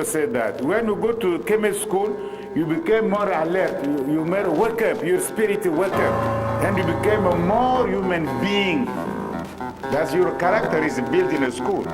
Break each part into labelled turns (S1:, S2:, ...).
S1: said that when you go to Kemet school, you became more alert. You more wake up, your spirit wake up, and you became a more human being. That's your character is built in a school.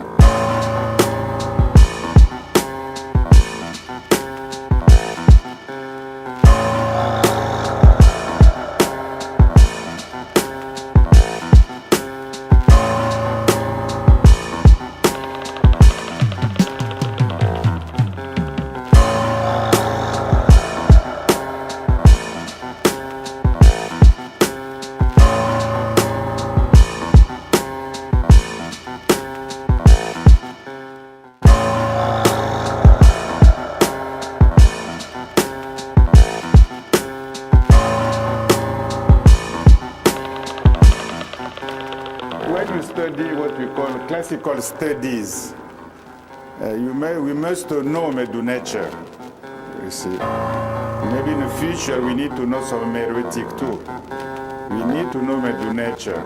S1: When you study what we call classical studies, we must know Medew Netcher. You see, maybe in the future we need to know some heretic too. We need to know Medew Netcher.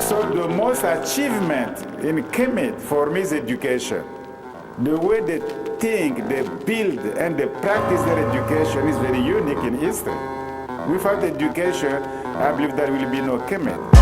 S1: So the most achievement in Kemet for me is education. The way they think, they build, and they practice their education is very unique in history. Without education, I believe there will be no Kemet.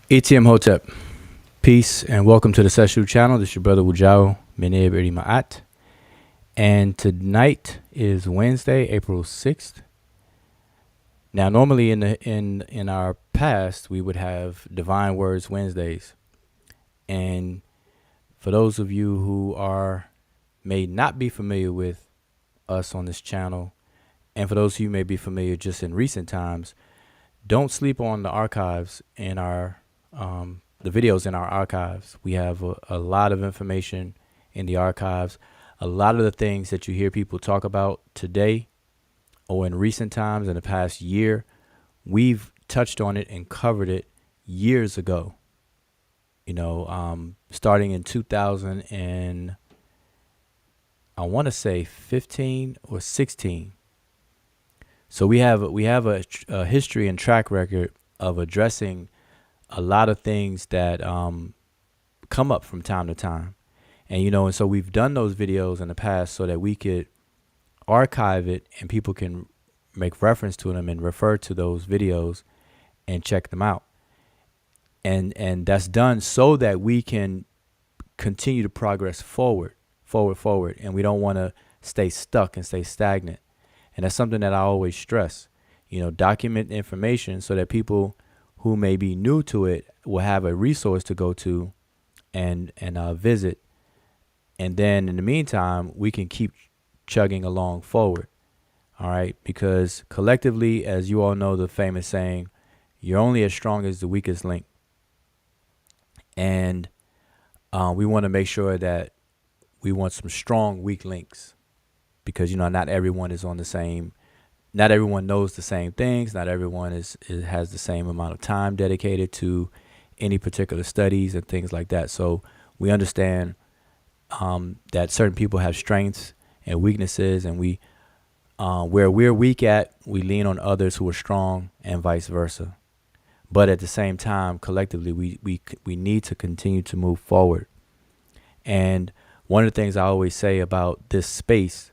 S2: ATM Hotep, peace and welcome to the Sesh channel. This is your brother Wujao Meneb Maat, and tonight is Wednesday, April 6th. Now, normally in our past we would have Divine Words Wednesdays, and for those of you who may not be familiar with us on this channel, and for those of you who may be familiar just in recent times, don't sleep on the archives in our the videos in our archives. We have a lot of information in the archives. A lot of the things that you hear people talk about today or in recent times in the past year, we've touched on it and covered it years ago. You know, starting in 2000 and I want to say 15 or 16. So we have a history and track record of addressing a lot of things that come up from time to time. And so we've done those videos in the past so that we could archive it and people can make reference to them and refer to those videos and check them out. And that's done so that we can continue to progress forward. And we don't want to stay stuck and stay stagnant. And that's something that I always stress, document information so that people who may be new to it will have a resource to go to and visit. And then in the meantime, we can keep chugging along forward. All right. Because collectively, as you all know, the famous saying, you're only as strong as the weakest link. And we want to make sure that we want some strong, weak links, because, not everyone is on the same. Not everyone knows the same things. Not everyone has the same amount of time dedicated to any particular studies and things like that. So we understand that certain people have strengths and weaknesses, and where we're weak at, we lean on others who are strong, and vice versa. But at the same time, collectively, we need to continue to move forward. And one of the things I always say about this space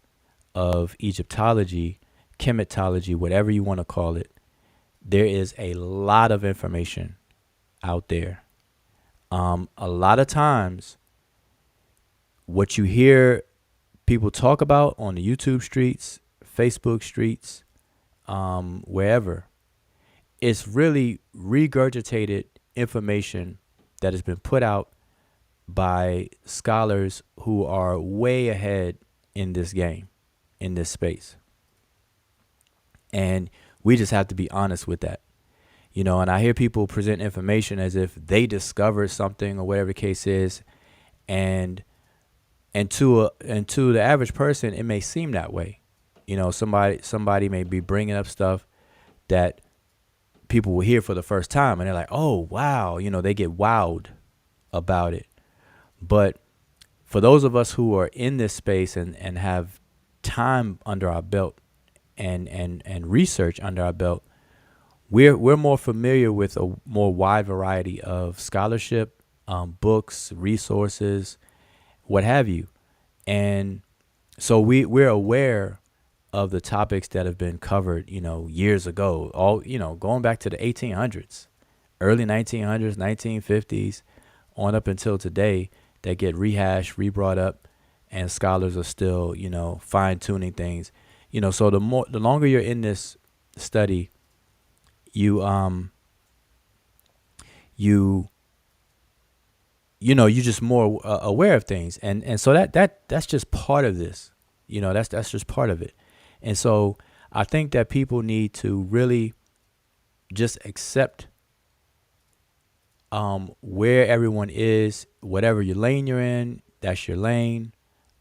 S2: of Egyptology, Kemetology, whatever you want to call it, there is a lot of information out there. A lot of times, what you hear people talk about on the YouTube streets, Facebook streets, wherever, it's really regurgitated information that has been put out by scholars who are way ahead in this game, in this space. And we just have to be honest with that. And I hear people present information as if they discovered something or whatever the case is, and to the average person, it may seem that way. Somebody may be bringing up stuff that people will hear for the first time, and they're like, "Oh, wow!" They get wowed about it. But for those of us who are in this space and have time under our belt and research under our belt, we're more familiar with a more wide variety of scholarship, books, resources, what have you. And so we're aware of the topics that have been covered, years ago, all, going back to the 1800s, early 1900s, 1950s, on up until today, that get rehashed, re-brought up, and scholars are still, fine-tuning things. So the longer you're in this study, you're just more aware of things, and so that's just part of this. That's just part of it. And so I think that people need to really just accept where everyone is, whatever your lane you're in, that's your lane.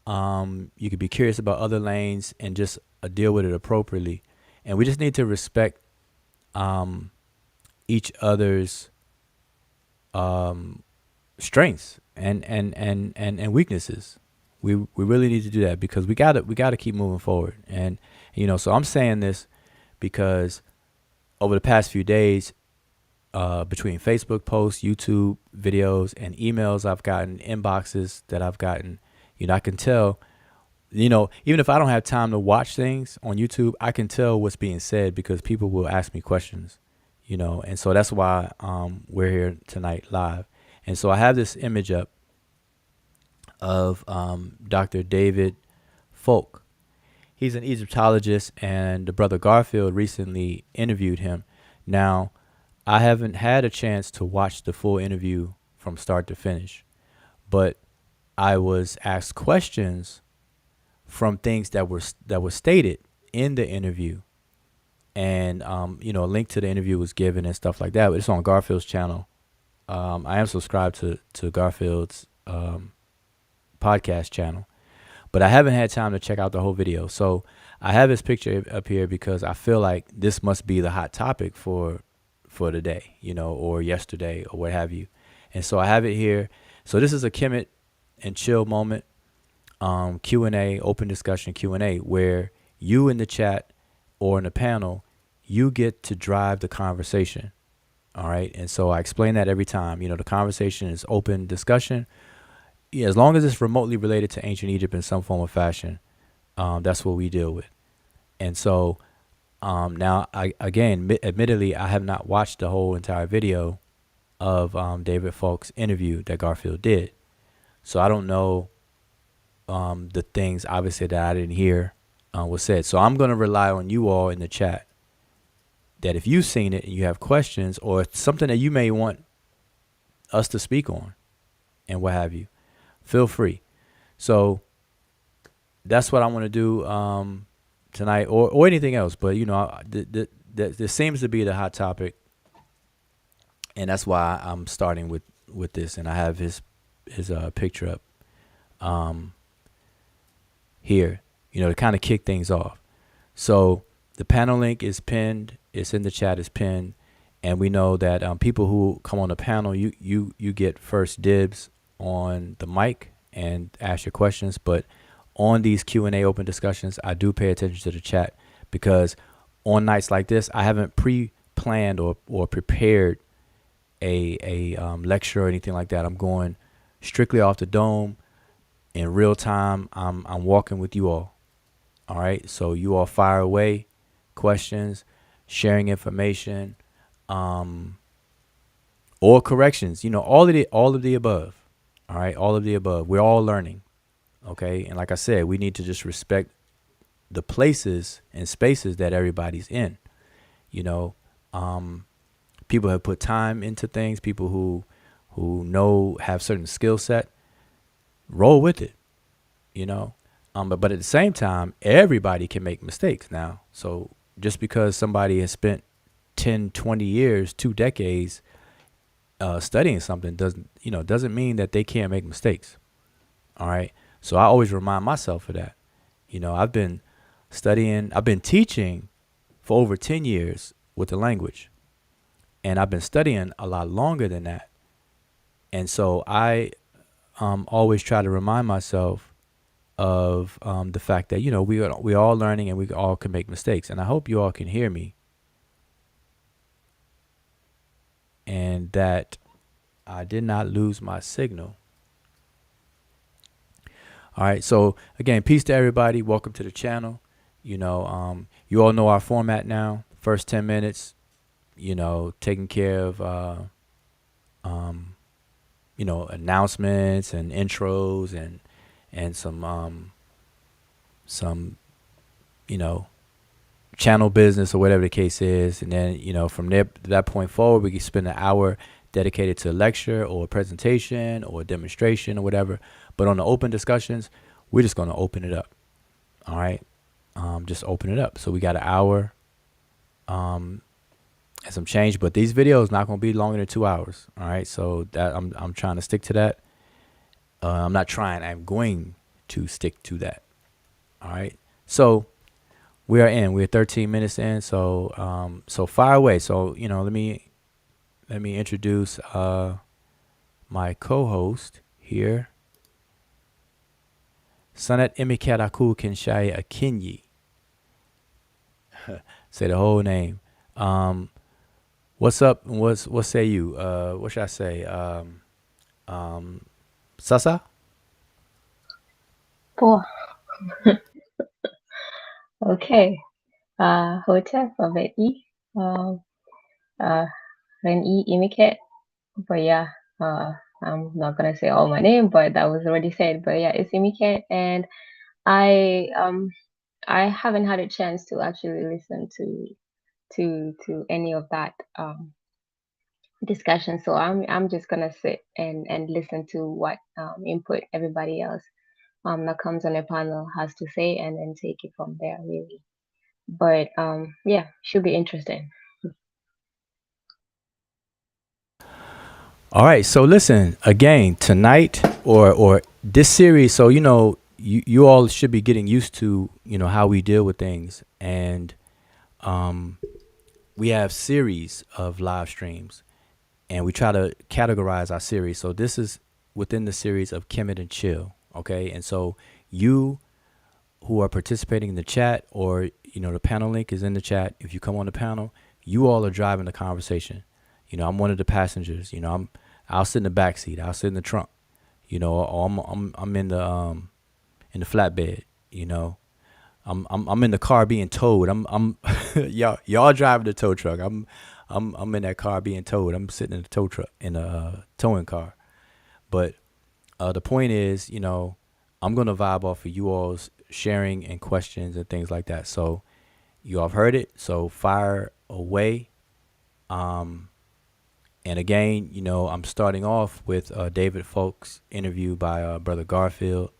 S2: You could be curious about other lanes and just deal with it appropriately. And we just need to respect each other's strengths and weaknesses. We really need to do that, because we gotta keep moving forward. And so I'm saying this because over the past few days, between Facebook posts, YouTube videos, and emails I've gotten, inboxes that I've gotten, I can tell, even if I don't have time to watch things on YouTube, I can tell what's being said because people will ask me questions, and so that's why we're here tonight live. And so I have this image up of Dr. David Folk. He's an Egyptologist, and the brother Garfield recently interviewed him. Now, I haven't had a chance to watch the full interview from start to finish, but I was asked questions from things that were stated in the interview, and a link to the interview was given and stuff like that. But it's on Garfield's channel. I am subscribed to Garfield's podcast channel, but I haven't had time to check out the whole video. So I have his picture up here because I feel like this must be the hot topic for today, or yesterday, or what have you. And so I have it here. So this is a Kemet and chill moment, Q&A, open discussion Q&A, where you in the chat or in the panel, you get to drive the conversation. All right. And so I explain that every time. The conversation is open discussion. Yeah, as long as it's remotely related to ancient Egypt in some form or fashion, that's what we deal with. And so now, admittedly, I have not watched the whole entire video of David Folk's interview that Garfield did. So I don't know the things, obviously, that I didn't hear was said. So I'm going to rely on you all in the chat that if you've seen it and you have questions or something that you may want us to speak on and what have you, feel free. So that's what I want to do tonight, or anything else. But this seems to be the hot topic, and that's why I'm starting with this. And I have his picture up here, to kind of kick things off. So the panel link is pinned. It's in the chat. It's pinned, and we know that people who come on the panel, you get first dibs on the mic and ask your questions. But on these Q&A open discussions, I do pay attention to the chat, because on nights like this, I haven't pre-planned or prepared a lecture or anything like that. I'm going strictly off the dome, in real time. I'm walking with you all. All right. So you all fire away questions, sharing information, or corrections. All of the above. All right, all of the above. We're all learning. Okay, and like I said, we need to just respect the places and spaces that everybody's in. You know, people have put time into things. People who know have certain skill set. Roll with it. You know, but at the same time, everybody can make mistakes now. So just because somebody has spent 10, 20 years, 2 decades studying something doesn't mean that they can't make mistakes. All right. So I always remind myself of that. I've been teaching for over 10 years with the language, and I've been studying a lot longer than that. And so I always try to remind myself of the fact that, we're all learning and we all can make mistakes. And I hope you all can hear me, and that I did not lose my signal. All right. So again, peace to everybody. Welcome to the channel. You all know our format now. First 10 minutes, taking care of, announcements and intros and some, channel business or whatever the case is. And then, from that point forward, we can spend an hour dedicated to a lecture or a presentation or a demonstration or whatever. But on the open discussions, we're just going to open it up. All right. Just open it up. So we got an hour and some change, but these videos not going to be longer than 2 hours. All right. So that I'm trying to stick to that. I'm going to stick to that. All right. So we're 13 minutes in. So, so fire away. So, let me introduce, my co-host here. Sanat Imikaraku Kinshai Akinyi. Say the whole name. What's up? What say you? What should I say? Sasa?
S3: Poa. Okay. Hotel Faveti. Reni Imiket. But yeah, I'm not gonna say all my name, but that was already said. But yeah, it's Imiket, and I haven't had a chance to actually listen to any of that discussion. So I'm just gonna sit and listen to what input everybody else that comes on the panel has to say, and then take it from there, really. But yeah, should be interesting.
S2: All right. So listen, again, tonight or this series. So, you all should be getting used to, how we deal with things. And we have series of live streams, and we try to categorize our series. So this is within the series of Kemet and Chill. Okay. And so you who are participating in the chat, or, the panel link is in the chat. If you come on the panel, you all are driving the conversation. I'm one of the passengers. I'll sit in the back seat. I'll sit in the trunk. Or I'm in the flatbed. I'm in the car being towed. I'm y'all driving the tow truck. I'm in that car being towed. I'm sitting in the tow truck in a towing car. But the point is, I'm gonna vibe off of you all's sharing and questions and things like that. So you all have heard it. So fire away. And again, I'm starting off with David Folk's interview by Brother Garfield,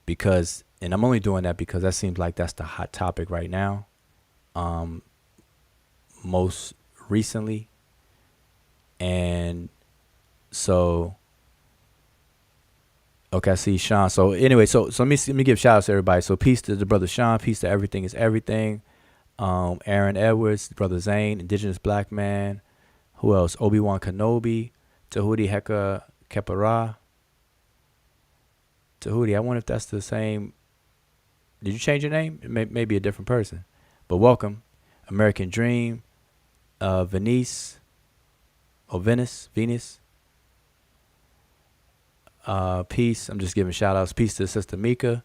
S2: and I'm only doing that because that seems like that's the hot topic right now. Most recently. And so, okay, I see Sean. So anyway, so let me give shout outs to everybody. So peace to the brother Sean, peace to Everything is Everything. Aaron Edwards, brother Zane, Indigenous Black Man. Who else? Obi-Wan Kenobi, Tahuti Heka Kepara. Tahuti, I wonder if that's the same. Did you change your name? It may be a different person. But welcome. American Dream, Venice. Peace. I'm just giving shout outs. Peace to Sister Mika.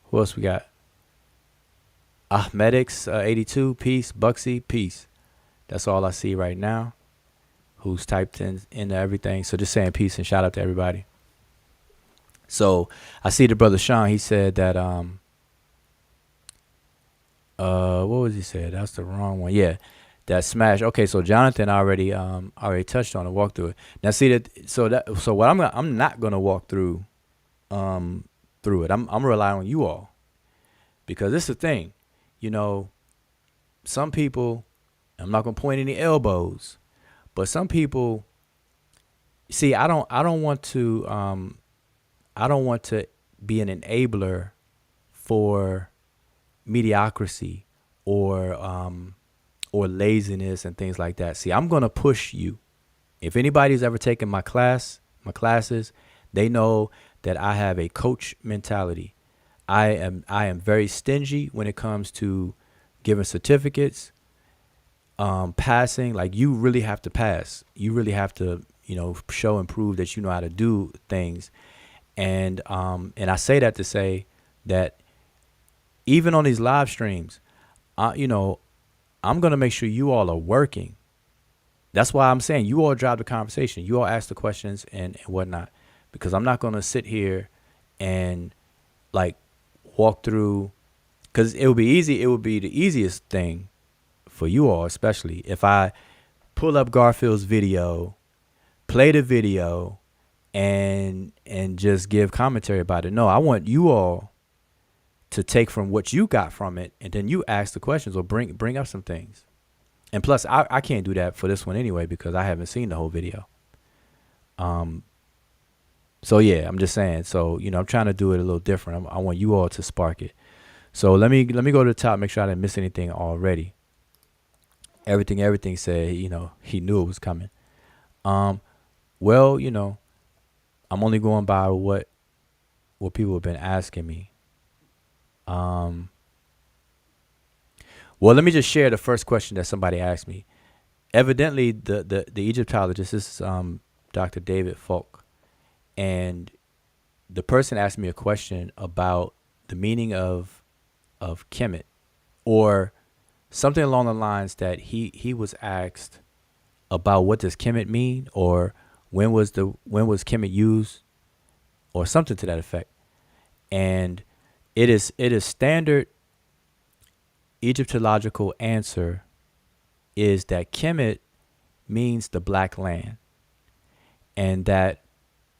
S2: Who else we got? Ahmedix 82. Peace. Buxy. Peace. That's all I see right now. Who's typed into everything. So just saying peace and shout out to everybody. So I see the brother Sean. He said that what was he said? That's the wrong one. Yeah, that smash. Okay, so Jonathan already touched on and walked through it. Now see that. So what I'm not gonna walk through it. I'm relying on you all, because this is the thing. You know, some people. I'm not gonna point any elbows, but some people. See, I don't want to. I don't want to be an enabler for mediocrity or laziness and things like that. See, I'm going to push you. If anybody's ever taken my classes, they know that I have a coach mentality. I am very stingy when it comes to giving certificates, passing. Like, you really have to pass. You really have to, show and prove that you know how to do things. And I say that to say that even on these live streams, I'm going to make sure you all are working. That's why I'm saying you all drive the conversation. You all ask the questions and whatnot, because I'm not going to sit here and like walk through, because it would be easy. It would be the easiest thing for you all, especially if I pull up Garfield's video, play the video, and just give commentary about it. No, I want you all to take from what you got from it, and then you ask the questions or bring up some things. And plus, I can't do that for this one anyway, because I haven't seen the whole video. So yeah, I'm just saying. So I'm trying to do it a little different. I want you all to spark it. So let me go to the top, make sure I didn't miss anything already. Everything said, he knew it was coming. Well, I'm only going by what people have been asking me. Well, let me just share the first question that somebody asked me. Evidently, the Egyptologist, this is Dr. David Falk, and the person asked me a question about the meaning of Kemet, or something along the lines that he was asked about what does Kemet mean, or when was Kemet used, or something to that effect. And it is standard Egyptological answer is that Kemet means the black land, and that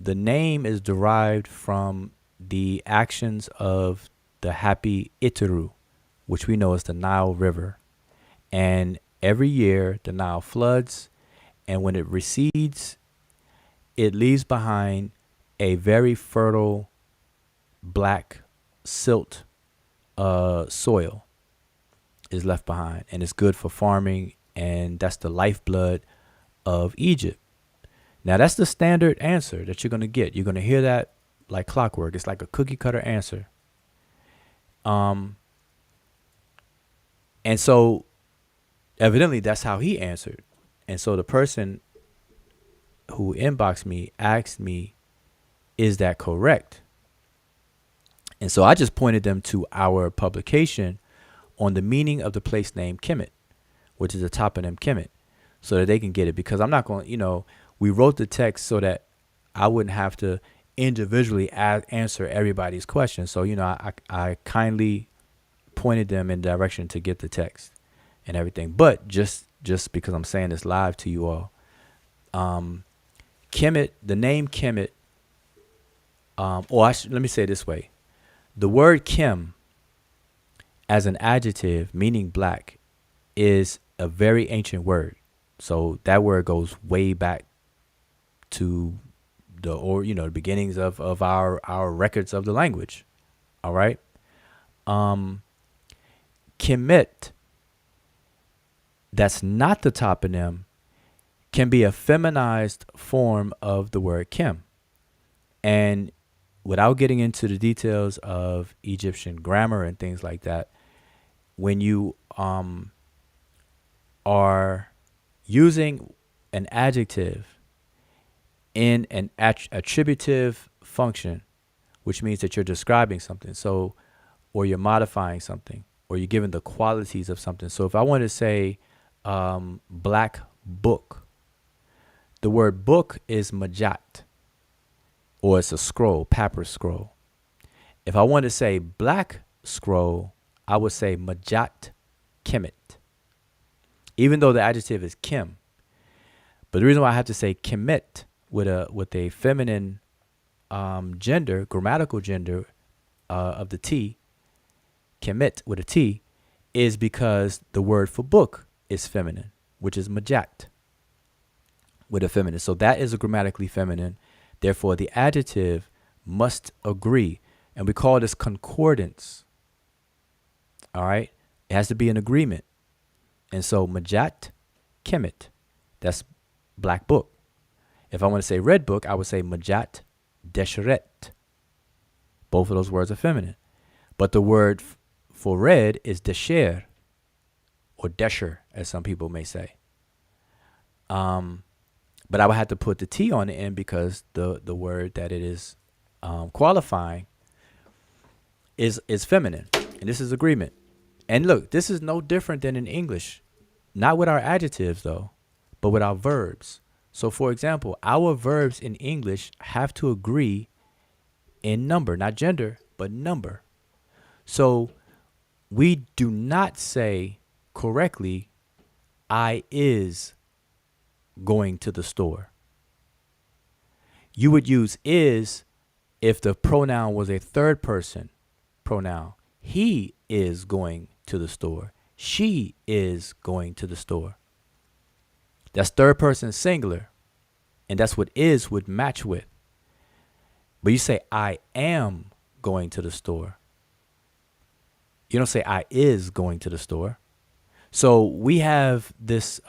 S2: the name is derived from the actions of the happy Iteru, which we know as the Nile River. And every year the Nile floods, and when it recedes, it leaves behind a very fertile black silt soil is left behind, and it's good for farming, and that's the lifeblood of Egypt. Now, that's the standard answer that you're going to get. You're going to hear that like clockwork. It's like a cookie cutter answer. And so evidently that's how he answered. And so the person who inboxed me asked me, is that correct? And so I just pointed them to our publication on the meaning of the place name Kemet, which is a toponym Kemet, so that they can get it. Because I'm not going, we wrote the text so that I wouldn't have to individually answer everybody's question. So, I kindly pointed them in the direction to get the text and everything. But just because I'm saying this live to you all, Kemet, the name Kemet, let me say it this way. The word Kem as an adjective meaning black is a very ancient word. So that word goes way back to the beginnings of our records of the language. All right. Kemet, that's not the toponym, can be a feminized form of the word Kem. And without getting into the details of Egyptian grammar and things like that, when you are using an adjective in an attributive function, which means that you're describing something. So, or you're modifying something, or you're giving the qualities of something. So if I want to say black book, the word book is majat, or it's a scroll, papyrus scroll. If I want to say black scroll, I would say majat kemet, even though the adjective is kim. But the reason why I have to say kemet with a feminine gender, grammatical gender of the T, kemet with a T, is because the word for book is feminine, which is majat with a feminine. So that is a grammatically feminine. Therefore, the adjective must agree. And we call this concordance. All right? It has to be an agreement. And so majat kemet, that's black book. If I want to say red book, I would say majat desheret. Both of those words are feminine. But the word for red is desher, or desher, as some people may say. But I would have to put the T on the end because the word that it is qualifying is feminine. And this is agreement. And look, this is no different than in English. Not with our adjectives, though, but with our verbs. So, for example, our verbs in English have to agree in number, not gender, but number. So we do not say correctly, I is going to the store. You would use is if the pronoun was a third person pronoun. He is going to the store. She is going to the store. That's third person singular. And that's what is would match with. But you say, I am going to the store. You don't say, I is going to the store. So we have this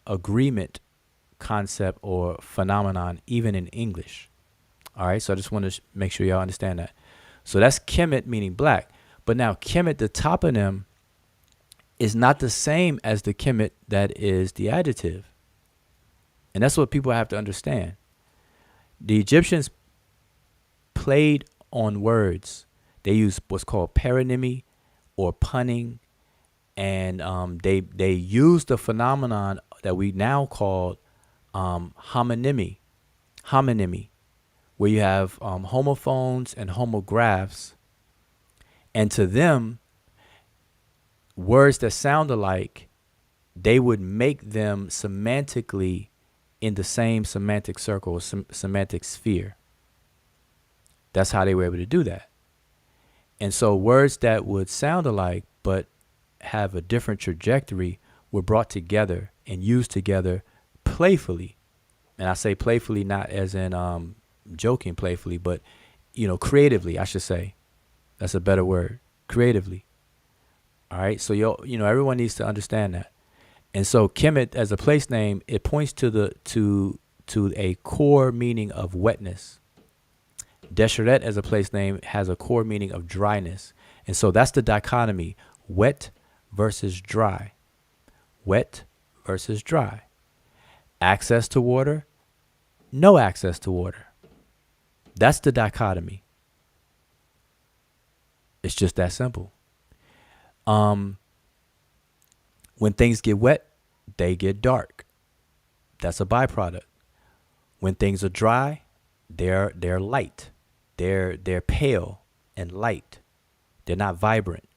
S2: agreement concept or phenomenon even in English. All right, so I just want to make sure y'all understand that. So that's kemet, meaning black. But now kemet, the toponym, is not the same as the kemet that is the adjective. And that's what people have to understand. The Egyptians played on words. They used what's called paronymy or punning. And they used the phenomenon that we now call homonymy, where you have homophones and homographs. And to them, words that sound alike, they would make them semantically in the same semantic circle or semantic sphere. That's how they were able to do that. And so words that would sound alike but have a different trajectory were brought together and used together playfully. And I say playfully not as in joking playfully, but creatively, I should say. That's a better word. Creatively. All right. So everyone needs to understand that. And so Kemet as a place name, it points to a core meaning of wetness. Desheret as a place name has a core meaning of dryness. And so that's the dichotomy, wet versus dry. Wet versus dry. Access to water, no access to water. That's the dichotomy. It's just that simple. When things get wet, they get dark. That's a byproduct. When things are dry, they're light. They're pale and light. They're not vibrant.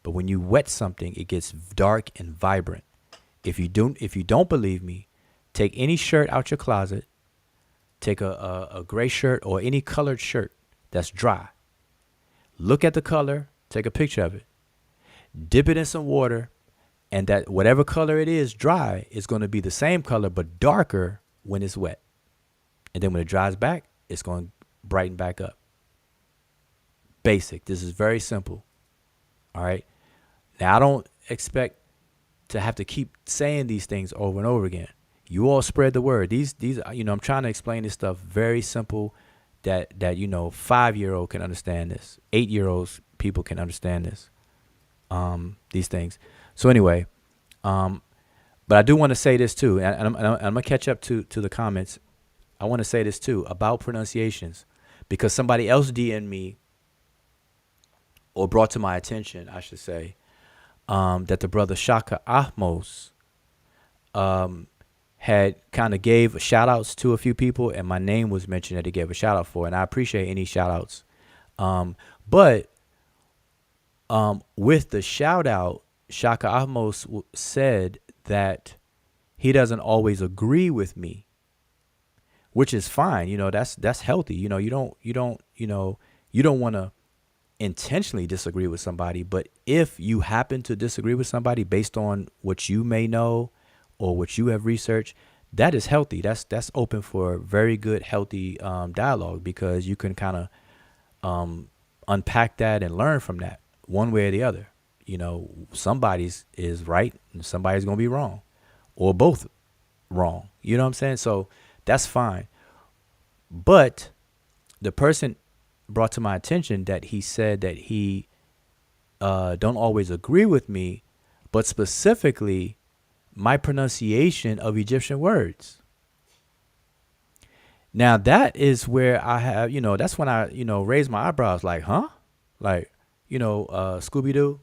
S2: But when you wet something, it gets dark and vibrant. If you don't believe me, take any shirt out your closet, take a gray shirt or any colored shirt that's dry. Look at the color, take a picture of it, dip it in some water, and that whatever color it is dry is going to be the same color but darker when it's wet. And then when it dries back, it's going to brighten back up. Basic. This is very simple. All right. Now, I don't expect to have to keep saying these things over and over again. You all spread the word. These, I'm trying to explain this stuff very simple that 5-year-old can understand this. 8-year-olds people can understand this. These things. So anyway, but I do want to say this too, and I'm gonna catch up to the comments. I want to say this too about pronunciations, because somebody else DM'd me, or brought to my attention, I should say, that the brother Shaka Ahmos had kind of gave shout outs to a few people, and my name was mentioned that he gave a shout out for, and I appreciate any shout outs. But with the shout out, Shaka Ahmos said that he doesn't always agree with me, which is fine. You know, that's healthy. You know, you don't want to intentionally disagree with somebody, but if you happen to disagree with somebody based on what you may know or what you have researched, that is healthy. That's open for very good, healthy dialogue, because you can kind of unpack that and learn from that one way or the other. You know, somebody's is right and somebody's going to be wrong, or both wrong. You know what I'm saying? So that's fine. But the person brought to my attention that he said that he don't always agree with me, but specifically my pronunciation of Egyptian words. Now that is where I have, that's when I, raise my eyebrows like, huh? Like, Scooby-Doo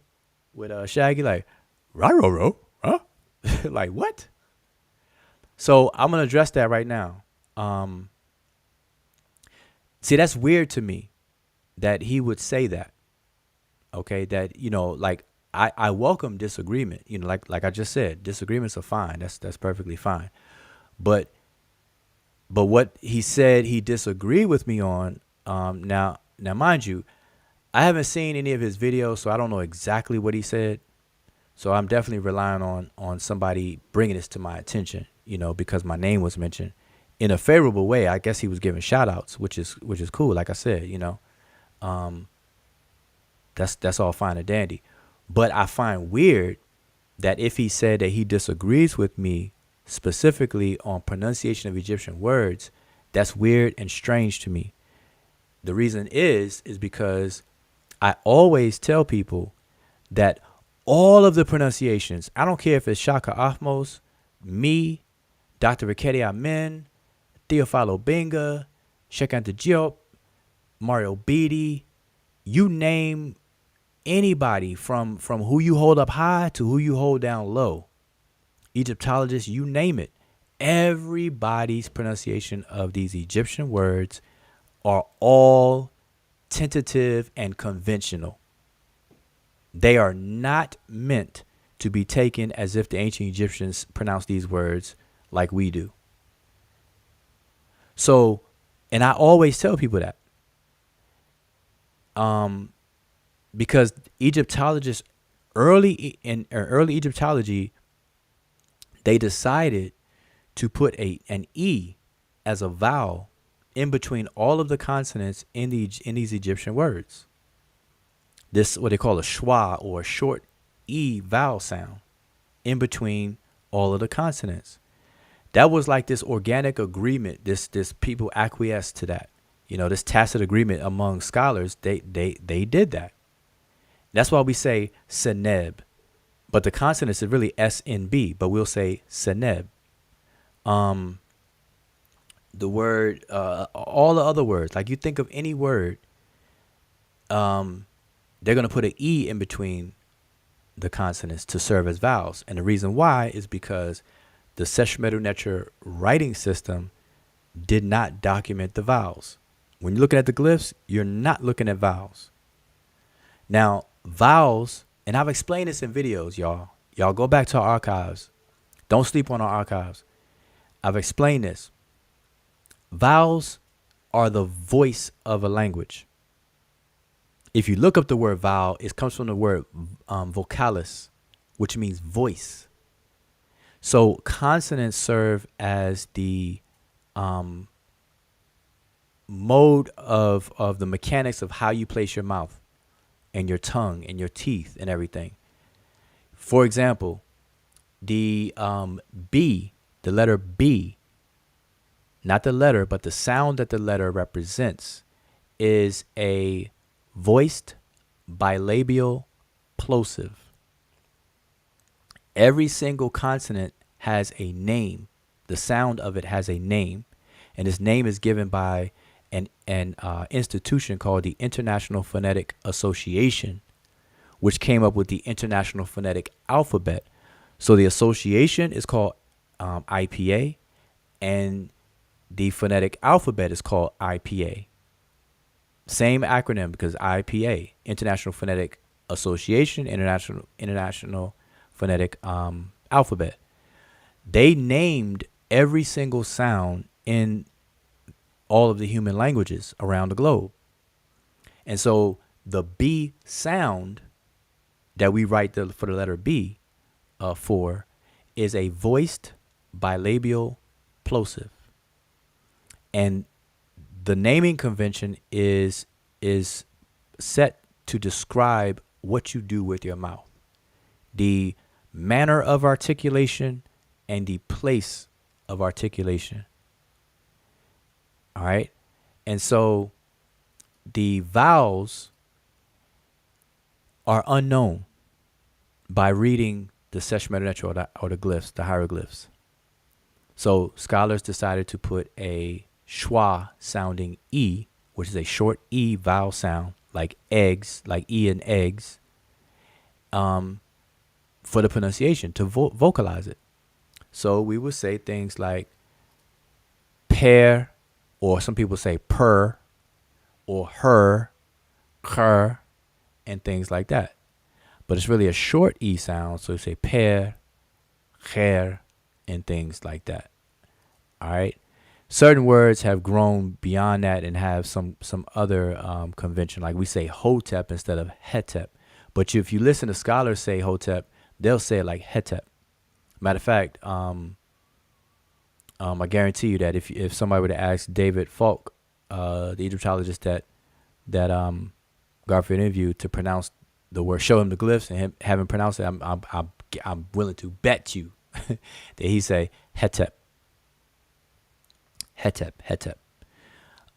S2: with Shaggy, like, ro, huh? Like, what? So I'm going to address that right now. See, that's weird to me that he would say that. Okay, that, like, I welcome disagreement. Like I just said, disagreements are fine. That's perfectly fine. But what he said he disagreed with me on, now mind you, I haven't seen any of his videos, so I don't know exactly what he said. So I'm definitely relying on somebody bringing this to my attention, because my name was mentioned in a favorable way. I guess he was giving shout outs, which is cool. Like I said, that's all fine and dandy. But I find weird that if he said that he disagrees with me specifically on pronunciation of Egyptian words, that's weird and strange to me. The reason is because I always tell people that all of the pronunciations, I don't care if it's Shaka Ahmos, me, Dr. Rikedi Amen, Theophilo Benga, Shekanta Diop, Mario Beatty, you name anybody from who you hold up high to who you hold down low, Egyptologists, you name it, everybody's pronunciation of these Egyptian words are all tentative and conventional. They are not meant to be taken as if the ancient Egyptians pronounced these words like we do. So, and I always tell people that. Because Egyptologists early in early Egyptology, they decided to put an E as a vowel in between all of the consonants in these Egyptian words. This what they call a schwa, or a short E vowel sound in between all of the consonants. That was like this organic agreement. This people acquiesced to that. This tacit agreement among scholars. They did that. That's why we say Seneb, but the consonants is really SNB, but we'll say Seneb. The word, all the other words, like you think of any word, they're going to put an E in between the consonants to serve as vowels. And the reason why is because the Sesh Netcher writing system did not document the vowels. When you're looking at the glyphs, you're not looking at vowels. Now, vowels, and I've explained this in videos, y'all. Y'all go back to our archives. Don't sleep on our archives. I've explained this. Vowels are the voice of a language. If you look up the word vowel, it comes from the word vocalis, which means voice. So consonants serve as the mode of the mechanics of how you place your mouth and your tongue and your teeth and everything. For example, the B, the letter B, not the letter, but the sound that the letter represents, is a voiced bilabial plosive. Every single consonant has a name. The sound of it has a name. and this name is given by an institution called the International Phonetic Association, which came up with the International Phonetic Alphabet. So the association is called IPA, and the phonetic alphabet is called IPA. Same acronym, because IPA, International Phonetic Association, International Phonetic Alphabet. They named every single sound in all of the human languages around the globe. And so the B sound that we write for the letter B for is a voiced bilabial plosive. And the naming convention is set to describe what you do with your mouth, the manner of articulation, and the place of articulation. All right. And so the vowels are unknown by reading the Sesh, Medew, Netcher, or the glyphs, the hieroglyphs. So scholars decided to put a schwa sounding E, which is a short E vowel sound, like eggs, like E in eggs, for the pronunciation, to vocalize it. So we would say things like per, or some people say per, or her, and things like that. But it's really a short E sound, so you say per, cher, and things like that. All right. Certain words have grown beyond that and have some other convention, like we say hotep instead of hetep. But if you listen to scholars say hotep, they'll say it like hetep. Matter of fact, I guarantee you that if somebody were to ask David Falk, the Egyptologist that Garfield interviewed, to pronounce the word, show him the glyphs and have him pronounce it, I'm willing to bet you that he say hetep. Hetep.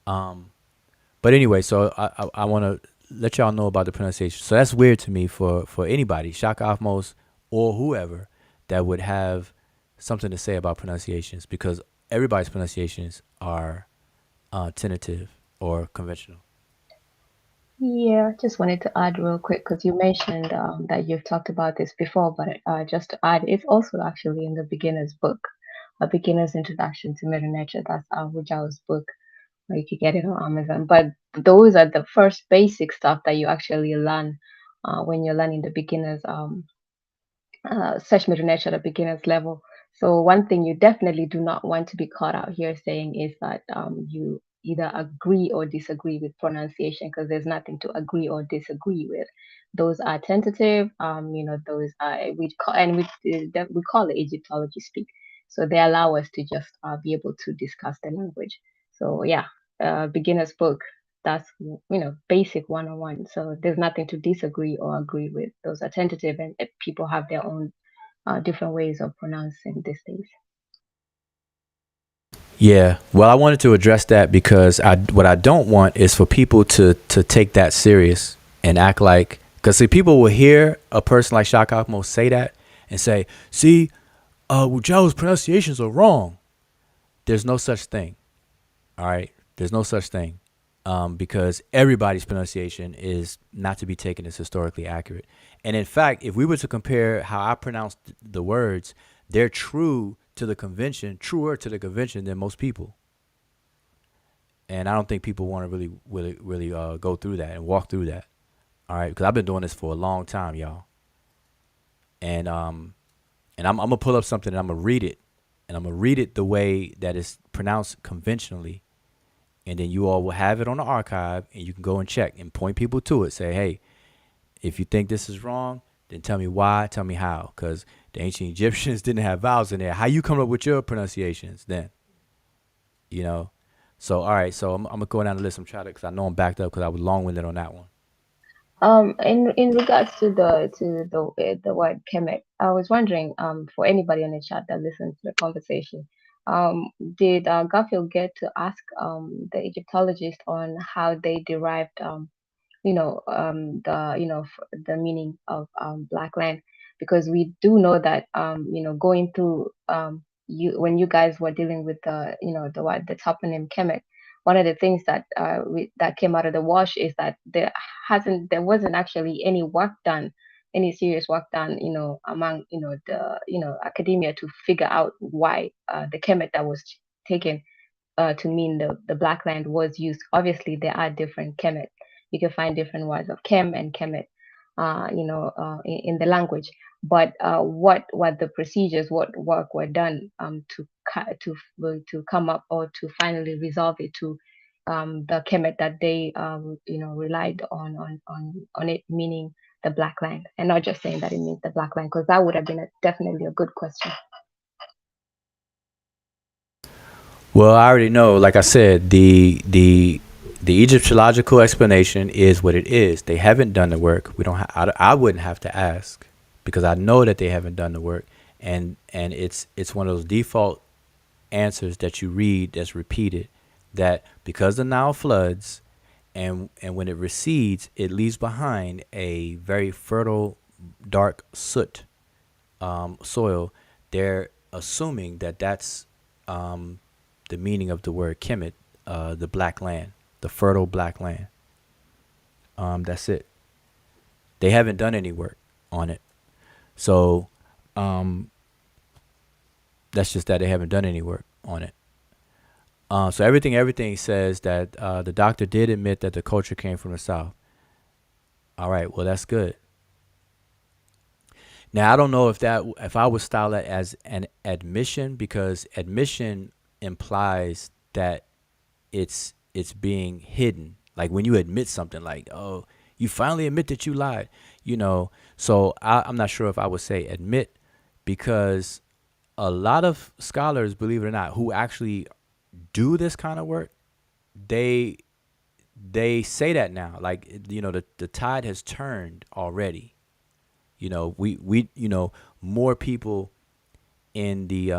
S2: But anyway, so I want to let y'all know about the pronunciation. So that's weird to me for anybody, Shaka Afmos or whoever, that would have something to say about pronunciations, because everybody's pronunciations are tentative or conventional.
S3: Yeah, just wanted to add real quick because you mentioned that you've talked about this before, but just to add, it's also actually in the beginner's book, A Beginner's Introduction to Medu Netcher. That's Wujao's book, or you could get it on Amazon. But those are the first basic stuff that you actually learn when you're learning the beginner's Sesh Medu Netcher at a beginner's level. So one thing you definitely do not want to be caught out here saying is that you either agree or disagree with pronunciation, because there's nothing to agree or disagree with. Those are tentative. Those are we call it Egyptology speak. So they allow us to just be able to discuss the language. So yeah, beginner's book. That's basic 101. So there's nothing to disagree or agree with. Those are tentative, and people have their own different ways of pronouncing these things.
S2: Yeah, well, I wanted to address that because what I don't want is for people to take that serious and act like, because see, people will hear a person like Shaka Akmo say that and say, see, Wujao's pronunciations are wrong. There's no such thing. All right, there's no such thing, because everybody's pronunciation is not to be taken as historically accurate. And in fact, if we were to compare how I pronounce the words, they're truer to the convention than most people. And I don't think people want to really go through that and walk through that. All right, because I've been doing this for a long time, y'all. And I'm gonna pull up something and I'm gonna read it, and I'm gonna read it the way that it's pronounced conventionally, and then you all will have it on the archive, and you can go and check and point people to it. Say, hey, if you think this is wrong, then tell me why, tell me how, because the ancient Egyptians didn't have vowels in there. How you come up with your pronunciations then? So all right, so I'm gonna go down the list. I'm trying to, because I know I'm backed up because I was long-winded on that one.
S3: In regards to the word Kemet, I was wondering for anybody in the chat that listens to the conversation, did Garfield get to ask the Egyptologist on how they derived the meaning of black land, because we do know that going through when you guys were dealing with the toponym Kemet, one of the things that that came out of the wash is that there wasn't actually any work done, any serious work done, among the academia to figure out why the Kemet that was taken to mean the black land was used. Obviously, there are different Kemet. You can find different words of Kem and Kemet, in the language. But what the procedures, what work were done to come up or to finally resolve it to the Kemet that they relied on it meaning the black land, and not just saying that it means the black land, because that would have been definitely a good question.
S2: Well, I already know. Like I said, the Egyptological explanation is what it is. They haven't done the work. We don't. I wouldn't have to ask because I know that they haven't done the work, and it's one of those default answers that you read that's repeated. That because the Nile floods, and when it recedes, it leaves behind a very fertile, dark soot soil. They're assuming that that's the meaning of the word Kemet, the black land, the fertile black land. That's it. They haven't done any work on it. So that's just that they haven't done any work on it. So everything says that the doctor did admit that the culture came from the South. All right, well, that's good. Now, I don't know if I would style that as an admission, because admission implies that it's being hidden. Like when you admit something, like, oh, you finally admit that you lied, So I'm not sure if I would say admit, because a lot of scholars, believe it or not, who actually do this kind of work, they say that now. Like, the tide has turned already. We more people in the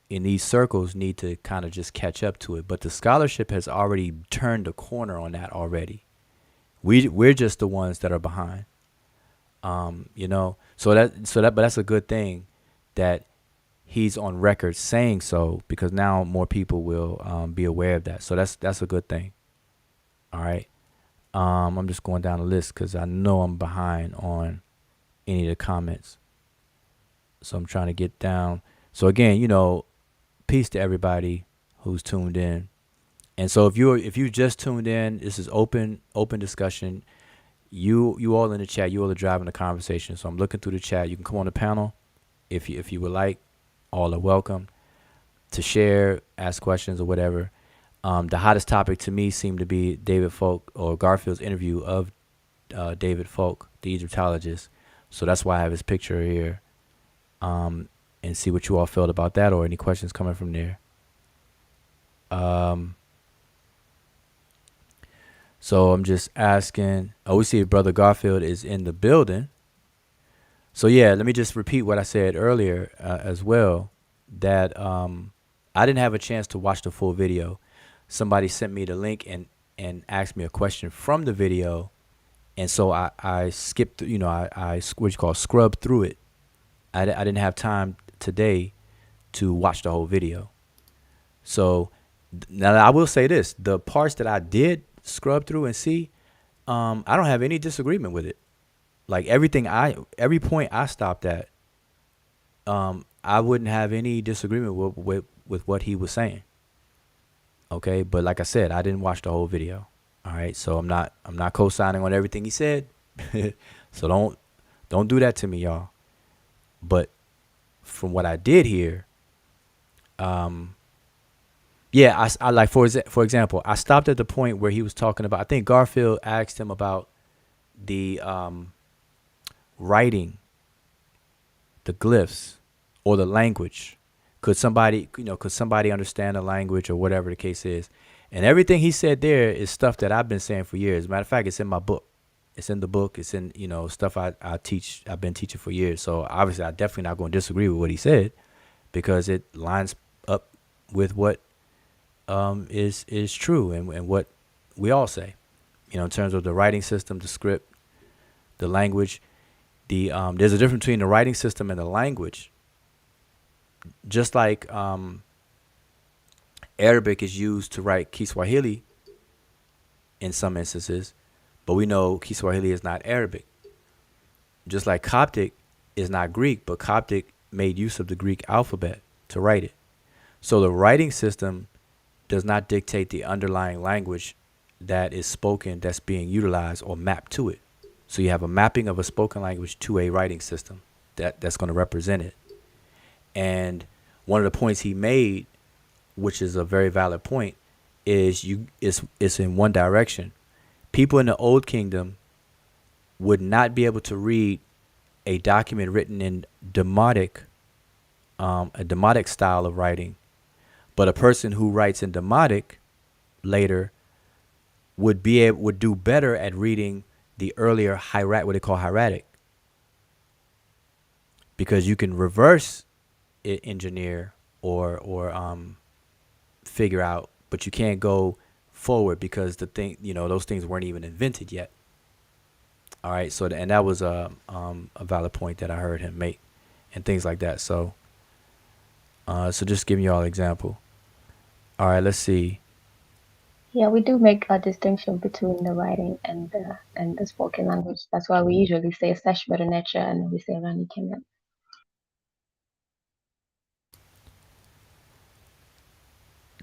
S2: in these circles need to kind of just catch up to it. But the scholarship has already turned the corner on that already. We're just the ones that are behind. But that's a good thing that he's on record saying so, because now more people will be aware of that. So that's a good thing. All right. I'm just going down the list because I know I'm behind on any of the comments. So I'm trying to get down. So again, peace to everybody who's tuned in. And so if you just tuned in, this is open discussion. You all in the chat, you all are driving the conversation. So I'm looking through the chat. You can come on the panel if you would like. All are welcome to share, ask questions, or whatever. The hottest topic to me seemed to be David Folk, or Garfield's interview of David Folk, the Egyptologist. So that's why I have his picture here, and see what you all felt about that, or any questions coming from there. So I'm just asking. Oh, we see Brother Garfield is in the building. So yeah, let me just repeat what I said earlier as well, that I didn't have a chance to watch the full video. Somebody sent me the link and asked me a question from the video, and so I skipped, I scrubbed through it. I didn't have time today to watch the whole video. So now I will say this: the parts that I did scrub through and see, I don't have any disagreement with it. Like every point I stopped at, I wouldn't have any disagreement with what he was saying. Okay, but like I said, I didn't watch the whole video. All right, so I'm not co-signing on everything he said. So don't do that to me, y'all. But from what I did hear, yeah, I like for example, I stopped at the point where he was talking about. I think Garfield asked him about the writing, the glyphs, or the language. Could somebody understand the language, or whatever the case is? And everything he said there is stuff that I've been saying for years. Matter of fact, it's in my book. It's in the book. It's in, stuff I teach. I've been teaching for years. So obviously, I definitely not going to disagree with what he said, because it lines up with what is true and what we all say. In terms of the writing system, the script, the language. There's a difference between the writing system and the language. just like Arabic is used to write Kiswahili in some instances, but we know Kiswahili is not Arabic. Just like Coptic is not Greek, but Coptic made use of the Greek alphabet to write it. So the writing system does not dictate the underlying language that is spoken, that's being utilized or mapped to it. So you have a mapping of a spoken language to a writing system that's going to represent it. And one of the points he made, which is a very valid point, is it's in one direction. People in the Old Kingdom would not be able to read a document written in Demotic, a Demotic style of writing, but a person who writes in Demotic later would do better at reading the earlier what they call hieratic, because you can reverse engineer or figure out, but you can't go forward because those things weren't even invented yet. All right, so and that was a valid point that I heard him make, and things like that. So just giving you all an example. All right, let's see.
S3: Yeah, we do make a distinction between the writing and the spoken language. That's why we usually say Sesh better Netcher and we say Rani Kemet.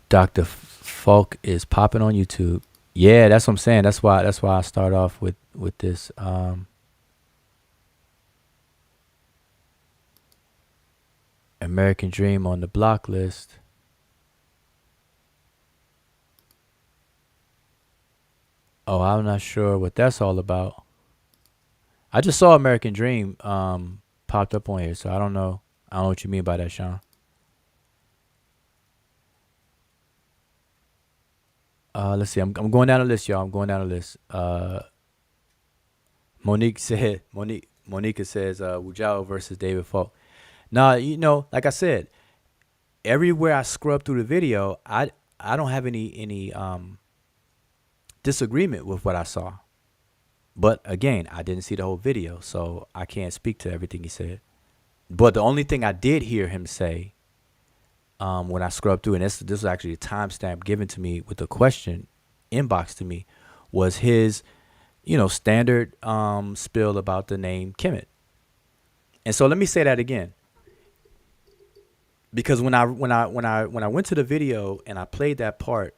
S2: Dr. Falk is popping on YouTube. Yeah, that's what I'm saying. That's why I start off with this. American Dream on the block list. Oh, I'm not sure what that's all about. I just saw American Dream popped up on here, so I don't know. I don't know what you mean by that, Sean. Let's see. I'm going down the list, y'all. I'm going down the list. Monica says Wujao versus David Falk. Now, like I said, everywhere I scrub through the video, I don't have any disagreement with what I saw. But again, I didn't see the whole video, so I can't speak to everything he said. But the only thing I did hear him say when I scrubbed through, and this was actually a timestamp given to me with the question inboxed to me, was his standard spill about the name Kemet. And so let me say that again, because when I went to the video and I played that part,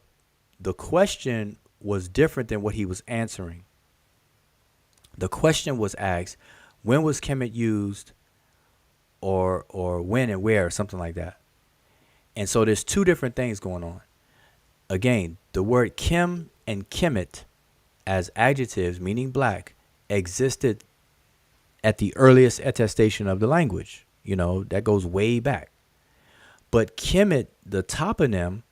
S2: the question was different than what he was answering. The question was asked, when was Kemet used, or when and where, or something like that. And so there's two different things going on. Again, the word Kim and Kemet as adjectives meaning black existed at the earliest attestation of the language. That goes way back. But Kemet, the toponym,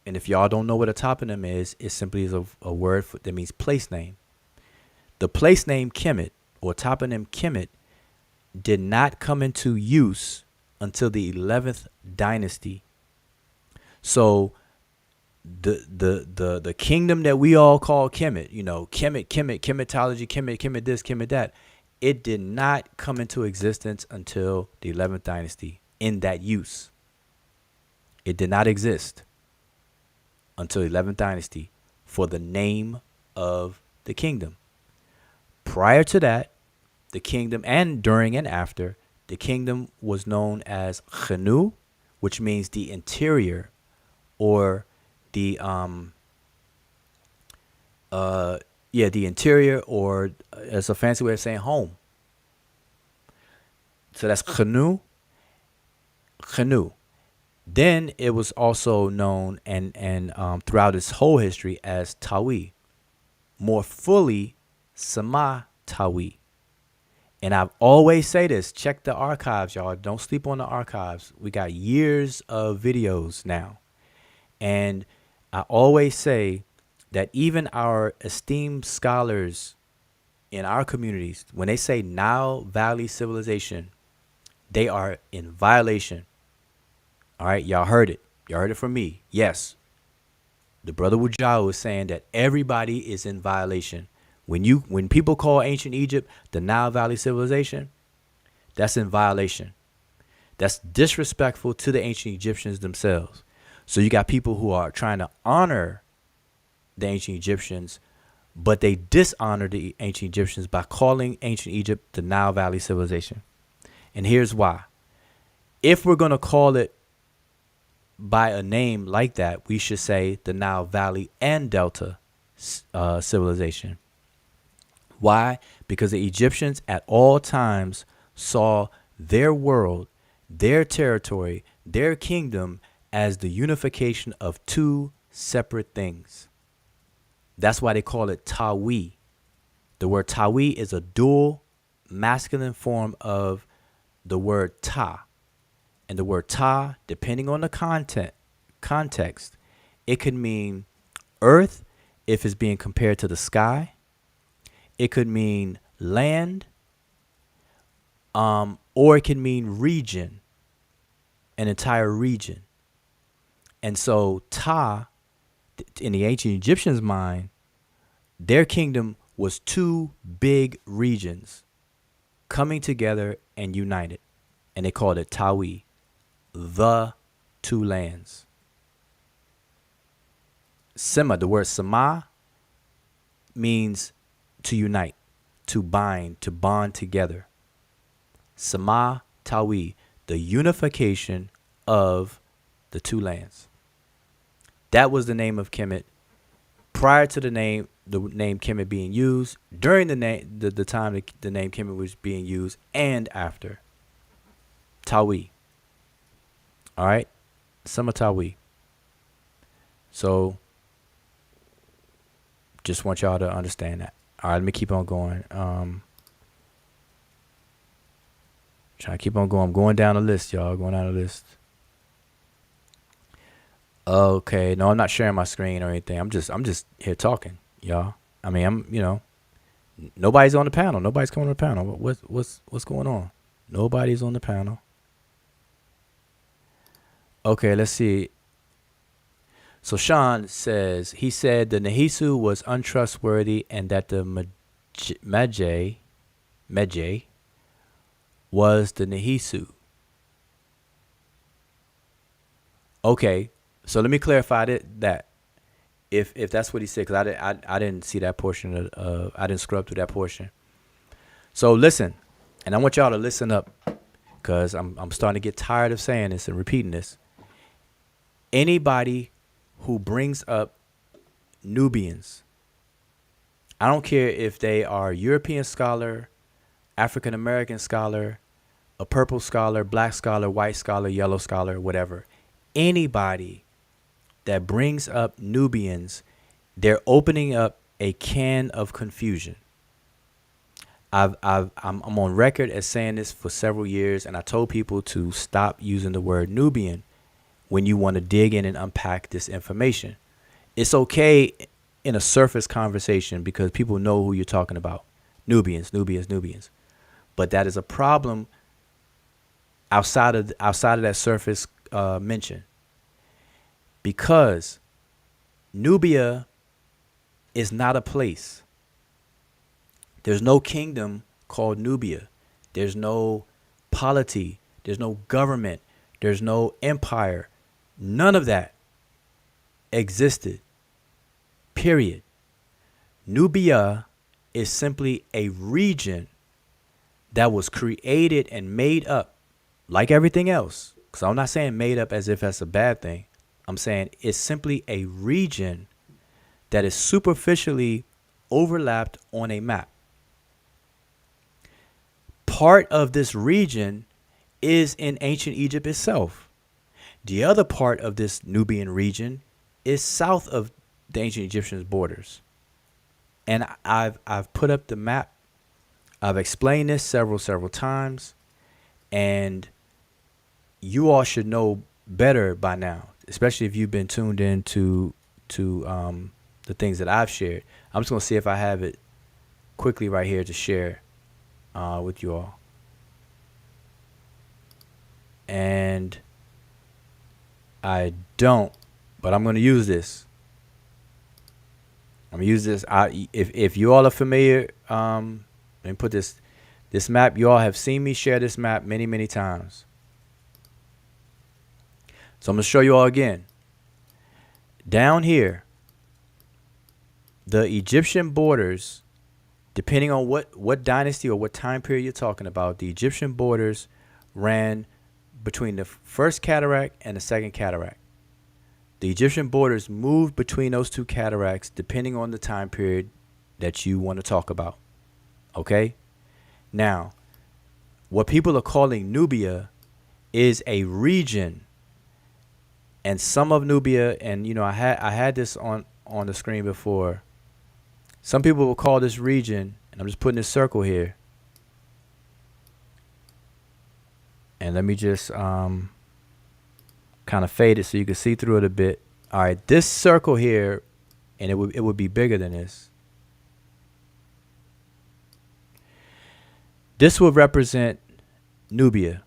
S2: and if y'all don't know what a toponym is, it simply is a word that means place name. The place name Kemet, or toponym Kemet, did not come into use until the 11th dynasty. So the kingdom that we all call Kemet, Kemetology, Kemet this, Kemet that, it did not come into existence until the 11th dynasty in that use. It did not exist until 11th dynasty for the name of the kingdom. Prior to that, the kingdom, and during and after, the kingdom was known as Khenu, which means the interior, or the interior, or it's a fancy way of saying home. So that's Khenu. Then it was also known and throughout its whole history as Tawi, more fully Sama Tawi. And I've always say this, check the archives, y'all. Don't sleep on the archives. We got years of videos now. And I always say that even our esteemed scholars in our communities, when they say Nile Valley civilization, they are in violation. All right, y'all heard it. Y'all heard it from me. Yes, the brother Wujao is saying that everybody is in violation. When people call ancient Egypt the Nile Valley civilization, that's in violation. That's disrespectful to the ancient Egyptians themselves. So you got people who are trying to honor the ancient Egyptians, but they dishonor the ancient Egyptians by calling ancient Egypt the Nile Valley civilization. And here's why. If we're going to call it by a name like that, we should say the Nile Valley and Delta civilization. Why? Because the Egyptians at all times saw their world, their territory, their kingdom as the unification of two separate things. That's why they call it Tawi. The word Tawi is a dual masculine form of the word Ta. And the word Ta, depending on the context, it could mean earth if it's being compared to the sky. It could mean land, or it can mean region, an entire region. And so Ta, in the ancient Egyptians' mind, their kingdom was two big regions coming together and united. And they called it Tawi, the two lands. Sema, the word Sema means to unite, to bind, to bond together. Sema Tawi, the unification of the two lands. That was the name of Kemet prior to the name Kemet being used, during the time the name Kemet was being used, and after. Tawi. All right? Sema Tawi. So just want y'all to understand that. All right, let me keep on going. Trying to keep on going. I'm going down the list, y'all. Going down the list. Okay, no, I'm not sharing my screen or anything. I'm just here talking, y'all. I mean, nobody's on the panel. Nobody's coming on the panel. What's going on? Nobody's on the panel. Okay, let's see. So Sean says, he said the Nehisu was untrustworthy and that the Magi was the Nehisu. Okay, so let me clarify that. If that's what he said, because I didn't see that portion I didn't scrub through that portion. So listen, and I want y'all to listen up, because I'm starting to get tired of saying this and repeating this. Anybody who brings up Nubians, I don't care if they are European scholar, African American scholar, a purple scholar, black scholar, white scholar, yellow scholar, whatever. Anybody that brings up Nubians, they're opening up a can of confusion. I'm on record as saying this for several years, and I told people to stop using the word Nubian when you want to dig in and unpack this information. It's okay in a surface conversation because people know who you're talking about. Nubians. But that is a problem outside of that surface mention. Because Nubia is not a place. There's no kingdom called Nubia. There's no polity. There's no government. There's no empire. None of that existed. Period. Nubia is simply a region that was created and made up like everything else. Because I'm not saying made up as if that's a bad thing. I'm saying it's simply a region that is superficially overlapped on a map. Part of this region is in ancient Egypt itself. The other part of this Nubian region is south of the ancient Egyptians' borders. And I've put up the map. I've explained this several times. And you all should know better by now, especially if you've been tuned in to the things that I've shared. I'm just going to see if I have it quickly right here to share with you all. And I don't, but I'm going to use this. I'm going to use this. If you all are familiar, let me put this map. You all have seen me share this map many times. So I'm going to show you all again. Down here, the Egyptian borders, depending on what dynasty or what time period you're talking about, the Egyptian borders ran between the first cataract and the second cataract. The Egyptian borders moved between those two cataracts depending on the time period that you want to talk about. Okay? Now, what people are calling Nubia is a region. And some of Nubia, and I had this on the screen before. Some people will call this region, and I'm just putting this circle here. And let me just kind of fade it so you can see through it a bit. All right, this circle here, and it would be bigger than this. This would represent Nubia.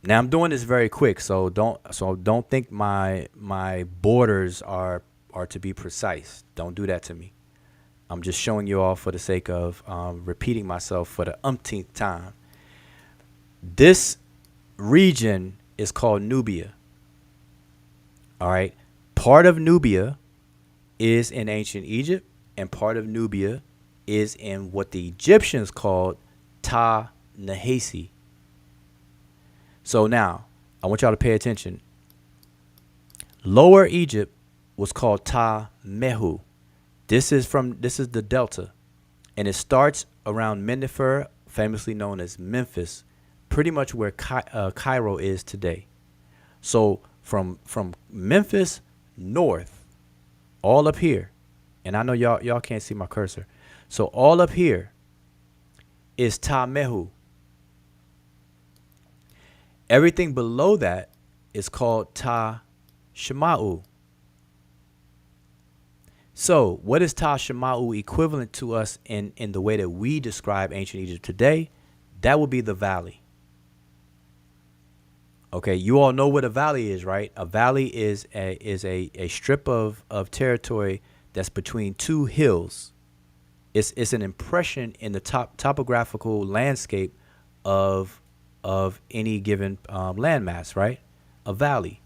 S2: Now I'm doing this very quick, so don't think my borders are to be precise. Don't do that to me. I'm just showing you all for the sake of repeating myself for the umpteenth time. This region is called Nubia. All right. Part of Nubia is in ancient Egypt, and part of Nubia is in what the Egyptians called Ta-Nehesi. So now, I want y'all to pay attention. Lower Egypt was called Ta-Mehu. This is the Delta, and it starts around Mennefer, famously known as Memphis, pretty much where Cairo is today. So from Memphis north, all up here, and I know y'all can't see my cursor. So all up here is Ta-Mehu. Everything below that is called Ta-Shema'u. So what is Ta-Shema'u equivalent to us in the way that we describe ancient Egypt today? That would be the valley. Okay, you all know what a valley is, right? A valley is a strip of territory that's between two hills. It's an impression in the topographical landscape of any given landmass, right? A valley.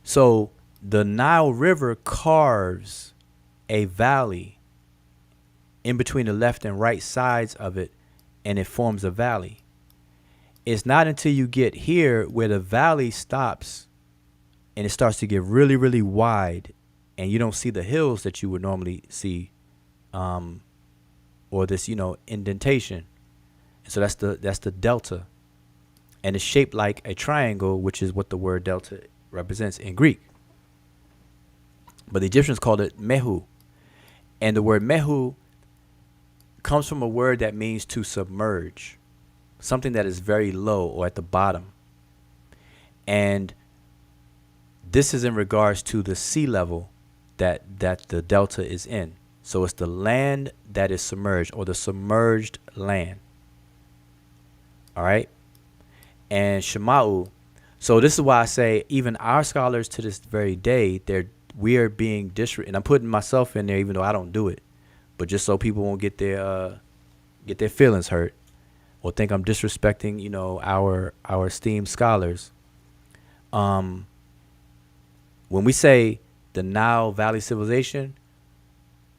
S2: So the Nile River carves a valley in between the left and right sides of it, and it forms a valley. It's not until you get here where the valley stops and it starts to get really, really wide, and you don't see the hills that you would normally see, or this, indentation. And so that's the delta. And it's shaped like a triangle, which is what the word delta represents in Greek. But the Egyptians called it Mehu. And the word Mehu comes from a word that means to submerge, something that is very low or at the bottom. And this is in regards to the sea level that the delta is in. So it's the land that is submerged, or the submerged land. All right. And Shema'u. So this is why I say even our scholars to this very day, we are being and I'm putting myself in there even though I don't do it, but just so people won't get their feelings hurt or think I'm disrespecting, our esteemed scholars. When we say the Nile Valley civilization,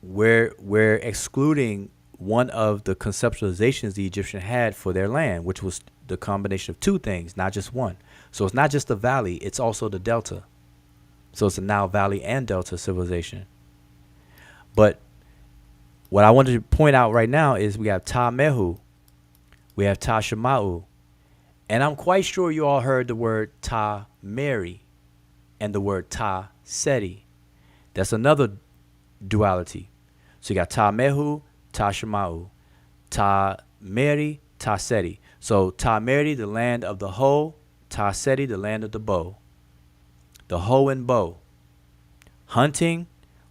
S2: we're excluding one of the conceptualizations the Egyptian had for their land, which was the combination of two things, not just one. So it's not just the valley, it's also the delta. So it's a Nile Valley and Delta civilization. But what I wanted to point out right now is we have Ta-Mehu, we have Ta-Shema'u, and I'm quite sure you all heard the word Ta-Meri and the word Ta-Seti. That's another duality. So you got Ta-Mehu, Ta-Shema'u, Ta-Meri, Ta-Seti. So Ta-Meri, the land of the hoe, Ta-Seti, the land of the bow. The hoe and bow. Hunting.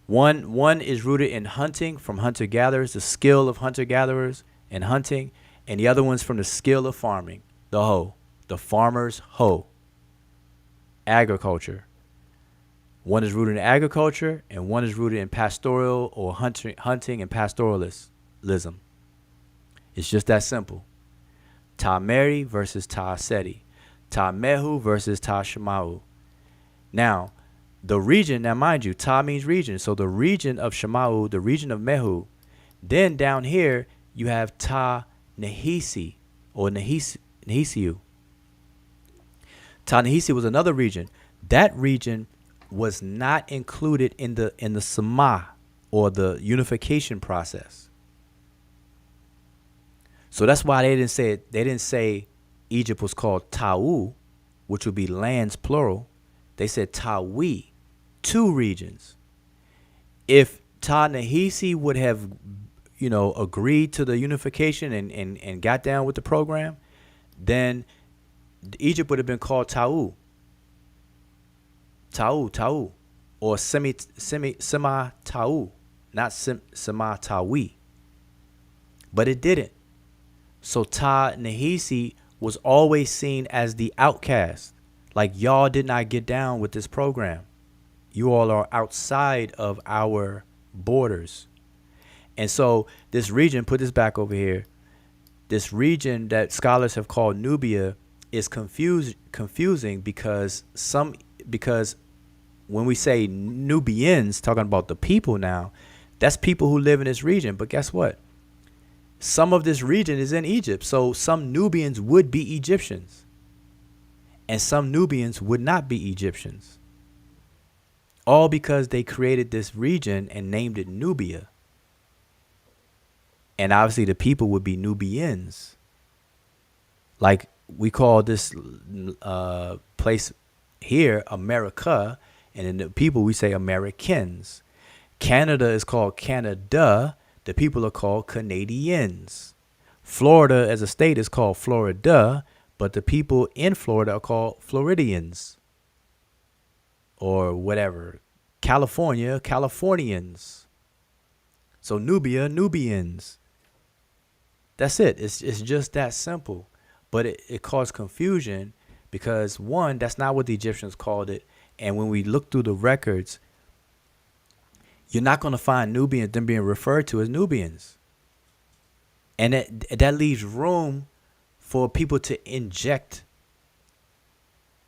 S2: One is rooted in hunting from hunter-gatherers, the skill of hunter-gatherers and hunting. And the other one's from the skill of farming, the hoe, the farmer's hoe. Agriculture. One is rooted in agriculture, and one is rooted in pastoral or hunting and pastoralism. It's just that simple. Ta-Meri versus Ta-Seti. Ta Mehu versus Ta Shemau. Now, the region, now mind you, Ta means region. So the region of Shemau, the region of Mehu. Then down here, you have Ta Nehisi or Nehisiu. Ta Nehisi was another region. That region was not included in the Sama or the unification process. So that's why they didn't say it. They didn't say Egypt was called Tau, which would be lands plural. They said Tawi, two regions. If Ta Nehisi would have, agreed to the unification and got down with the program, then Egypt would have been called Tau, or Semi Tau, not Sema Tawi. But it didn't. So Ta Nehisi was always seen as the outcast. Like, y'all did not get down with this program. You all are outside of our borders. And so this region, put this back over here, this region that scholars have called Nubia is confusing because when we say Nubians, talking about the people now, that's people who live in this region. But guess what? Some of this region is in Egypt. So some Nubians would be Egyptians. And some Nubians would not be Egyptians. All because they created this region and named it Nubia. And obviously the people would be Nubians. Like we call this place here America, and then the people we say Americans. Canada is called Canada. The people are called Canadians. Florida as a state is called Florida, but the people in Florida are called Floridians. Or whatever. California, Californians. So Nubia, Nubians. That's it. It's just that simple. But it caused confusion because, one, that's not what the Egyptians called it. And when we look through the records, you're not going to find Nubians, them being referred to as Nubians. And that leaves room for people to inject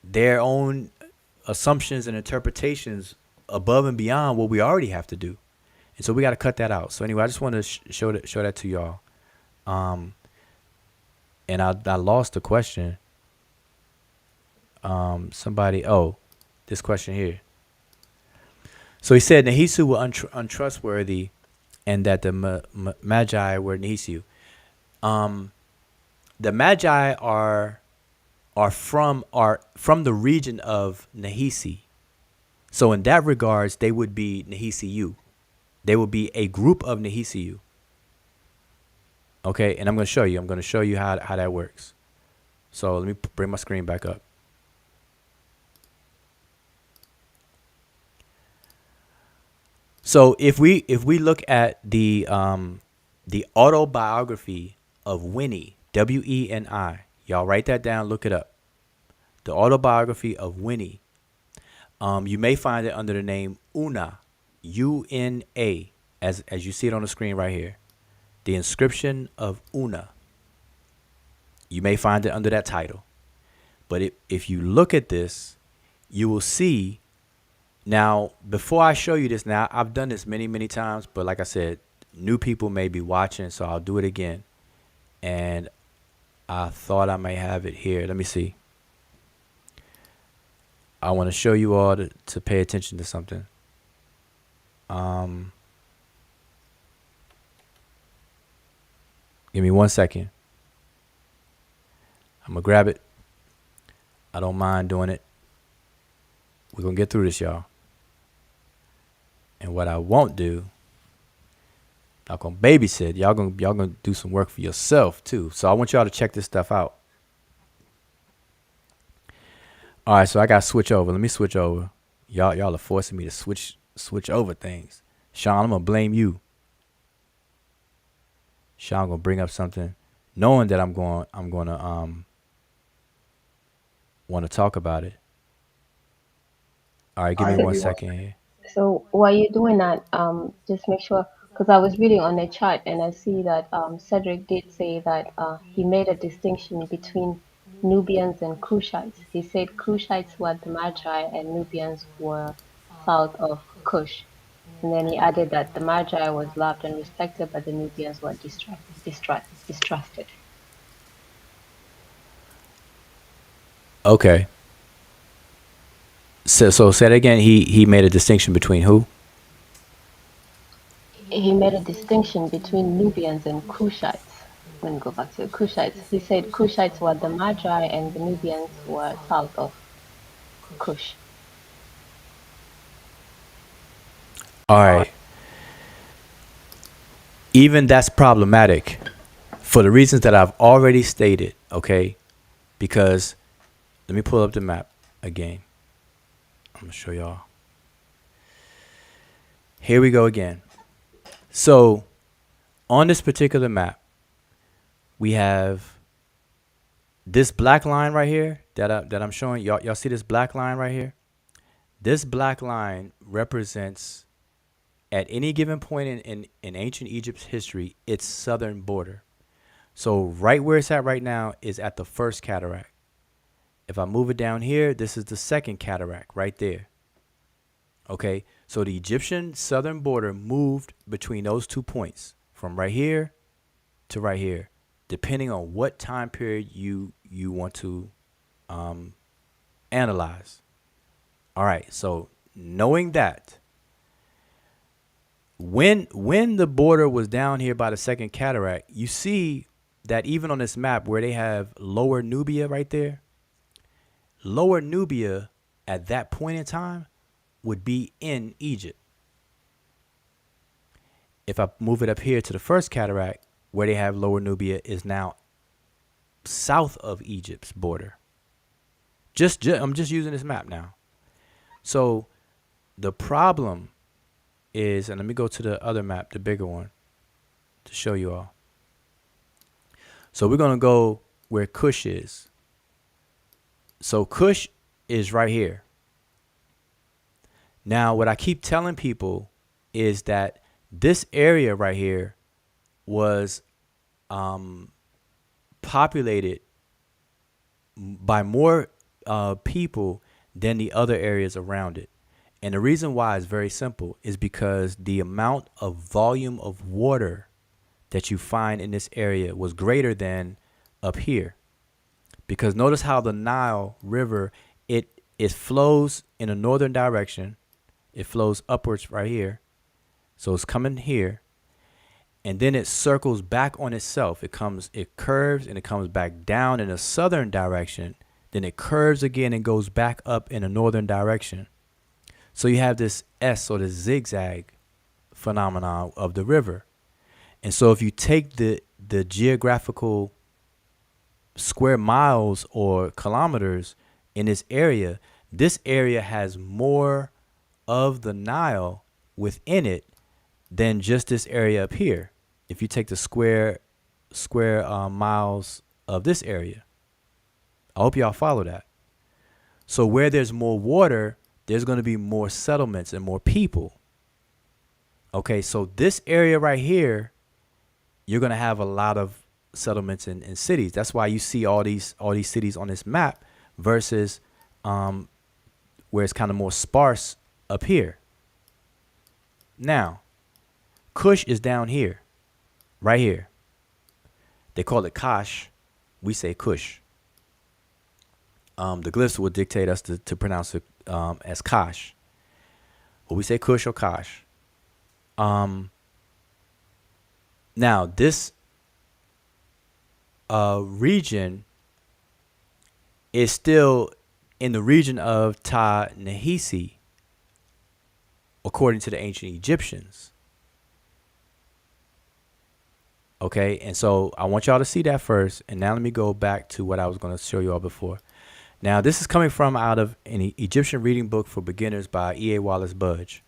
S2: their own assumptions and interpretations above and beyond what we already have to do. And so we got to cut that out. So anyway, I just want to show that to y'all. And I lost the question. This question here. So he said Nehisu were untrustworthy, and that the Magi were Nehisiu. The Magi are from the region of Nehisi. So in that regards, they would be Nehisiu. They would be a group of Nehisiu. Okay, and I'm going to show you. I'm going to show you how that works. So let me bring my screen back up. So if we look at the autobiography of Winnie, Weni, y'all write that down, look it up. The autobiography of Winnie. You may find it under the name Una, U-N-A, as you see it on the screen right here. The inscription of Una. You may find it under that title. But if you look at this, you will see. Now, before I show you this, now I've done this many, many times, but like I said, new people may be watching, so I'll do it again. And I thought I may have it here. Let me see. I want to show you all to pay attention to something. Give me 1 second. I'm going to grab it. I don't mind doing it. We're going to get through this, y'all. And what I won't do, I'm not going to babysit. Y'all going to do some work for yourself, too. So I want y'all to check this stuff out. All right, so I got to switch over. Let me switch over. Y'all are forcing me to switch over things. Sean, I'm going to blame you. Sean going to bring up something, knowing that I'm going to want to talk about it. All right, give me 1 second here.
S3: So while you're doing that, just make sure, because I was reading on the chat and I see that Cedric did say that he made a distinction between Nubians and Cushites. He said Cushites were the Magi and Nubians were south of Cush. And then he added that the Magi was loved and respected, but the Nubians were distrusted.
S2: Okay. So say that again. He made a distinction between who?
S3: He made a distinction between Nubians and Cushites. Let me go back to the Cushites. He said Cushites were the Magi and the Nubians were south of Cush.
S2: All right. Even that's problematic for the reasons that I've already stated. Okay, because let me pull up the map again. I'm gonna show y'all. Here we go again. So on this particular map, we have this black line right here that I'm showing y'all. Y'all see this black line right here? This black line represents, at any given point in ancient Egypt's history, its southern border. So right where it's at right now is at the first cataract. If I move it down here, this is the second cataract right there. Okay, so the Egyptian southern border moved between those 2 points from right here to right here, depending on what time period you want to analyze. All right, so knowing that, when the border was down here by the second cataract, you see that even on this map where they have Lower Nubia right there, Lower Nubia at that point in time would be in Egypt. If I move it up here to the first cataract, where they have Lower Nubia is now south of Egypt's border. I'm just using this map now. So the problem is, and let me go to the other map, the bigger one, to show you all. So we're going to go where Cush is. So Cush is right here. Now, what I keep telling people is that this area right here was populated by more people than the other areas around it. And the reason why is very simple, is because the amount of volume of water that you find in this area was greater than up here. Because notice how the Nile River, it flows in a northern direction. It flows upwards right here. So it's coming here. And then it circles back on itself. It curves and it comes back down in a southern direction. Then it curves again and goes back up in a northern direction. So you have this S, or the zigzag phenomenon of the river. And so if you take the geographical square miles or kilometers in this area has more of the Nile within it than just this area up here. If you take the square miles of this area, I hope y'all follow that. So where there's more water, there's going to be more settlements and more people. Okay, so this area right here, you're going to have a lot of settlements and cities. That's why you see all these cities on this map versus where it's kind of more sparse up here. Now, Cush is down here, right here. They call it Kash. We say Cush. The glyphs would dictate us to pronounce it as Kash. But we say Cush or Kash. Now, this region is still in the region of Ta-Nehisi, according to the ancient Egyptians. Okay, and so I want y'all to see that first, and now let me go back to what I was going to show you all before. Now, this is coming from out of an Egyptian reading book for beginners by E.A. Wallace Budge.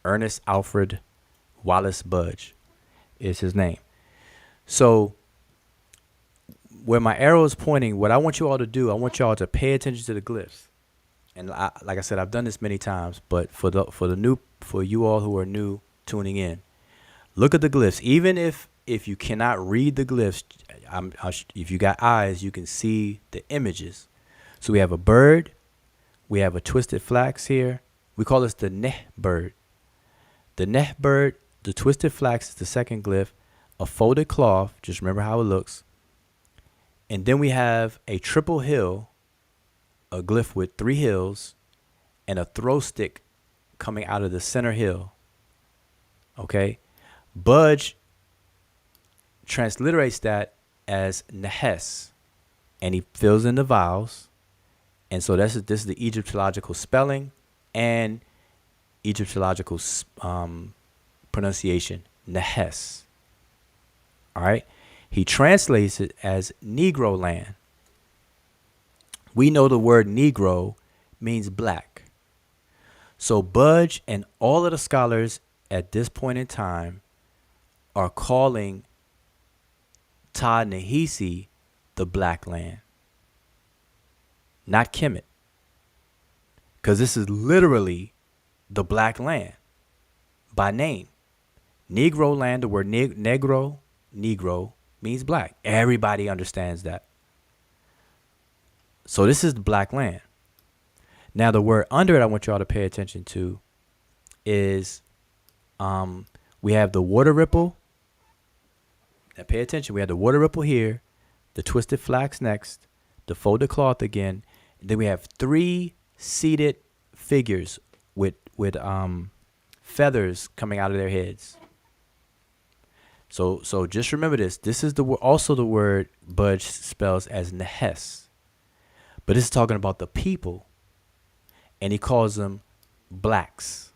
S2: Ernest Alfred Wallace Budge is his name. So where my arrow is pointing, what I want you all to do, I want y'all to pay attention to the glyphs. And like I said, I've done this many times, but for you all who are new tuning in, look at the glyphs. Even if you cannot read the glyphs, if you got eyes, you can see the images. So we have a bird. We have a twisted flax here. We call this the neh bird. The neh bird, the twisted flax is the second glyph. A folded cloth, just remember how it looks. And then we have a triple hill, a glyph with 3 hills, and a throw stick coming out of the center hill. Okay? Budge transliterates that as Nehes, and he fills in the vowels. And so this is the Egyptological spelling and Egyptological pronunciation, Nehes. All right? He translates it as Negro land. We know the word Negro means black. So Budge and all of the scholars at this point in time are calling Ta-Nehisi the black land, not Kemet, because this is literally the black land by name. Negro land, the word negro means black. Everybody understands that. So this is the black land. Now the word under it I want y'all to pay attention to is we have the water ripple. Now pay attention. We have the water ripple here, the twisted flax next, the folded cloth again, and then we have 3 seated figures with feathers coming out of their heads. So just remember this. This is also the word Budge spells as Nehes, but this is talking about the people, and he calls them blacks.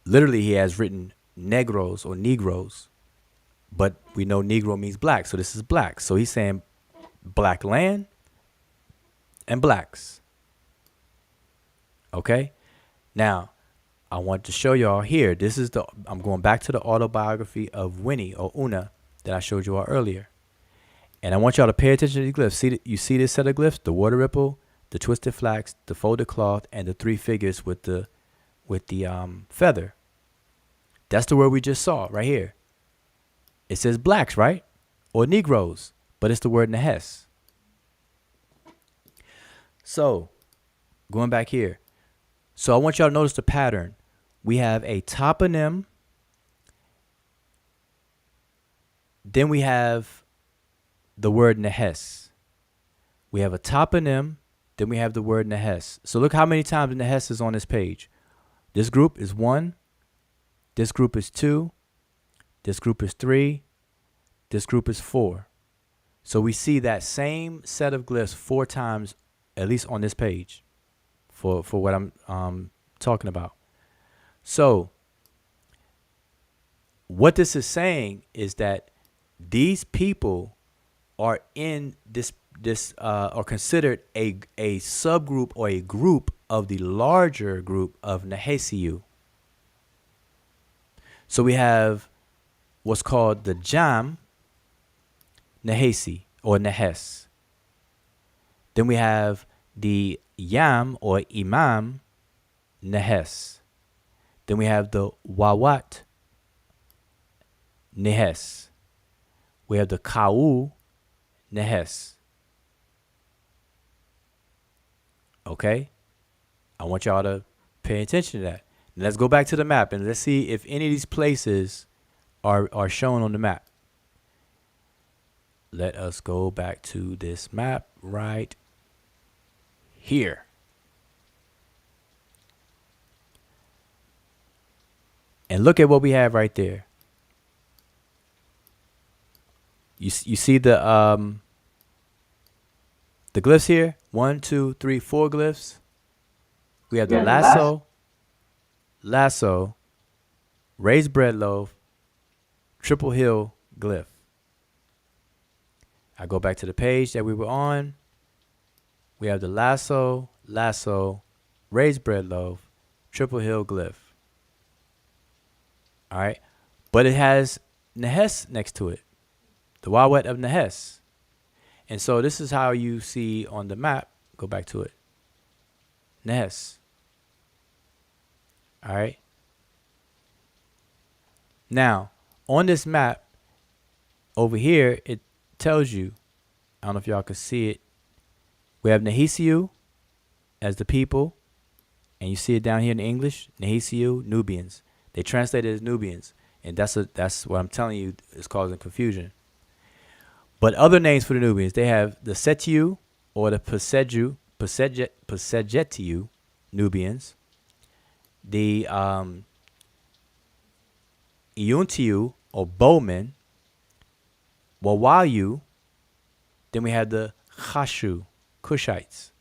S2: Literally, he has written negros or negroes, but we know negro means black, so this is black. So he's saying black land and blacks. Okay? Now, I want to show y'all here. I'm going back to the autobiography of Winnie or Una that I showed you all earlier. And I want y'all to pay attention to these glyphs. You see this set of glyphs? The water ripple, the twisted flax, the folded cloth, and the 3 figures with the feather. That's the word we just saw right here. It says blacks, right? Or Negroes, but it's the word Nehes. So, going back here. So I want y'all to notice the pattern. We have a toponym. Then we have the word Nehes. We have a toponym. Then we have the word Nehes. So look how many times Nehes is on this page. This group is 1. This group is 2. This group is 3. This group is 4. So we see that same set of glyphs 4 times, at least on this page, for what I'm talking about. So what this is saying is that these people are in this are considered a subgroup or a group of the larger group of Nehesiu. So we have what's called the Jam Nehesi or Nehes. Then we have the Yam or Imam Nehes. Then we have the Wawat Nehes. We have the Ka'u Nehes. Okay? I want y'all to pay attention to that. Now let's go back to the map and let's see if any of these places are shown on the map. Let us go back to this map right here. And look at what we have right there. You see the glyphs here? 1, 2, 3, 4 glyphs. We have the lasso, raised bread loaf, triple hill glyph. I go back to the page that we were on. We have the lasso, raised bread loaf, triple hill glyph. All right. But it has Nehes next to it. The Wawet of Nehes. And so this is how you see on the map. Go back to it. Nehes. All right. Now, on this map, over here, it tells you, I don't know if y'all can see it. We have Nehisiu as the people, and you see it down here in English, Nehisiu, Nubians. They translate it as Nubians, and that's what I'm telling you is causing confusion. But other names for the Nubians, they have the Setiu or the Pasejetiu Nubians, the Iuntiu or Bowmen, Wawayu, then we have the Khashu, Kushites.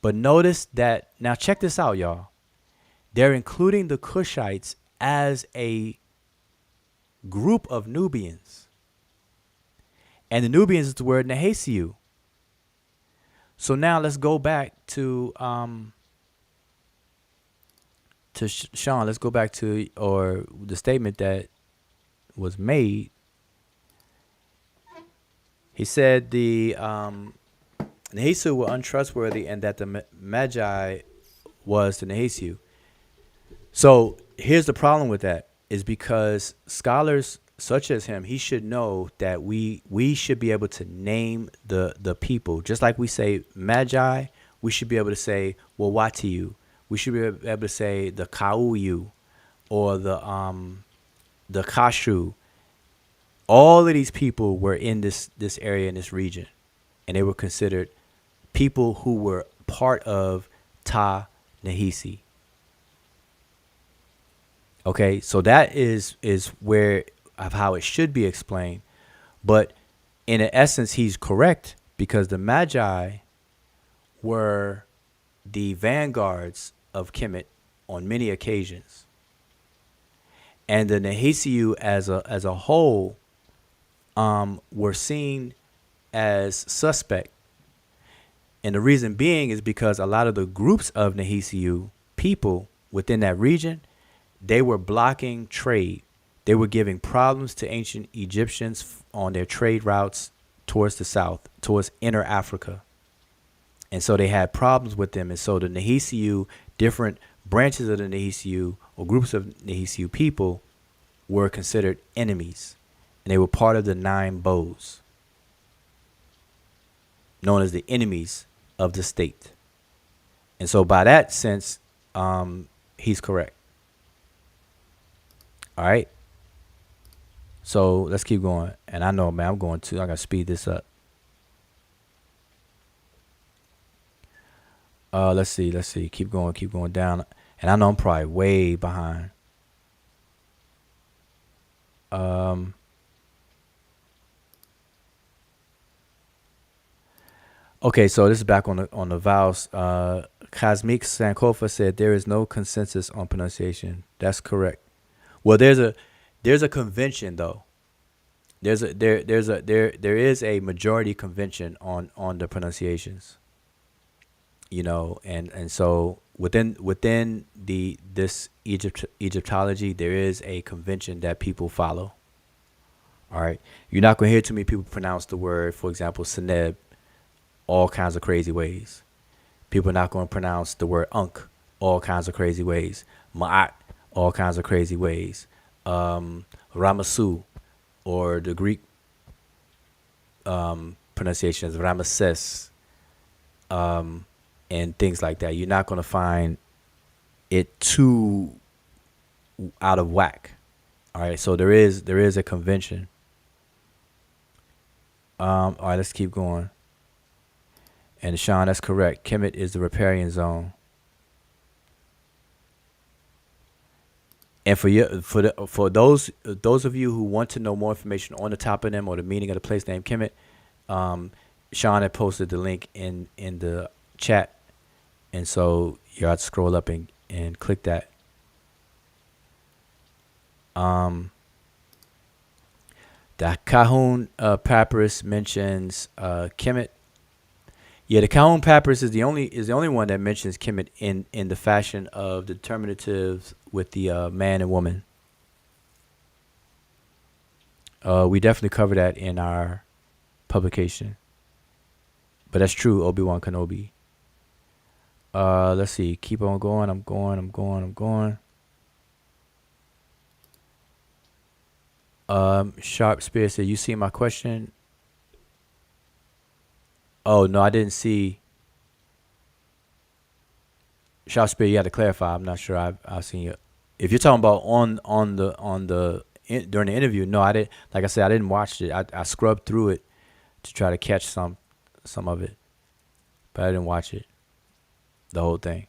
S2: But notice that, now check this out, y'all. They're including the Kushites as a group of Nubians. And the Nubians is the word Nehesiu. So now let's go back to Sean. Let's go back to or the statement that was made. He said the Nehesiu were untrustworthy and that the Magi was the Nehesiu. So here's the problem with that is because scholars such as him, he should know that we should be able to name the people. Just like we say Magi, we should be able to say Wawatiu. We should be able to say the Kauyu or the Kashu. All of these people were in this area, in this region, and they were considered people who were part of Ta Nehisi. Okay, so that is where of how it should be explained. But in essence, he's correct because the Magi were the vanguards of Kemet on many occasions. And the Nehesiu as a whole were seen as suspect. And the reason being is because a lot of the groups of Nehesiu people within that region, they were blocking trade. They were giving problems to ancient Egyptians on their trade routes towards the south, towards inner Africa. And so they had problems with them. And so the Nehesiu, different branches of the Nehesiu or groups of Nehesiu people were considered enemies. And they were part of the 9 bows, known as the enemies of the state. And so by that sense, he's correct. All right. So let's keep going. And I know, man, I got to speed this up. Let's see. Keep going down. And I know I'm probably way behind. Okay, so this is back on the vowels. Kazmik Sankofa said there is no consensus on pronunciation. That's correct. Well, there's a convention though. There is a majority convention on the pronunciations. You know, and so within this Egyptology, there is a convention that people follow. All right, you're not gonna hear too many people pronounce the word, for example, Seneb, all kinds of crazy ways. People are not going to pronounce the word Unk all kinds of crazy ways. Ma'at, all kinds of crazy ways. Ramasu, or the Greek pronunciation is Ramesses, and things like that. You're not going to find it too out of whack. All right, so there is a convention. All right, let's keep going. And Sean, that's correct. Kemet is the riparian zone. And for those of you who want to know more information on the toponym or the meaning of the place name Kemet, Sean had posted the link in the chat, and so you have to scroll up and click that. The Cahun Papyrus mentions Kemet. Yeah, the Cahun Papyrus is the only one that mentions Kemet in the fashion of the determinatives with the man and woman. We definitely cover that in our publication. But that's true, Obi-Wan Kenobi. Let's see. Keep on going. I'm going. Sharp Spear said, "You see my question?" Oh no, I didn't see. Sharp Spear, you had to clarify. I'm not sure. I've seen you. If you're talking about during the interview, no, I didn't. Like I said, I didn't watch it. I scrubbed through it to try to catch some of it, but I didn't watch it, the whole thing.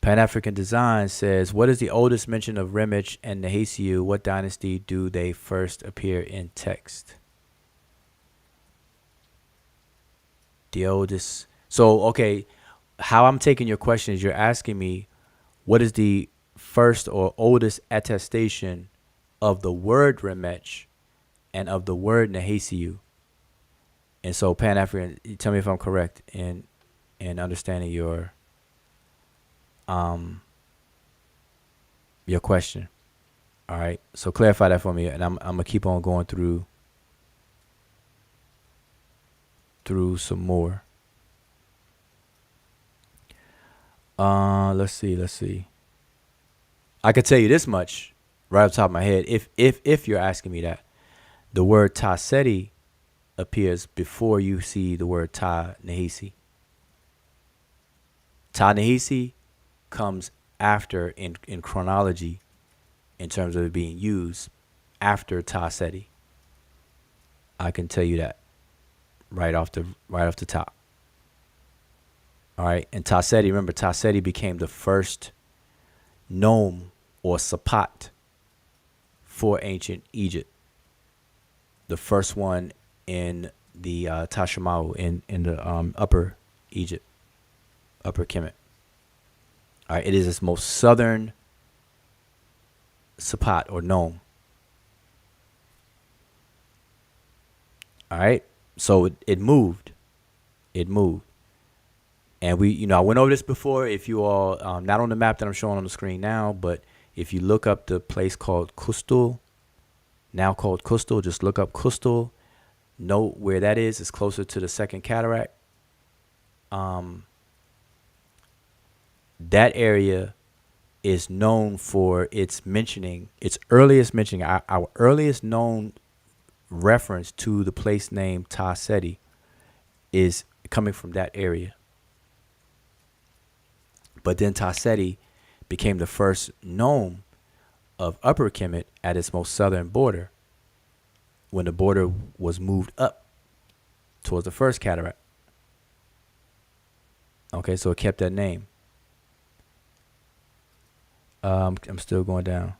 S2: Pan African Design says, "What is the oldest mention of Remich and Nehesiu? What dynasty do they first appear in text?" The oldest. So okay, how I'm taking your question is you're asking me, what is the first or oldest attestation of the word Remech and of the word Nehesiu? And so Pan African, tell me if I'm correct in understanding your question. All right. So clarify that for me, and I'm gonna keep on going through some more. Let's see. I could tell you this much right off the top of my head. If you're asking me that, the word Taseti appears before you see the word Ta Nehisi. Ta Nehisi comes after in chronology, in terms of it being used after Taseti. I can tell you that right off the top. All right, and Taseti, remember, Taseti became the first nome or sapat for ancient Egypt. The first one in the Tashamau in the upper Egypt, upper Kemet. All right, it is its most southern sapat or nome. All right, so it moved. And I went over this before. If you all, not on the map that I'm showing on the screen now, but if you look up the place called Kustul, now called Kustul, just look up Kustul. Note where that is. It's closer to the second cataract. That area is known for its earliest mentioning. Our earliest known reference to the place name Taseti is coming from that area. But then Taseti became the first nome of Upper Kemet at its most southern border, when the border was moved up towards the first cataract. Okay, so it kept that name. I'm still going down.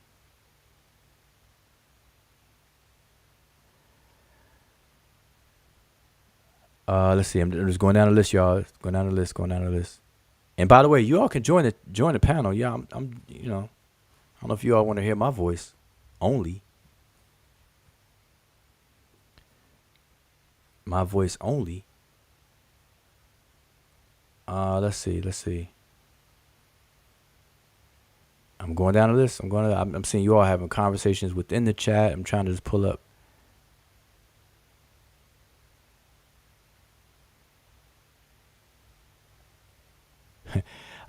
S2: Let's see. I'm just going down the list, y'all. Going down the list. And by the way, you all can join the panel. Yeah, I'm I don't know if you all want to hear my voice only. My voice only. Let's see. I'm going down the list. I'm seeing you all having conversations within the chat. I'm trying to just pull up.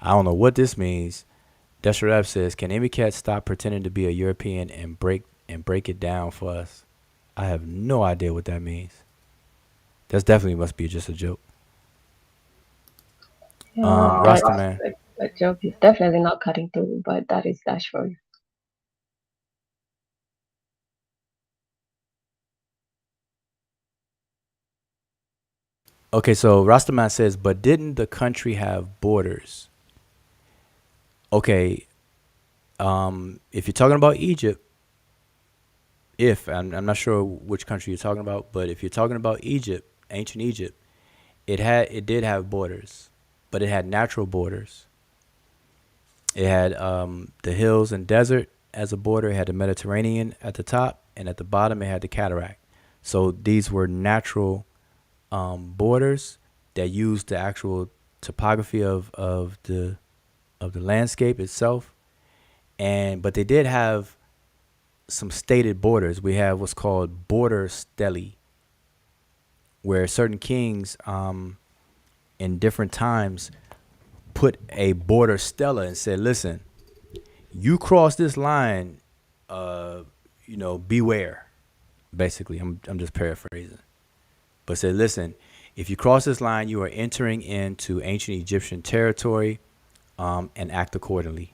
S2: I don't know what this means. Desharab says, "Can Amy Cat stop pretending to be a European and break it down for us?" I have no idea what that means. That definitely must be just a joke. Rasta man.
S3: A joke is definitely not cutting through, but that is Dash for you.
S2: Okay, so Rastaman says, "But didn't the country have borders?" Okay, if you're talking about Egypt, I'm not sure which country you're talking about, but if you're talking about Egypt, ancient Egypt, it did have borders, but it had natural borders. It had the hills and desert as a border. It had the Mediterranean at the top, and at the bottom it had the cataract. So these were natural borders that used the actual topography of the landscape itself, but they did have some stated borders. We have what's called border stelae, where certain kings in different times put a border stela and said, "Listen, you cross this line, beware. Basically, I'm just paraphrasing. But said, listen, if you cross this line, you are entering into ancient Egyptian territory, and act accordingly.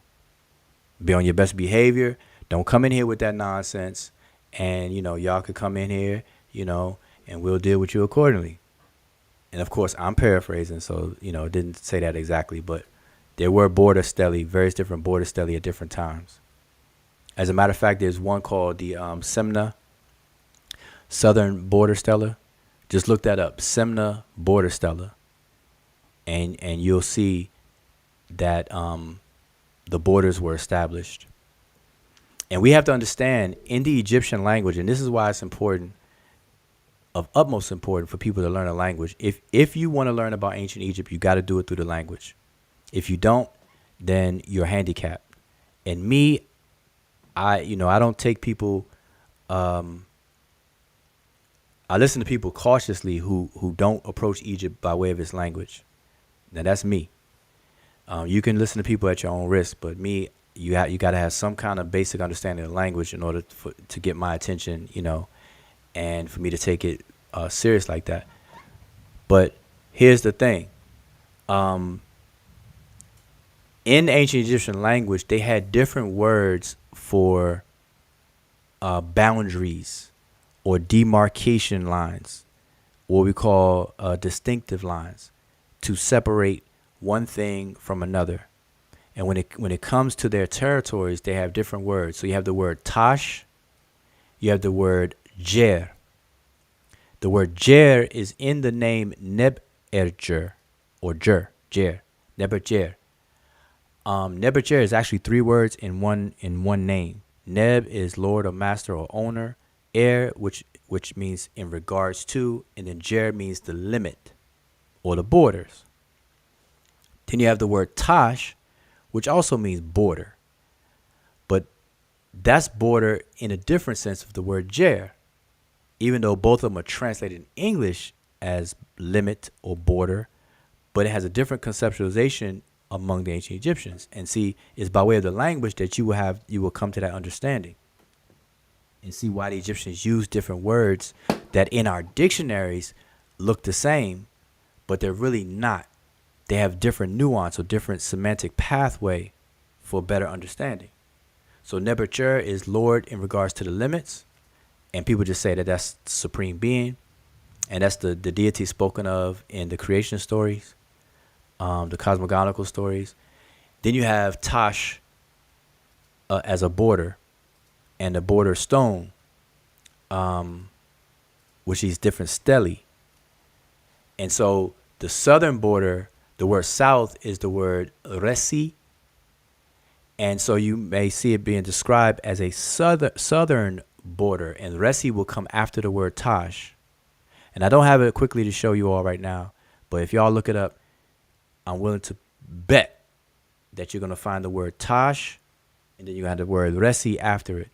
S2: Be on your best behavior. Don't come in here with that nonsense. And, y'all could come in here, and we'll deal with you accordingly. And of course, I'm paraphrasing, so, it didn't say that exactly, but there were border stele, various different border stele at different times. As a matter of fact, there's one called the Semna Southern Border Stela. Just look that up, Semna Border Stela, and you'll see that the borders were established. And we have to understand in the Egyptian language, and this is why it's important, of utmost importance for people to learn a language. If you want to learn about ancient Egypt, you got to do it through the language. If you don't, then you're handicapped. And me, I don't take people. I listen to people cautiously who don't approach Egypt by way of its language. Now that's me. You can listen to people at your own risk, but me, you got to have some kind of basic understanding of language in order to get my attention, and for me to take it serious like that. But here's the thing. In ancient Egyptian language, they had different words for boundaries or demarcation lines, what we call distinctive lines, to separate one thing from another. And when it comes to their territories, they have different words. So you have the word tash, you have the word jer. The word jer is in the name Neberjer, or jer, Neberjer. Neberjer is actually three words in one name. Neb is Lord or Master or Owner. Which means in regards to, and then jer means the limit or the borders. Then you have the word tash, which also means border. But that's border in a different sense of the word jer, even though both of them are translated in English as limit or border, but it has a different conceptualization among the ancient Egyptians. And see, it's by way of the language that you will come to that understanding. And see why the Egyptians use different words that in our dictionaries look the same, but they're really not. They have different nuance or different semantic pathway for better understanding. So Nebuchadnezzar is Lord in regards to the limits, and people just say that that's the supreme being, and that's the deity spoken of in the creation stories, the cosmogonical stories. Then you have Tash as a border, and the border stone, which is different stele. And so the southern border, the word south is the word resi. And so you may see it being described as a southern border, and resi will come after the word tash. And I don't have it quickly to show you all right now, but if y'all look it up, I'm willing to bet that you're going to find the word tash, and then you're going to have the word resi after it,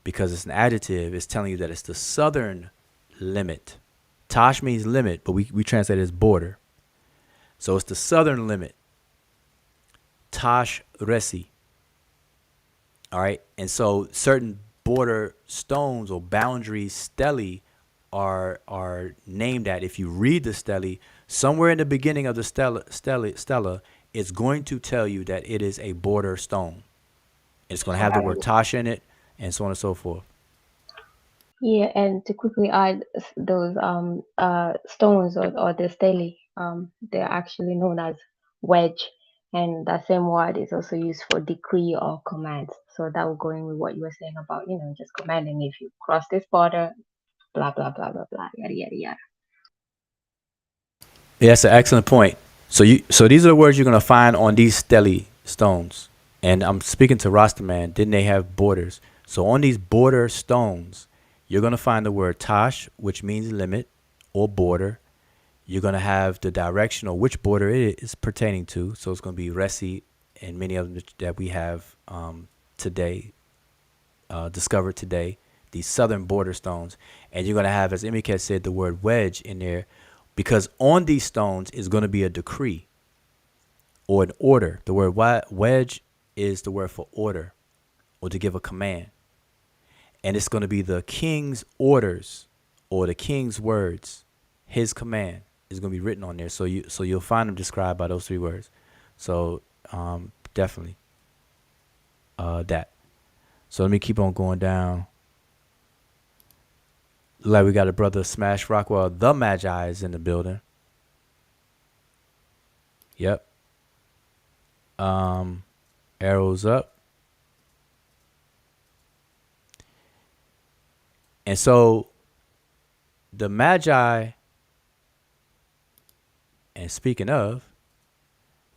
S2: because it's an adjective. It's telling you that it's the southern limit. Tash means limit, but we translate it as border. So it's the southern limit. Tash resi. All right. And so certain border stones or boundaries, stele, are named that. If you read the stele, somewhere in the beginning of the stela, it's going to tell you that it is a border stone. It's going to have the word tash in it, and so on and so forth.
S3: Yeah, and to quickly add, those stones or the stele, they're actually known as wedge, and that same word is also used for decree or commands. So that will go in with what you were saying about, just commanding, if you cross this border, blah blah blah blah blah, yada yada yada.
S2: Yeah, that's an excellent point. So these are the words you're gonna find on these stele stones. And I'm speaking to Rastaman. Didn't they have borders? So on these border stones, you're gonna find the word tash, which means limit or border. You're gonna have the direction or which border it is pertaining to. So it's gonna be resi and many of them that we have today, discovered today, these southern border stones. And you're gonna have, as Emiket said, the word wedge in there, because on these stones is going to be a decree or an order. The word wedge is the word for order or to give a command. and it's going to be the king's orders or the king's words, his command is going to be written on there. So you'll find them described by those 3 words. So definitely that. So let me keep on going down. Like we got a brother Smash Rockwell. The Magi is in the building. Yep. Arrows up. And so the Magi, and speaking of,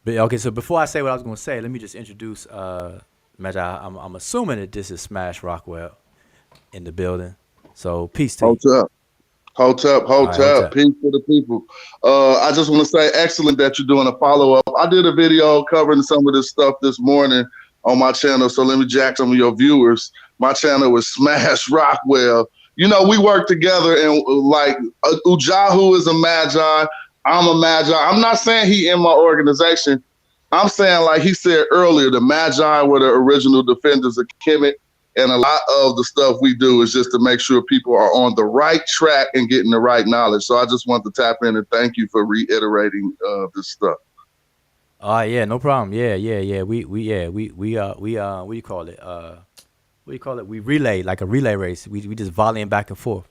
S2: but okay, so before I say what I was going to say, let me just introduce Magi. I'm assuming that this is Smash Rockwell in the building. So peace to you.
S4: Hold up. Peace to the people. I just want to say, excellent that you're doing a follow-up. I did a video covering some of this stuff this morning on my channel, so let me jack some of your viewers. My channel was Smash Rockwell. You know, we work together, and like Ujahu is a Magi. I'm a Magi. I'm not saying he in my organization. I'm saying, like he said earlier, the Magi were the original defenders of Kemet. And a lot of the stuff we do is just to make sure people are on the right track and getting the right knowledge. So I just want to tap in and thank you for reiterating this stuff.
S2: Yeah, no problem. Yeah. We what do you call it? We relay, like a relay race. We just volleying back and forth.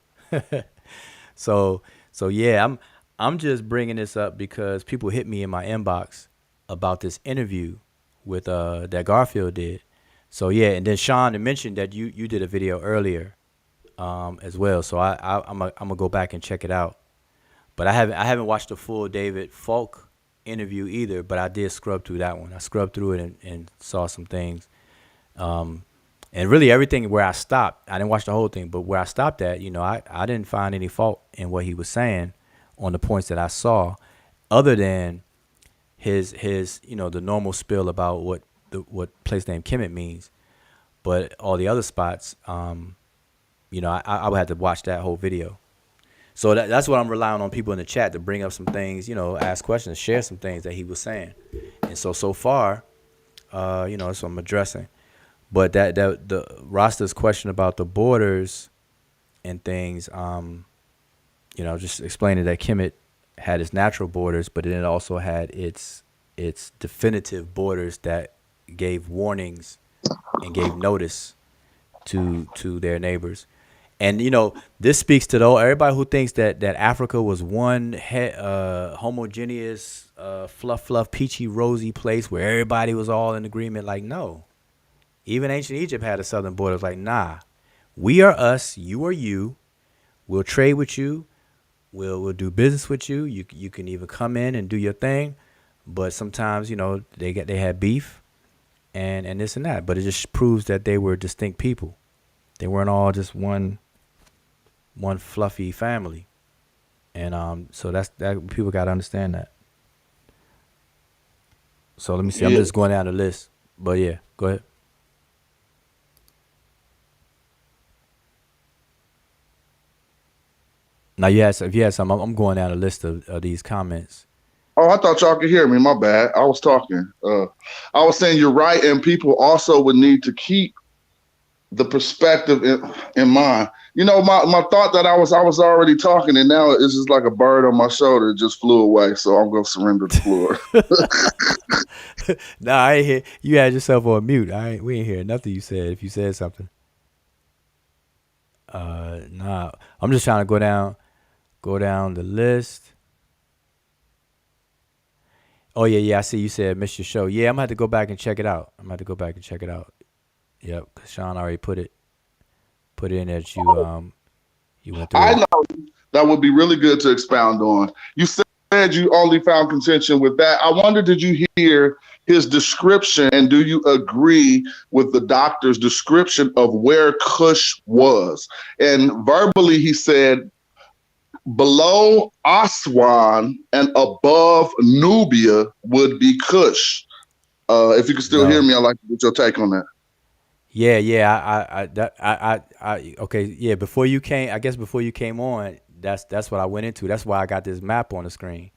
S2: So yeah, I'm just bringing this up because people hit me in my inbox about this interview with that Garfield did. So yeah, and then Sean had mentioned that you did a video earlier, as well. So I'm gonna go back and check it out. But I haven't watched the full David Falk interview either. But I did scrub through that one. I scrubbed through it and saw some things. And really everything where I stopped, I didn't watch the whole thing, but where I stopped at, I didn't find any fault in what he was saying on the points that I saw, other than his the normal spill about what place name Kemet means. But all the other spots, I would have to watch that whole video. So that's what I'm relying on people in the chat to bring up some things, ask questions, share some things that he was saying. And so far, that's what I'm addressing. But that the Rasta's question about the borders and things, just explaining that Kemet had its natural borders, but then it also had its definitive borders that gave warnings and gave notice to their neighbors. And this speaks to everybody who thinks that Africa was one homogeneous fluff peachy rosy place where everybody was all in agreement. Like, no. Even ancient Egypt had a southern border. It's like, nah, we are us, you are you. We'll trade with you. We'll do business with you. You can even come in and do your thing. But sometimes, they had beef and this and that. But it just proves that they were distinct people. They weren't all just one fluffy family. And so that people got to understand that. So let me see. I'm just going down the list. But yeah, go ahead. Now, if you had some, I'm going down a list of these comments.
S4: Oh, I thought y'all could hear me. My bad. I was talking. I was saying you're right, and people also would need to keep the perspective in mind. My thought that I was already talking, and now it's just like a bird on my shoulder. It just flew away, so I'm going to surrender the floor.
S2: Nah, I ain't hear. You had yourself on mute. We ain't hear nothing you said. If you said something. Nah, I'm just trying to go down the list. Oh yeah, I see you said missed your show. Yeah, I'm gonna have to go back and check it out. Yep, because Sean already put it in that you went through.
S4: I know that would be really good to expound on. You said you only found contention with that. I wonder, did you hear his description, and do you agree with the doctor's description of where Cush was? And verbally he said, below Aswan and above Nubia would be Cush. If you can still hear me, I'd like to get your take on that.
S2: Yeah. Okay. Yeah. Before you came on, that's what I went into. That's why I got this map on the screen.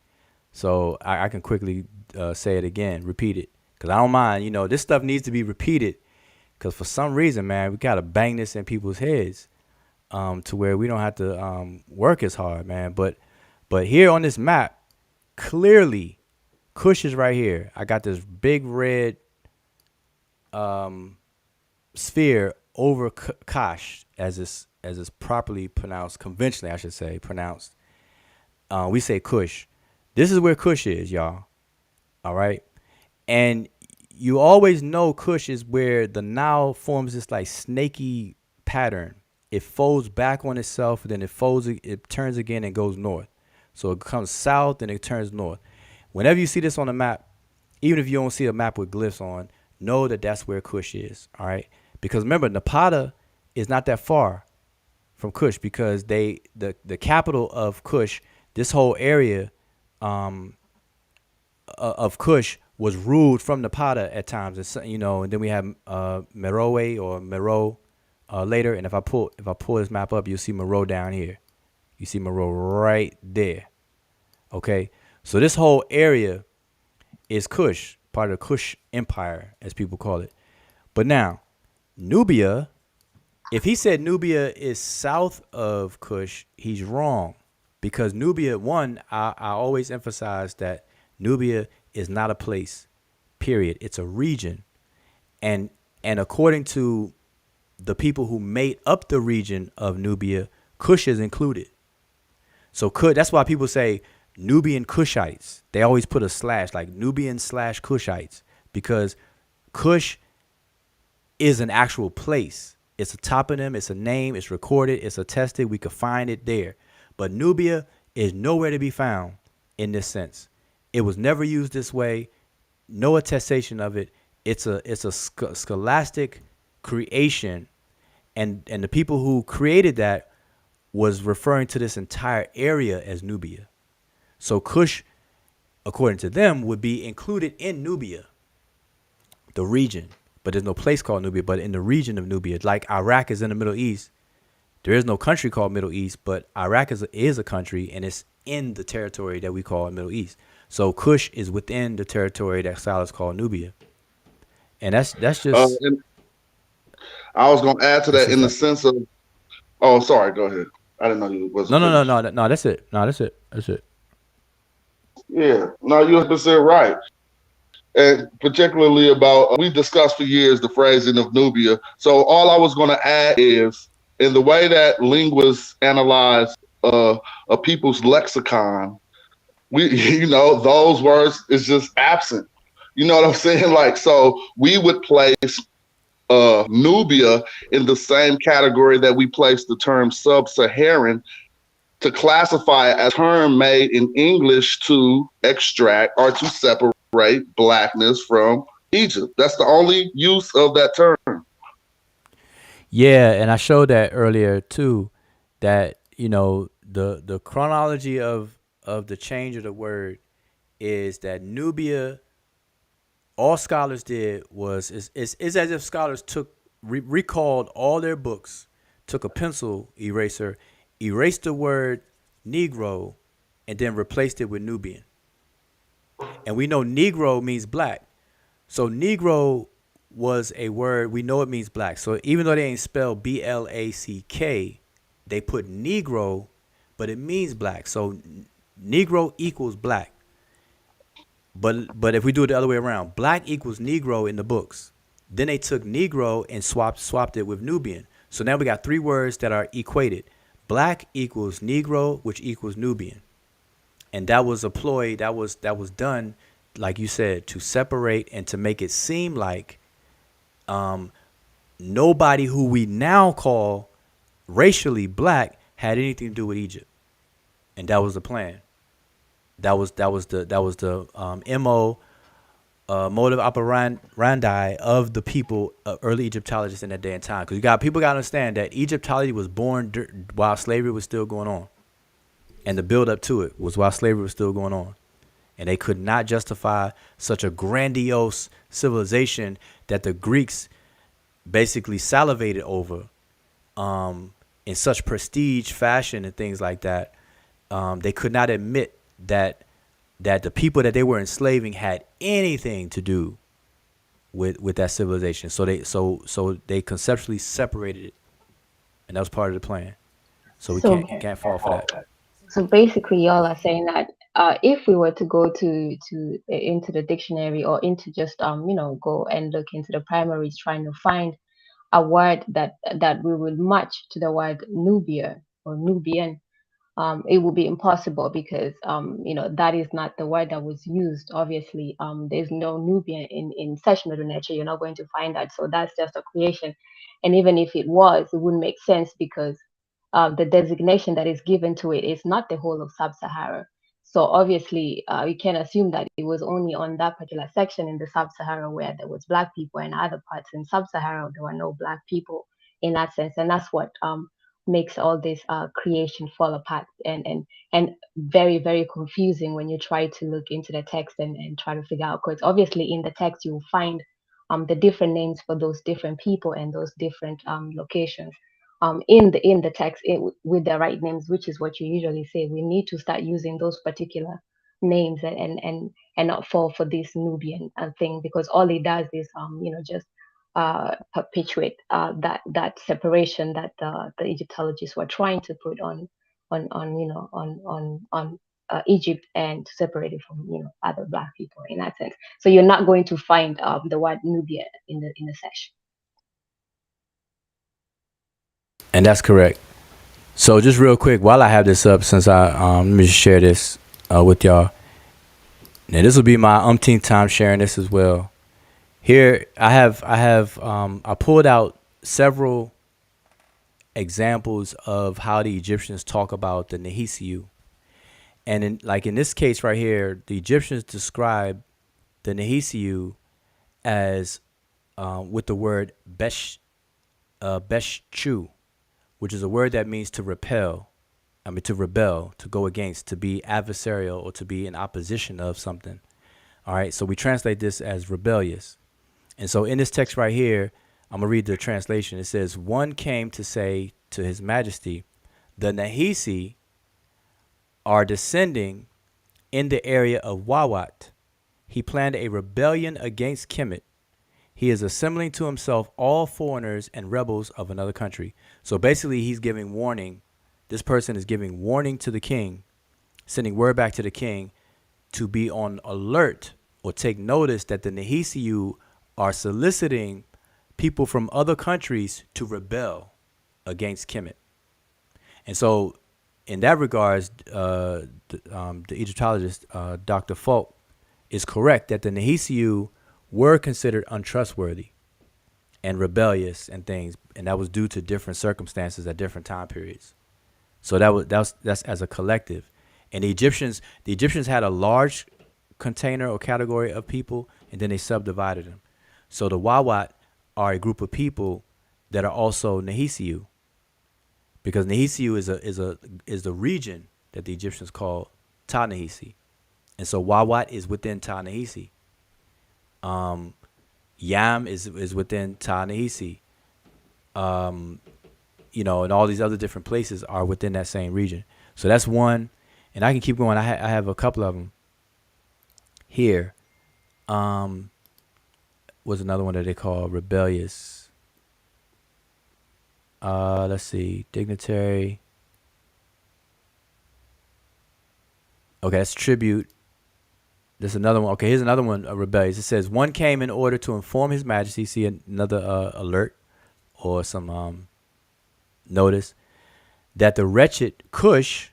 S2: So I can quickly say it again, repeat it, because I don't mind. This stuff needs to be repeated, because for some reason, man, we gotta bang this in people's heads, to where we don't have to work as hard, man. But here on this map, clearly, Kush is right here. I got this big red sphere over Kash, as it's properly pronounced, conventionally, I should say, pronounced. We say Kush. This is where Kush is, y'all. All right, and you always know Kush is where the Nile forms this like snaky pattern. It folds back on itself, then it turns again and goes north. So it comes south and it turns north. Whenever you see this on the map, even if you don't see a map with glyphs on, know that that's where Kush is. All right, because remember, Napata is not that far from Kush, because the capital of Kush, this whole area of Kush was ruled from Napata at times, and then we have Meroe or Meroe later. And if I pull this map up, you'll see Meroe down here. You see Meroe right there. Okay, so this whole area is Kush, part of the Kush Empire, as people call it. But now, Nubia, if he said Nubia is south of Kush, he's wrong, because Nubia, I always emphasize that Nubia is not a place, period. It's a region. And according to the people who made up the region of Nubia, Kush is included. So that's why people say Nubian Kushites. They always put a slash, like Nubian / Kushites, because Kush is an actual place. It's a toponym, it's a name, it's recorded, it's attested. We could find it there. But Nubia is nowhere to be found in this sense. It was never used this way. No attestation of it. It's a scholastic creation, and the people who created that was referring to this entire area as Nubia. So Kush, according to them, would be included in Nubia, the region. But there's no place called Nubia, but in the region of Nubia, like Iraq is in the Middle East. There is no country called Middle East, but Iraq is a country, and it's in the territory that we call Middle East. So Kush is within the territory that scholars call Nubia, and that's just.
S4: And I was going to add to that in the sense of. Oh, sorry. Go ahead. I didn't know you was.
S2: No. That's it. That's it.
S4: Yeah. No, you're 100% right. And particularly about, we discussed for years the phrasing of Nubia. So all I was going to add is, in the way that linguists analyze a people's lexicon, those words is just absent. You know what I'm saying? Like, so we would place Nubia in the same category that we place the term sub-Saharan, to classify it as a term made in English to extract or to separate blackness from Egypt. That's the only use of that term.
S2: Yeah, and I showed that earlier too, that the chronology of the change of the word is that Nubia, all scholars did was it's as if scholars recalled all their books, took a pencil eraser, erased the word Negro, and then replaced it with Nubian. And we know Negro means black. So Negro was a word, we know it means black. So even though they ain't spelled BLACK, they put Negro, but it means black. So Negro equals black. But if we do it the other way around, black equals Negro in the books. Then they took Negro and swapped it with Nubian. So now we got three words that are equated. Black equals Negro, which equals Nubian. And that was a ploy that was done, like you said, to separate and to make it seem like nobody who we now call racially black had anything to do with Egypt. And that was the plan. That was the MO, motive operandi of the people, early Egyptologists in that day and time. Because people got to understand that Egyptology was born while slavery was still going on, and the build up to it was while slavery was still going on, and they could not justify such a grandiose civilization that the Greeks basically salivated over, in such prestige fashion and things like that. They could not admit that the people that they were enslaving had anything to do with that civilization. So they conceptually separated it, and that was part of the plan. So we
S3: So
S2: can't fall for that.
S3: So basically, y'all are saying that if we were to go into the dictionary or into just go and look into the primaries, trying to find a word that we will match to the word Nubia or Nubian, it will be impossible because that is not the word that was used. Obviously, there's no Nubian in Sesh Netcher. You're not going to find that. So that's just a creation. And even if it was, it wouldn't make sense because the designation that is given to it is not the whole of Sub-Sahara. So obviously, you can assume that it was only on that particular section in the Sub-Sahara where there was black people, and other parts in Sub-Sahara there were no black people in that sense. And that's what makes all this creation fall apart and very, very confusing when you try to look into the text and try to figure out, because obviously in the text you will find the different names for those different people and those different locations in the text with the right names, which is what you usually say. We need to start using those particular names and not fall for this Nubian thing, because all it does is just perpetuate that separation that the Egyptologists were trying to put on Egypt, and to separate it from other black people in that sense. So you're not going to find the word Nubia in the Sesh.
S2: And that's correct. So just real quick, while I have this up, since let me just share this with y'all. Now this will be my umpteenth time sharing this as well. Here I pulled out several examples of how the Egyptians talk about the Nehisiu. And in this case right here, the Egyptians describe the Nehisiu as with the word beshu, which is a word that means to repel. To rebel, to go against, to be adversarial, or to be in opposition of something. All right, so we translate this as rebellious. And so in this text right here, I'm going to read the translation. It says, one came to say to his majesty, the Nehisi are descending in the area of Wawat. He planned a rebellion against Kemet. He is assembling to himself all foreigners and rebels of another country. So basically he's giving warning. This person is giving warning to the king, sending word back to the king to be on alert or take notice that the Nehisiu are soliciting people from other countries to rebel against Kemet. And so in that regards, the Egyptologist, Dr. Falk, is correct that the Nehisiu were considered untrustworthy and rebellious and things, and that was due to different circumstances at different time periods. So that's as a collective. And the Egyptians had a large container or category of people, and then they subdivided them. So the Wawat are a group of people that are also Nehisiu, because Nehisiu is the region that the Egyptians call Ta-Nehisi. And so Wawat is within Ta-Nehisi. Yam is within Ta-Nehisi. And all these other different places are within that same region. So that's one, and I can keep going. I have a couple of them here. Was another one that they call rebellious. Let's see, dignitary. Okay, that's tribute. There's another one. Okay, here's another one, rebellious. It says, one came in order to inform his majesty. See another alert or some notice that the wretched Cush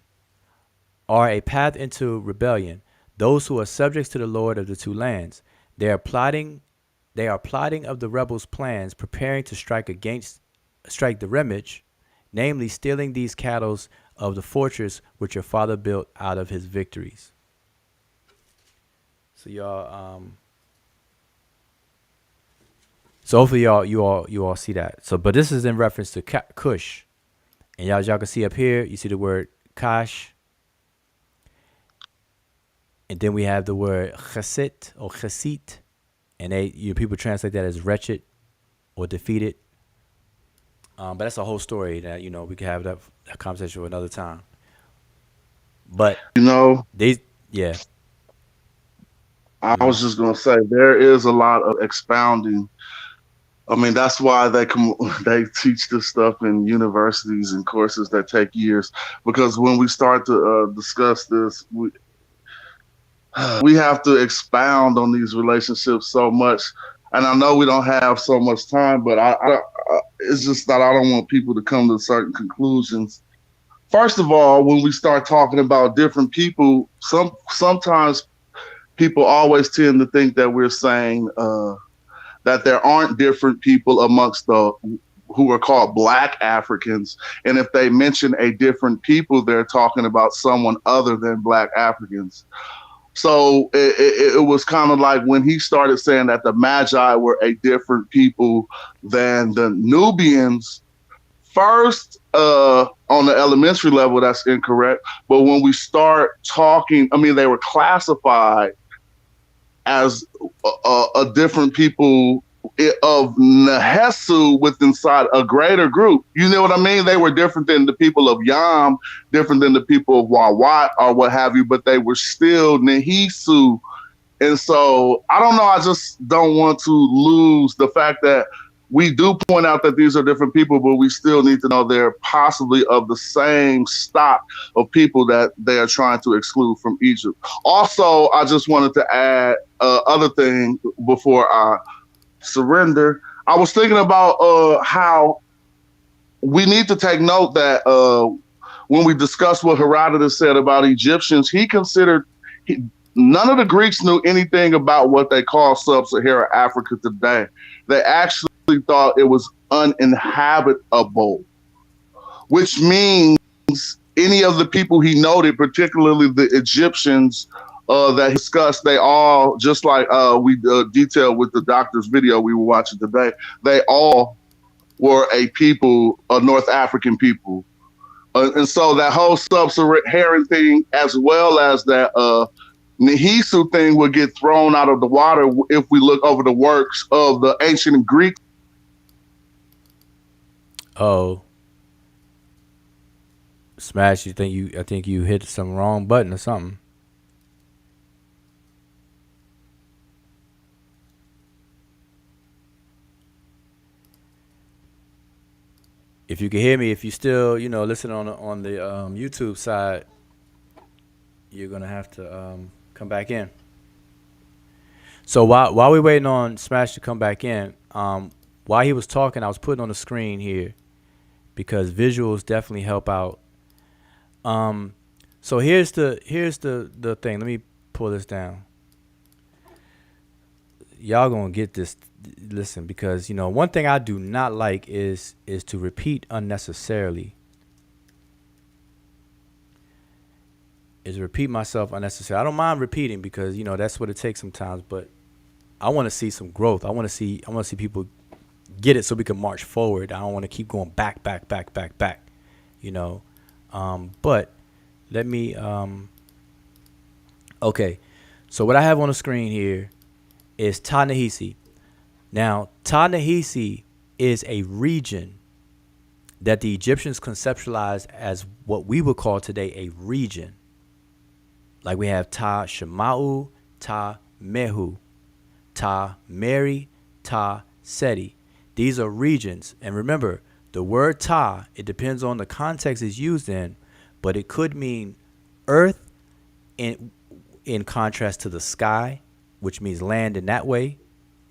S2: are a path into rebellion. Those who are subjects to the Lord of the two lands. They are plotting of the rebels' plans, preparing to strike the remage, namely stealing these cattle of the fortress which your father built out of his victories. So y'all, so hopefully you all see that. So, but this is in reference to Cush, and y'all can see up here. You see the word Kash, and then we have the word Chesed or Chesit, and people translate that as wretched or defeated. But that's a whole story that we can have that conversation another time. But
S4: yeah. I was just gonna say there is a lot of expounding. I mean, that's why they teach this stuff in universities and courses that take years. Because when we start to discuss this, we have to expound on these relationships so much. And I know we don't have so much time, but it's just that I don't want people to come to certain conclusions. First of all, when we start talking about different people, sometimes people always tend to think that we're saying that there aren't different people amongst the who are called Black Africans. And if they mention a different people, they're talking about someone other than Black Africans. So it was kind of like when he started saying that the Magi were a different people than the Nubians. First, on the elementary level, that's incorrect. But when we start talking, I mean, they were classified as a different people of Nehesu within inside a greater group. You know what I mean? They were different than the people of Yam, different than the people of Wawat or what have you, but they were still Nehisu. And so I don't know. I just don't want to lose the fact that we do point out that these are different people, but we still need to know they're possibly of the same stock of people that they are trying to exclude from Egypt. Also, I just wanted to add other thing before I surrender. I was thinking about how we need to take note that when we discuss what Herodotus said about Egyptians, he considered none of the Greeks knew anything about what they call sub-Saharan Africa today. They actually thought it was uninhabitable, which means any of the people he noted, particularly the Egyptians that he discussed, they all, just like we detailed with the doctor's video we were watching today, they all were a people, a North African people. And so that whole sub-Saharan thing, as well as that Nehisu thing, would get thrown out of the water if we look over the works of the ancient Greeks.
S2: Oh, Smash! I think you hit some wrong button or something. If you can hear me, if you still, listen on the YouTube side, you're gonna have to come back in. So while we're waiting on Smash to come back in, while he was talking, I was putting on the screen here because visuals definitely help out. So here's the thing. Let me pull this down. Y'all gonna get this. Listen, because one thing I do not like is to repeat unnecessarily. Is repeat myself unnecessarily. I don't mind repeating because that's what it takes sometimes. But I want to see some growth. I want to see people get it so we can march forward. I don't want to keep going back. But let me. Okay, so what I have on the screen here is Ta-Nehisi. Now, Ta-Nehisi is a region that the Egyptians conceptualized as what we would call today a region. Like we have Ta-Shemau, Ta-Mehu, Ta-Meri, Ta-Seti. These are regions. And remember, the word Ta, it depends on the context it's used in, but it could mean earth in contrast to the sky, which means land in that way.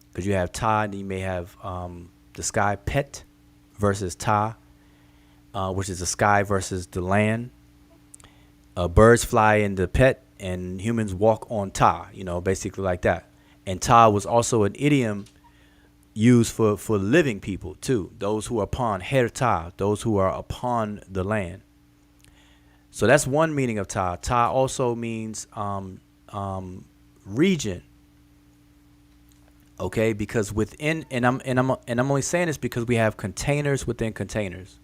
S2: Because you have Ta, and you may have the sky pet versus Ta, which is the sky versus the land. Birds fly in the pet, and humans walk on Ta, basically like that. And Ta was also an idiom used for living people, too. Those who are upon Her Ta, those who are upon the land. So that's one meaning of Ta. Ta also means region. Okay, because within, and I'm only saying this because we have containers within containers,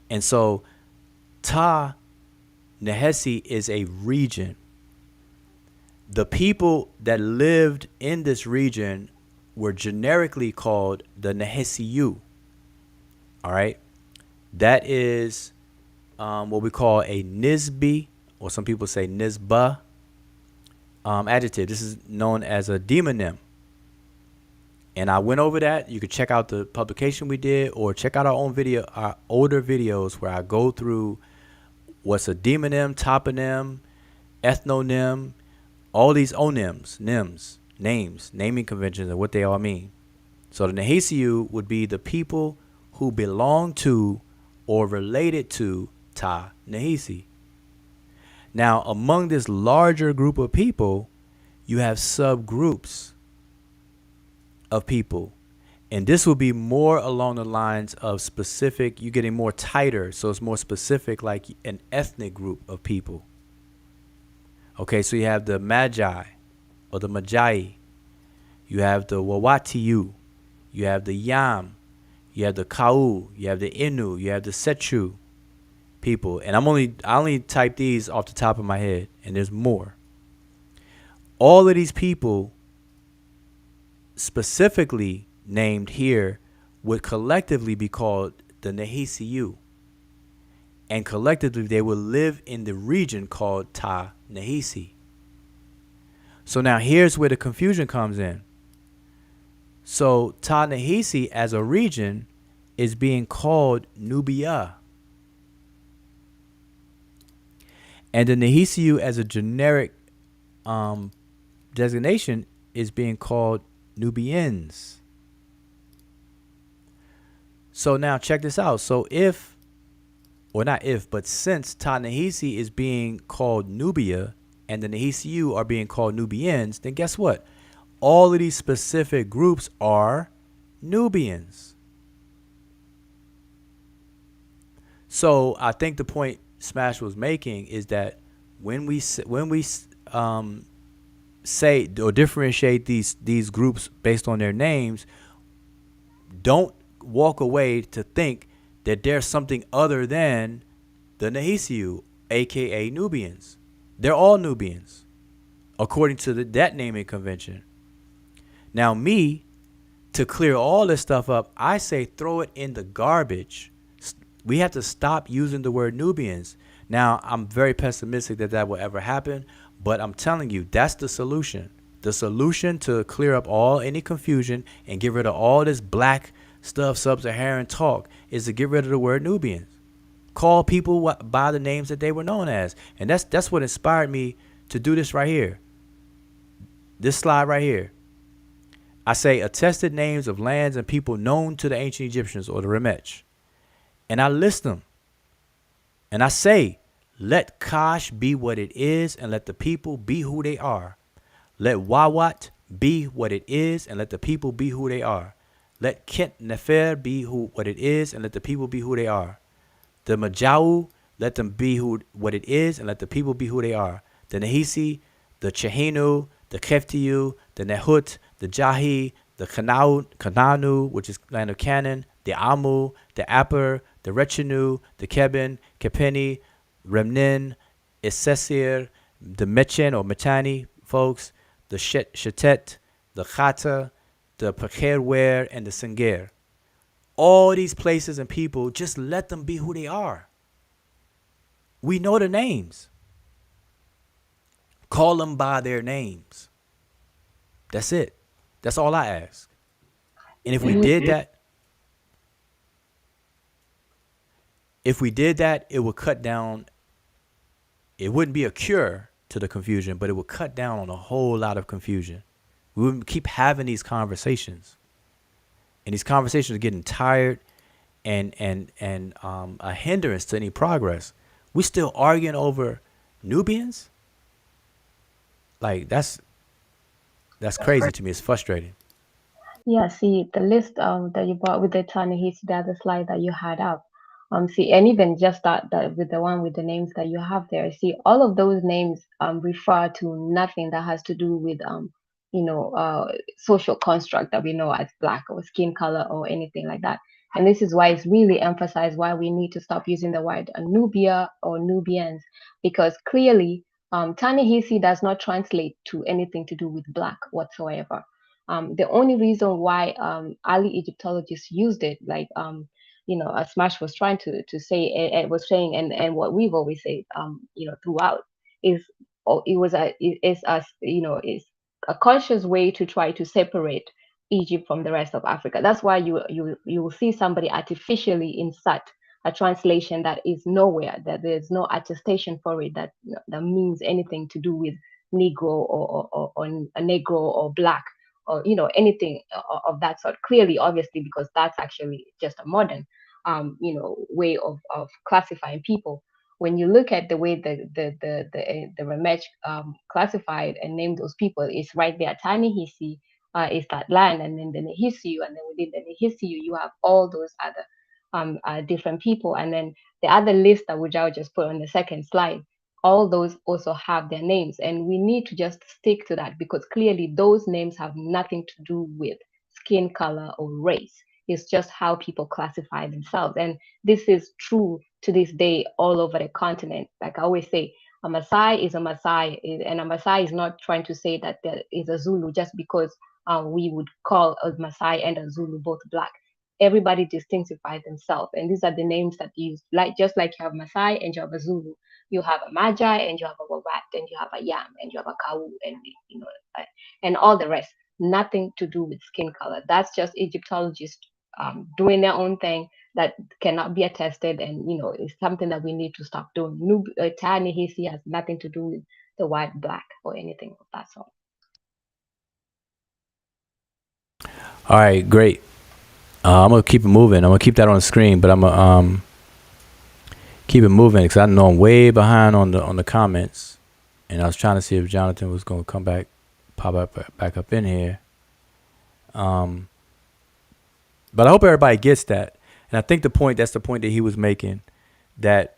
S2: and so Ta-Nehisi is a region. The people that lived in this region were generically called the Nehesiyu. All right, that is what we call a Nizbi, or some people say Nizba. adjective. This is known as a demonym. And I went over that. You could check out the publication we did, or check out our own video, our older videos where I go through what's a demonym, toponym, ethnonym, all these onyms, nyms, names, naming conventions, and what they all mean. So the Nehesiu would be the people who belong to or related to Ta Nehisi. Now, among this larger group of people, you have subgroups of people. And this will be more along the lines of specific, you're getting more tighter, so it's more specific, like an ethnic group of people. Okay, so you have the Magi or the Magi. You have the Wawatiu. You have the Yam. You have the Kau. You have the Inu. You have the Sechu people. And I only type these off the top of my head, and there's more. All of these people specifically named here would collectively be called the Nehesiu. And collectively they will live in the region called Ta Nehisi. So now here's where the confusion comes in. So Ta Nehisi as a region is being called Nubia. And the Nehesiu as a generic designation is being called Nubians. So now check this out. So if, or not if, but since Ta Nehisi is being called Nubia and the Nehesiu are being called Nubians, then guess what? All of these specific groups are Nubians. So I think the point Smash was making is that when we say or differentiate these groups based on their names, don't walk away to think that there's something other than the Nehesiu, aka Nubians. They're all Nubians, according to that naming convention. Now me, to clear all this stuff up, I say throw it in the garbage. We have to stop using the word Nubians. Now, I'm very pessimistic that will ever happen, but I'm telling you, that's the solution. The solution to clear up any confusion and get rid of all this black stuff, sub-Saharan talk, is to get rid of the word Nubians. Call people by the names that they were known as. And that's what inspired me to do this right here. This slide right here. I say attested names of lands and people known to the ancient Egyptians, or the Remech. And I list them. And I say, let Kash be what it is and let the people be who they are. Let Wawat be what it is and let the people be who they are. Let Kent Nefer be what it is and let the people be who they are. The Majau, let them be what it is and let the people be who they are. The Nehisi, the Chehinu, the Keftiu, the Nehut, the Jahi, the Kananu, which is land of Canaan, the Amu, the Aper, the Rechenu, the Keben, Kepeni, Remnin, Isesir, the Mechen or Mechani folks, the Shetet, the Chata, the Pekerwer, and the Senger. All these places and people, just let them be who they are. We know the names. Call them by their names. That's it. That's all I ask. And if we did that, it would cut down. It wouldn't be a cure to the confusion, but it would cut down on a whole lot of confusion. We wouldn't keep having these conversations. And these conversations are getting tired and a hindrance to any progress. We still arguing over Nubians? Like that's crazy to me. It's frustrating.
S3: Yeah, see the list that you brought with the Ta-Nehisi, the other slide that you had up. See, and even just that with the one with the names that you have there. See, all of those names refer to nothing that has to do with social construct that we know as black or skin color or anything like that. And this is why it's really emphasized why we need to stop using the word Nubia or Nubians, because clearly Ta-Nehisi does not translate to anything to do with black whatsoever. The only reason why early Egyptologists used it, like as Smash was trying to say, and was saying, and what we've always said, throughout, is it was a it's a it's a conscious way to try to separate Egypt from the rest of Africa. That's why you will see somebody artificially insert a translation that is nowhere, that there's no attestation for it, that means anything to do with Negro or a Negro or black or anything of that sort. Clearly, obviously, because that's actually just a modern way of classifying people. When you look at the way the Ramech classified and named those people, it's right there. Tani Hisi is that land, and then the Nehisiu, and then within the Nehisiu you have all those other different people, and then the other list that Wujao just put on the second slide. All those also have their names, and we need to just stick to that because clearly those names have nothing to do with skin color or race. It's just how people classify themselves, and this is true to this day all over the continent. Like I always say, a Maasai is a Maasai, and a Maasai is not trying to say that there is a Zulu just because we would call a Maasai and a Zulu both black. Everybody distinctifies themselves, and these are the names that you use. Like just like you have Maasai and you have a Zulu, you have a Magi and you have a Wawat and you have a Yam and you have a Kau and and all the rest. Nothing to do with skin color. That's just Egyptologists doing their own thing that cannot be attested, and it's something that we need to stop doing. Tani Hisi has nothing to do with the white, black, or anything of that sort.
S2: All right, great. I'm gonna keep it moving. I'm gonna keep that on the screen, but I'm gonna keep it moving because I know I'm way behind on the comments, and I was trying to see if Jonathan was gonna come back, pop up back up in here. But I hope everybody gets that. And I think that's the point that he was making, that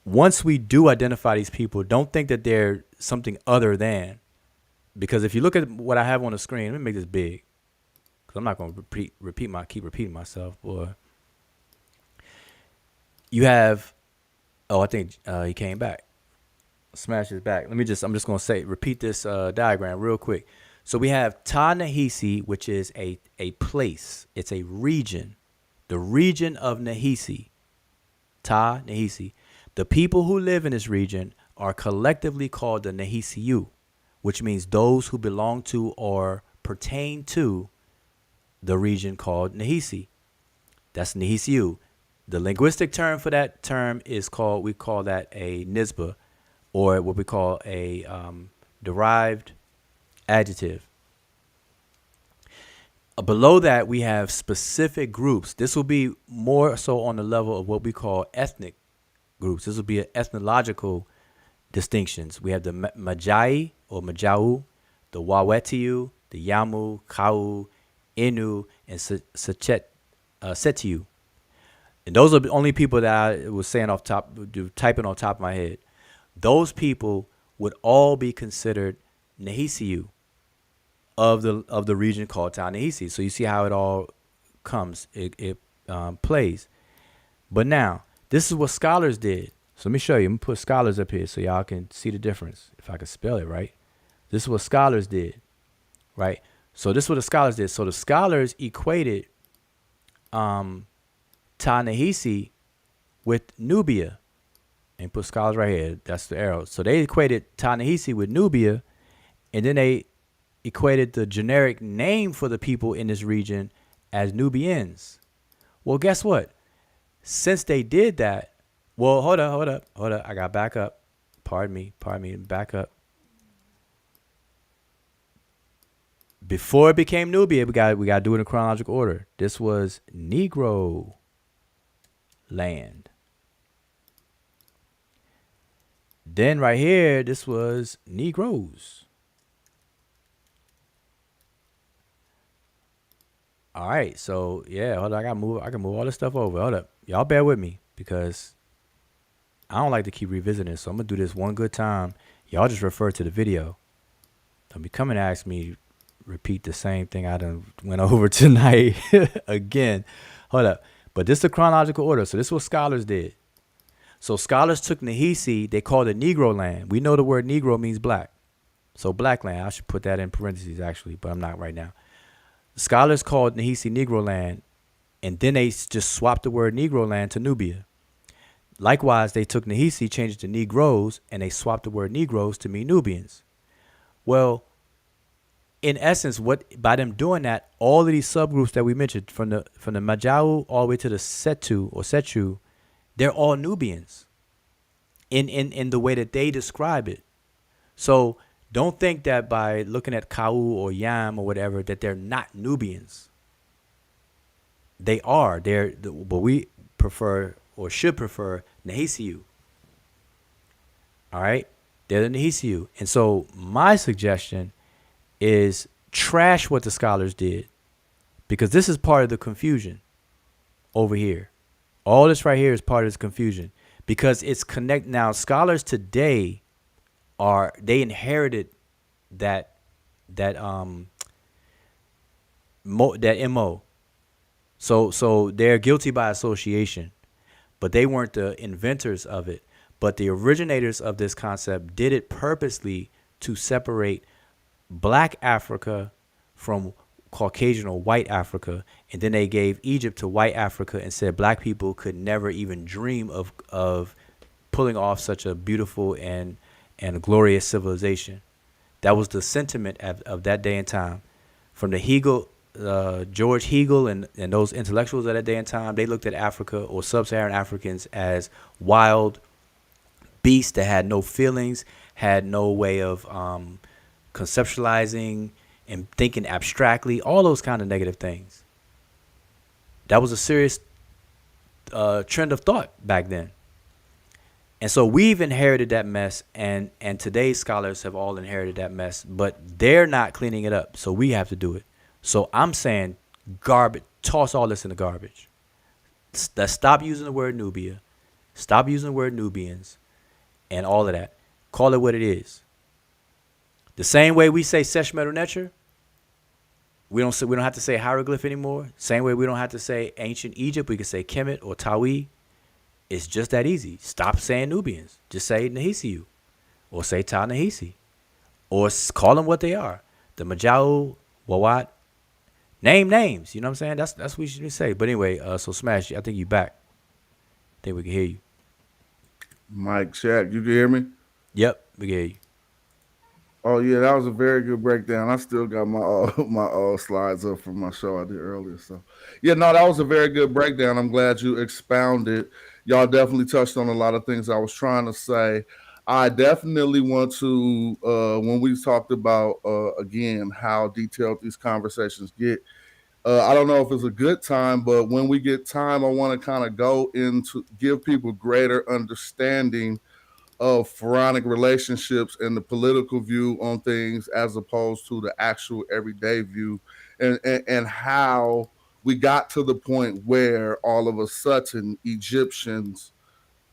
S2: once we do identify these people, don't think that they're something other than, because if you look at what I have on the screen, let me make this big, because I'm not going to keep repeating myself, boy. You have, I think he came back. Smash his back. I'm just going to repeat this diagram real quick. So we have Ta-Nehisi, which is a place. It's a region. The region of Nehisi. Ta-Nehisi. The people who live in this region are collectively called the Nehisiu, which means those who belong to or pertain to the region called Nehisi. That's Nehisiu. The linguistic term for that term we call that a nisba, or what we call a derived adjective. Below that, we have specific groups. This will be more so on the level of what we call ethnic groups. This will be ethnological distinctions. We have the Magi or Majau, the Wawetiu, the Yamu, Kau, Inu, and Setiu. And those are the only people that I was saying typing on top of my head. Those people would all be considered Nehisiu of the region called Ta-Nehisi. So you see how it all comes, it plays. But now, this is what scholars did. So let me show you. I'm going to put scholars up here so y'all can see the difference, if I can spell it right. This is what scholars did, right? So this is what the scholars did. So the scholars equated Ta-Nehisi with Nubia. And put scholars right here. That's the arrow. So they equated Ta-Nehisi with Nubia, and then they equated the generic name for the people in this region as Nubians. Well, guess what? Since they did that, well, hold up. I got back up. Pardon me, back up. Before it became Nubia, we got to do it in chronological order. This was Negro land. Then right here, this was Negroes. All right, so yeah, hold on, I can move all this stuff over. Hold up, y'all bear with me because I don't like to keep revisiting this, so I'm gonna do this one good time. Y'all just refer to the video. Don't be coming to ask me repeat the same thing I done went over tonight again. Hold up, but this is the chronological order. So this is what scholars did. So scholars took Nehisi, they called it Negro land. We know the word Negro means black, so black land. I should put that in parentheses actually, but I'm not right now. Scholars called Nehisi Negro land, and then they just swapped the word Negro land to Nubia. Likewise, they took Nahisi, changed it to Negroes, and they swapped the word Negroes to mean Nubians. Well, in essence, what by them doing that, all of these subgroups that we mentioned, from the Magi all the way to the Setu, they're all Nubians in the way that they describe it. So don't think that by looking at Kau or Yam or whatever that they're not Nubians. They are. But we prefer or should prefer Nahisiu. All right? They're the Nahisiu. And so my suggestion is trash what the scholars did, because this is part of the confusion over here. All this right here is part of this confusion, because it's connect. Now, scholars today they inherited that MO. So they're guilty by association, but they weren't the inventors of it. But the originators of this concept did it purposely to separate Black Africa from Caucasian or white Africa, and then they gave Egypt to white Africa and said black people could never even dream of pulling off such a beautiful and glorious civilization. That was the sentiment of that day and time. From the Hegel, George Hegel and those intellectuals of that day and time, they looked at Africa or sub-Saharan Africans as wild beasts that had no feelings, had no way of conceptualizing and thinking abstractly, all those kind of negative things. That was a serious trend of thought back then. And so we've inherited that mess, and today's scholars have all inherited that mess, but they're not cleaning it up, so we have to do it. So I'm saying garbage, toss all this in the garbage. Stop using the word Nubia, stop using the word Nubians, and all of that. Call it what it is. The same way we say Sesh, Medew, Netcher, we don't have to say hieroglyph anymore. Same way we don't have to say ancient Egypt, we can say Kemet or Tawi. It's just that easy. Stop saying Nubians. Just say Nahisiu, or say Ta Nahisi, or call them what they are. The Magi, Wawat. Name names. You know what I'm saying? That's what we should say. But anyway, so Smash, I think you back. I think we can hear you.
S4: Mike, Shaq, you can hear me?
S2: Yep, we can hear you.
S4: Oh yeah, that was a very good breakdown. I still got my slides up from my show I did earlier. So yeah, no, that was a very good breakdown. I'm glad you expounded. Y'all definitely touched on a lot of things I was trying to say. I definitely want to when we talked about again how detailed these conversations get. I don't know if it's a good time, but when we get time, I want to kind of go into give people greater understanding of pharaonic relationships and the political view on things as opposed to the actual everyday view, and how we got to the point where all of a sudden Egyptians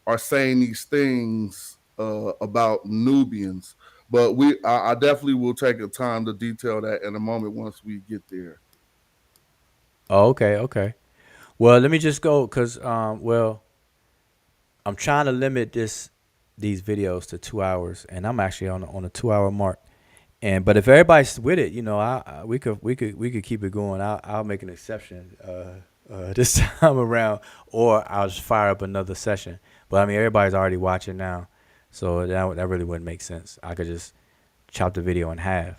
S4: are saying these things about Nubians. But I definitely will take a time to detail that in a moment once we get there.
S2: Oh, okay. Well, let me just go because I'm trying to limit these videos to 2 hours, and I'm actually on a 2 hour mark. But if everybody's with it, we could keep it going. I'll make an exception this time around, or I'll just fire up another session. But I mean, everybody's already watching now, so that really wouldn't make sense. I could just chop the video in half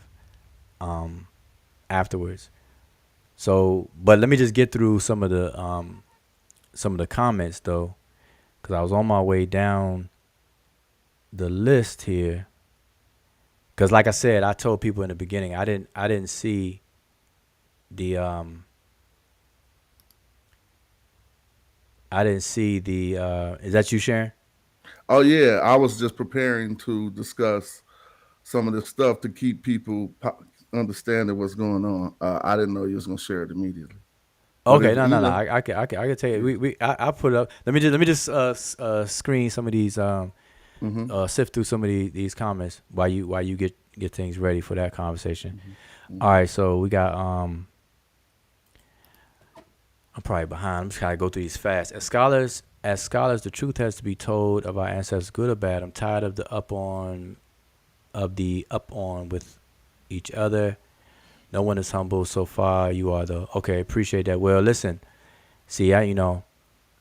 S2: afterwards. So, but let me just get through some of the comments though, because I was on my way down the list here. Because like I said, I told people in the beginning, I didn't see the is that you, Sharon?
S4: Oh yeah, I was just preparing to discuss some of this stuff to keep people understanding what's going on. I didn't know you was gonna share it immediately.
S2: Okay, no. I can tell you. I put it up. Let me just screen some of these. Sift through some of these comments while you get things ready for that conversation. All right, so we got I'm probably behind. I'm just trying to go through these fast. As scholars, the truth has to be told of our ancestors, good or bad. I'm tired of the up on with each other. No one is humble so far. You are the okay. Appreciate that. Well, listen, see,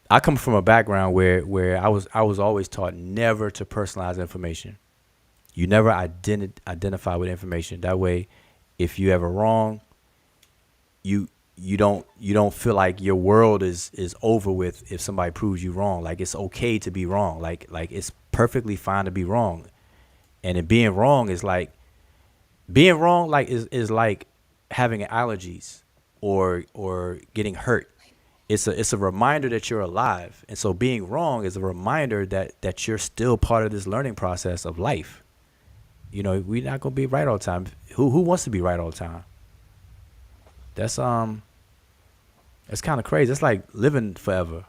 S2: I come from a background where I was always taught never to personalize information. You never identify with information. That way, if you ever wrong, you don't feel like your world is over with if somebody proves you wrong. Like it's okay to be wrong. Like it's perfectly fine to be wrong. And in being wrong is like is like having allergies or getting hurt. It's a reminder that you're alive. And so being wrong is a reminder that you're still part of this learning process of life. You know, we're not gonna be right all the time. Who wants to be right all the time? That's kind of crazy. It's like living forever.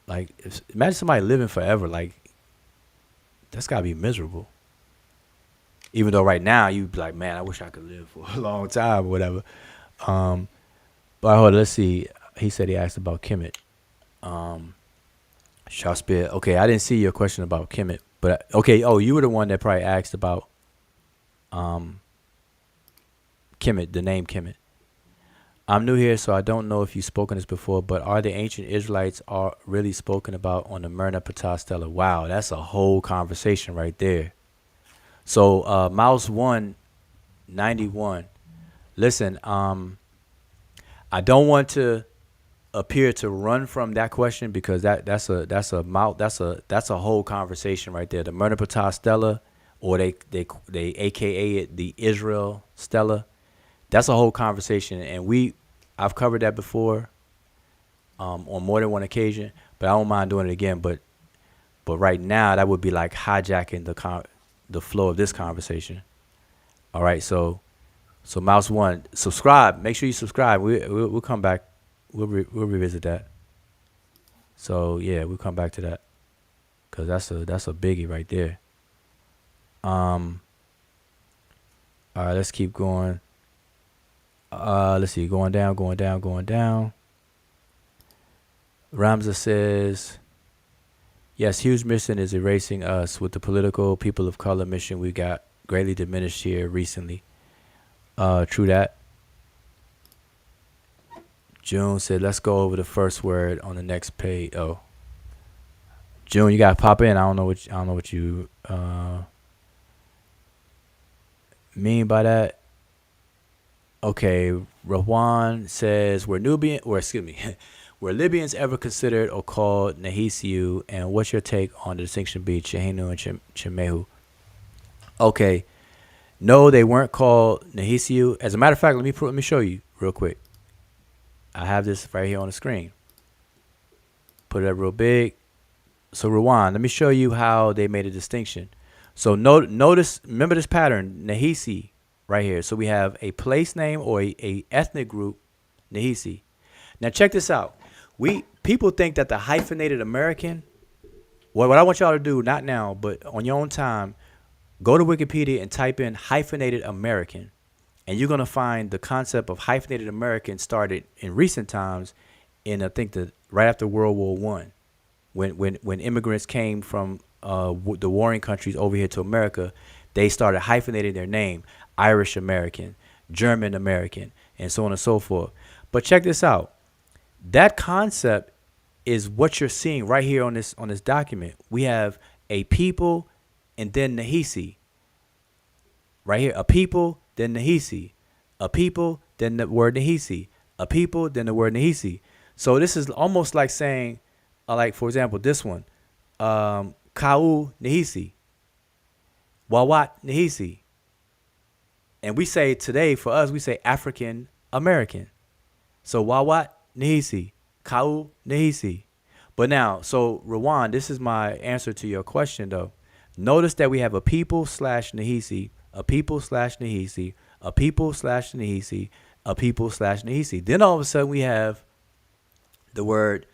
S2: Like imagine somebody living forever. Like that's gotta be miserable. Even though right now you'd be like, man, I wish I could live for a long time or whatever. But hold on, let's see. He said he asked about Kemet. Shakespeare. Okay, I didn't see your question about Kemet, but okay. Oh, you were the one that probably asked about Kemet, the name Kemet. I'm new here, so I don't know if you've spoken this before, but are the ancient Israelites are really spoken about on the Myrna Ptah Stela? Wow, that's a whole conversation right there. So Mouse 191. Listen, I don't want to appear to run from that question because that's a whole conversation right there. The Myrna Ptah Stela, or they AKA it the Israel Stela. That's a whole conversation, and I've covered that before on more than one occasion, but I don't mind doing it again. But right now, that would be like hijacking the flow of this conversation. All right, so Mouse 1, subscribe. Make sure you subscribe. We'll come back. We'll revisit that. So yeah, we'll come back to that because that's a biggie right there. All right, let's keep going. Let's see, going down. Ramza says, yes, huge mission is erasing us with the political people of color mission. We got greatly diminished here recently. True that. June said, let's go over the first word on the next page. Oh, June, you gotta pop in. I don't know what you mean by that. Okay, Rawan says, were Libyans ever considered or called Nahisiu, and what's your take on the distinction between Chehenu and Chemehu? Okay, no, they weren't called Nahisiu. As a matter of fact, let me show you real quick. I have this right here on the screen. Put it up real big. So Rawan, let me show you how they made a distinction. So notice, remember this pattern, Nahisi. Right here. So we have a place name or a ethnic group, Nahisi. Now check this out. People think that the hyphenated American, what I want y'all to do, not now, but on your own time, go to Wikipedia and type in hyphenated American. And you're going to find the concept of hyphenated American started in recent times in, I think, right after World War I. When immigrants came from the warring countries over here to America, they started hyphenating their name. Irish American, German American, and so on and so forth. But check this out. That concept is what you're seeing right here on this document. We have a people and then Nahisi. Right here, a people, then Nahisi. A people, then the word Nahisi. A people, then the word Nahisi. So this is almost like saying, like for example, this one, Kau Nahisi. Wawat Nahisi. And we say today, for us, we say African American. So Wawat Nahisi, Kau Nahisi. But now, so Rawan, this is my answer to your question though. Notice that we have a people / Nahisi, a people / Nahisi, a people / Nahisi, a people / Nahisi. Then all of a sudden we have the word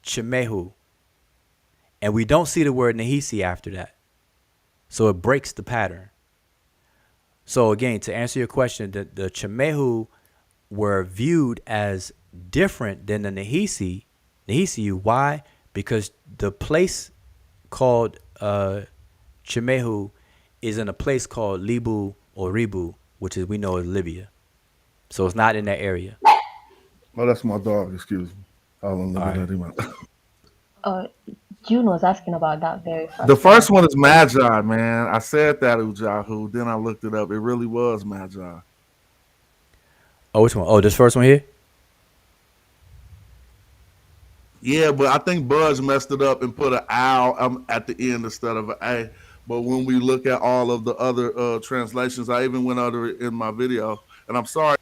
S2: Chemehu. And we don't see the word Nahisi after that. So it breaks the pattern. So again, to answer your question, the Chemehu were viewed as different than the Nahisi. Why? Because the place called Chemehu is in a place called Libu or Ribu, which is we know is Libya. So it's not in that area.
S4: Oh, that's my dog. Excuse me. Hold on, let me let him out.
S3: June was asking about that very first
S4: The first one is Magi, man. I said that Ujahu, then I looked it up. It really was Magi.
S2: Oh, which one? Oh, this first one here?
S4: Yeah, but I think Buzz messed it up and put an owl at the end instead of an A. But when we look at all of the other translations, I even went over it in my video. And I'm sorry,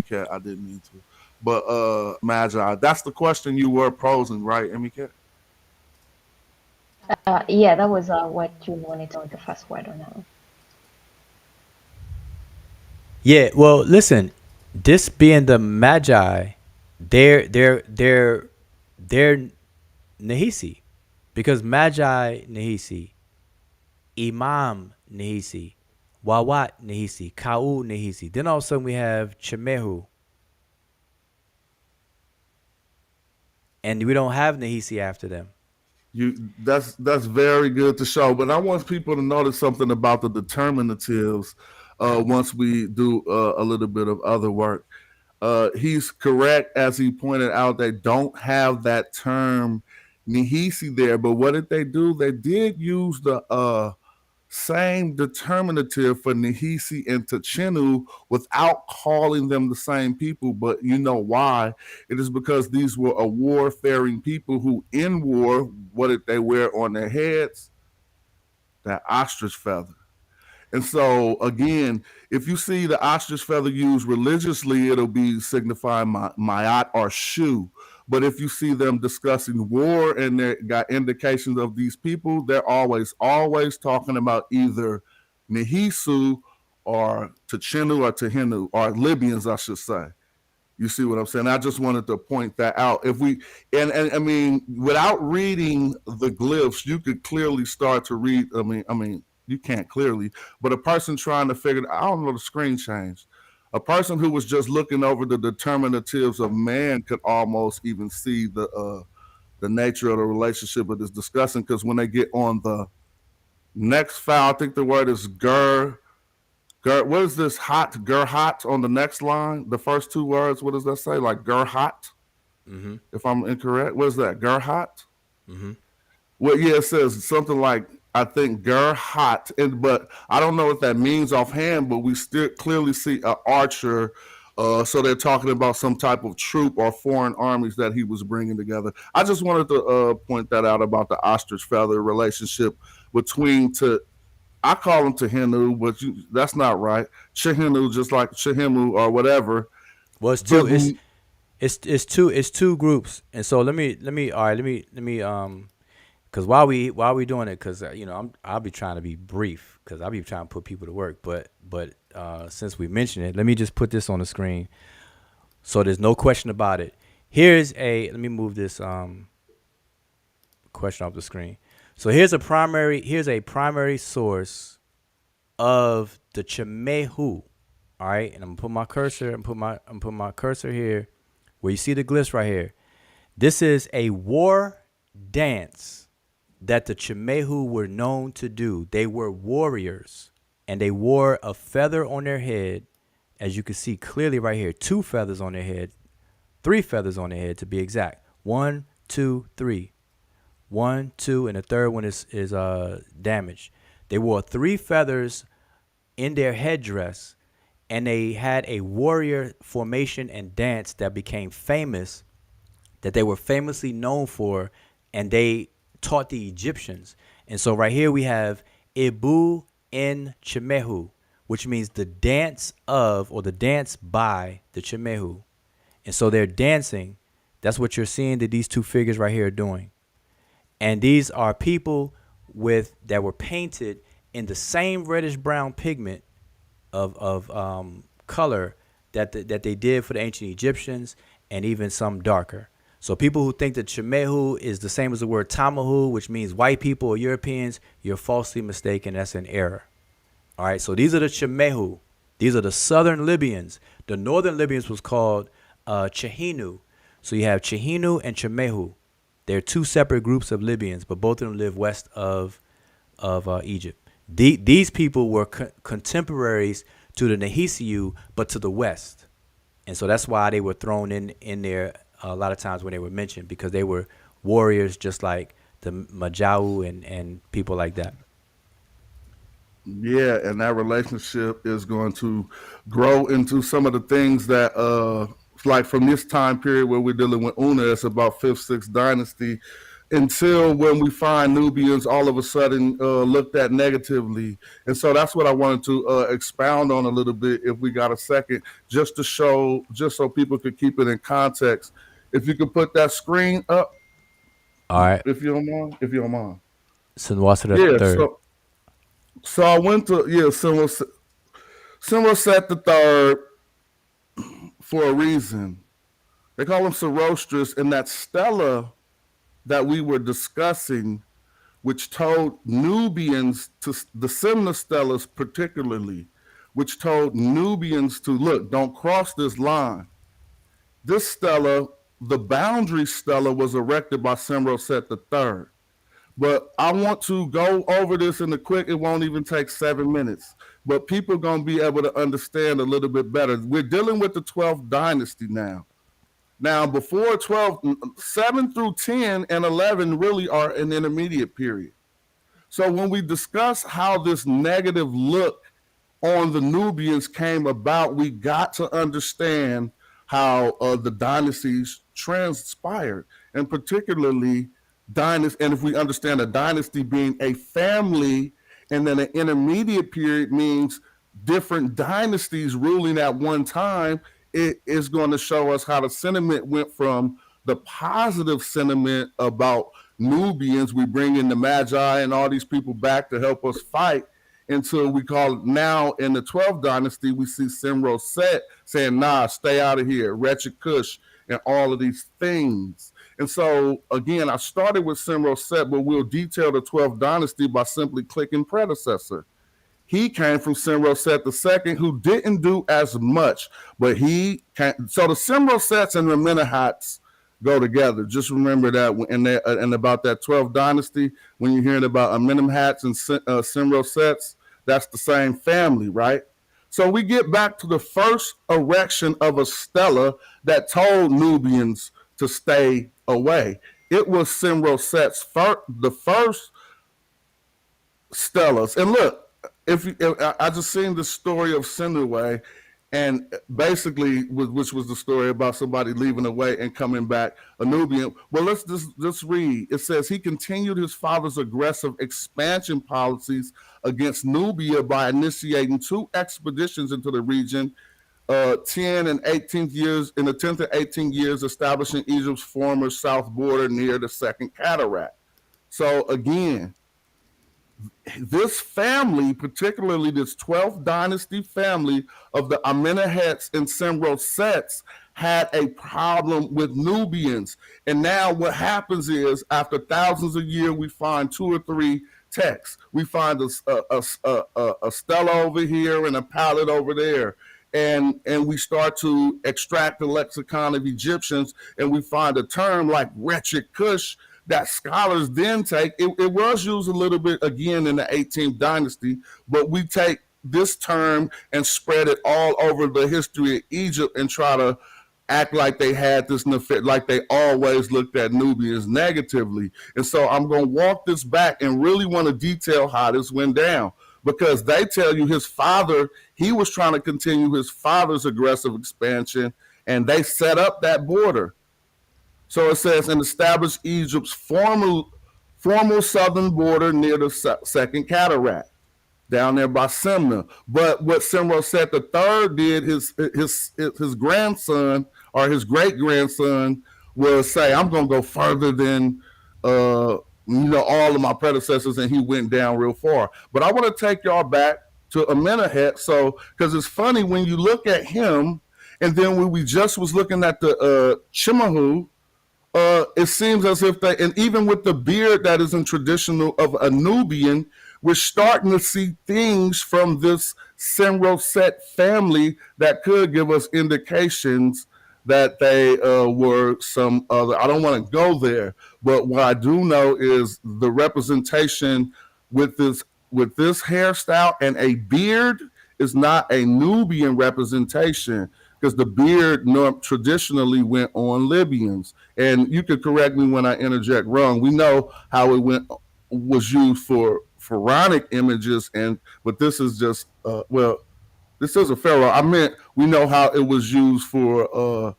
S4: Cat, I didn't mean to. But Magi, that's the question you were posing, right, Cat?
S3: Yeah, that was what June wanted to know, the first word on that.
S2: Yeah, well, listen, this being the Magi, they're Nahisi, because Magi Nahisi, Imam Nahisi, Wawat Nahisi, Kau Nahisi. Then all of a sudden we have Chemehu, and we don't have Nahisi after them.
S4: That's very good to show. But I want people to notice something about the determinatives once we do a little bit of other work. He's correct, as he pointed out, they don't have that term Nihisi there. But what did they do? They did use the same determinative for Nihisi and Tachenu without calling them the same people. But you know why? It is because these were a warfaring people who, in war, what did they wear on their heads? That ostrich feather. And so, again, if you see the ostrich feather used religiously, it'll be signifying Mayat or Shu. But if you see them discussing war and they got indications of these people, they're always talking about either Nehisu or Tachenu or Tehenu, or Libyans, I should say. You see what I'm saying? I just wanted to point that out. If we and I mean, without reading the glyphs, you could clearly start to read. I mean, you can't clearly, but a person trying to figure, I don't know, the screen changed. A person who was just looking over the determinatives of man could almost even see the nature of the relationship it is discussing, because when they get on the next file, I think the word is gur. What is this hot? Hot on the next line. The first two words, what does that say? Like hot?
S2: Mm-hmm.
S4: If I'm incorrect. What is that? hot?
S2: Mm-hmm.
S4: Well, yeah, it says something like, I think hot, but I don't know what that means offhand, but we still clearly see an archer. So they're talking about some type of troop or foreign armies that he was bringing together. I just wanted to point that out about the ostrich feather relationship between I call him Tehenu, but that's not right. Chehenu, just like Chehemu or whatever.
S2: Well, it's two. It's two groups, and so let me because while we doing it, because I'll be trying to be brief, because I'll be trying to put people to work, but since we mentioned it, let me just put this on the screen, so there's no question about it. Let me move this question off the screen. So here's a primary source of the Chemehu. All right, and I'm gonna put my cursor. I'm put my cursor here, where you see the glyphs right here. This is a war dance that the Chemehu were known to do. They were warriors, and they wore a feather on their head, as you can see clearly right here. 2 feathers on their head, 3 feathers on their head to be exact. 1, 2, 3. 1, 2, and the third one is damaged. They wore 3 feathers in their headdress, and they had a warrior formation and dance that became famous, that they were famously known for, and they taught the Egyptians. And so right here we have Ibu en Chemehu, which means the dance of, or the dance by the Chemehu. And so they're dancing. That's what you're seeing that these 2 figures right here are doing. And these are people that were painted in the same reddish brown pigment of color that they did for the ancient Egyptians, and even some darker. So people who think that Chemehu is the same as the word Tamahu, which means white people or Europeans, you're falsely mistaken. That's an error. All right, so these are the Chemehu. These are the southern Libyans. The northern Libyans was called Chehinu. So you have Chehinu and Chemehu. They're 2 separate groups of Libyans, but both of them live west of Egypt. These people were contemporaries to the Nehisiu, but to the west. And so that's why they were thrown in there a lot of times when they were mentioned, because they were warriors just like the Magi and people like that.
S4: Yeah, and that relationship is going to grow into some of the things that, like from this time period where we're dealing with Una, it's about 5th, 6th dynasty, until when we find Nubians all of a sudden looked at negatively. And so that's what I wanted to expound on a little bit, if we got a second, just to show, just so people could keep it in context. If you could put that screen up,
S2: All right.
S4: if you don't mind,
S2: Sinwasa the
S4: Yeah,
S2: third.
S4: so I went to Simroset the third for a reason. They call him Zoroastrius, and that stela that we were discussing, which told Nubians to the Simna stelas particularly, which told Nubians to look, don't cross this line. This stela, the boundary stela, was erected by Simroset the third. But I want to go over this in the quick. It won't even take 7 minutes. But people are going to be able to understand a little bit better. We're dealing with the 12th dynasty now. Now, before 12, 7 through 10 and 11 really are an intermediate period. So when we discuss how this negative look on the Nubians came about, we got to understand how the dynasties transpired, and particularly dynasty. And if we understand a dynasty being a family, and then an intermediate period means different dynasties ruling at one time, it is going to show us how the sentiment went from the positive sentiment about Nubians. We bring in the Magi and all these people back to help us fight, until we call it now in the 12th dynasty, we see Simroset saying, nah, stay out of here, wretched Cush, and all of these things. And so, again, I started with Simroset, but we'll detail the 12th dynasty by simply clicking predecessor. He came from Simroset II, who didn't do as much, but he came. So the Simrosets and the Menahats go together. Just remember that, and about that 12th dynasty, when you're hearing about Amenemhats and Simrosets, that's the same family, right? So we get back to the first erection of a stela that told Nubians to stay away. It was Simroset's the first stelas. And look, if I just seen the story of Sinuwe, and basically, which was the story about somebody leaving away and coming back, a Nubian. Well, let's read. It says, he continued his father's aggressive expansion policies against Nubia by initiating 2 expeditions into the region, 10 and 18th years, in the 10th and 18th years, establishing Egypt's former south border near the Second Cataract. So again, this family, particularly this 12th dynasty family of the Amenemhats and Simrosets, had a problem with Nubians. And now what happens is, after thousands of years, we find 2 or 3 texts. We find a stela over here and a palette over there. And we start to extract the lexicon of Egyptians, and we find a term like wretched Cush that scholars then take. It was used a little bit again in the 18th dynasty, but we take this term and spread it all over the history of Egypt and try to act like they had this, like they always looked at Nubians negatively. And so I'm going to walk this back and really want to detail how this went down, because they tell you his father, he was trying to continue his father's aggressive expansion, and they set up that border. So it says, and established Egypt's formal southern border near the Second Cataract, down there by Simna. But what Simroset III did, his grandson or his great grandson was say, I'm going to go further than all of my predecessors, and he went down real far. But I want to take y'all back to Amenemhat, so because it's funny when you look at him, and then when we just was looking at the Chimahu. It seems as if they, and even with the beard that is in traditional of a Nubian, we're starting to see things from this Simroset family that could give us indications that they were some other. I don't want to go there, but what I do know is the representation with this hairstyle and a beard is not a Nubian representation. because the beard traditionally went on Libyans. And you could correct me when I interject wrong. We know how it was used for pharaonic images, but this is just this is a pharaoh. I meant we know how it was used for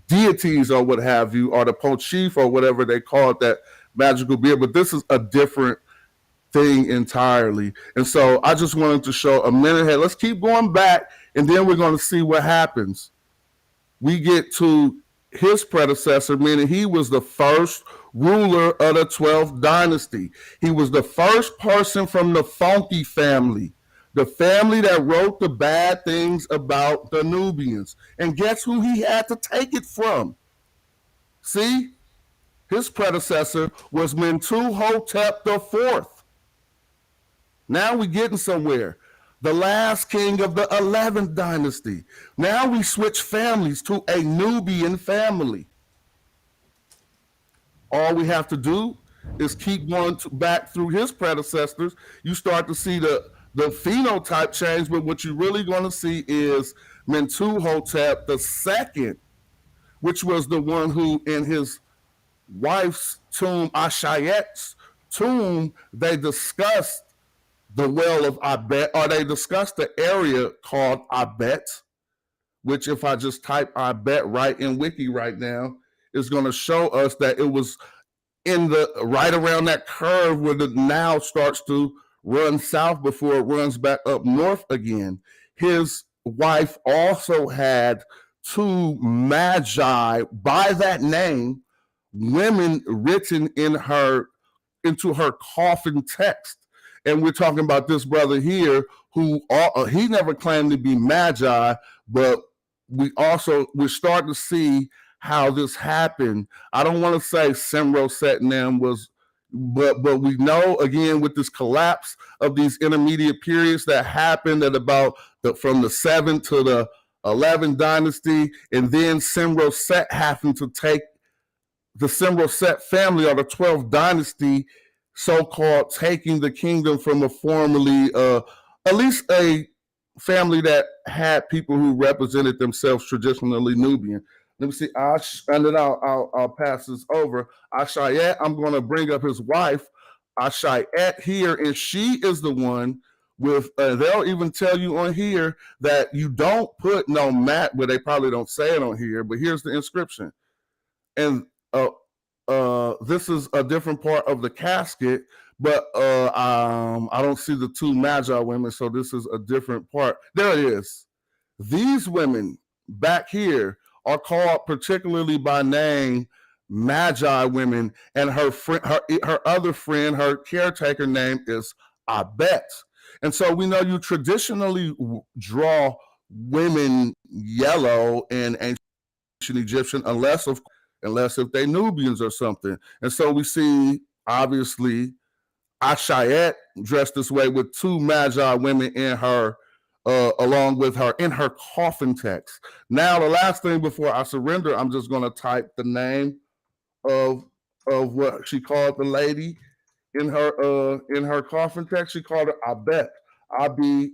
S4: deities or what have you, or the Pochief or whatever they called that magical beard. But this is a different thing entirely. And so I just wanted to show a minute here. Let's keep going back, and then we're going to see what happens. We get to his predecessor, meaning he was the first ruler of the 12th dynasty. He was the first person from the Funky family, the family that wrote the bad things about the Nubians. And guess who he had to take it from? See? His predecessor was Mentuhotep IV. Now we're getting somewhere. The last king of the 11th dynasty. Now we switch families to a Nubian family. All we have to do is keep going back through his predecessors. You start to see the phenotype change, but what you're really going to see is Mentuhotep II, which was the one who, in his wife's tomb, Ashayet's tomb, they discussed the well of Abet, or they discussed the area called Abet, which if I just type Abet right in Wiki right now, is going to show us that it was in the right around that curve where the Nile starts to run south before it runs back up north again. His wife also had two Magi by that name, women written into her coffin text. And we're talking about this brother here who he never claimed to be Magi, but we're starting to see how this happened. I don't want to say Semroset and them was, but we know again with this collapse of these intermediate periods that happened at about from the 7th to the 11th dynasty, and then Semroset happened to take the Semroset family or the 12th dynasty, so-called taking the kingdom from a formerly, at least a family that had people who represented themselves traditionally Nubian. Let me see, and then I'll pass this over. Ashayet, I'm going to bring up his wife, Ashayet here, and she is the one with, they'll even tell you on here that you don't put no mat, well, they probably don't say it on here, but here's the inscription. And this is a different part of the casket, but I don't see the two Magi women, so this is a different part. There it is. These women back here are called particularly by name Magi women, and her other friend, her caretaker name is Abet. And so we know you traditionally draw women yellow in ancient Egyptian, unless if they Nubians or something. And so we see, obviously, Ashayet dressed this way with two Magi women in her, along with her in her coffin text. Now, the last thing before I surrender, I'm just going to type the name of what she called the lady in her coffin text. She called her Abet, Abhet,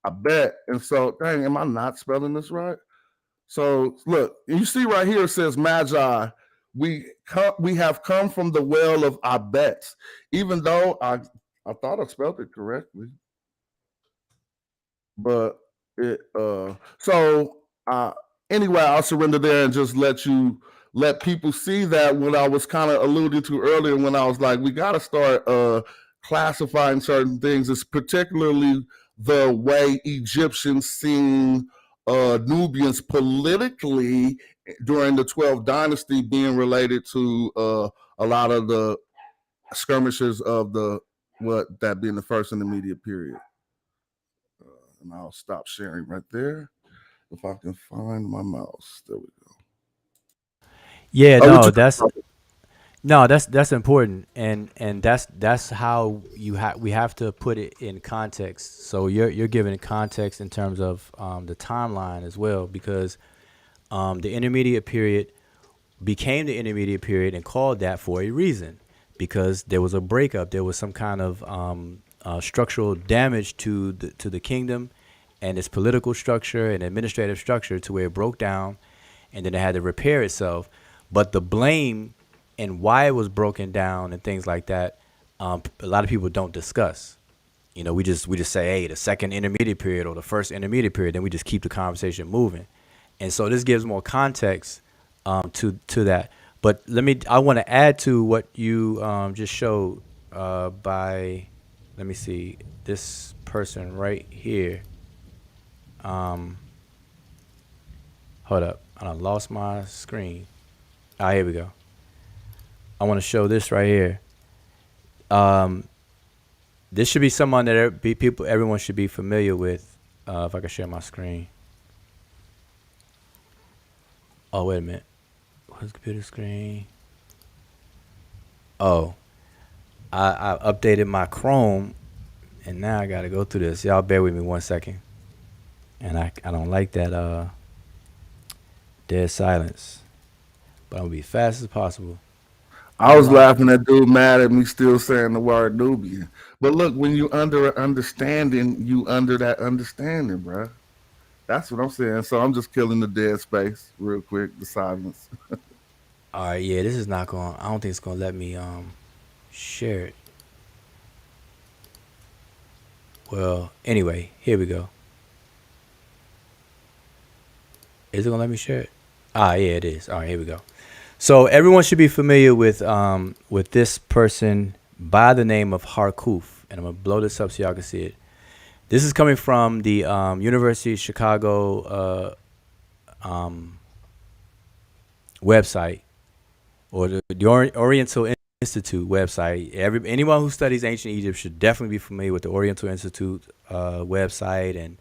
S4: Abet. And so, dang, am I not spelling this right? So look, you see right here it says Magi. We have come from the well of Abet, even though I thought I spelled it correctly, but it anyway, I'll surrender there and just let people see that what I was kind of alluding to earlier when I was like, we got to start classifying certain things. It's particularly the way Egyptians seen Nubians politically during the 12th dynasty, being related to a lot of the skirmishes of that being the first intermediate period. And I'll stop sharing right there if I can find my mouse. There we go.
S2: Yeah, that's important, and that's how we have to put it in context. So you're giving context in terms of the timeline as well, because the intermediate period became the intermediate period and called that for a reason, because there was a breakup, there was some kind of structural damage to the kingdom, and its political structure and administrative structure to where it broke down, and then it had to repair itself. But the blame and why it was broken down and things like that, a lot of people don't discuss. You know, we just say, hey, the second intermediate period or the first intermediate period, then we just keep the conversation moving. And so this gives more context to that. But I want to add to what you just showed by, let me see, this person right here. Hold up, I done lost my screen. Here we go. I want to show this right here. This should be someone that everyone should be familiar with. If I can share my screen. Oh, wait a minute. What's the computer screen? Oh, I updated my Chrome, and now I got to go through this. Y'all bear with me 1 second. And I don't like that dead silence. But I'm going to be fast as possible.
S5: I was laughing at dude mad at me still saying the word Nubia. But look, when you under an understanding, you under that understanding, bro. That's what I'm saying. So I'm just killing the dead space real quick, the silence.
S2: All right, yeah, this is not going, I don't think it's going to let me share it. Well, anyway, here we go. Is it going to let me share it? Yeah, it is. All right, here we go. So everyone should be familiar with this person by the name of Harkuf, and I'm gonna blow this up so y'all can see it. This is coming from the University of Chicago website, or the Oriental Institute website. Anyone who studies ancient Egypt should definitely be familiar with the Oriental Institute website and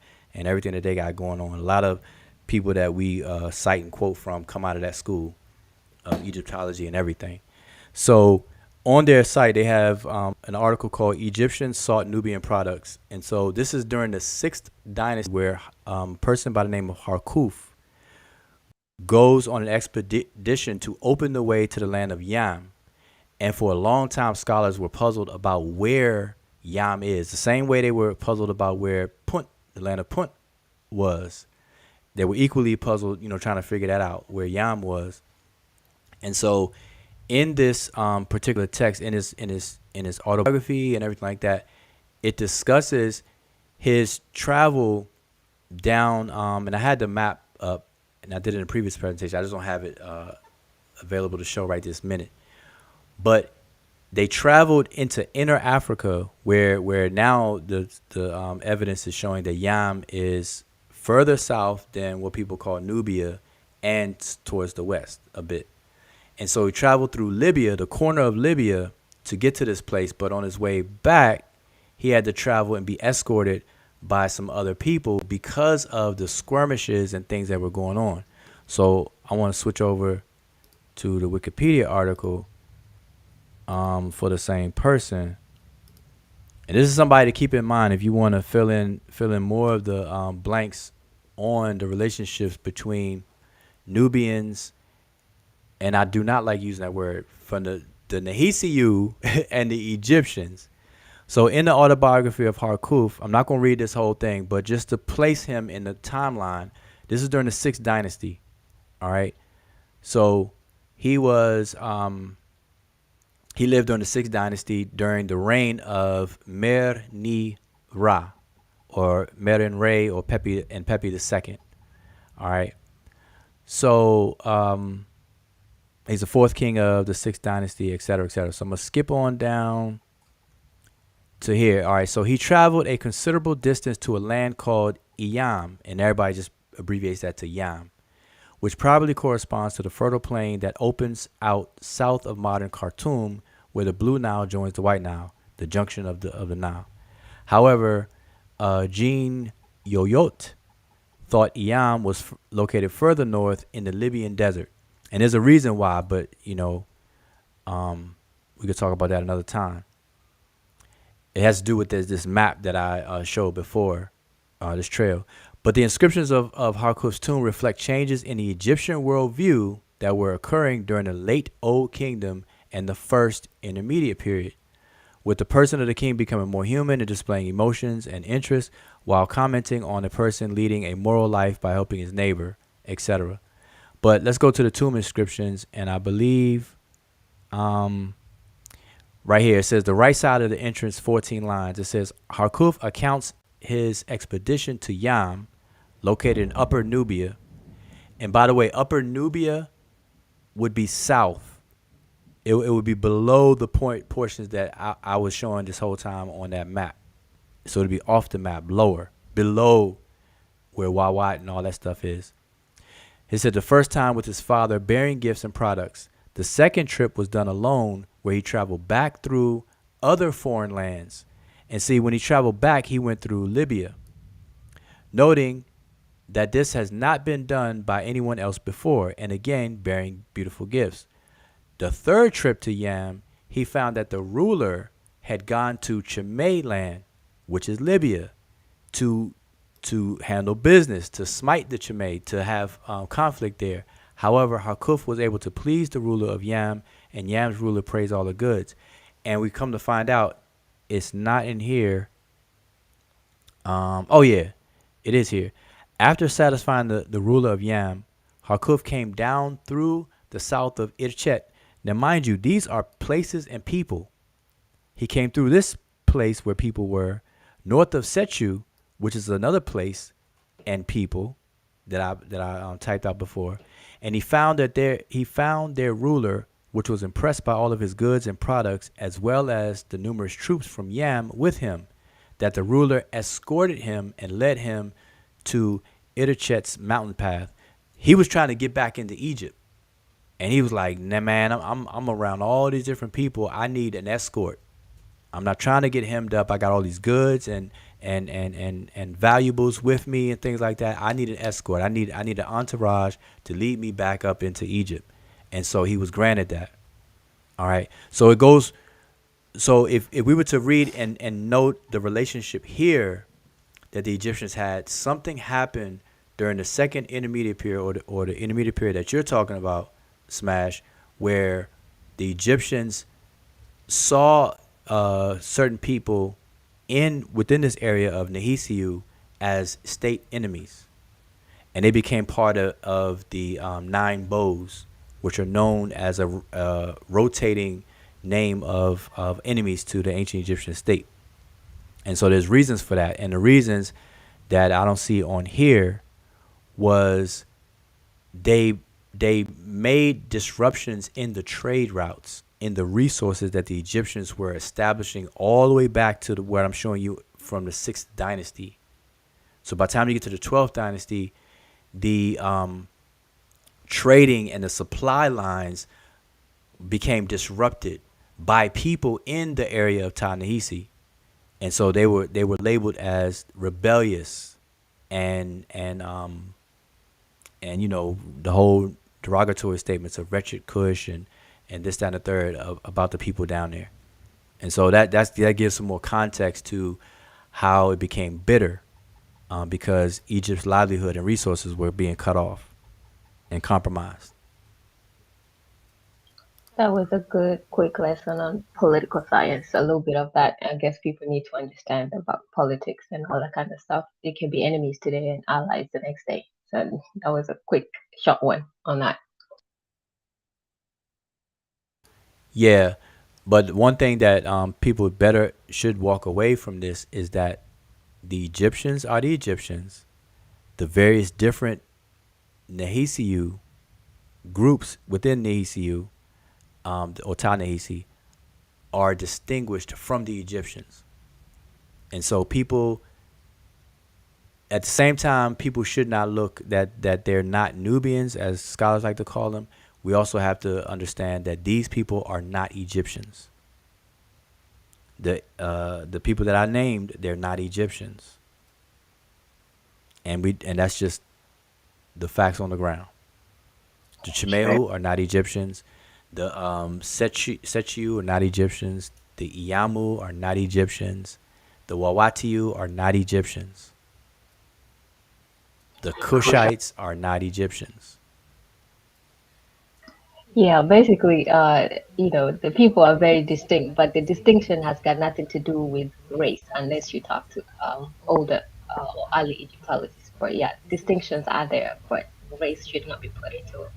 S2: everything that they got going on. A lot of people that we cite and quote from come out of that school of Egyptology and everything. So on their site, they have an article called Egyptian Sought Nubian Products. And so this is during the 6th dynasty, where a person by the name of Harkuf goes on an expedition to open the way to the land of Yam. And for a long time, scholars were puzzled about where Yam is. The same way they were puzzled about where Punt, the land of Punt, was. They were equally puzzled, trying to figure that out, where Yam was. And so in this particular text, in his autobiography and everything like that, it discusses his travel down, and I had the map up, and I did it in a previous presentation. I just don't have it available to show right this minute. But they traveled into inner Africa, where now the evidence is showing that Yam is further south than what people call Nubia, and towards the west a bit. And so he traveled through Libya, the corner of Libya, to get to this place. But on his way back, he had to travel and be escorted by some other people because of the skirmishes and things that were going on. So I want to switch over to the Wikipedia article for the same person. And this is somebody to keep in mind if you want to fill in more of the blanks on the relationships between Nubians, and I do not like using that word, from the Nehisiu and the Egyptians. So in the autobiography of Harkuf, I'm not going to read this whole thing, but just to place him in the timeline, this is during the 6th dynasty. All right. So he was, he lived during the 6th dynasty during the reign of Mer-Ni-Ra, or Mer-En-Re, or Pepi II. All right. So he's the 4th king of the 6th dynasty, et cetera, et cetera. So I'm going to skip on down to here. All right. So he traveled a considerable distance to a land called Iyam, and everybody just abbreviates that to Yam, which probably corresponds to the fertile plain that opens out south of modern Khartoum, where the Blue Nile joins the White Nile, the junction of the Nile. However, Jean Yoyot thought Iyam was located further north in the Libyan desert. And there's a reason why, but, we could talk about that another time. It has to do with this map that I showed before, this trail. But the inscriptions of Harkuf's tomb reflect changes in the Egyptian worldview that were occurring during the late Old Kingdom and the first intermediate period, with the person of the king becoming more human and displaying emotions and interests while commenting on the person leading a moral life by helping his neighbor, etc. But let's go to the tomb inscriptions, and I believe right here it says the right side of the entrance, 14 lines. It says Harkuf accounts his expedition to Yam, located in Upper Nubia. And by the way, Upper Nubia would be south. It would be below the portions that I was showing this whole time on that map. So it'd be off the map, lower, below where Wawat and all that stuff is. He said the first time with his father bearing gifts and products. The second trip was done alone, where he traveled back through other foreign lands. And see, when he traveled back, he went through Libya, noting that this has not been done by anyone else before, and again, bearing beautiful gifts. The third trip to Yam, he found that the ruler had gone to Chimay land, which is Libya, to handle business, to smite the Chimay, to have conflict there. However, Harkuf was able to please the ruler of Yam, and Yam's ruler praised all the goods. And we come to find out it's not in here. Oh, yeah, it is here. After satisfying the ruler of Yam, Harkuf came down through the south of Irchet. Now, mind you, these are places and people. He came through this place where people were, north of Sechu, which is another place and people that I typed out before, and he found their ruler, which was impressed by all of his goods and products, as well as the numerous troops from Yam with him, that the ruler escorted him and led him to Irchet's mountain path. He was trying to get back into Egypt. And he was like, nah, man, I'm around all these different people. I need an escort. I'm not trying to get hemmed up. I got all these goods and valuables with me and things like that. I need an escort. I need an entourage to lead me back up into Egypt. And so he was granted that. All right. So it goes. So if we were to read and note the relationship here that the Egyptians had, something happened during the second intermediate period or the intermediate period that you're talking about, Smash, where the Egyptians saw certain people within this area of Nehisiu as state enemies, and they became part of the 9 bows, which are known as a rotating name of enemies to the ancient Egyptian state. And so there's reasons for that, and the reasons that I don't see on here was they made disruptions in the trade routes, in the resources that the Egyptians were establishing all the way back to where I'm showing you from the 6th dynasty. So by the time you get to the 12th dynasty, the trading and the supply lines became disrupted by people in the area of Ta-Nehisi. And so they were labeled as rebellious and you know, the whole derogatory statements of wretched Cush and this, that, and the third about the people down there. And so that gives some more context to how it became bitter, because Egypt's livelihood and resources were being cut off and compromised.
S3: That was a good, quick lesson on political science. A little bit of that, I guess people need to understand about politics and all that kind of stuff. They can be enemies today and allies the next day. So that was a quick, short one on that.
S2: Yeah, but one thing that people better should walk away from this is that the Egyptians are the Egyptians. The various different Nehisiu groups within Nehisiu, or Ta-Nehisi, are distinguished from the Egyptians. And so people, at the same time, people should not look that they're not Nubians, as scholars like to call them. We also have to understand that these people are not Egyptians. The people that I named, they're not Egyptians. And that's just the facts on the ground. The Chimehu are not Egyptians. The Sechu are not Egyptians. The Iyamu are not Egyptians. The Wawatiu are not Egyptians. The Cushites are not Egyptians.
S3: Yeah, basically, the people are very distinct, but the distinction has got nothing to do with race, unless you talk to older or early Egyptologists. But yeah, distinctions are there, but race should not be put into it.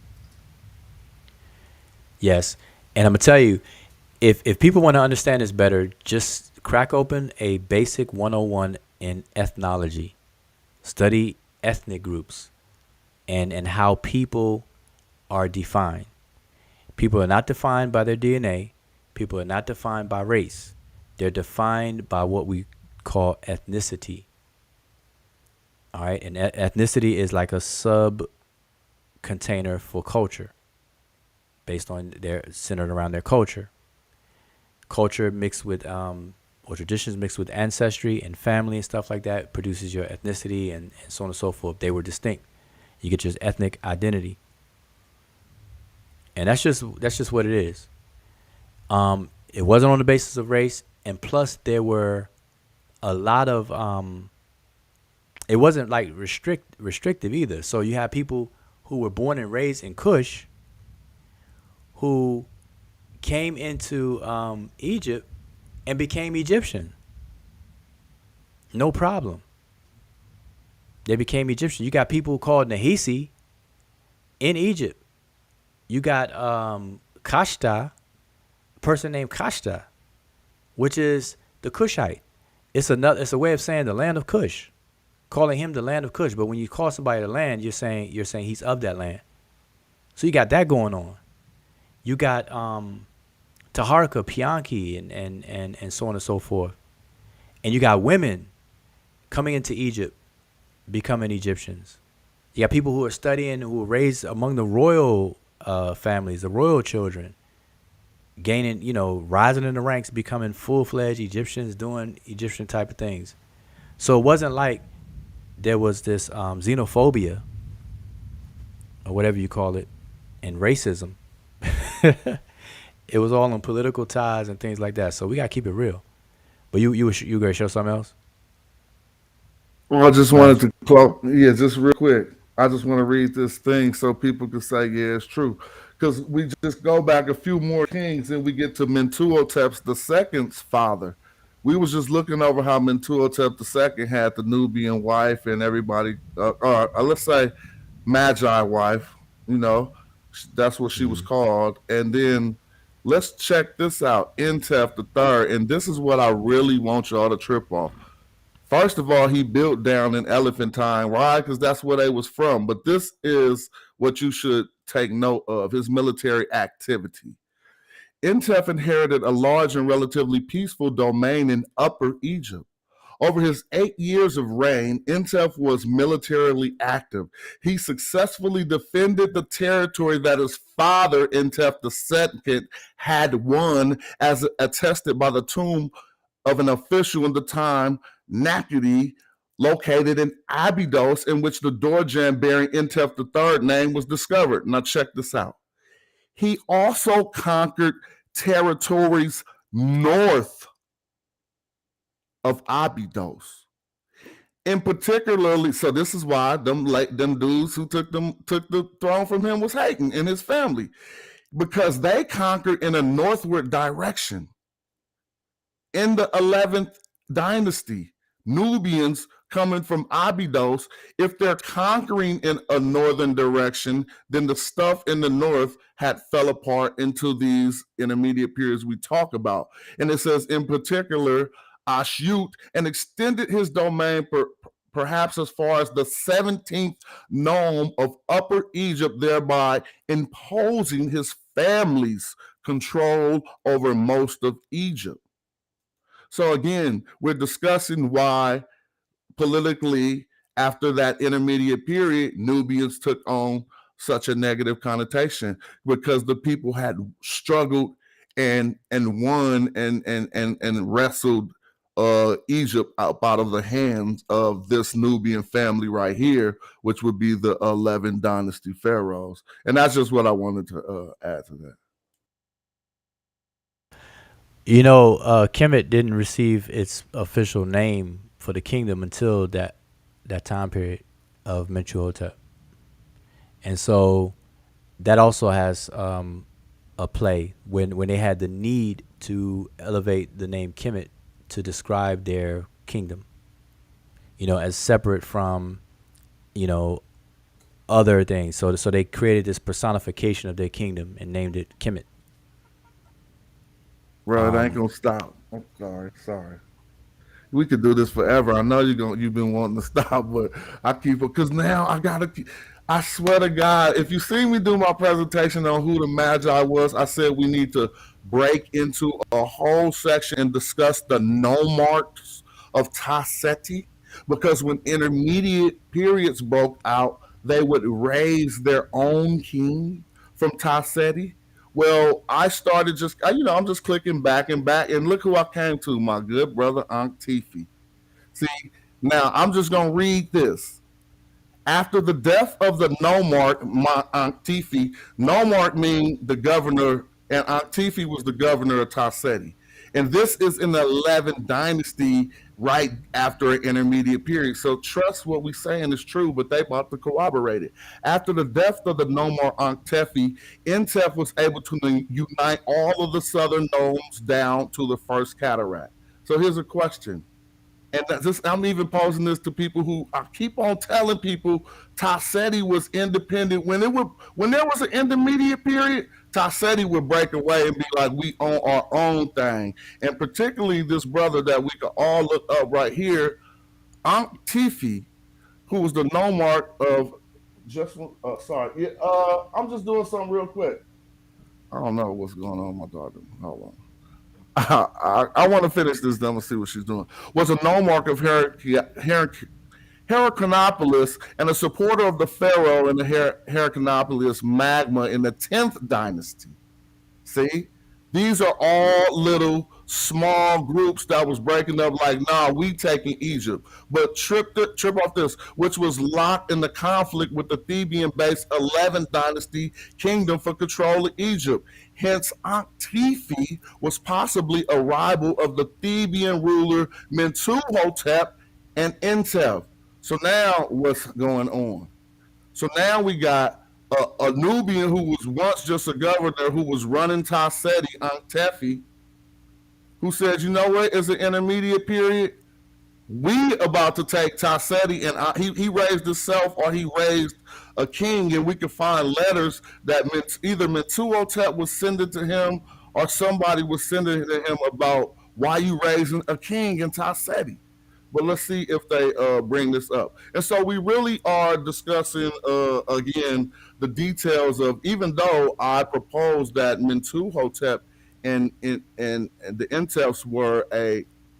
S2: Yes. And I'm going to tell you, if people want to understand this better, just crack open a basic 101 in ethnology. Study ethnic groups and how people are defined. People are not defined by their DNA. People are not defined by race. They're defined by what we call ethnicity. All right. And ethnicity is like a sub container for culture based on their centered around their culture. Culture mixed with or traditions mixed with ancestry and family and stuff like that produces your ethnicity and so on and so forth. They were distinct. You get your ethnic identity. And that's just what it is. It wasn't on the basis of race, and plus there were a lot of it wasn't like restrictive either. So you have people who were born and raised in Kush who came into Egypt and became Egyptian. No problem. They became Egyptian. You got people called Nahisi in Egypt. You got Kashta, a person named Kashta, which is the Kushite. It's a way of saying the land of Kush, calling him the land of Kush. But when you call somebody the land, you're saying he's of that land. So you got that going on. You got Taharka, Pianki, and so on and so forth. And you got women coming into Egypt, becoming Egyptians. You got people who are studying, who were raised among the royal families, the royal children, gaining, rising in the ranks, becoming full-fledged Egyptians, doing Egyptian type of things. So it wasn't like there was this xenophobia, or whatever you call it, and racism. It was all on political ties and things like that. So we gotta keep it real. But you gonna show something else?
S5: Well, I just wanted to close. Yeah, just real quick. I just want to read this thing so people can say, yeah, it's true. Because we just go back a few more kings and we get to Mentuhotep II's father. We was just looking over how Mentuhotep II had the Nubian wife and everybody, let's say Magi wife, that's what she was called. And then let's check this out, Intef III. And this is what I really want y'all to trip off. First of all, he built down in Elephantine. Why? Because that's where they was from. But this is what you should take note of, his military activity. Intef inherited a large and relatively peaceful domain in Upper Egypt. Over his 8 years of reign, Intef was militarily active. He successfully defended the territory that his father, Intef II, had won, as attested by the tomb of an official in the time, Naputi, located in Abydos, in which the Dorjan bearing Intef III name was discovered. Now check this out. He also conquered territories north of Abydos. In particularly, so this is why them dudes who took the throne from him was hating and his family, because they conquered in a northward direction. In the 11th dynasty, Nubians coming from Abydos, if they're conquering in a northern direction, then the stuff in the north had fell apart into these intermediate periods we talk about. And it says, in particular, Ashyut, and extended his domain perhaps as far as the 17th nome of Upper Egypt, thereby imposing his family's control over most of Egypt. So again, we're discussing why politically, after that intermediate period, Nubians took on such a negative connotation, because the people had struggled and won and wrestled Egypt out of the hands of this Nubian family right here, which would be the 11 dynasty pharaohs. And that's just what I wanted to add to that.
S2: Kemet didn't receive its official name for the kingdom until that time period of Mentuhotep. And so that also has a play when they had the need to elevate the name Kemet to describe their kingdom, as separate from, other things. So they created this personification of their kingdom and named it Kemet.
S5: Bro, it ain't gonna stop. I'm sorry. We could do this forever. I know you've been wanting to stop, but I keep it because now I swear to God, if you see me do my presentation on who the Magi was, I said we need to break into a whole section and discuss the nomarchs of Tasseti, because when intermediate periods broke out, they would raise their own king from Tasseti. Well, I started I'm just clicking back, and look who I came to, my good brother, Ankh Tifi. See, now I'm just going to read this. After the death of the nomarch, Ankh Tifi, nomarch means the governor, and Ankh Tifi was the governor of Tasseti. And this is in the 11th dynasty, right after an intermediate period. So trust what we're saying is true, but they about to corroborate it. After the death of the nomarch Ankh Tifi, Intef was able to unite all of the southern nomes down to the first cataract. So here's a question. And I'm even posing this to people who I keep on telling people Tasseti was independent. When there was an intermediate period, Tasseti would break away and be like, we own our own thing. And particularly this brother that we can all look up right here, Ankh Tifi, who was the nomarch of I'm just doing something real quick. I don't know what's going on with my daughter. Hold on. I want to finish this. Then we'll see what she's doing. Was a nomarch of Hieroglyphic and a supporter of the pharaoh in the Hieroglyphic magma in the 10th dynasty. See, these are all little small groups that was breaking up. Like, nah, we taking Egypt, but trip off this, which was locked in the conflict with the Theban-based 11th dynasty kingdom for control of Egypt. Hence, Ankh Tifi was possibly a rival of the Theban ruler Mentuhotep and Intef. So now what's going on? So now we got a Nubian who was once just a governor who was running Tasseti, Ankh Tifi, who said, you know what, it's an intermediate period. We about to take Tasseti, and he raised himself or he raised a king, and we can find letters that either Mentuhotep was sending to him or somebody was sending to him about why you raising a king in Tasseti. But let's see if they bring this up. And so we really are discussing, again, the details of, even though I proposed that Mentuhotep and the Intefs were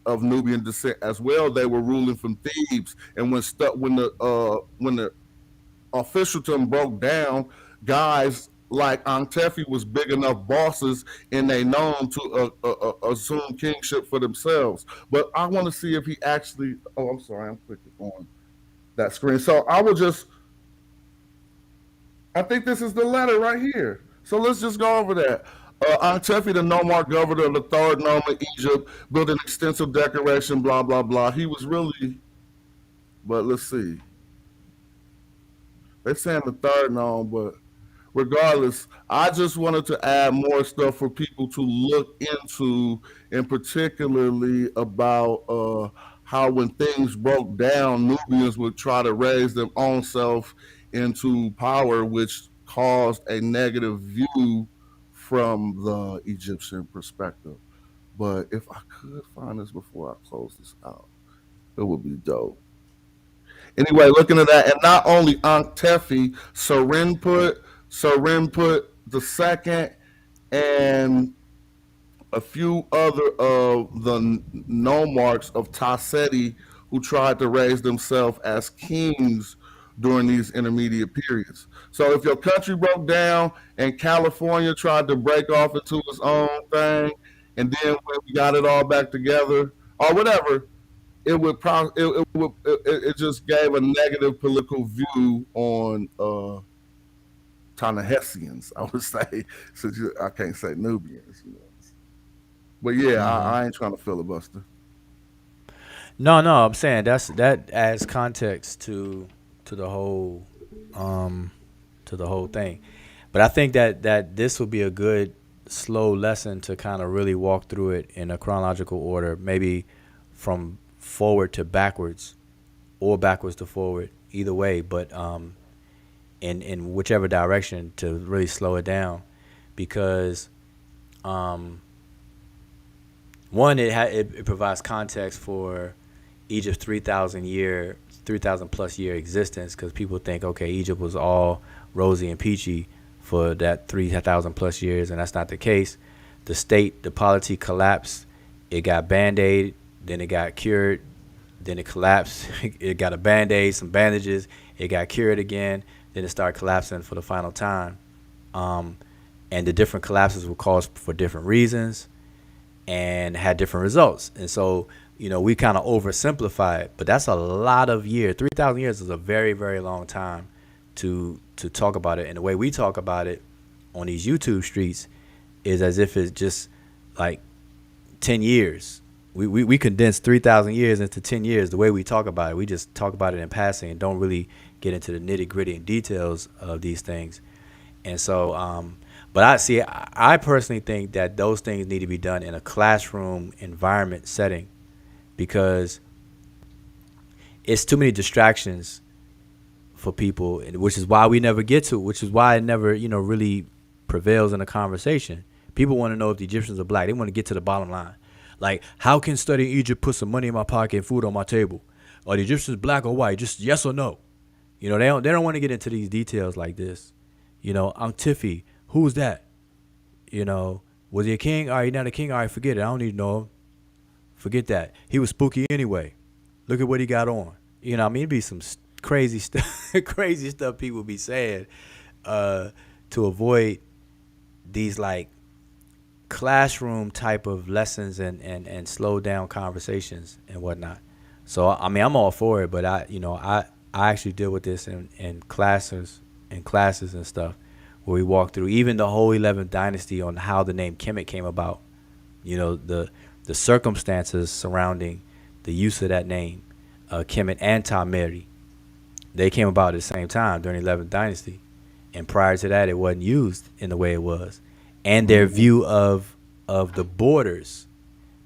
S5: of Nubian descent as well, they were ruling from Thebes. And when the officialdom broke down, guys like Ankh Tifi was big enough bosses, and they known to assume kingship for themselves. But I want to see if he actually. Oh, I'm sorry, I'm clicking on that screen. So I think this is the letter right here. So let's just go over that. Ankh Tifi, the nomarch governor of the third nome of Egypt, built an extensive decoration, blah, blah, blah. He was really, but let's see. They're saying the third nome, but regardless, I just wanted to add more stuff for people to look into, and particularly about how when things broke down, Nubians would try to raise their own self into power, which caused a negative view from the Egyptian perspective. But if I could find this before I close this out, it would be dope. Anyway, looking at that, and not only Ankh Tifi, Serinput the second, and a few other of the nomarchs of Tasseti who tried to raise themselves as kings during these intermediate periods. So if your country broke down and California tried to break off into its own thing, and then when we got it all back together or whatever, it just gave a negative political view on Ta-Nehisians, I would say. Since I can't say Nubians, But yeah, I ain't trying to filibuster.
S2: No, I'm saying that adds context to the whole thing. But I think that this will be a good slow lesson to kind of really walk through it in a chronological order, maybe from forward to backwards or backwards to forward, either way. But in whichever direction to really slow it down, because one, it provides context for Egypt's 3,000 plus year existence, because people think, okay, Egypt was all rosy and peachy for that 3,000 plus years, and that's not the case. The polity collapsed. It got band-aid, then it got cured, then it collapsed. It got a band-aid, some bandages. It got cured again. Then it started collapsing for the final time. And the different collapses were caused for different reasons and had different results. And so, we kind of oversimplify it, but that's a lot of years. 3,000 years is a very, very long time to talk about it. And the way we talk about it on these YouTube streets is as if it's just like 10 years. We condense 3,000 years into 10 years. The way we talk about it, we just talk about it in passing and don't really get into the nitty gritty and details of these things. And so, but I personally think that those things need to be done in a classroom environment setting, because it's too many distractions for people, which is why we never get to it, which is why it never, really prevails in a conversation. People want to know if the Egyptians are black. They want to get to the bottom line. Like, how can studying Egypt put some money in my pocket and food on my table? Are the Egyptians black or white? Just yes or no. They don't want to get into these details like this. Tiffy, who's that? Was he a king? All right, not a king. All right, forget it. I don't need to know him. Forget that. He was spooky anyway. Look at what he got on. It'd be some crazy stuff, crazy stuff people be saying to avoid these like classroom type of lessons and slow down conversations and whatnot. So I'm all for it, but I actually deal with this in classes and stuff, where we walk through even the whole 11th dynasty on how the name Kemet came about. The circumstances surrounding the use of that name, Kemet and Tameri, they came about at the same time during the 11th dynasty, and prior to that, it wasn't used in the way it was. And their view of the borders,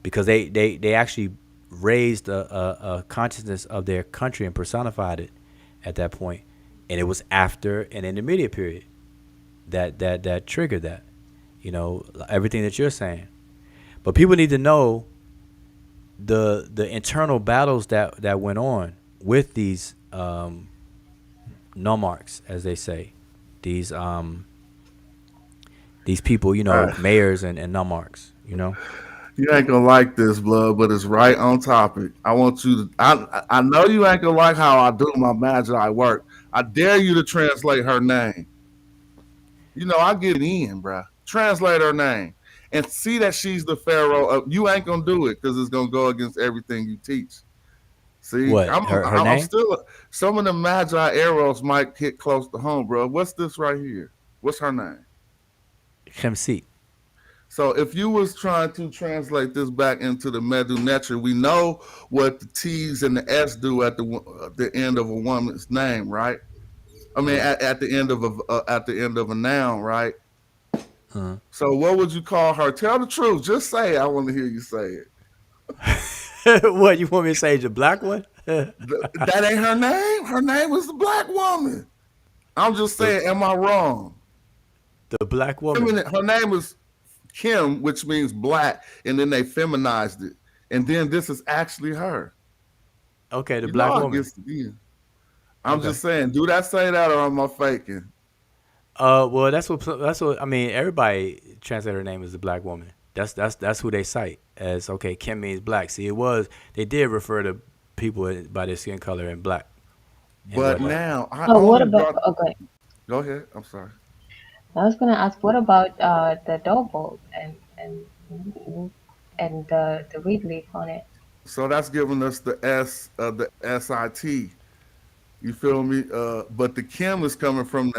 S2: because they actually raised a consciousness of their country and personified it at that point, and it was after an intermediate period that triggered that, everything that you're saying. But people need to know the internal battles that went on with these nomarchs, as they say, these people, mayors and nomarchs,
S5: You ain't gonna like this, blood, but it's right on topic. I want you to. I know you ain't gonna like how I do my Magi work. I dare you to translate her name. I get it in, bruh. Translate her name and see that she's the pharaoh. You ain't gonna do it because it's gonna go against everything you teach. See,
S2: what her name?
S5: I'm still. Some of the Magi arrows might hit close to home, bro. What's this right here? What's her name?
S2: Khemsi.
S5: So if you was trying to translate this back into the Medew Netcher, we know what the T's and the S do at the end of a woman's name, right? I mean, at the end of a noun, right?
S2: Uh-huh.
S5: So what would you call her? Tell the truth. Just say it. I want to hear you say
S2: it. What, you want me to say? The black one?
S5: That ain't her name. Her name was the black woman. I'm just saying, am I wrong?
S2: The black woman.
S5: Her name is Kim, which means black, and then they feminized it. And then this is actually her.
S2: Okay, the black woman.
S5: I'm just saying, do that say that, or am I faking?
S2: Well, that's what I mean. Everybody translate her name as the black woman. That's who they cite as. Okay, Kim means black. See, they did refer to people by their skin color and black.
S5: But now,
S3: what about? Okay.
S5: Go ahead. I'm sorry.
S3: I was gonna ask, what about the double and the reed leaf on it?
S5: So that's giving us the SIT. You feel me? But the Kim is coming from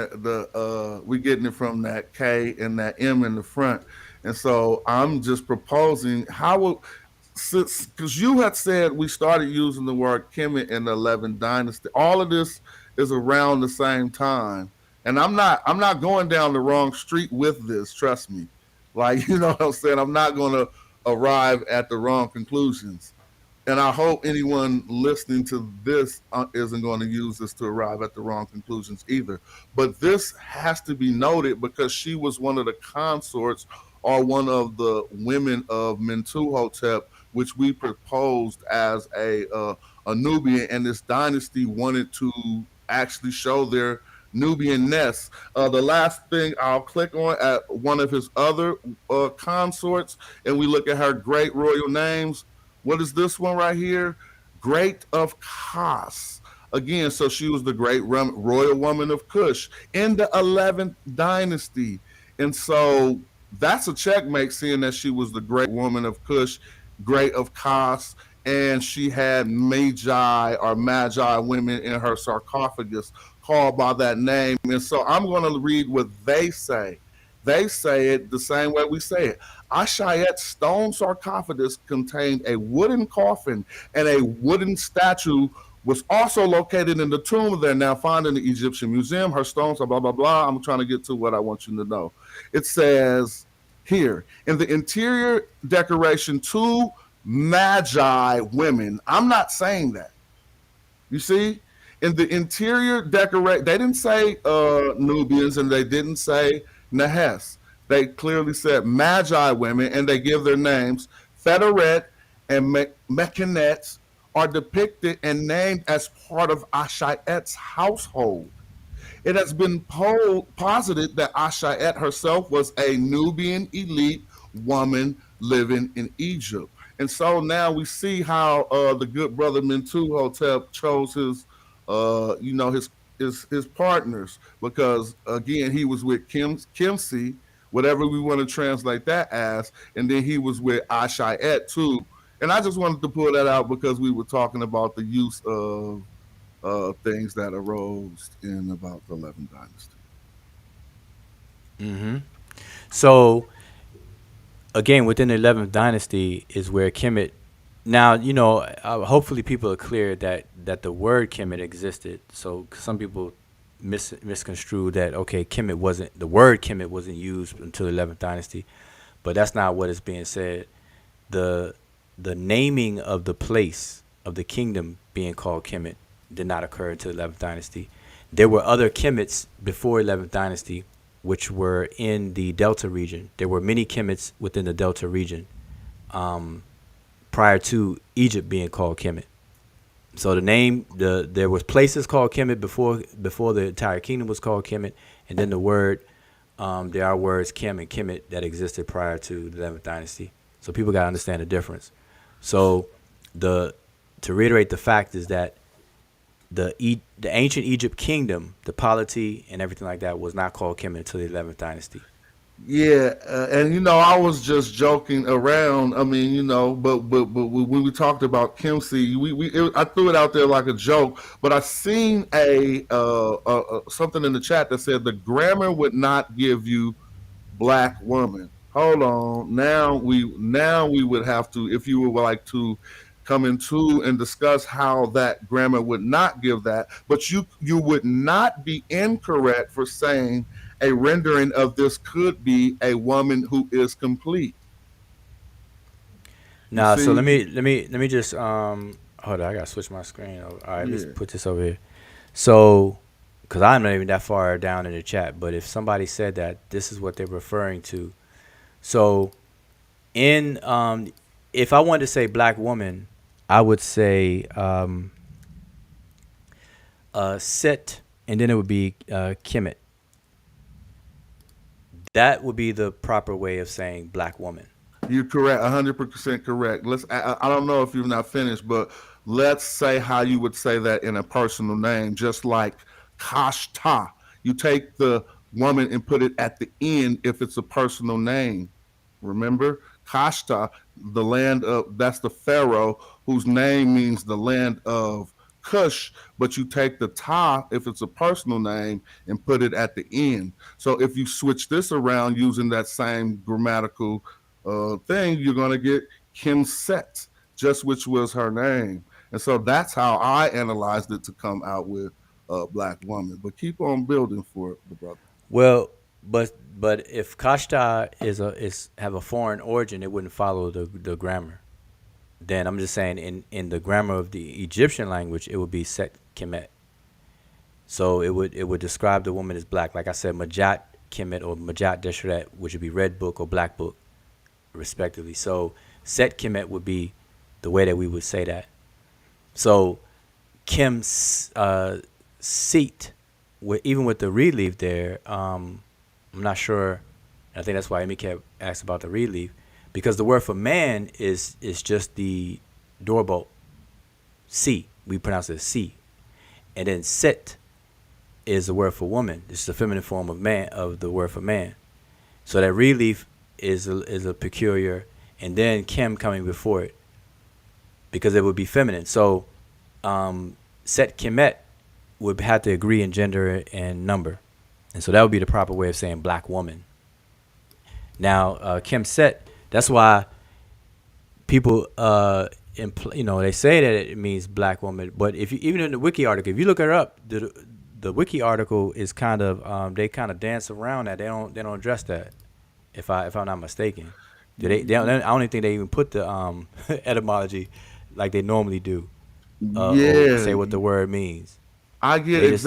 S5: we getting it from that K and that M in the front. And so I'm just proposing because you had said we started using the word Kemet in the 11th dynasty. All of this is around the same time. And I'm not going down the wrong street with this, trust me. Like, you know what I'm saying? I'm not going to arrive at the wrong conclusions. And I hope anyone listening to this isn't going to use this to arrive at the wrong conclusions either. But this has to be noted because she was one of the consorts or one of the women of Mentuhotep, which we proposed as a Nubian, and this dynasty wanted to actually show their Nubian nest. The last thing I'll click on at one of his other consorts, and we look at her great royal names. What is this one right here? Great of Kas. Again, so she was the great royal woman of Kush in the 11th dynasty. And so that's a checkmate, seeing that she was the great woman of Kush, great of Kas, and she had Magi women in her sarcophagus called by that name. And so I'm going to read what they say. They say it the same way we say it. Ashayet's stone sarcophagus contained a wooden coffin, and a wooden statue was also located in the tomb there, now found in the Egyptian museum. Her stones, blah, blah, blah. I'm trying to get to what I want you to know. It says here, in the interior decoration, 2 Magi women. I'm not saying that. You see? In the interior decorate, they didn't say Nubians, and they didn't say Nahes. They clearly said Magi women, and they give their names. Federet and Mechanet are depicted and named as part of Ashayet's household. It has been posited that Ashayet herself was a Nubian elite woman living in Egypt. And so now we see how the good brother Mentuhotep chose his, his partners, because again he was with Kimsi, whatever we want to translate that as, and then he was with Ashayet too. And I just wanted to pull that out because we were talking about the use of things that arose in about the 11th dynasty.
S2: Mm-hmm. So again, within the 11th dynasty is where Kemet. Now, hopefully people are clear that the word Kemet existed. So some people misconstrue that, okay, the word Kemet wasn't used until the 11th dynasty, but that's not what is being said. The naming of the place of the kingdom being called Kemet did not occur until the 11th dynasty. There were other Kemets before 11th dynasty, which were in the Delta region. There were many Kemets within the Delta region prior to Egypt being called Kemet. So there was places called Kemet before the entire kingdom was called Kemet, and then there are words Kem and Kemet that existed prior to the 11th dynasty. So people got to understand the difference. So to reiterate the fact is that the ancient Egypt kingdom, the polity and everything like that, was not called Kemet until the 11th dynasty.
S5: Yeah, and I was just joking around. I mean, but when we talked about Kimsey, I threw it out there like a joke. But I seen something in the chat that said the grammar would not give you black woman. Hold on. Now we would have to, if you would like to come into and discuss how that grammar would not give that, but you would not be incorrect for saying a rendering of this could be a woman who is complete.
S2: Nah, so let me just hold on, I gotta switch my screen over. All right, let's put this over here. So, because I'm not even that far down in the chat, but if somebody said that, this is what they're referring to. So, if I wanted to say black woman, I would say Set, and then it would be Kemet. That would be the proper way of saying black woman.
S5: You're correct, 100% correct. I don't know if you've not finished, but let's say how you would say that in a personal name, just like Kashta. You take the woman and put it at the end if it's a personal name. Remember? Kashta, that's the pharaoh whose name means the land of Kush, but you take the ta if it's a personal name and put it at the end. So if you switch this around using that same grammatical thing, you're going to get Kimset, just which was her name. And so that's how I analyzed it to come out with black woman. But keep on building for the brother.
S2: Well, but if Kashta is have a foreign origin, it wouldn't follow the grammar. Then I'm just saying in the grammar of the Egyptian language, it would be Set Kemet. So it would describe the woman as black. Like I said, Majat Kemet or Majat Deshret, which would be red book or black book, respectively. So Set Kemet would be the way that we would say that. So Kim seat, even with the relief there, I'm not sure. I think that's why Amy kept asked about the relief, because the word for man is just the doorbolt. C, we pronounce it C, and then set is the word for woman. It's the feminine form of man, of the word for man. So that relief is a peculiar, and then Kim coming before it, because it would be feminine. So Set Kemet would have to agree in gender and number, and so that would be the proper way of saying black woman. Now Kim Set, that's why people they say that it means black woman, but if you, even in the wiki article, if you look it up, the wiki article is kind of they kind of dance around that. They don't address that, if I'm not mistaken. I don't even think they even put the etymology like they normally do, or say what the word means.
S5: I get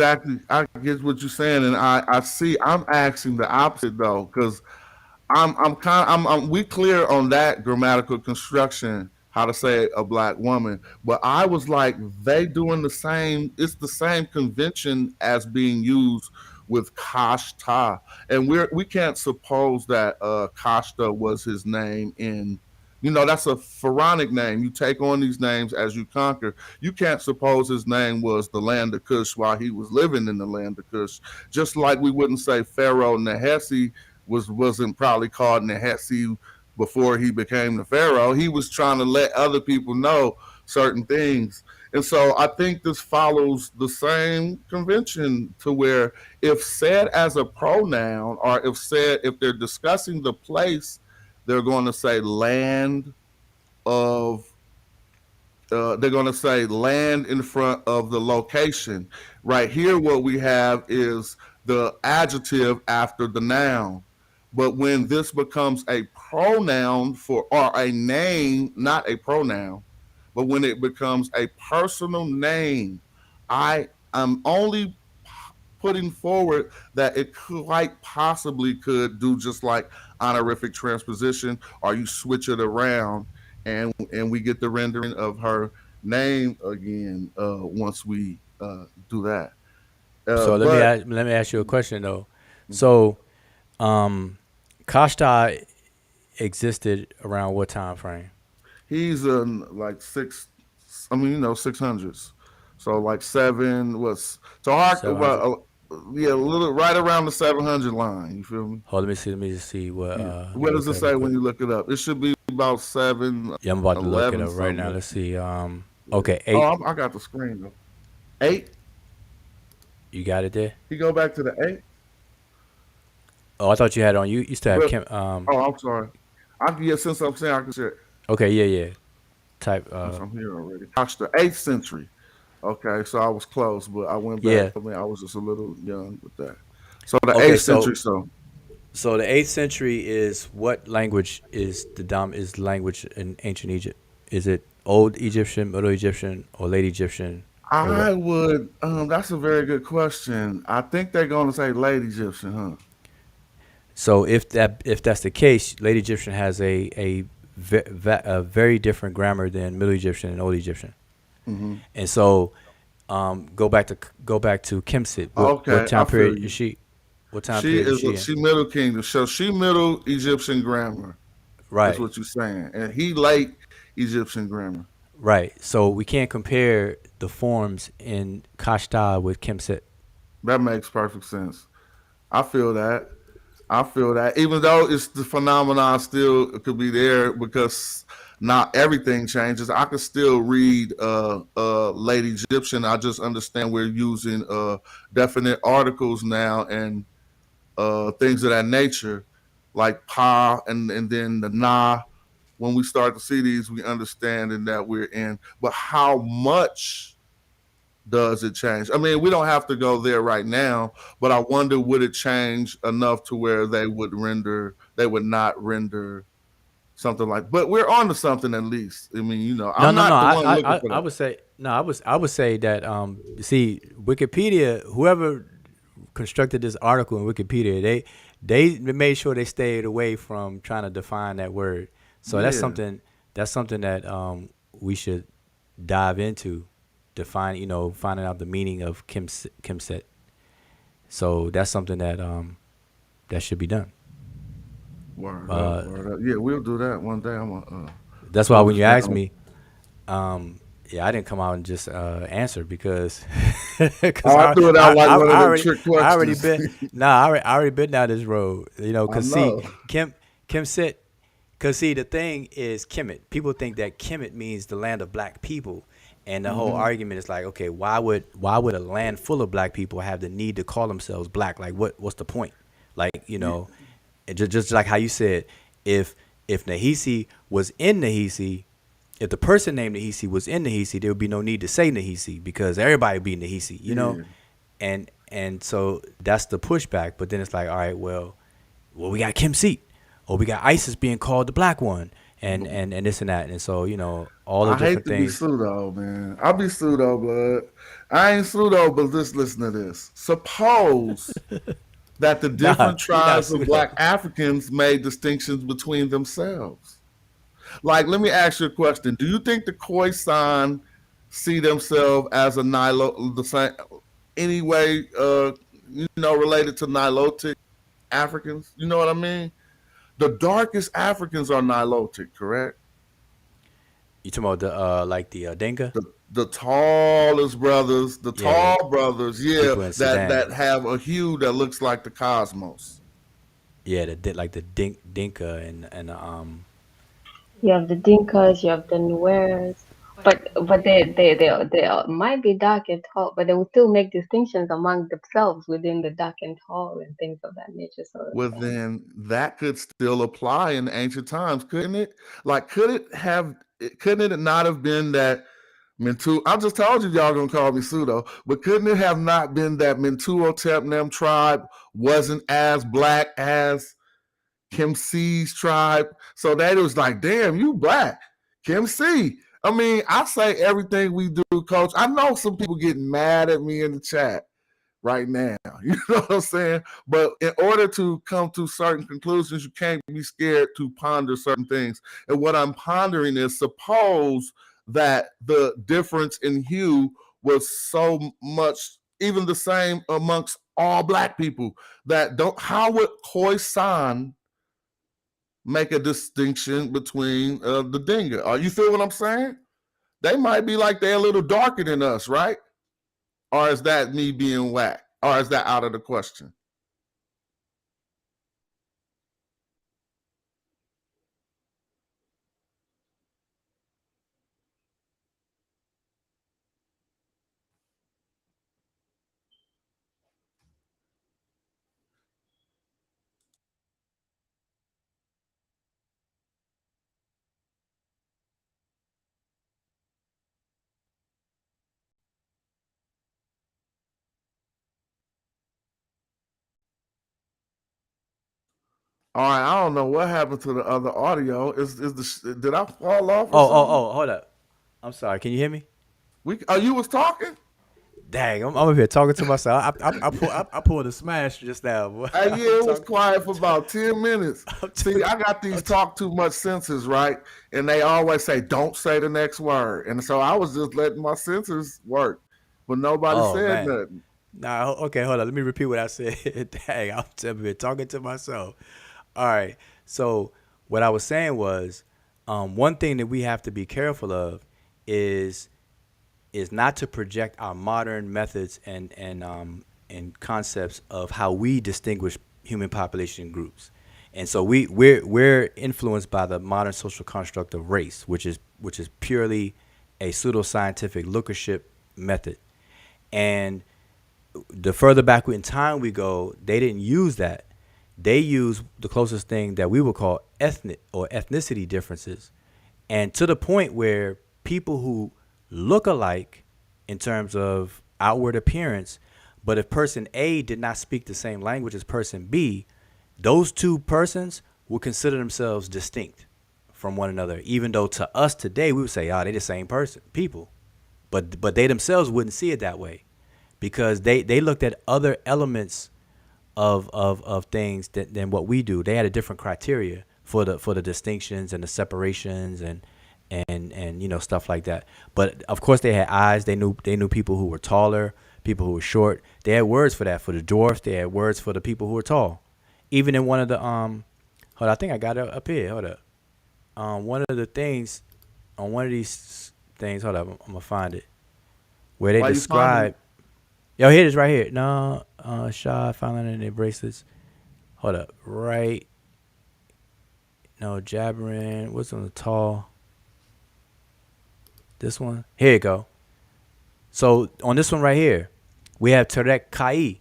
S5: I get what you're saying, and I see. I'm asking the opposite though, because we clear on that grammatical construction, how to say a black woman, but I was like, they doing the same. It's the same convention as being used with Kashta, and we can't suppose that Kashta was his name in. That's a pharaonic name. You take on these names as you conquer. You can't suppose his name was the land of Cush while he was living in the land of Cush. Just like we wouldn't say Pharaoh Nehesi wasn't probably called Nehesi before he became the Pharaoh. He was trying to let other people know certain things. And so I think this follows the same convention, to where if said as a pronoun, or if they're discussing the place, they're going to say land of, they're going to say land in front of the location. Right here, what we have is the adjective after the noun. But when this becomes a pronoun or a name, not a pronoun, but when it becomes a personal name, I am only putting forward that it quite possibly could do just like honorific transposition, or you switch it around and we get the rendering of her name again once we do that.
S2: So let me ask you a question though. So Kashta existed around what time frame?
S5: He's like 600s. So like seven was so hard. Yeah, a little right around the 700 line. You feel me?
S2: Hold, let me just see what.
S5: What does it say when you look it up? It should be about 7.
S2: Yeah, I'm about to look it up right now. Let's see. Okay, 8.
S5: Oh, I got the screen though. 8.
S2: You got it there.
S5: You go back to the 8.
S2: Oh, I thought you had it on. You still have Kim.
S5: Oh, I'm sorry. Since I'm saying I can share.
S2: Okay, yeah. Type.
S5: I'm here already. The 8th century. Okay, so I was close, but I went back.
S2: Yeah.
S5: I mean, I was just a little young with that. So the 8th century.
S2: So the 8th century is what language is is language in ancient Egypt? Is it Old Egyptian, Middle Egyptian, or Late Egyptian?
S5: I would. That's a very good question. I think they're going to say Late Egyptian, huh?
S2: So if that's the case, Late Egyptian has a very different grammar than Middle Egyptian and Old Egyptian. Mm-hmm. And so, go back to Kemsit. What time period is she? What time period is she?
S5: She Middle Kingdom. So she Middle Egyptian grammar. Right. That's what you're saying. And he Late Egyptian grammar.
S2: Right. So we can't compare the forms in Kashta with Kemsit.
S5: That makes perfect sense. I feel that. Even though it's the phenomenon still could be there, because not everything changes. I could still read Late Egyptian. I just understand we're using definite articles now and things of that nature, like pa and then the na. When we start to see these, we understand that we're in. But how much does it change? I mean, we don't have to go there right now, but I wonder, would it change enough to where they would not render something like, but we're on to something at least. I mean, you know, I'm
S2: No.
S5: not the one looking for that.
S2: I would say no. I would say that see, Wikipedia, whoever constructed this article in Wikipedia, they made sure they stayed away from trying to define that word. So that's something that we should dive into, finding out the meaning of Kimset. So that's something that should be done.
S5: Word up. Yeah, we'll do that one day.
S2: That's why when you asked me, I didn't come out and just answer because
S5: I threw it out like one of them trick questions.
S2: I already been down this road, because see, Kimset, because see, the thing is Kemet. People think that Kemet means the land of black people. And the whole argument is like, okay, why would a land full of black people have the need to call themselves black? Like, what's the point? Like, just like how you said, if Nahisi was in Nahisi, if the person named Nahisi was in Nahisi, there would be no need to say Nahisi because everybody would be Nahisi, and so that's the pushback. But then it's like, all right, well, we got Kimset, or we got Isis being called the black one. And this and that, and so all the different things. I hate to be
S5: pseudo, man. I'll be pseudo, blood. I ain't pseudo, but just listen to this. Suppose that the different tribes of black Africans made distinctions between themselves. Like, let me ask you a question: do you think the Khoisan see themselves as a the same, anyway, related to Nilotic Africans? You know what I mean? The darkest Africans are Nilotic, correct?
S2: You talking about the Dinka?
S5: The tallest brothers, tall brothers, that have a hue that looks like the cosmos.
S2: Yeah, the Dinka and
S3: You have the Dinkas, you have the Nuers, but they might be dark and tall, but they will still make distinctions among themselves within the dark and tall and things of that nature. So
S5: then that could still apply in ancient times, couldn't it? Like, couldn't it not have been that Mentu? I just told you y'all gonna call me pseudo, but couldn't it have not been that Mentuhotep and them tribe wasn't as black as Kimset's tribe? So that it was like, damn, you black, Kimset. I mean, I say everything we do, Coach. I know some people getting mad at me in the chat right now. You know what I'm saying? But in order to come to certain conclusions, you can't be scared to ponder certain things. And what I'm pondering is, suppose that the difference in hue was so much, even the same amongst all black people, how would Khoisan make a distinction between the Dinka? You feel what I'm saying? They might be like they're a little darker than us, right? Or is that me being whack? Or is that out of the question? All right, I don't know what happened to the other audio. Did I fall off?
S2: Hold up. I'm sorry. Can you hear me?
S5: You was talking?
S2: Dang, I'm over here talking to myself. I pulled a smash just now.
S5: It was quiet for about 10 minutes. See, I got these talk too much senses, right? And they always say, don't say the next word. And so I was just letting my senses work, but nobody said nothing.
S2: Nah, okay, hold on. Let me repeat what I said. Dang, I'm over here talking to myself. All right. So what I was saying was, one thing that we have to be careful of is not to project our modern methods and concepts of how we distinguish human population groups. And so we're influenced by the modern social construct of race, which is purely a pseudoscientific lookership method. And the further back in time we go, they didn't use that. They use the closest thing that we would call ethnic or ethnicity differences. And to the point where people who look alike in terms of outward appearance. But if person A did not speak the same language as person B, those two persons would consider themselves distinct from one another, even though to us today we would say, oh, they're the same people. But they themselves wouldn't see it that way, because they looked at other elements of things than what we do. They had a different criteria for the distinctions and the separations and stuff like that. But of course they had eyes. They knew people who were taller, people who were short. They had words for that. For the dwarfs, they had words for the people who were tall. Even in one of the hold on, I think I got it up here. Hold up. One of the things on one of these things, hold up, I'm gonna find it, where they describe. Yo, here it is right here. No, Shaw found in their bracelets. Hold up, right. No, jabbering. What's on the tall? This one. Here you go. So on this one right here, we have Terek Kai,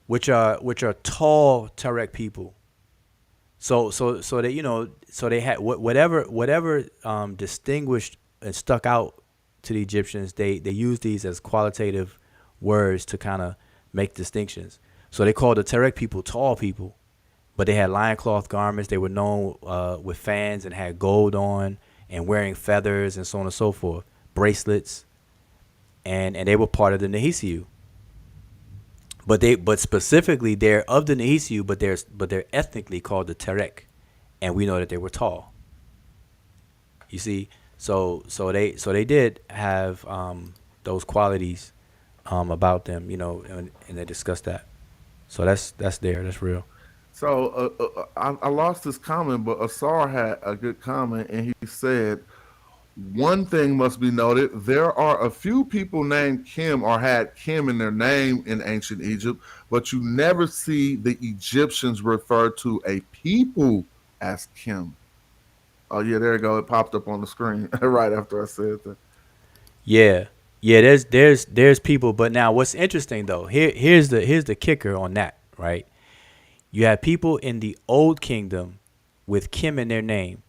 S2: which are tall Terek people. So they had whatever distinguished and stuck out to the Egyptians. They used these as qualitative words to kind of make distinctions. So they called the Terek people tall people, but they had loincloth garments. They were known with fans and had gold on and wearing feathers and so on and so forth, bracelets, and they were part of the Nehisiu. But specifically they're of the Nehisiu, but they're ethnically called the Terek, and we know that they were tall. You see, so they did have those qualities about them, and they discussed that. So that's there. That's real.
S5: So I lost this comment, but Asar had a good comment, and he said, one thing must be noted: there are a few people named Kim or had Kim in their name in ancient Egypt, but you never see the Egyptians refer to a people as Kim. Oh yeah, there you go. It popped up on the screen right after I said that.
S2: Yeah. There's people, but now what's interesting though? Here's the kicker on that, right? You have people in the Old Kingdom with Kim in their name,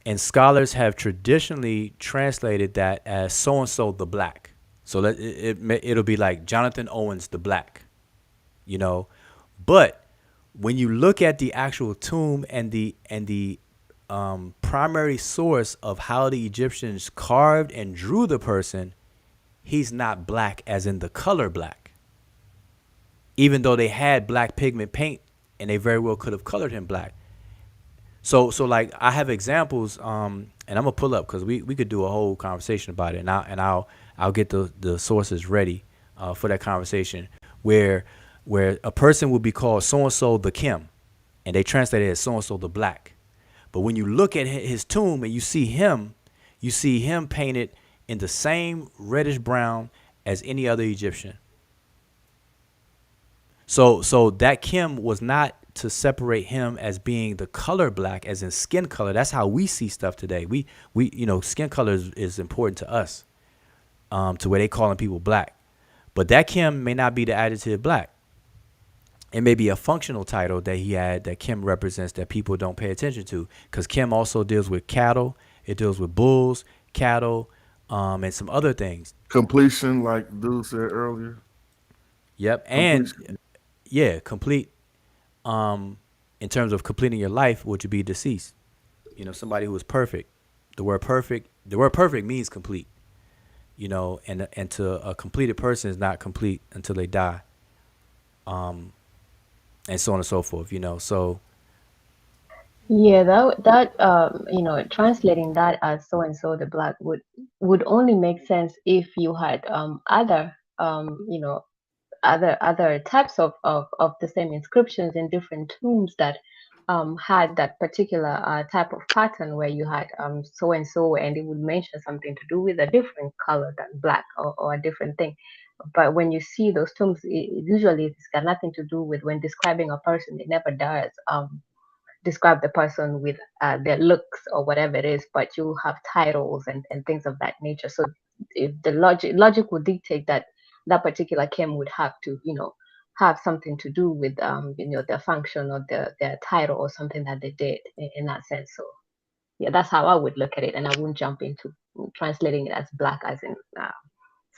S2: and scholars have traditionally translated that as so and so the Black. So it'll be like Jonathan Owens the Black, But when you look at the actual tomb and the primary source of how the Egyptians carved and drew the person, he's not black as in the color black. Even though they had black pigment paint and they very well could have colored him black. So like I have examples, and I'm gonna pull up because we could do a whole conversation about it, and I'll get the sources ready for that conversation where a person would be called so and so the Kim, and they translate it as so and so the Black. But when you look at his tomb and you see him painted in the same reddish brown as any other Egyptian. So that Kim was not to separate him as being the color black, as in skin color. That's how we see stuff today. We skin color is important to us, to where they calling people black. But that Kim may not be the adjective black. It may be a functional title that he had that Kim represents that people don't pay attention to, because Kim also deals with cattle. It deals with bulls, cattle, and some other things.
S5: Completion, like dude said earlier.
S2: Yep, and complete. In terms of completing your life, would you be deceased? Somebody who is perfect. The word perfect means complete. And to a completed person is not complete until they die. And so on and so forth. So.
S3: Yeah, that translating that as so and so the Black would only make sense if you had other other types of the same inscriptions in different tombs that had that particular type of pattern where you had so and so, and it would mention something to do with a different color than black or a different thing. But when you see those tombs, usually it's got nothing to do with when describing a person. It never does describe the person with their looks or whatever it is, but you have titles and things of that nature. So if the logic would dictate that that particular Kim would have to, have something to do with, their function or their title or something that they did in that sense. So yeah, that's how I would look at it, and I wouldn't jump into translating it as black as in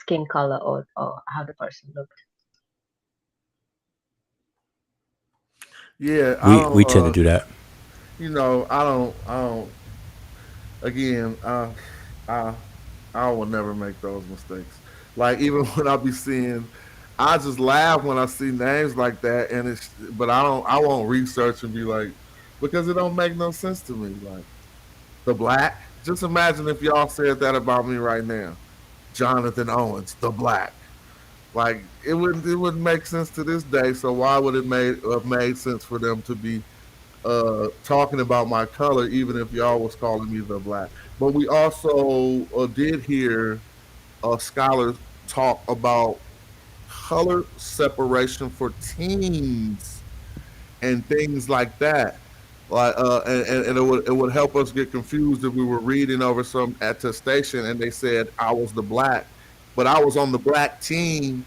S3: skin color or how the person looked.
S5: Yeah, I
S2: We tend to
S5: don't.
S2: do that.
S5: I don't. Again, I I will never make those mistakes. Like even when I be seeing, I just laugh when I see names like that, and it's. But I don't. I won't research and be like, because it don't make no sense to me. Like the black. Just imagine if y'all said that about me right now, Jonathan Owens, the black. Like it wouldn't make sense to this day. So why would it made sense for them to be talking about my color, even if y'all was calling me the black? But we also did hear scholars talk about color separation for teens and things like that. Like and it would help us get confused if we were reading over some attestation and they said I was the black, but I was on the black team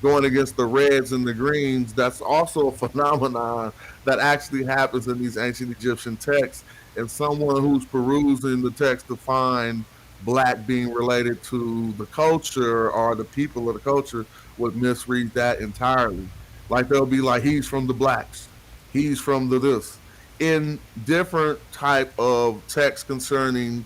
S5: going against the reds and the greens. That's also a phenomenon that actually happens in these ancient Egyptian texts. And someone who's perusing the text to find black being related to the culture or the people of the culture would misread that entirely. Like they'll be like, he's from the blacks, he's from the this. In different type of texts concerning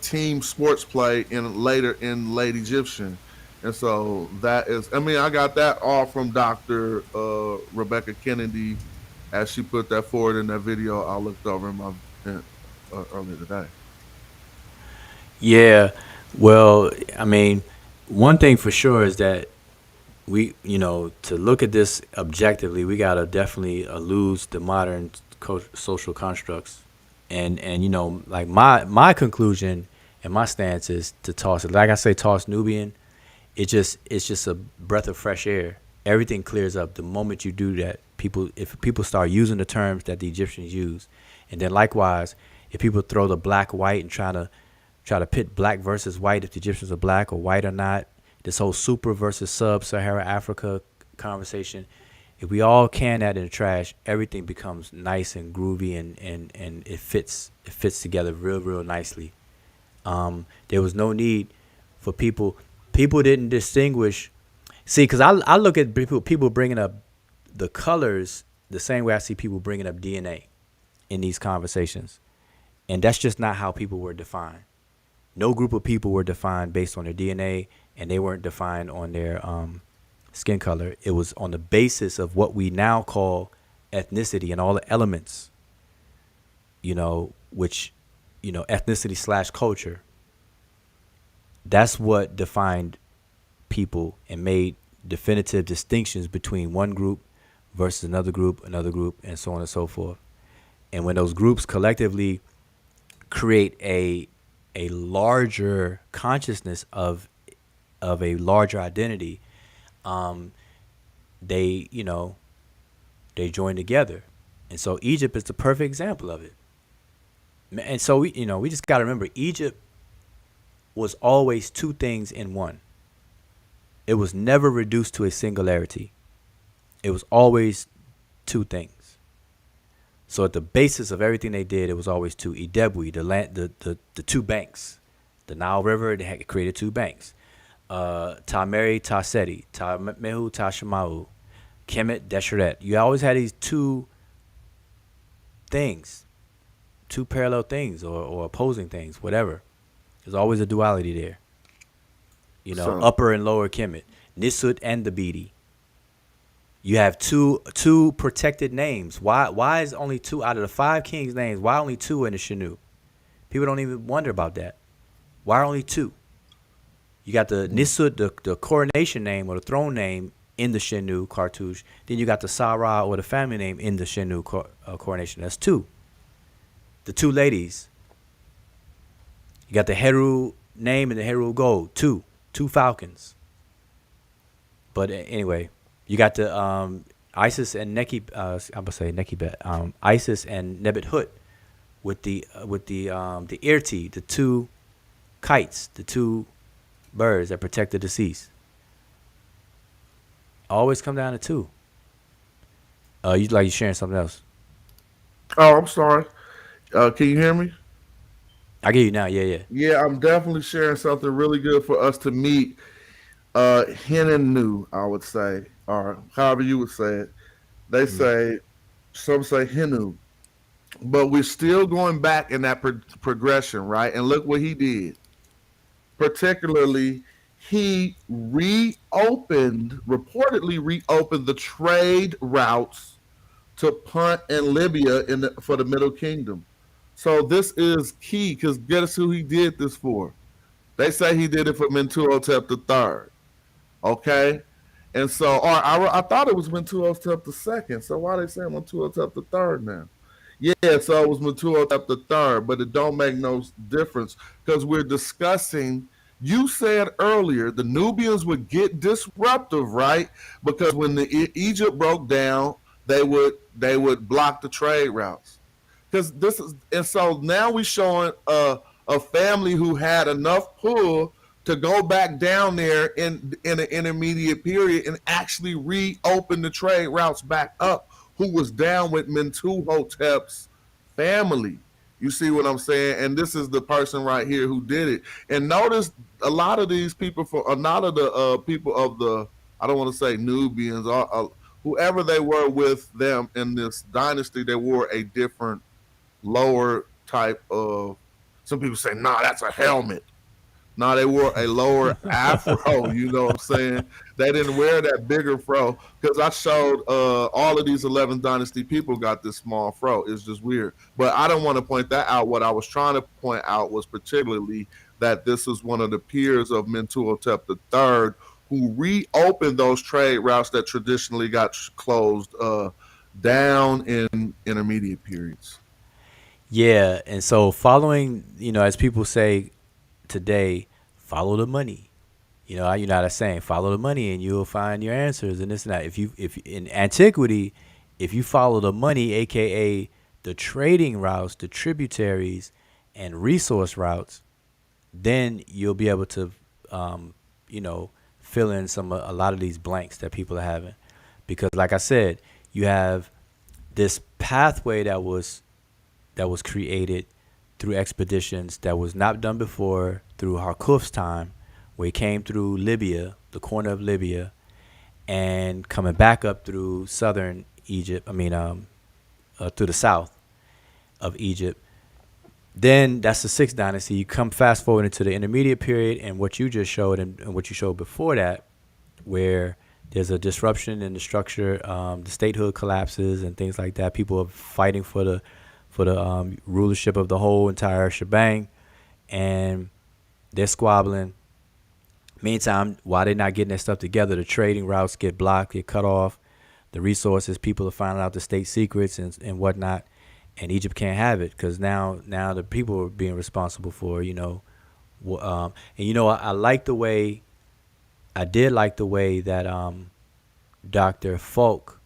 S5: team sports play in late Egyptian. And so that is, I mean, I got that all from Dr. Rebecca Kennedy as she put that forward in that video I looked over in my earlier today.
S2: Yeah. Well, I mean, one thing for sure is that to look at this objectively, we gotta definitely lose the modern social constructs, and like my conclusion and my stance is to toss it. Like I say, toss Nubian. It's just a breath of fresh air. Everything clears up the moment you do that. If people start using the terms that the Egyptians use, and then likewise, if people throw the black white and try to pit black versus white, if the Egyptians are black or white or not, this whole super versus sub-Sahara Africa conversation, if we all can that in the trash, everything becomes nice and groovy and it fits together real nicely. There was no need for people didn't distinguish. See, because I look at people bringing up the colors the same way I see people bringing up DNA in these conversations, and that's just not how people were defined. No group of people were defined based on their DNA, and they weren't defined on their skin color. It was on the basis of what we now call ethnicity and all the elements, which, ethnicity / culture. That's what defined people and made definitive distinctions between one group versus another group, and so on and so forth. And when those groups collectively create a larger consciousness of a larger identity, they they join together. And so Egypt is the perfect example of it. And so we just got to remember, Egypt was always two things in one. It was never reduced to a singularity. It was always two things. So at the basis of everything they did, it was always two. Idebwi, the two banks. The Nile River, they had created two banks. Tameri, Taseti, Tamehu, Tashemau, Kemet, Desheret. You always had these two things, two parallel things or opposing things, whatever. There's always a duality there. Upper and lower Kemet, Nisut and the Bidi. You have two protected names. Why is only two out of the 5 kings' names? Why only 2 in the Shenu? People don't even wonder about that. Why are only 2? You got the Nisut, the coronation name or the throne name in the Shenu cartouche. Then you got the Sarah or the family name in the Shenu coronation. That's 2. The 2 ladies. You got the Heru name and the Heru gold. 2 falcons. But anyway, you got the Isis and I'm gonna say Nekibet. Isis and Nebet Hut with the Irti, the 2 kites, the 2 birds that protect the deceased. Always come down to 2. You sharing something else?
S5: Oh, I'm sorry. Can you hear me?
S2: I get you now. Yeah.
S5: Yeah, I'm definitely sharing something really good for us to meet. Hinenu, I would say, or however you would say it. They say, some say Hinu. But we're still going back in that progression, right? And look what he did. Particularly, he reportedly reopened the trade routes to Punt and Libya for the Middle Kingdom. So this is key because guess who he did this for? They say he did it for Mentuhotep III. Okay? And so, or I thought it was Mentuhotep II. So why are they saying Mentuhotep III now? Yeah, so it was Mentuhotep III, but it don't make no difference because we're discussing. You said earlier the Nubians would get disruptive, right? Because when Egypt broke down, they would block the trade routes. Because this is, and so now we're showing a family who had enough pull to go back down there in an intermediate period and actually reopen the trade routes back up, who was down with Mentuhotep's family. You see what I'm saying? And this is the person right here who did it. And notice a lot of these people, a lot of the people of the, I don't want to say Nubians, or whoever they were with them in this dynasty, they wore a different lower type of, some people say, nah, that's a helmet. No, they wore a lower afro. You know what I'm saying? They didn't wear that bigger fro because I showed all of these 11 Dynasty people got this small fro. It's just weird. But I don't want to point that out. What I was trying to point out was particularly that this is one of the peers of Mentuhotep III who reopened those trade routes that traditionally got closed down in intermediate periods.
S2: Yeah, and so following, as people say today, follow the money. You know that saying, follow the money and you'll find your answers and this and that. If in antiquity, if you follow the money, aka the trading routes, the tributaries, and resource routes, then you'll be able to, you know, fill in a lot of these blanks that people are having, because like I said, you have this pathway that was created through expeditions that was not done before through Harkuf's time, where he came through Libya, the corner of Libya, and coming back up through southern Egypt. Through the south of Egypt. Then that's the sixth dynasty. You come fast forward into the intermediate period, and what you just showed and what you showed before that, where there's a disruption in the structure, the statehood collapses and things like that. People are fighting for the rulership of the whole entire shebang, and they're squabbling. Meantime, while they're not getting their stuff together, the trading routes get blocked, get cut off. The resources, people are finding out the state secrets and whatnot, and Egypt can't have it because now the people are being responsible for, I like the way, I did like the way that Dr. Falk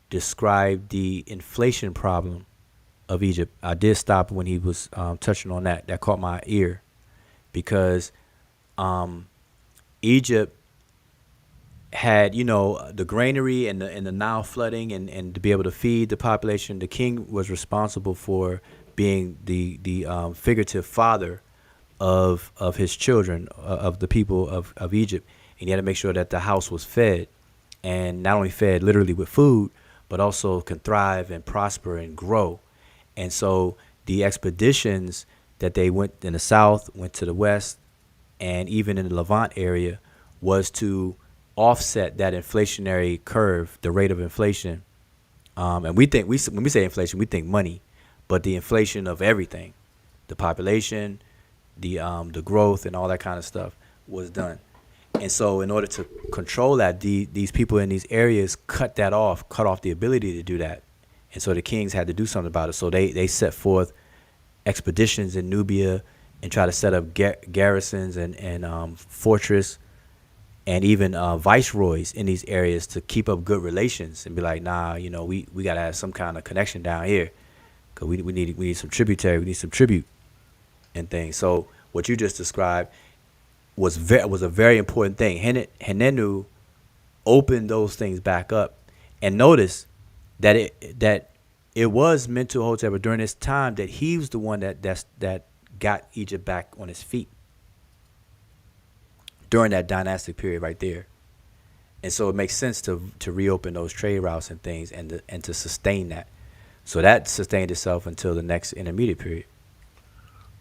S2: described the inflation problem of Egypt. I did stop when he was touching on that. That caught my ear because Egypt had, the granary and the Nile flooding and to be able to feed the population. The king was responsible for being the figurative father of his children, of the people of Egypt. And he had to make sure that the house was fed, and not only fed literally with food, but also can thrive and prosper and grow. And so the expeditions that they went in the south, went to the west, and even in the Levant area, was to offset that inflationary curve, the rate of inflation. And when we say inflation, we think money, but the inflation of everything, the population, the growth, and all that kind of stuff was done. And so in order to control that, these people in these areas cut off the ability to do that. And so the kings had to do something about it. So they set forth expeditions in Nubia and try to set up garrisons and fortress and even viceroys in these areas to keep up good relations and be like, nah, we got to have some kind of connection down here because we need some tributary, we need some tribute and things. So what you just described was a very important thing. Hinenu opened those things back up, and notice that it was Mentuhotep during this time that he was the one that got Egypt back on its feet. during that dynastic period right there. And so it makes sense to reopen those trade routes and things and to sustain that. So that sustained itself until the next intermediate period.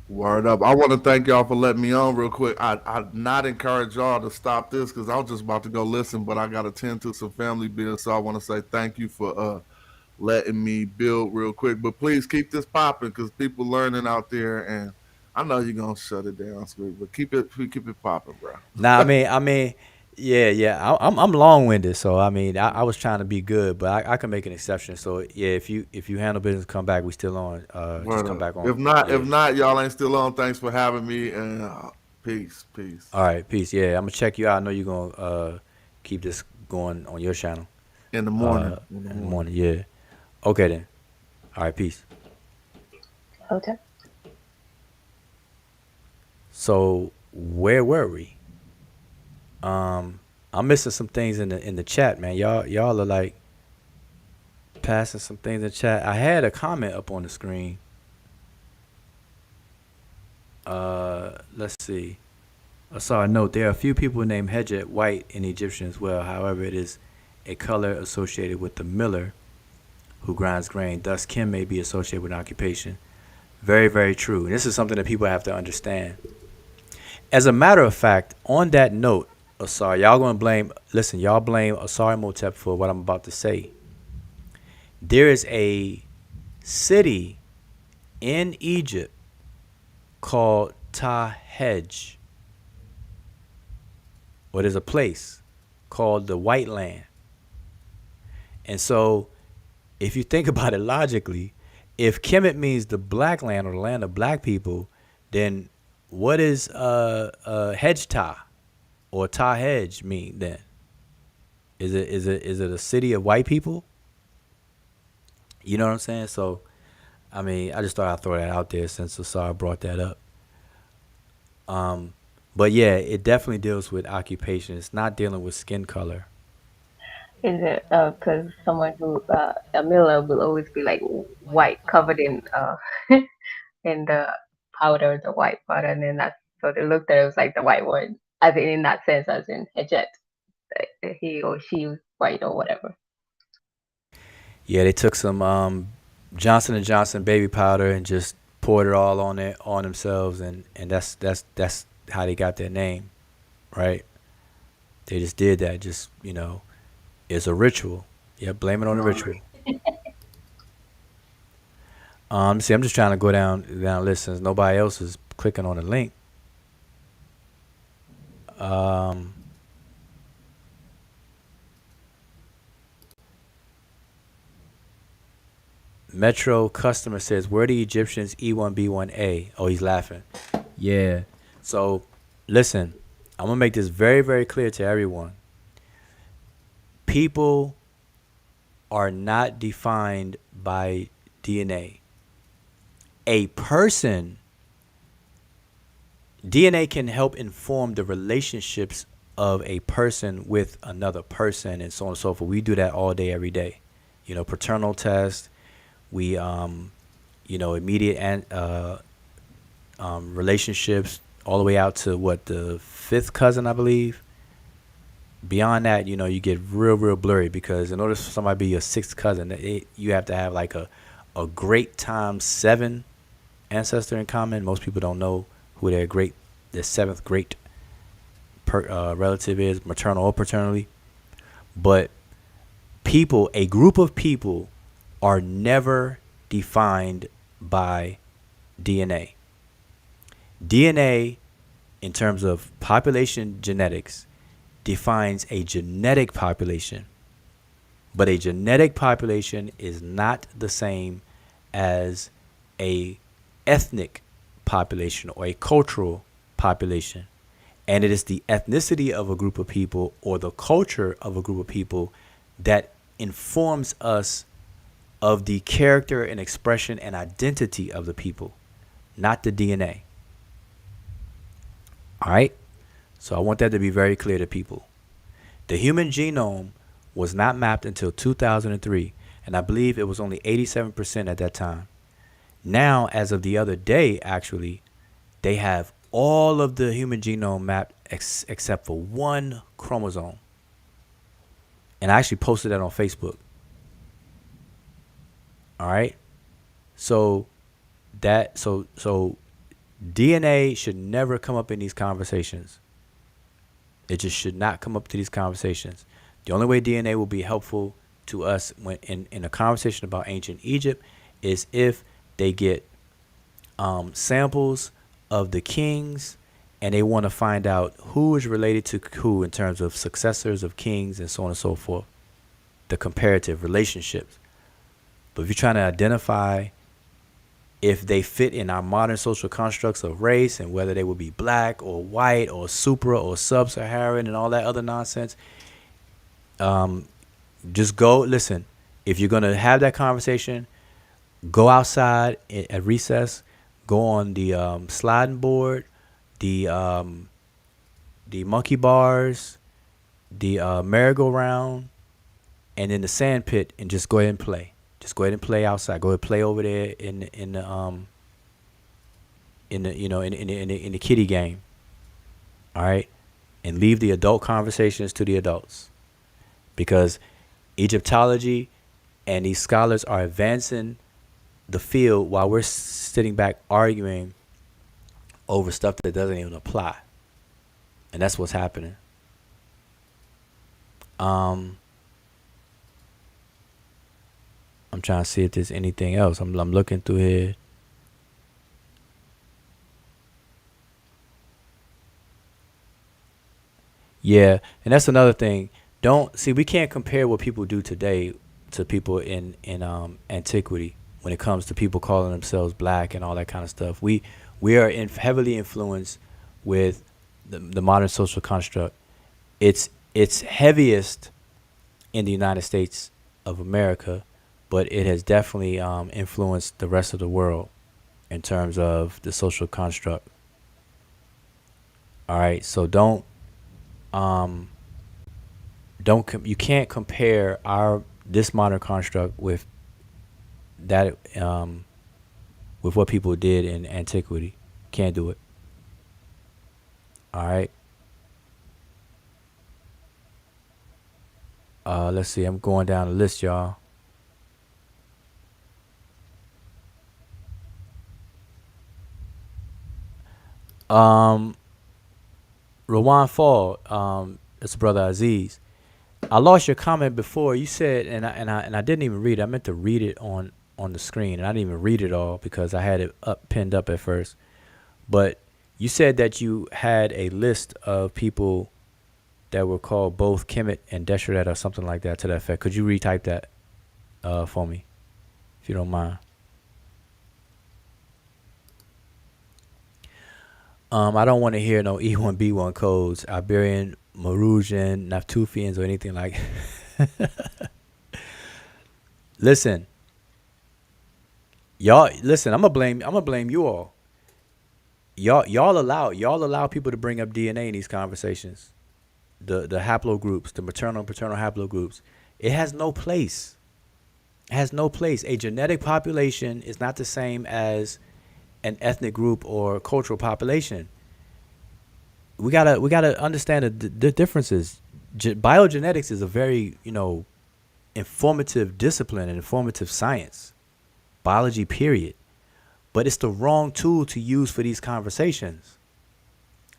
S5: Word up. I want to thank y'all for letting me on real quick. I not encourage y'all to stop this because I was just about to go listen, but I got to tend to some family bills. So I want to say thank you for letting me build real quick. But please keep this popping because people learning out there, and I know you're gonna shut it down, Squeak, but keep it popping, bro.
S2: Nah, I mean, yeah. I'm long winded, so I mean, I was trying to be good, but I can make an exception. So yeah, if you handle business, come back. We still on. Just come back on.
S5: If not, y'all ain't still on. Thanks for having me, and peace.
S2: All right, peace. Yeah, I'm gonna check you out. I know you're gonna keep this going on your channel
S5: in the morning.
S2: In the morning, yeah. Okay then. All right, peace.
S3: Okay.
S2: So where were we? I'm missing some things in the chat, man. Y'all are like passing some things in the chat. I had a comment up on the screen. Let's see. I saw a note. There are a few people named Hedjet White in Egyptian as well. However, it is a color associated with the miller who grinds grain. Thus, Kim may be associated with an occupation. Very, very true. And this is something that people have to understand. As a matter of fact, on that note, Asar, y'all blame Asar Imhotep for what I'm about to say. There is a city in Egypt called Tahej. Or there's a place called the White Land. And so, if you think about it logically, if Kemet means the black land or the land of black people, then what is Hejtah or Tahej mean then? Is it a city of white people? You know what I'm saying? So, I mean, I just thought I'd throw that out there since Asar brought that up. But yeah, it definitely deals with occupation. It's not dealing with skin color.
S3: Is it because someone who a miller will always be like white, covered in in the powder, the white powder, and then that's so they looked at it was like the white word, as in that sense, as in Hedjet, he or she was white or whatever.
S2: Yeah, they took some Johnson & Johnson baby powder and just poured it all on themselves, and that's how they got their name, right? They just did that, just it's a ritual. Yeah, blame it on the ritual. See, I'm just trying to go down list since nobody else is clicking on the link. Metro customer says, where the Egyptians E1B1A? Oh, he's laughing. Yeah. So, listen, I'm going to make this very, very clear to everyone. People are not defined by DNA. A person, DNA can help inform the relationships of a person with another person and so on and so forth. We do that all day, every day. Paternal test. We, immediate and relationships all the way out to the fifth cousin, I believe. Beyond that, you get real blurry because in order for somebody to be your sixth cousin, you have to have like a great times 7 ancestor in common. Most people don't know who their seventh great relative is, maternal or paternally. But a group of people are never defined by DNA. DNA, in terms of population genetics, defines a genetic population. But a genetic population is not the same as a ethnic population or a cultural population. And it is the ethnicity of a group of people or the culture of a group of people that informs us of the character and expression and identity of the people, not the DNA. All right? So I want that to be very clear to people. The human genome was not mapped until 2003, and I believe it was only 87% at that time. Now, as of the other day, actually, they have all of the human genome mapped except for one chromosome. And I actually posted that on Facebook. All right. So DNA should never come up in these conversations. It just should not come up to these conversations. The only way DNA will be helpful to us when in a conversation about ancient Egypt is if they get samples of the kings and they want to find out who is related to who in terms of successors of kings and so on and so forth, the comparative relationships. But if you're trying to identify if they fit in our modern social constructs of race and whether they would be black or white or supra or sub-Saharan and all that other nonsense, just go listen. If you're going to have that conversation, go outside at recess, go on the sliding board, the monkey bars, the merry-go-round, and then the sand pit, and just go ahead and play. Just go ahead and play outside. Go ahead and play over there in the kiddie game. All right, and leave the adult conversations to the adults, because Egyptology and these scholars are advancing the field while we're sitting back arguing over stuff that doesn't even apply, and that's what's happening. I'm trying to see if there's anything else. I'm looking through here. Yeah, and that's another thing. We can't compare what people do today to people in antiquity when it comes to people calling themselves black and all that kind of stuff. We are heavily influenced with the modern social construct. It's heaviest in the United States of America, but it has definitely influenced the rest of the world in terms of the social construct. All right, so you can't compare this modern construct with that with what people did in antiquity. Can't do it. All right. Let's see. I'm going down the list, y'all. Rawan Fall, it's brother Aziz. I lost your comment before. You said, and I didn't even read it. I meant to read it on the screen, and I didn't even read it all because I had it pinned up at first. But you said that you had a list of people that were called both Kemet and Desherat or something like that to that effect. Could you retype that for me, if you don't mind? I don't want to hear no E1B1 codes, Iberian, Marusian, Naftufians, or anything like. Listen, y'all. Listen, I'm gonna blame you all. Y'all allow people to bring up DNA in these conversations. The haplogroups, the maternal and paternal haplogroups. It has no place. It has no place. A genetic population is not the same as an ethnic group or cultural population. We gotta understand the differences. Biogenetics is a very informative discipline and informative science, biology period. But it's the wrong tool to use for these conversations.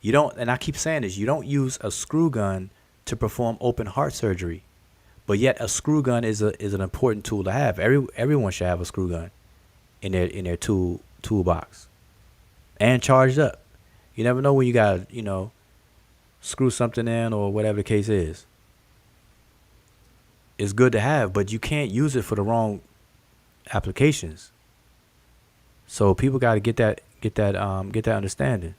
S2: You don't, and I keep saying this, you don't use a screw gun to perform open heart surgery, but yet a screw gun is an important tool to have. Everyone should have a screw gun in their toolbox and charged up. You never know when you got screw something in or whatever the case is. It's good to have, but you can't use it for the wrong applications. So people got to get that understanding.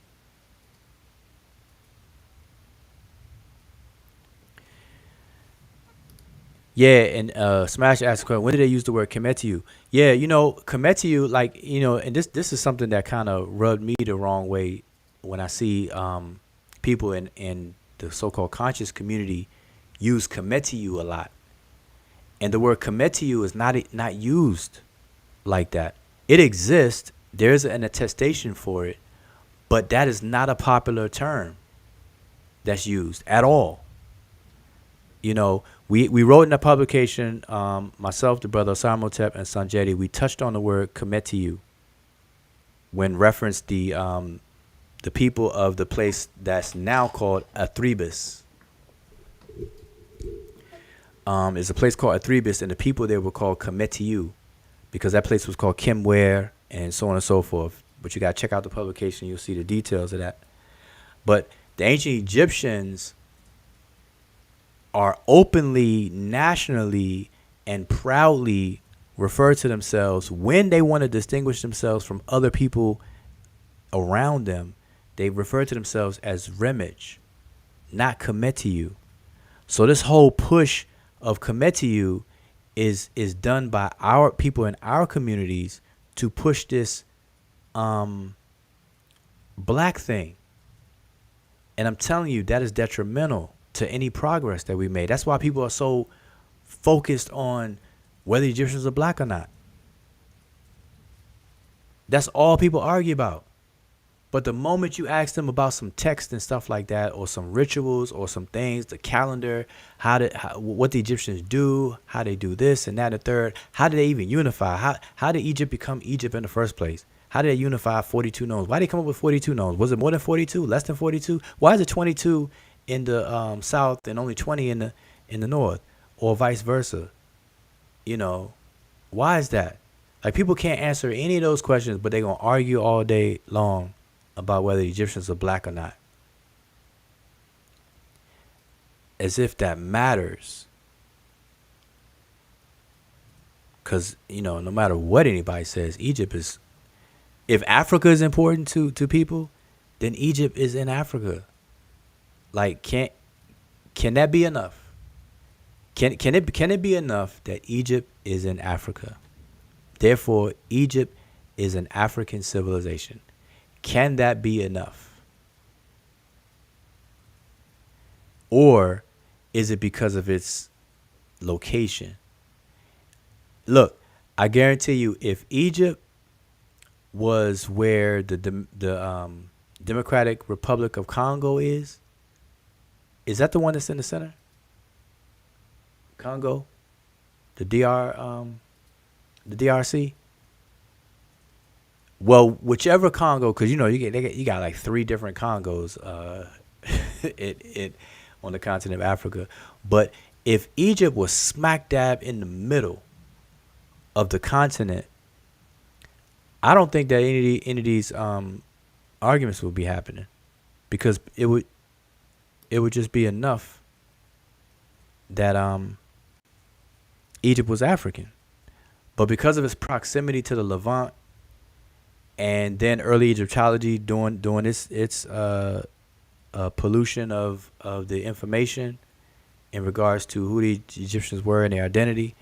S2: Yeah, and Smash asked a question, when did they use the word Kemetiu? Yeah, Kemetiu, and this is something that kind of rubbed me the wrong way when I see people in the so-called conscious community use Kemetiu a lot. And the word Kemetiu is not used like that. It exists. There's an attestation for it, but that is not a popular term. that's used at all. You know, we wrote in a publication, myself, the brother Samotep, and Sanjeti, we touched on the word Kemetiu when referenced the people of the place that's now called Athribis. There's a place called Athribis, and the people there were called Kemetiu because that place was called Kimware and so on and so forth. But you got to check out the publication. You'll see the details of that. But the ancient Egyptians are openly, nationally, and proudly refer to themselves when they want to distinguish themselves from other people around them. They refer to themselves as Remage, not Kemetiu. So this whole push of Kemetiu is done by our people in our communities to push this black thing. And I'm telling you, that is detrimental to any progress that we made. That's why people are so focused on whether Egyptians are black or not. That's all people argue about. But the moment you ask them about some text and stuff like that, or some rituals, or some things, the calendar, what the Egyptians do, how they do this and that and the third, how did they even unify? How did Egypt become Egypt in the first place? How did they unify 42 nomes? Why did they come up with 42 nomes? Was it more than 42? Less than 42? Why is it 22 in the south and only 20 in the north, or vice versa? You know, why is that? Like, people can't answer any of those questions, but they're gonna argue all day long about whether Egyptians are black or not, as if that matters. Because, you know, no matter what anybody says, Egypt is, if Africa is important to people, then Egypt is in Africa. Like, can that be enough? Can it be enough that Egypt is in Africa? Therefore, Egypt is an African civilization. Can that be enough? Or is it because of its location? Look, I guarantee you, if Egypt was where the Democratic Republic of Congo is that the one that's in the center? Congo? The DRC? Well, whichever Congo, because you know you got like 3 different Congos on the continent of Africa. But if Egypt was smack dab in the middle of the continent, I don't think that any of these arguments would be happening, because it would just be enough that Egypt was African. But because of its proximity to the Levant, and then early Egyptology doing its pollution of the information in regards to who the Egyptians were and their identity,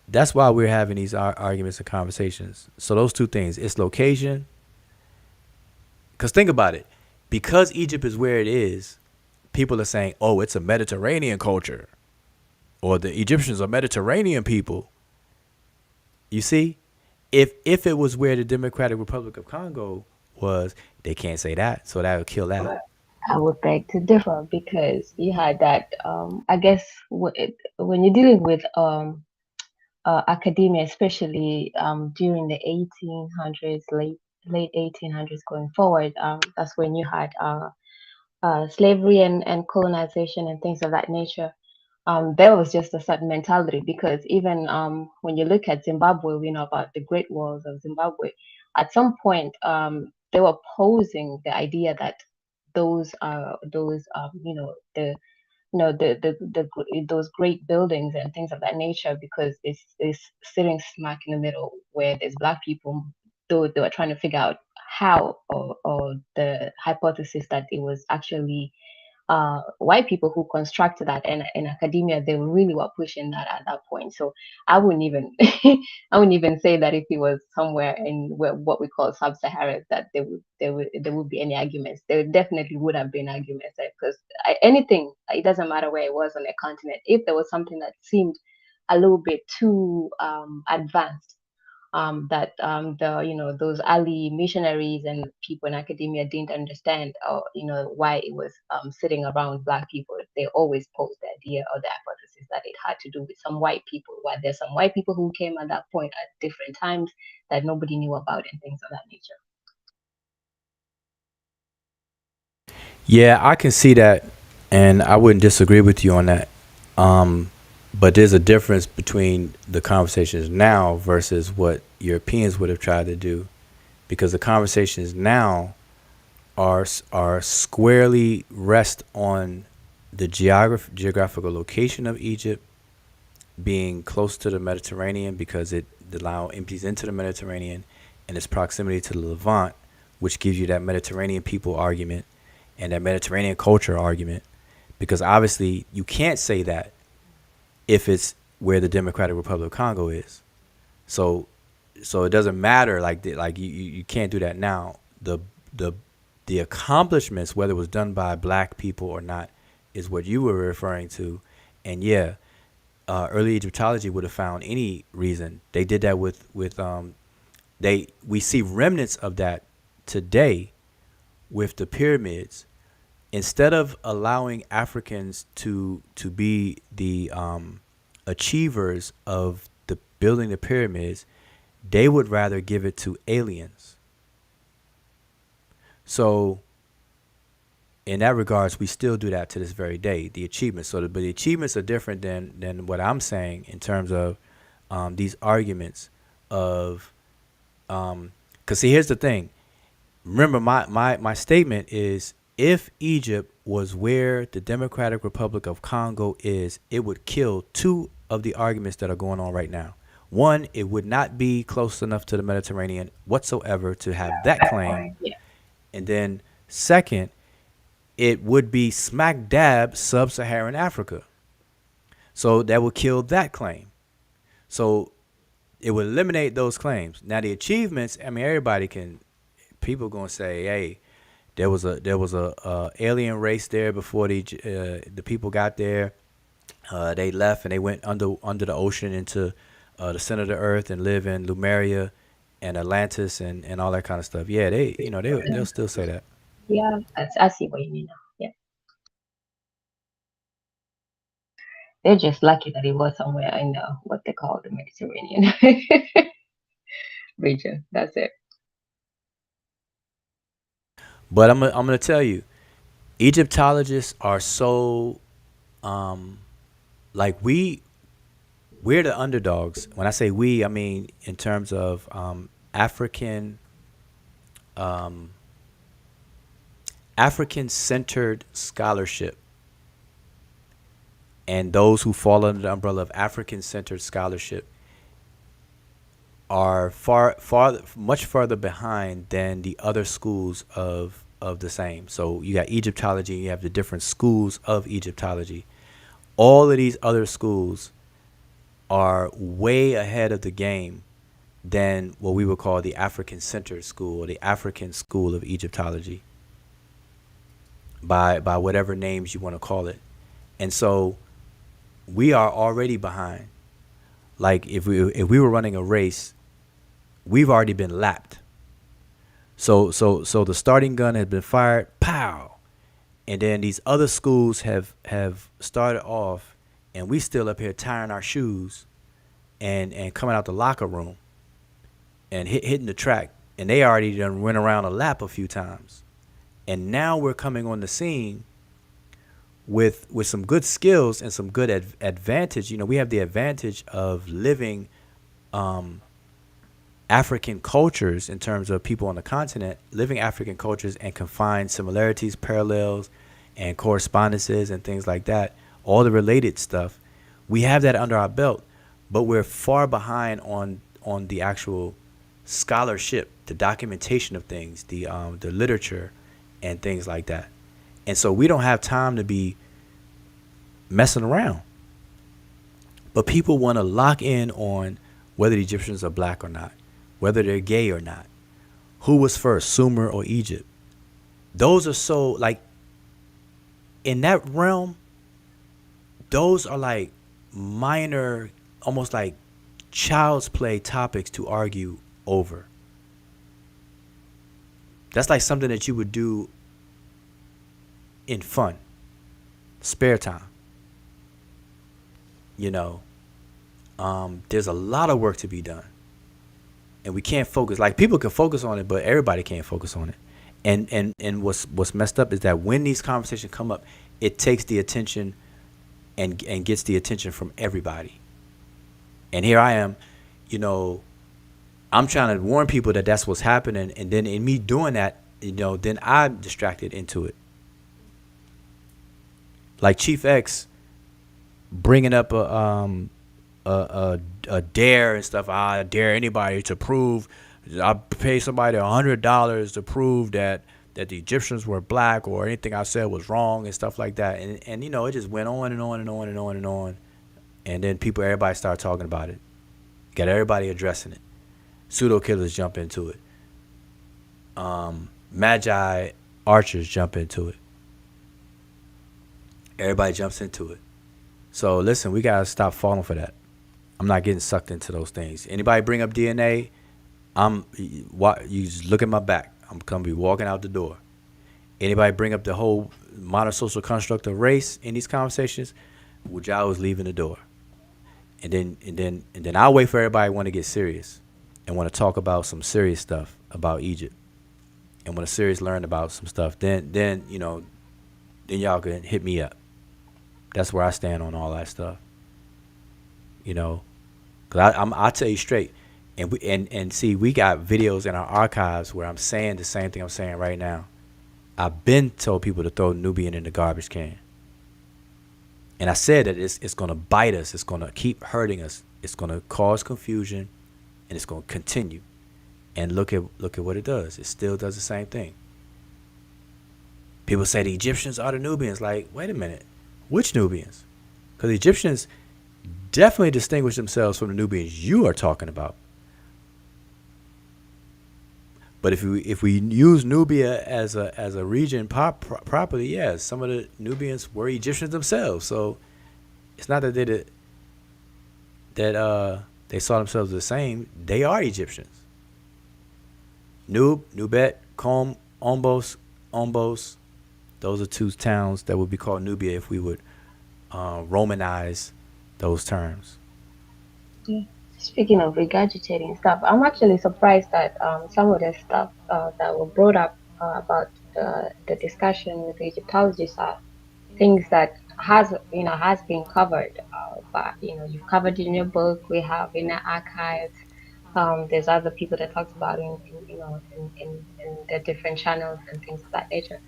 S2: that's why we're having these arguments and conversations. So those two things, its location, because think about it, because Egypt is where it is, people are saying, oh, it's a Mediterranean culture, or the Egyptians are Mediterranean people. You see? If it was where the Democratic Republic of Congo was, they can't say that, so that would kill that.
S3: I would beg to differ, because you had that. I guess when you're dealing with academia, especially during the 1800s, late 1800s going forward, that's when you had slavery and colonization and things of that nature. There was just a certain mentality, because even when you look at Zimbabwe, we know about the Great Walls of Zimbabwe. At some point, they were posing the idea that those those great buildings and things of that nature, because it's sitting smack in the middle where there's black people, though they were trying to figure out how, or the hypothesis that it was actually white people who constructed that, and in academia they really were pushing that at that point. So I wouldn't even I wouldn't even say that if it was somewhere in what we call sub-Sahara, that there would be any arguments. There definitely would have been arguments there, because anything, it doesn't matter where it was on the continent, if there was something that seemed a little bit too advanced that those early missionaries and people in academia didn't understand, or why it was sitting around Black people. They always posed the idea or the hypothesis that it had to do with some white people. Why there's some white people who came at that point at different times that nobody knew about and things of that nature.
S2: Yeah, I can see that, and I wouldn't disagree with you on that. But there's a difference between the conversations now versus what Europeans would have tried to do, because the conversations now are squarely rest on the geographical location of Egypt being close to the Mediterranean, because the Nile empties into the Mediterranean, and its proximity to the Levant, which gives you that Mediterranean people argument and that Mediterranean culture argument, because obviously you can't say that if it's where the Democratic Republic of Congo is. So it doesn't matter, you can't do that now. The accomplishments, whether it was done by Black people or not, is what you were referring to. And yeah, early Egyptology would have found any reason. They did that with we see remnants of that today with the pyramids. Instead of allowing Africans to be the achievers of the building the pyramids, they would rather give it to aliens. So in that regards, we still do that to this very day, the achievements. But the achievements are different than what I'm saying in terms of these arguments of, because see, here's the thing. Remember, my statement is, if Egypt was where the Democratic Republic of Congo is, it would kill two of the arguments that are going on right now. One, it would not be close enough to the Mediterranean whatsoever to have that claim.
S3: Yeah.
S2: And then second, it would be smack dab sub-Saharan Africa. So that would kill that claim. So it would eliminate those claims. Now the achievements, I mean, people going to say, hey, there was a alien race there before the people got there. They left and they went under the ocean into the center of the earth and live in Lemuria and Atlantis and all that kind of stuff. Yeah, they'll still say that.
S3: Yeah, I see what you mean now. Yeah, they're just lucky that it was somewhere in what they call the Mediterranean region. That's it.
S2: But I'm gonna tell you, Egyptologists are so we're the underdogs. When I say we, I mean in terms of African centered scholarship, and those who fall under the umbrella of African centered scholarship are much further behind than the other schools of the same. So you got Egyptology, you have the different schools of Egyptology. All of these other schools are way ahead of the game than what we would call the African centered school, or the African school of Egyptology, by whatever names you want to call it. And so we are already behind. Like if we were running a race, we've already been lapped. So the starting gun has been fired, pow, and then these other schools have started off, and we still up here tying our shoes and coming out the locker room and hitting the track, and they already done went around a lap a few times, and now we're coming on the scene with some good skills and some good advantage. We have the advantage of living African cultures in terms of people on the continent, living African cultures, and can find similarities, parallels, and correspondences and things like that, all the related stuff. We have that under our belt, but we're far behind on the actual scholarship, the documentation of things, the literature and things like that. And so we don't have time to be messing around. But people want to lock in on whether the Egyptians are black or not, whether they're gay or not, who was first, Sumer or Egypt. Those are so, like, in that realm, those are like minor, almost like child's play topics to argue over. That's like something that you would do in fun, spare time. You know, there's a lot of work to be done, and we can't focus. Like, people can focus on it, but everybody can't focus on it. And what's messed up is that when these conversations come up, it takes the attention and gets the attention from everybody. And here I am, you know, I'm trying to warn people that that's what's happening, and then in me doing that, you know, then I'm distracted into it. Like Chief X bringing up a dare and stuff. I dare anybody to prove. I pay somebody $100 to prove that the Egyptians were black, or anything I said was wrong and stuff like that. And you know, it just went on and on and on and on and on. And then everybody started talking about it. Got everybody addressing it. Pseudo killers jump into it. Magi archers jump into it. Everybody jumps into it. So listen, we gotta stop falling for that. I'm not getting sucked into those things. Anybody bring up DNA, you just look at my back. I'm gonna be walking out the door. Anybody bring up the whole modern social construct of race in these conversations, Wujao is leaving the door. And then I'll wait for everybody want to get serious and want to talk about some serious stuff about Egypt, and want to serious learn about some stuff. Then you know, then y'all can hit me up. That's where I stand on all that stuff. You know, cause I'll tell you straight, and see, we got videos in our archives where I'm saying the same thing I'm saying right now. I've been told people to throw Nubian in the garbage can, and I said that it's gonna bite us. It's gonna keep hurting us. It's gonna cause confusion, and it's gonna continue. And look at what it does. It still does the same thing. People say the Egyptians are the Nubians. Like, wait a minute, which Nubians? Because the Egyptians definitely distinguish themselves from the Nubians you are talking about. But if we use Nubia as a region properly, yes, some of the Nubians were Egyptians themselves. So it's not that they saw themselves the same. They are Egyptians. Nubet, Com, Ombos. Those are two towns that would be called Nubia if we would Romanize those terms.
S3: Yeah. Speaking of regurgitating stuff, I'm actually surprised that some of the stuff that were brought up about the discussion with Egyptologists are things that has been covered. But you've covered in your book. We have in the archives. There's other people that talks about in the different channels and things of that nature.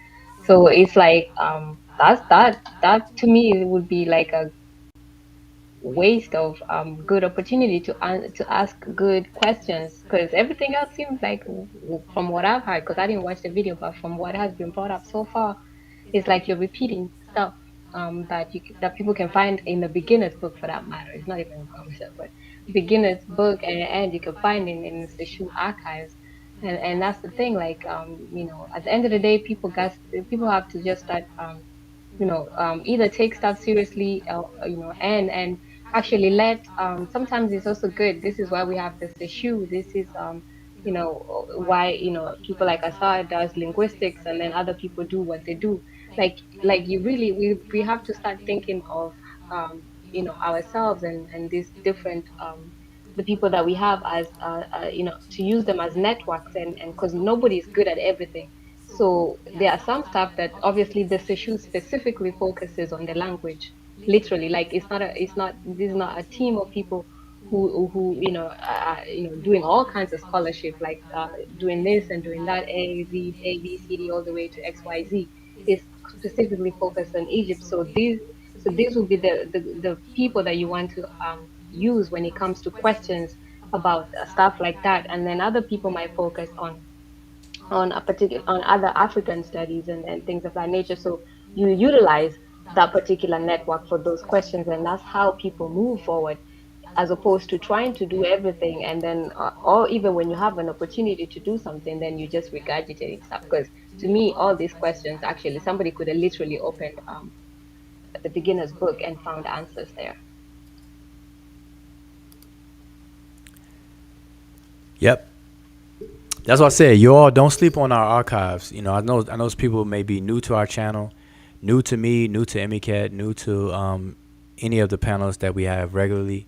S3: So it's like that to me it would be like a waste of good opportunity to ask good questions, because everything else seems like, from what I've heard, because I didn't watch the video, but from what has been brought up so far, it's like you're repeating stuff that people can find in the beginner's book, for that matter. It's not even in concept, but beginner's book, and you can find in the Seshu archives. And that's the thing, like at the end of the day, people have to just start either take stuff seriously, and actually let, sometimes it's also good. This is why we have this issue. This is why people like Asad does linguistics, and then other people do what they do. Like you really, we have to start thinking of ourselves and these different the people that we have as to use them as networks, and because nobody's good at everything. So there are some stuff that obviously the issue specifically focuses on the language, literally. Like this is not a team of people who doing all kinds of scholarship, like doing this and doing that, A B C D all the way to X Y Z. Is specifically focused on Egypt. So these will be the people that you want to use when it comes to questions about stuff like that. And then other people might focus on other African studies and things of that nature. So you utilize that particular network for those questions, and that's how people move forward, as opposed to trying to do everything, and then or even when you have an opportunity to do something, then you just regurgitating stuff. Because to me, all these questions, actually somebody could have literally opened the beginner's book and found answers there.
S2: Yep. That's what I said. You all don't sleep on our archives. You know, I know people may be new to our channel, new to me, new to Emicat, new to any of the panels that we have regularly.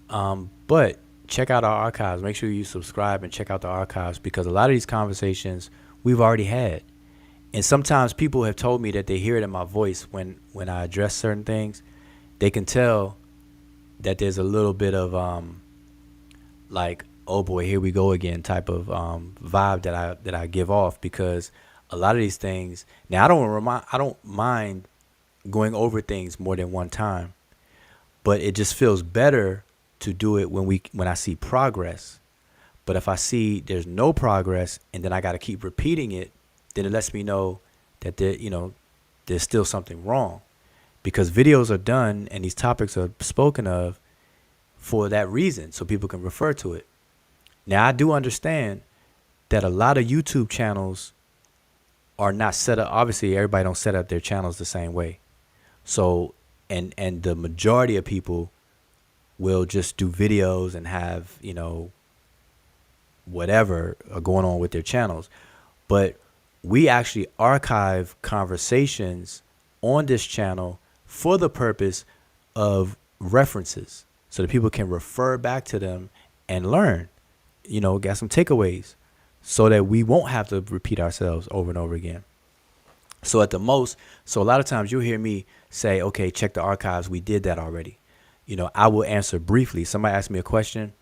S2: But check out our archives. Make sure you subscribe and check out the archives, because a lot of these conversations we've already had. And sometimes people have told me that they hear it in my voice when I address certain things. They can tell that there's a little bit of like, oh boy, here we go again type of vibe that I give off, because a lot of these things. Now I don't mind going over things more than one time, but it just feels better to do it when I see progress. But if I see there's no progress and then I got to keep repeating it, then it lets me know that there's still something wrong, because videos are done and these topics are spoken of for that reason, so people can refer to it. Now, I do understand that a lot of YouTube channels are not set up. Obviously, everybody don't set up their channels the same way. So, and the majority of people will just do videos and have, whatever going on with their channels. But we actually archive conversations on this channel for the purpose of references, so that people can refer back to them and learn, get some takeaways, so that we won't have to repeat ourselves over and over again. So a lot of times you'll hear me say, okay, check the archives. We did that already. I will answer briefly. Somebody asks me a question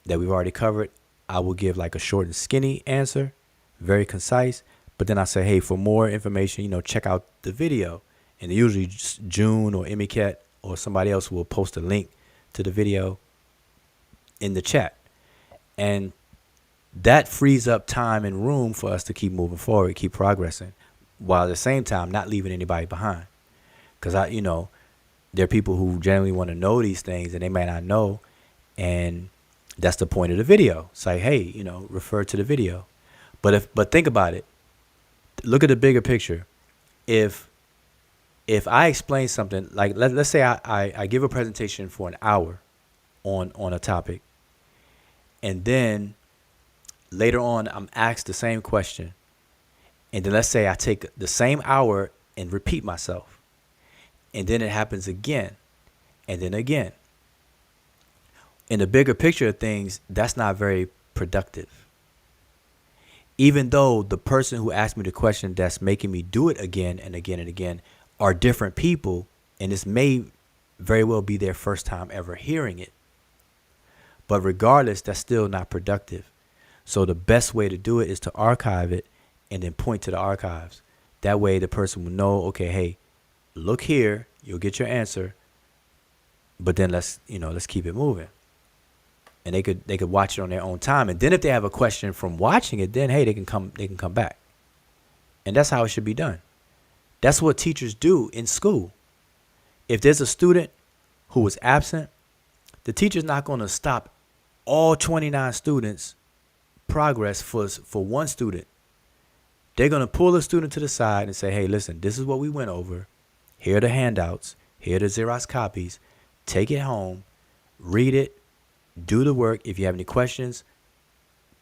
S2: that we've already covered. I will give like a short and skinny answer, very concise. But then I say, hey, for more information, check out the video. And usually just June or Emicat or somebody else will post a link to the video in the chat. And that frees up time and room for us to keep moving forward, keep progressing, while at the same time not leaving anybody behind. Because there are people who generally want to know these things and they may not know. And that's the point of the video. It's like, hey, refer to the video. But think about it. Look at the bigger picture. If I explain something, like let's say I give a presentation for an hour on a topic, and then later on I'm asked the same question, and then let's say I take the same hour and repeat myself, and then it happens again, and then again. In the bigger picture of things, that's not very productive. Even though the person who asked me the question that's making me do it again and again and again are different people, and this may very well be their first time ever hearing it. But regardless, that's still not productive. So the best way to do it is to archive it and then point to the archives. That way the person will know, okay, hey, look here, you'll get your answer, but then let's keep it moving. And they could watch it on their own time. And then if they have a question from watching it, then hey, they can come back. And that's how it should be done. That's what teachers do in school. If there's a student who was absent, the teacher's not going to stop all 29 students' progress for one student. They're going to pull a student to the side and say, hey, listen, this is what we went over. Here are the handouts. Here are the Xerox copies. Take it home. Read it. Do the work. If you have any questions,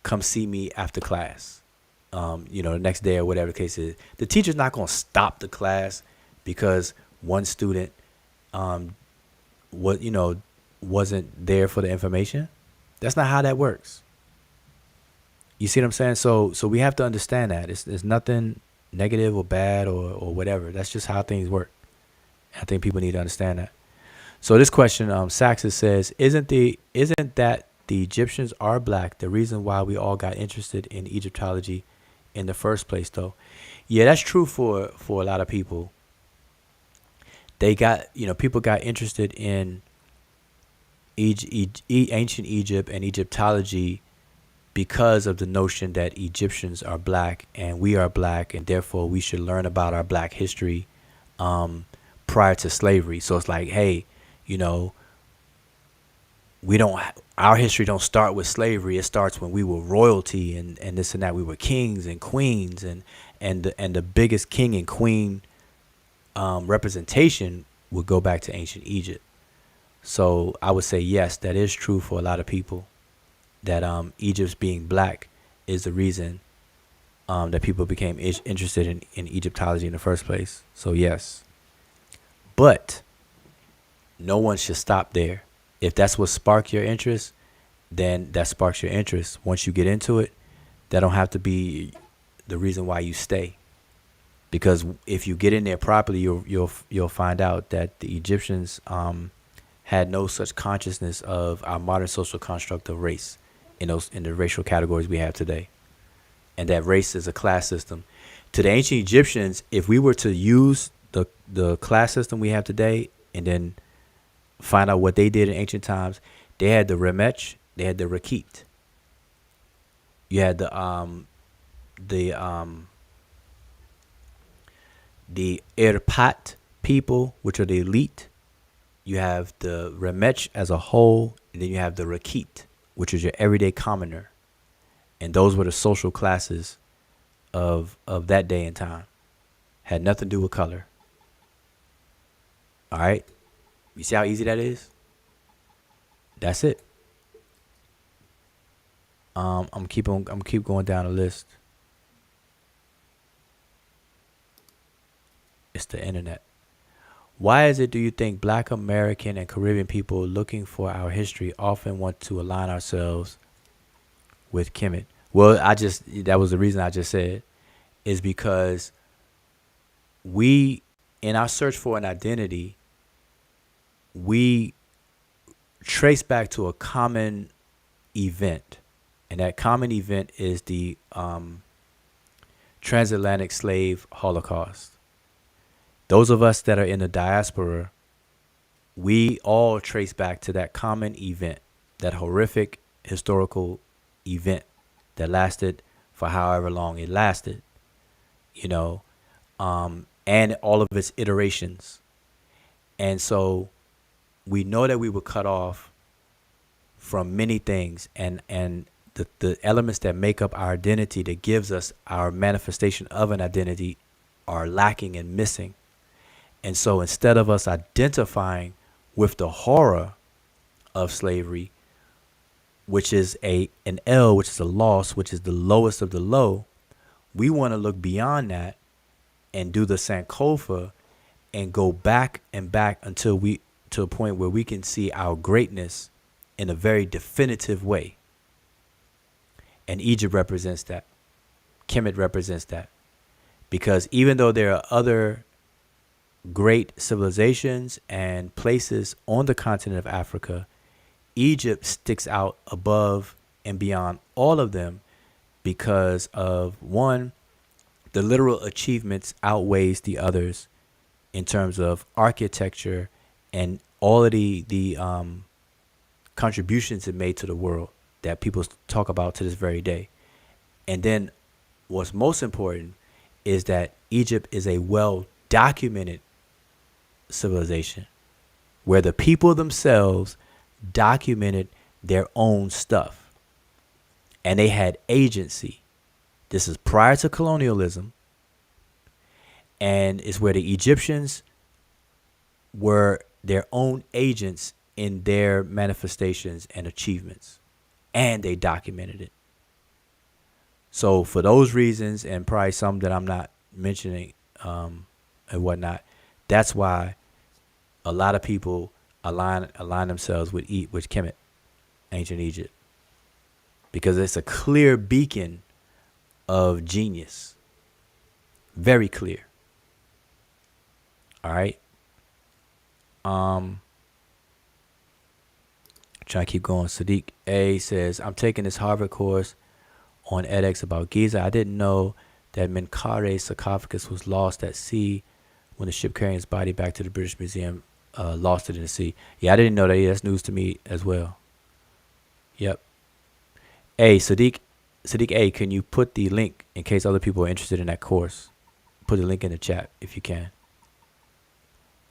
S2: come see me after class. The next day or whatever the case is. The teacher's not going to stop the class because one student wasn't there for the information. That's not how that works. You see what I'm saying? So we have to understand that. It's nothing negative or bad or whatever. That's just how things work. I think people need to understand that. So this question, Saxon says, isn't that the Egyptians are black the reason why we all got interested in Egyptology in the first place, though? Yeah, that's true for a lot of people. People got interested in ancient Egypt and Egyptology because of the notion that Egyptians are black and we are black, and therefore we should learn about our black history prior to slavery. So it's like, hey, our history don't start with slavery. It starts when we were royalty and this and that. We were kings and queens, and the biggest king and queen representation would go back to ancient Egypt. So I would say yes, that is true for a lot of people. that Egypt's being black is the reason that people became interested in Egyptology in the first place. So yes, but no one should stop there. If that's what sparked your interest, then that sparks your interest. Once you get into it, that don't have to be the reason why you stay. Because if you get in there properly, you'll find out that the Egyptians had no such consciousness of our modern social construct of race in the racial categories we have today, and that race is a class system. To the ancient Egyptians, if we were to use the class system we have today and then find out what they did in ancient times, they had the Remech, they had the Rakit. You had the Irpat people, which are the elite. You have the Remech as a whole, and then you have the Rakit, which is your everyday commoner. And those were the social classes of that day and time. Had nothing to do with color. All right? You see how easy that is? That's it. I'm keep going down the list. It's the internet. Why is it, do you think, Black American and Caribbean people looking for our history often want to align ourselves with Kemet? Well, that was the reason I just said, is because we, in our search for an identity, we trace back to a common event. And that common event is the transatlantic slave Holocaust. Those of us that are in the diaspora, we all trace back to that common event, that horrific historical event that lasted for however long it lasted, and all of its iterations. And so we know that we were cut off from many things, and the elements that make up our identity, that gives us our manifestation of an identity, are lacking and missing. And so instead of us identifying with the horror of slavery, which is an L, which is a loss, which is the lowest of the low, we want to look beyond that and do the Sankofa and go back and back until to a point where we can see our greatness in a very definitive way. And Egypt represents that. Kemet represents that. Because even though there are other great civilizations and places on the continent of Africa, Egypt sticks out above and beyond all of them because of, one, the literal achievements outweighs the others in terms of architecture and all of the contributions it made to the world that people talk about to this very day. And then what's most important is that Egypt is a well-documented civilization where the people themselves documented their own stuff and they had agency. This is prior to colonialism, and it's where the Egyptians were their own agents in their manifestations and achievements, and they documented it. So for those reasons, and probably some that I'm not mentioning and whatnot, that's why a lot of people align themselves with Kemet, ancient Egypt, because it's a clear beacon of genius, very clear. All right. Trying to keep going. Sadiq A says, I'm taking this Harvard course on edX about Giza. I didn't know that Menkare's sarcophagus was lost at sea when the ship carrying his body back to the British Museum lost it in the sea. Yeah, I didn't know that. Yeah, that's news to me as well. Yep. Hey, Sadiq A, can you put the link in case other people are interested in that course? Put the link in the chat if you can.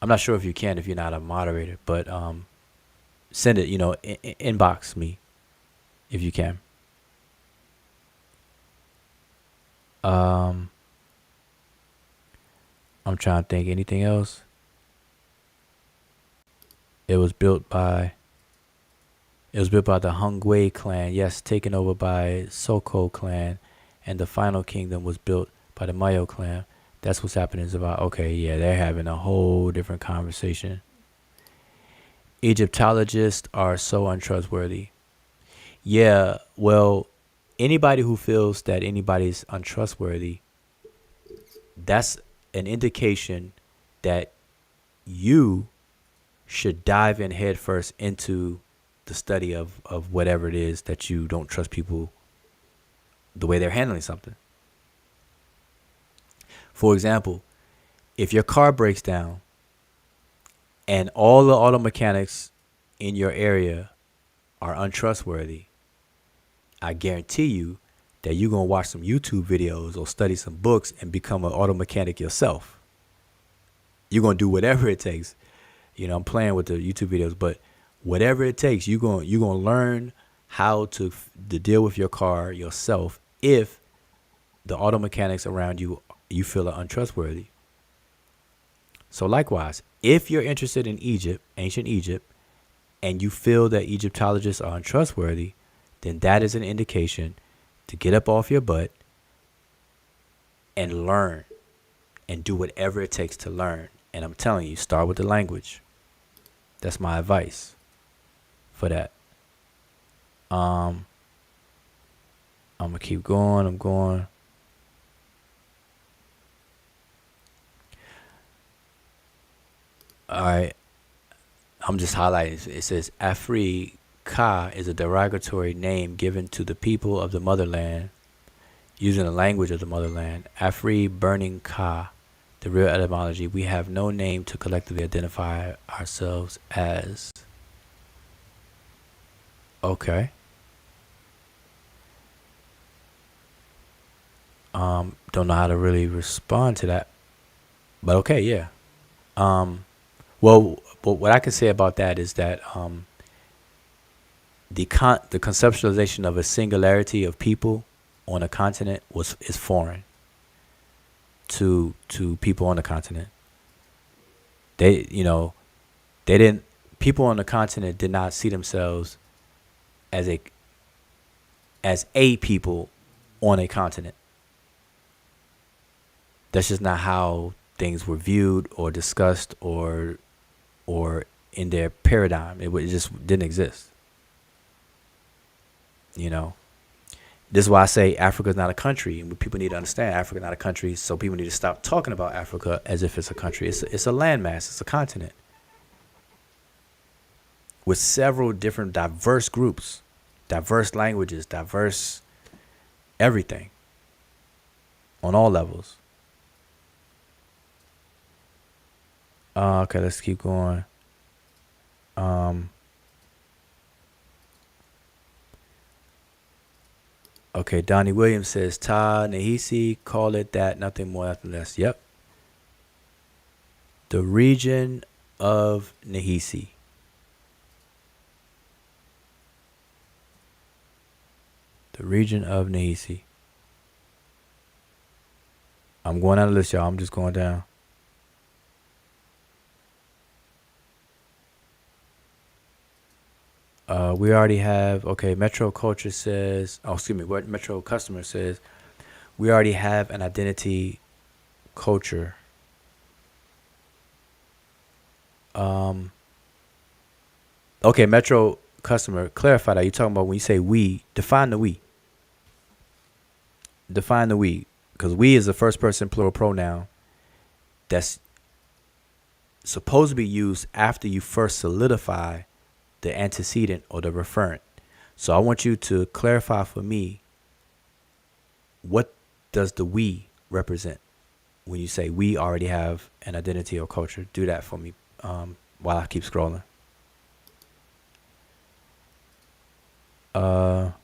S2: I'm not sure if you can if you're not a moderator, but send it, inbox me if you can. I'm trying to think anything else. It was built by It was built by the Hongwei clan, yes, taken over by Soko clan, and the final kingdom was built by the Mayo clan. That's what's happening. Is about, okay, yeah, they're having a whole different conversation. Egyptologists are so untrustworthy. Yeah, well, anybody who feels that anybody's untrustworthy, that's an indication that you should dive in headfirst into the study of whatever it is that you don't trust people the way they're handling something. For example, if your car breaks down and all the auto mechanics in your area are untrustworthy, I guarantee you that you're going to watch some YouTube videos or study some books and become an auto mechanic yourself. You're going to do whatever it takes. You know, I'm playing with the YouTube videos, but whatever it takes, you're going to learn how to deal with your car yourself if the auto mechanics around you feel are untrustworthy. So likewise, if you're interested in Egypt, ancient Egypt, and you feel that Egyptologists are untrustworthy, then that is an indication to get up off your butt and learn and do whatever it takes to learn. And I'm telling you, start with the language. That's my advice for that. I'm gonna keep going. I'm going. All right. I'm just highlighting. It says Afrika is a derogatory name given to the people of the motherland using the language of the motherland. Afri, burning Ka, the real etymology. We have no name to collectively identify ourselves as. Okay. Don't know how to really respond to that, but okay, yeah. Well, what I can say about that is that the conceptualization of a singularity of people on a continent is foreign to people on the continent. People on the continent did not see themselves as a people on a continent. That's just not how things were viewed or discussed or in their paradigm. It just didn't exist. You know, this is why I say Africa is not a country, and people need to understand Africa is not a country. So people need to stop talking about Africa as if it's a country. It's a landmass. It's a continent with several different diverse groups, diverse languages, diverse everything on all levels. Okay, let's keep going. Okay, Donnie Williams says, Ta Nehisi, call it that, nothing more, nothing less. Yep. The region of Nehisi. The region of Nehisi. I'm going down the list, y'all. I'm just going down. We already have, okay, Metro Culture says, what Metro Customer says, we already have an identity culture. Okay, Metro Customer, clarify that. You're talking about when you say we, define the we. Define the we, because we is the first person plural pronoun that's supposed to be used after you first solidify the antecedent or the referent. So I want you to clarify for me, what does the we represent when you say we already have an identity or culture? Do that for me while I keep scrolling. I'm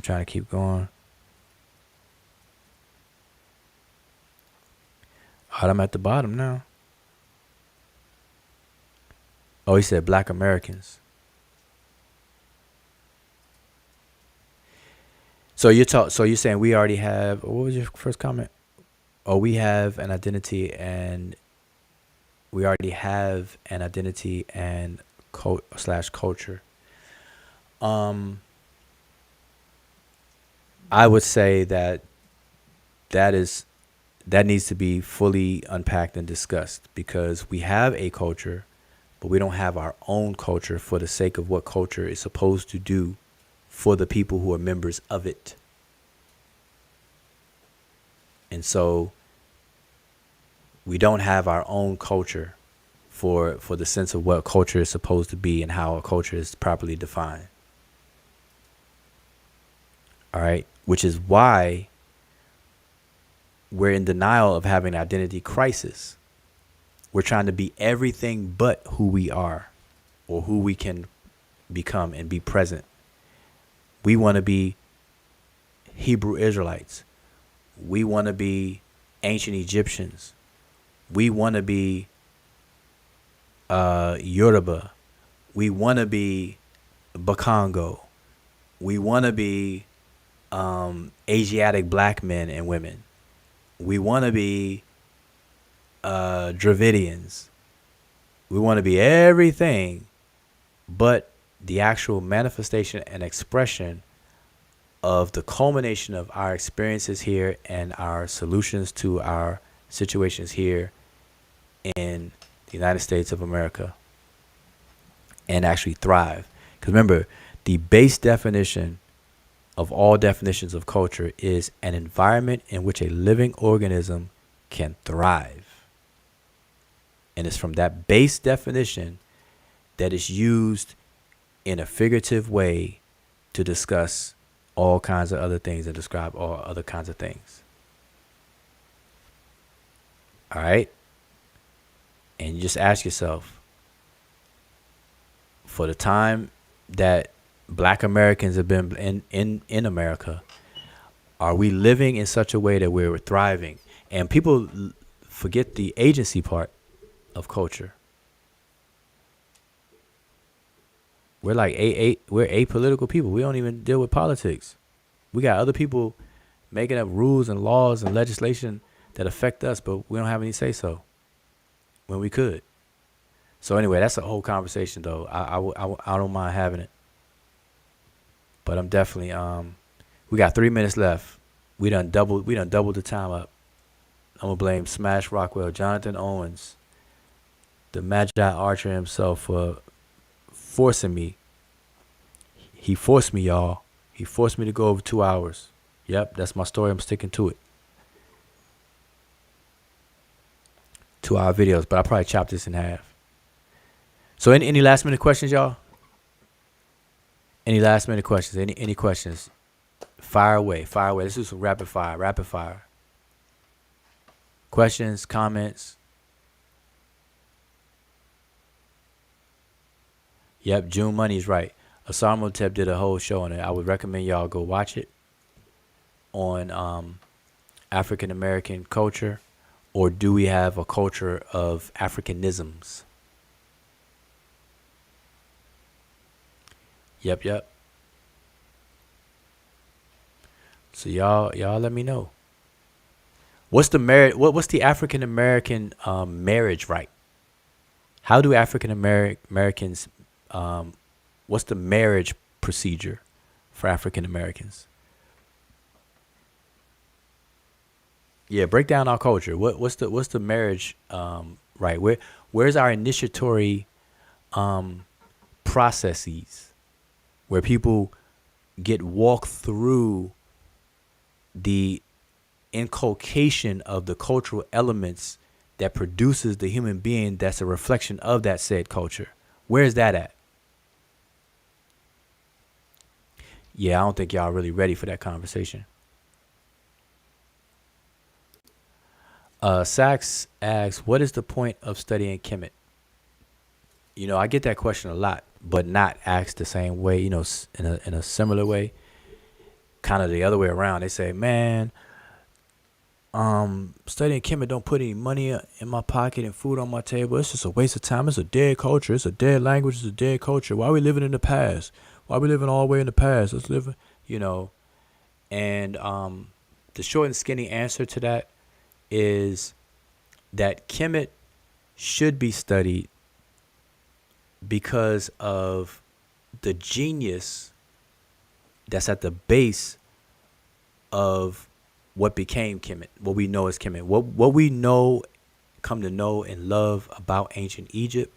S2: trying to keep going. All right, I'm at the bottom now. Oh, he said Black Americans. So you're saying we already have, what was your first comment? Oh, we have an identity and we already have an identity and slash culture. I would say that needs to be fully unpacked and discussed, because we have a culture, but we don't have our own culture for the sake of what culture is supposed to do for the people who are members of it. And so we don't have our own culture for the sense of what culture is supposed to be and how a culture is properly defined. All right, which is why we're in denial of having an identity crisis. We're trying to be everything but who we are or who we can become and be present. We want to be Hebrew Israelites. We want to be ancient Egyptians. We want to be Yoruba. We want to be Bakongo. We want to be Asiatic black men and women. We want to be Dravidians. We want to be everything but the actual manifestation and expression of the culmination of our experiences here and our solutions to our situations here in the United States of America, and actually thrive. Because remember, the base definition of all definitions of culture is an environment in which a living organism can thrive. And it's from that base definition that is used in a figurative way to discuss all kinds of other things and describe all other kinds of things. All right? And you just ask yourself, for the time that Black Americans have been in America, are we living in such a way that we're thriving? And people forget the agency part of culture. We're like we're apolitical people. We don't even deal with politics. We got other people making up rules and laws and legislation that affect us, but we don't have any say so when we could. So anyway, that's a whole conversation though. I don't mind having it. But I'm definitely we got 3 minutes left. We done doubled the time up. I'm gonna blame Smash Rockwell, Jonathan Owens, the Magi Archer himself, for forcing me. He forced me, y'all. He forced me to go over 2 hours. Yep, that's my story. I'm sticking to it. 2-hour videos, but I probably chopped this in half. So any last minute questions, y'all? Any last minute questions? Any questions? Fire away. Let's do some rapid fire. Questions, comments. Yep, June Money's right. Osama Tep did a whole show on it. I would recommend y'all go watch it on African American culture, or do we have a culture of Africanisms? Yep. So y'all let me know. What's the African American marriage right? How do African Americans what's the marriage procedure for African Americans? Yeah, break down our culture. What's the marriage right? Where's our initiatory processes where people get walked through the inculcation of the cultural elements that produces the human being that's a reflection of that said culture? Where's that at? Yeah, I don't think y'all really ready for that conversation. Sachs asks, what is the point of studying Kemet? You know, I get that question a lot, but not asked the same way, you know, in a similar way. Kind of the other way around. They say, man, studying Kemet don't put any money in my pocket and food on my table. It's just a waste of time. It's a dead culture. It's a dead language. It's a dead culture. Why are we living in the past? Why are we living all the way in the past? Let's live, you know. And the short and skinny answer to that is that Kemet should be studied because of the genius that's at the base of what became Kemet, what we know as Kemet, what we know, come to know and love about ancient Egypt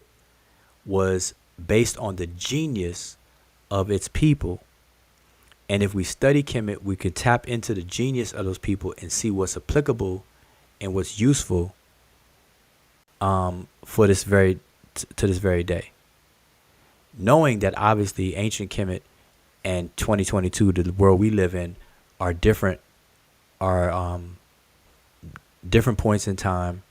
S2: was based on the genius of its people. And if we study Kemet, we could tap into the genius of those people and see what's applicable and what's useful for this very to this very day. Knowing that obviously ancient Kemet and 2022, the world we live in, are different, are different points in time.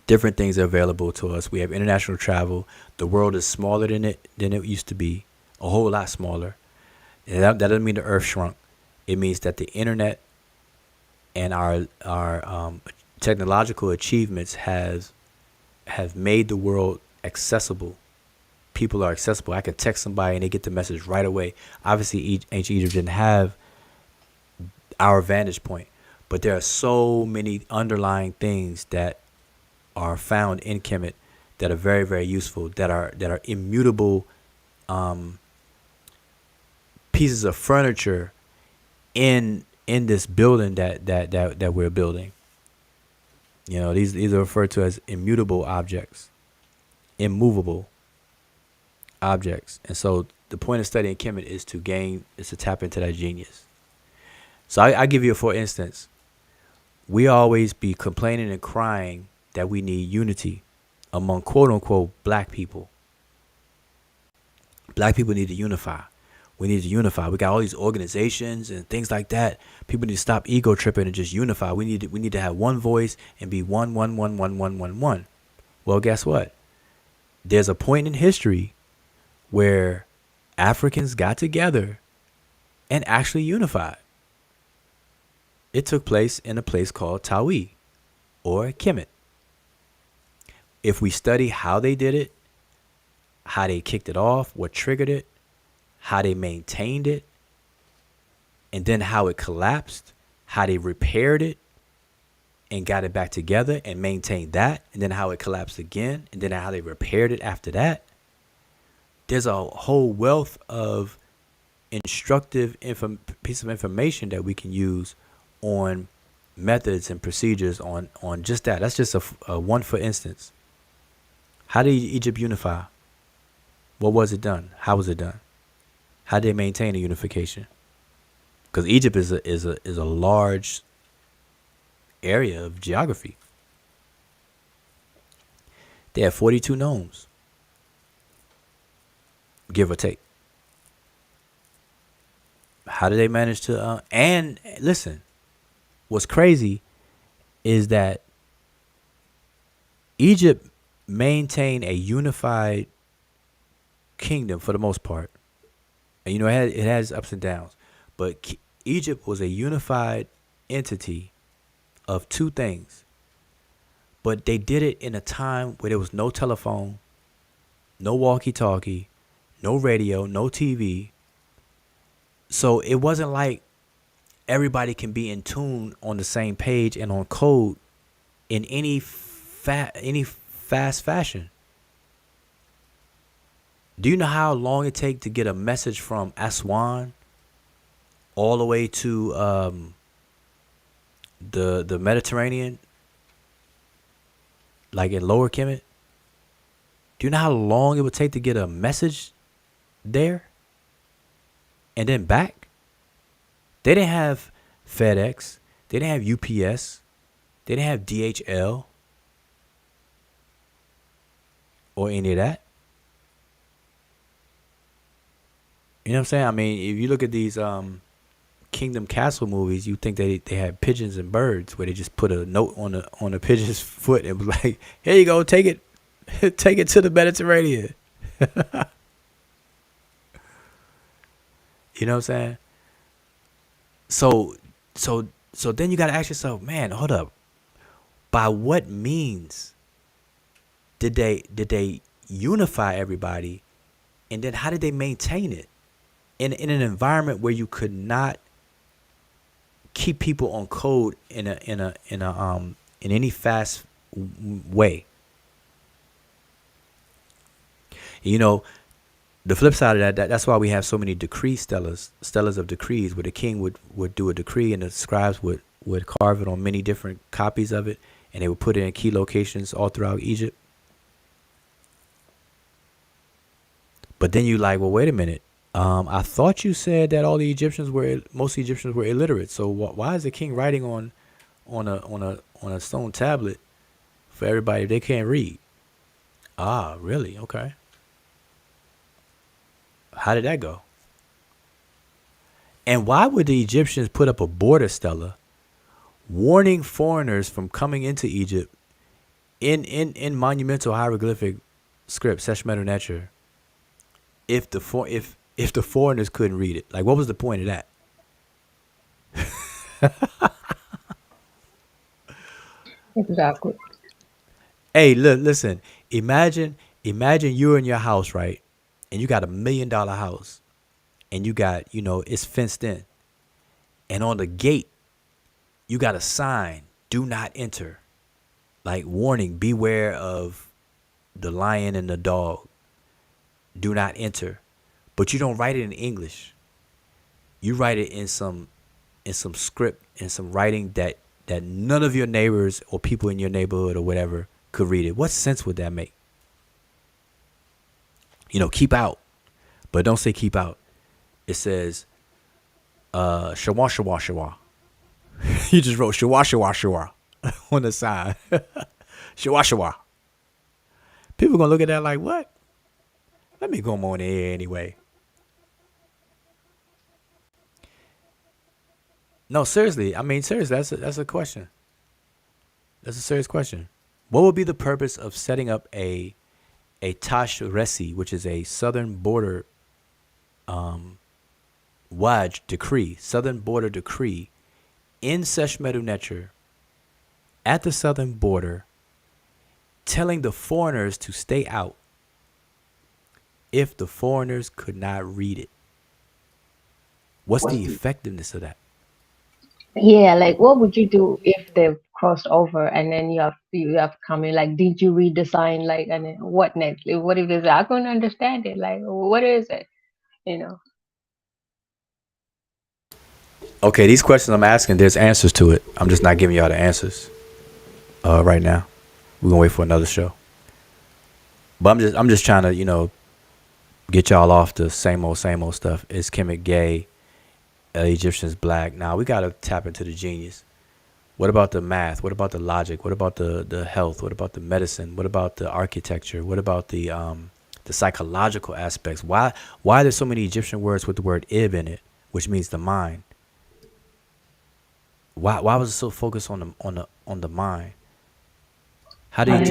S2: Different things are available to us. We have international travel. The world is smaller than it used to be, a whole lot smaller. And that doesn't mean the earth shrunk. It means that the internet and our technological achievements have made the world accessible. People are accessible. I can text somebody and they get the message right away. Obviously, ancient Egypt didn't have our vantage point, but there are so many underlying things that are found in Kemet that are very, very useful, that are immutable pieces of furniture in this building that we're building. You know, these are referred to as immutable objects, immovable objects. And so the point of studying Kemet is to tap into that genius. So I give you, for instance, we always be complaining and crying that we need unity among quote unquote black people. Black people need to unify. We need to unify. We got all these organizations and things like that. People need to stop ego tripping and just unify. We need to have one voice and be one. Well, guess what? There's a point in history where Africans got together and actually unified. It took place in a place called Tawi or Kemet. If we study how they did it, how they kicked it off, what triggered it, how they maintained it, and then how it collapsed, how they repaired it and got it back together and maintained that, and then how it collapsed again, and then how they repaired it after that. There's a whole wealth of instructive piece of information that we can use on methods and procedures on just that. That's just a one for instance. How did Egypt unify? What was it done? How was it done? How did they maintain a unification? Because Egypt is a large area of geography. They have 42 nomes, give or take. How did they manage to? And listen, what's crazy is that Egypt maintained a unified kingdom for the most part. And you know, it has ups and downs, but Egypt was a unified entity of two things. But they did it in a time where there was no telephone, no walkie-talkie, no radio, no TV. So it wasn't like everybody can be in tune on the same page and on code in any fast fashion. Do you know how long it takes to get a message from Aswan all the way to the Mediterranean, like in Lower Kemet? Do you know how long it would take to get a message there and then back? They didn't have FedEx. They didn't have UPS. They didn't have DHL or any of that. You know what I'm saying? I mean, if you look at these Kingdom Castle movies, you think they had pigeons and birds where they just put a note on a pigeon's foot and was like, "Here you go, take it, take it to the Mediterranean." You know what I'm saying? So then you got to ask yourself, man, hold up. By what means did they unify everybody, and then how did they maintain it in an environment where you could not keep people on code in any fast way? You know, the flip side of that's why we have so many decree stelas of decrees, where the king would do a decree and the scribes would carve it on many different copies of it, and they would put it in key locations all throughout Egypt. But then you like, well, wait a minute. I thought you said that most Egyptians were illiterate. So why is the king writing on a stone tablet for everybody if they can't read? Ah, really? Okay. How did that go? And why would the Egyptians put up a border stela warning foreigners from coming into Egypt in monumental hieroglyphic script, Sesh, Medew, Netcher, if the foreigners couldn't read it? Like, what was the point of that?
S3: Exactly.
S2: Hey, listen. Imagine you're in your house, right? And you got $1 million house, and you got, it's fenced in, and on the gate you got a sign: "Do not enter." Like, warning: beware of the lion and the dog. Do not enter. But you don't write it in English. You write it in some script, in some writing that none of your neighbors or people in your neighborhood or whatever could read it. What sense would that make? Keep out. But don't say keep out. It says shawa shawa shawa. You just wrote shawa shawa shawa on the side. Shawa shawa. People gonna look at that like, what? Let me go on the air anyway. No, seriously. Seriously, that's a question. That's a serious question. What would be the purpose of setting up a Tash Resi, which is a southern border Waj decree, southern border decree, in Sesh, Medew, Netcher, at the southern border, telling the foreigners to stay out if the foreigners could not read it? What's the effectiveness of that?
S3: Yeah, like what would you do if they crossed over and then you have come in, like, did you read the sign? Like, and then what next? Like, what if they say, I couldn't understand it? Like, what is it?
S2: Okay, these questions I'm asking, there's answers to it. I'm just not giving y'all the answers right now. We're gonna wait for another show. But I'm just trying to, get y'all off the same old stuff. Is Kemet gay? Egyptians black? Now we gotta tap into the genius. What about the math? What about the logic? What about the health? What about the medicine? What about the architecture? What about the psychological aspects? Why are there so many Egyptian words with the word ib in it, which means the mind? Why was it so focused on the mind? How did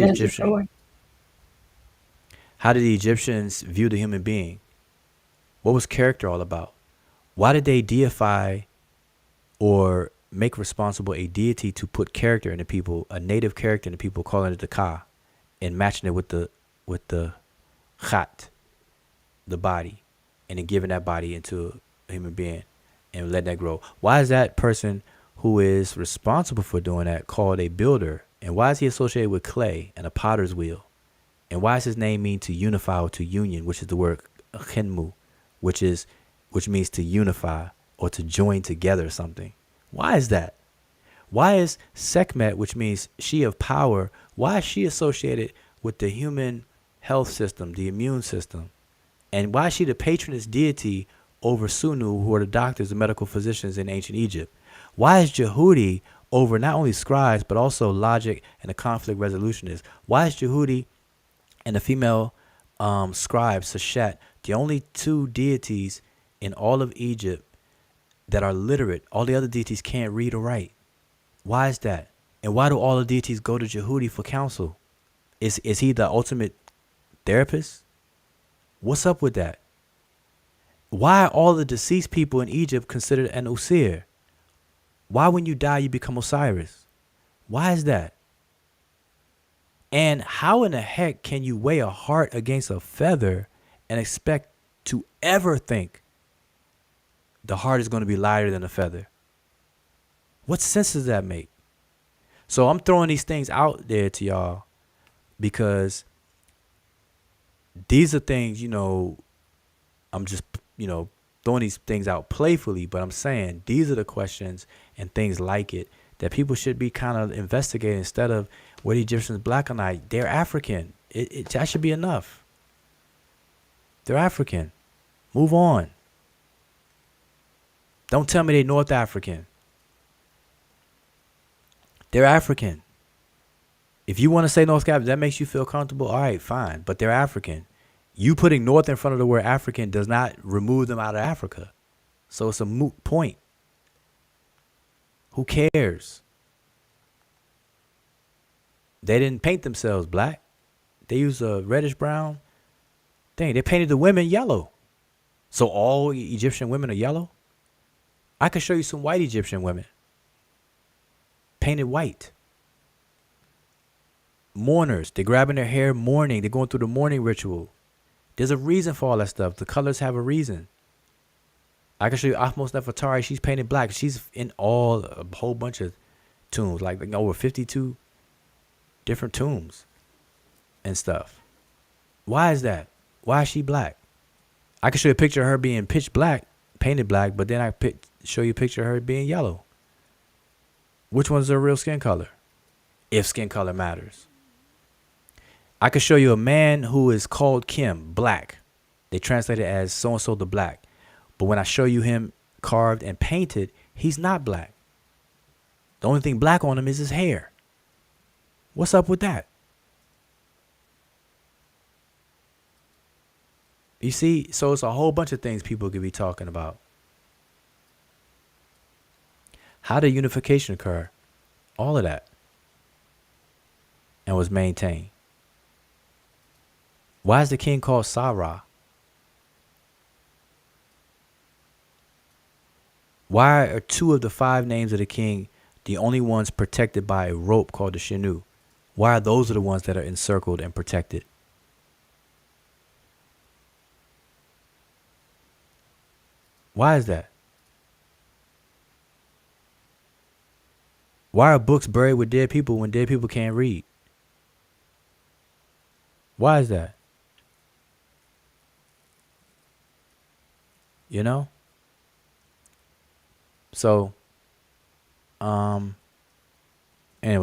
S2: the Egyptians view the human being? What was character all about? Why did they deify or make responsible a deity to put character into people, a native character into people, calling it the Ka, and matching it with the Khat, the body, and then giving that body into a human being and letting that grow? Why is that person who is responsible for doing that called a builder? And why is he associated with clay and a potter's wheel? And why does his name mean to unify or to union, which is the word khenmu, which means to unify or to join together something? Why is that? Why is Sekhmet, which means she of power, why is she associated with the human health system, the immune system? And why is she the patroness deity over Sunu, who are the doctors, the medical physicians in ancient Egypt? Why is Jehudi over not only scribes, but also logic and a conflict resolutionist? Why is Jehudi and the female scribe, Seshet, the only two deities in all of Egypt that are literate? All the other deities can't read or write. Why is that? And why do all the deities go to Jehudi for counsel? Is he the ultimate therapist? What's up with that? Why are all the deceased people in Egypt considered an Osir? Why when you die you become Osiris? Why is that? And how in the heck can you weigh a heart against a feather and expect to ever think the heart is going to be lighter than a feather? What sense does that make? So I'm throwing these things out there to y'all because these are things, I'm just, throwing these things out playfully, but I'm saying these are the questions and things like it that people should be kind of investigating instead of were the Egyptians black or not? They're African. That should be enough. They're African. Move on. Don't tell me they're North African. They're African. If you want to say North African, that makes you feel comfortable, all right, fine. But they're African. You putting North in front of the word African does not remove them out of Africa. So it's a moot point. Who cares? They didn't paint themselves black. They used a reddish brown thing. They painted the women yellow. So all Egyptian women are yellow? I could show you some white Egyptian women. Painted white. Mourners. They're grabbing their hair mourning. They're going through the mourning ritual. There's a reason for all that stuff. The colors have a reason. I can show you Ahmose Nefertari. She's painted black. She's in a whole bunch of tombs. Like over 52 different tombs and stuff. Why is that? Why is she black? I can show you a picture of her being pitch black, painted black, but then I show you a picture of her being yellow. Which one's her real skin color? If skin color matters. I could show you a man who is called Kim, black. They translate it as so-and-so the black. But when I show you him carved and painted, he's not black. The only thing black on him is his hair. What's up with that? You see, so it's a whole bunch of things people could be talking about. How did unification occur? All of that. And was maintained. Why is the king called Sarah? Why are 2 of the 5 names of the king the only ones protected by a rope called the Shenu? Why are those the ones that are encircled and protected? Why is that? Why are books buried with dead people when dead people can't read? Why is that? So, anyway,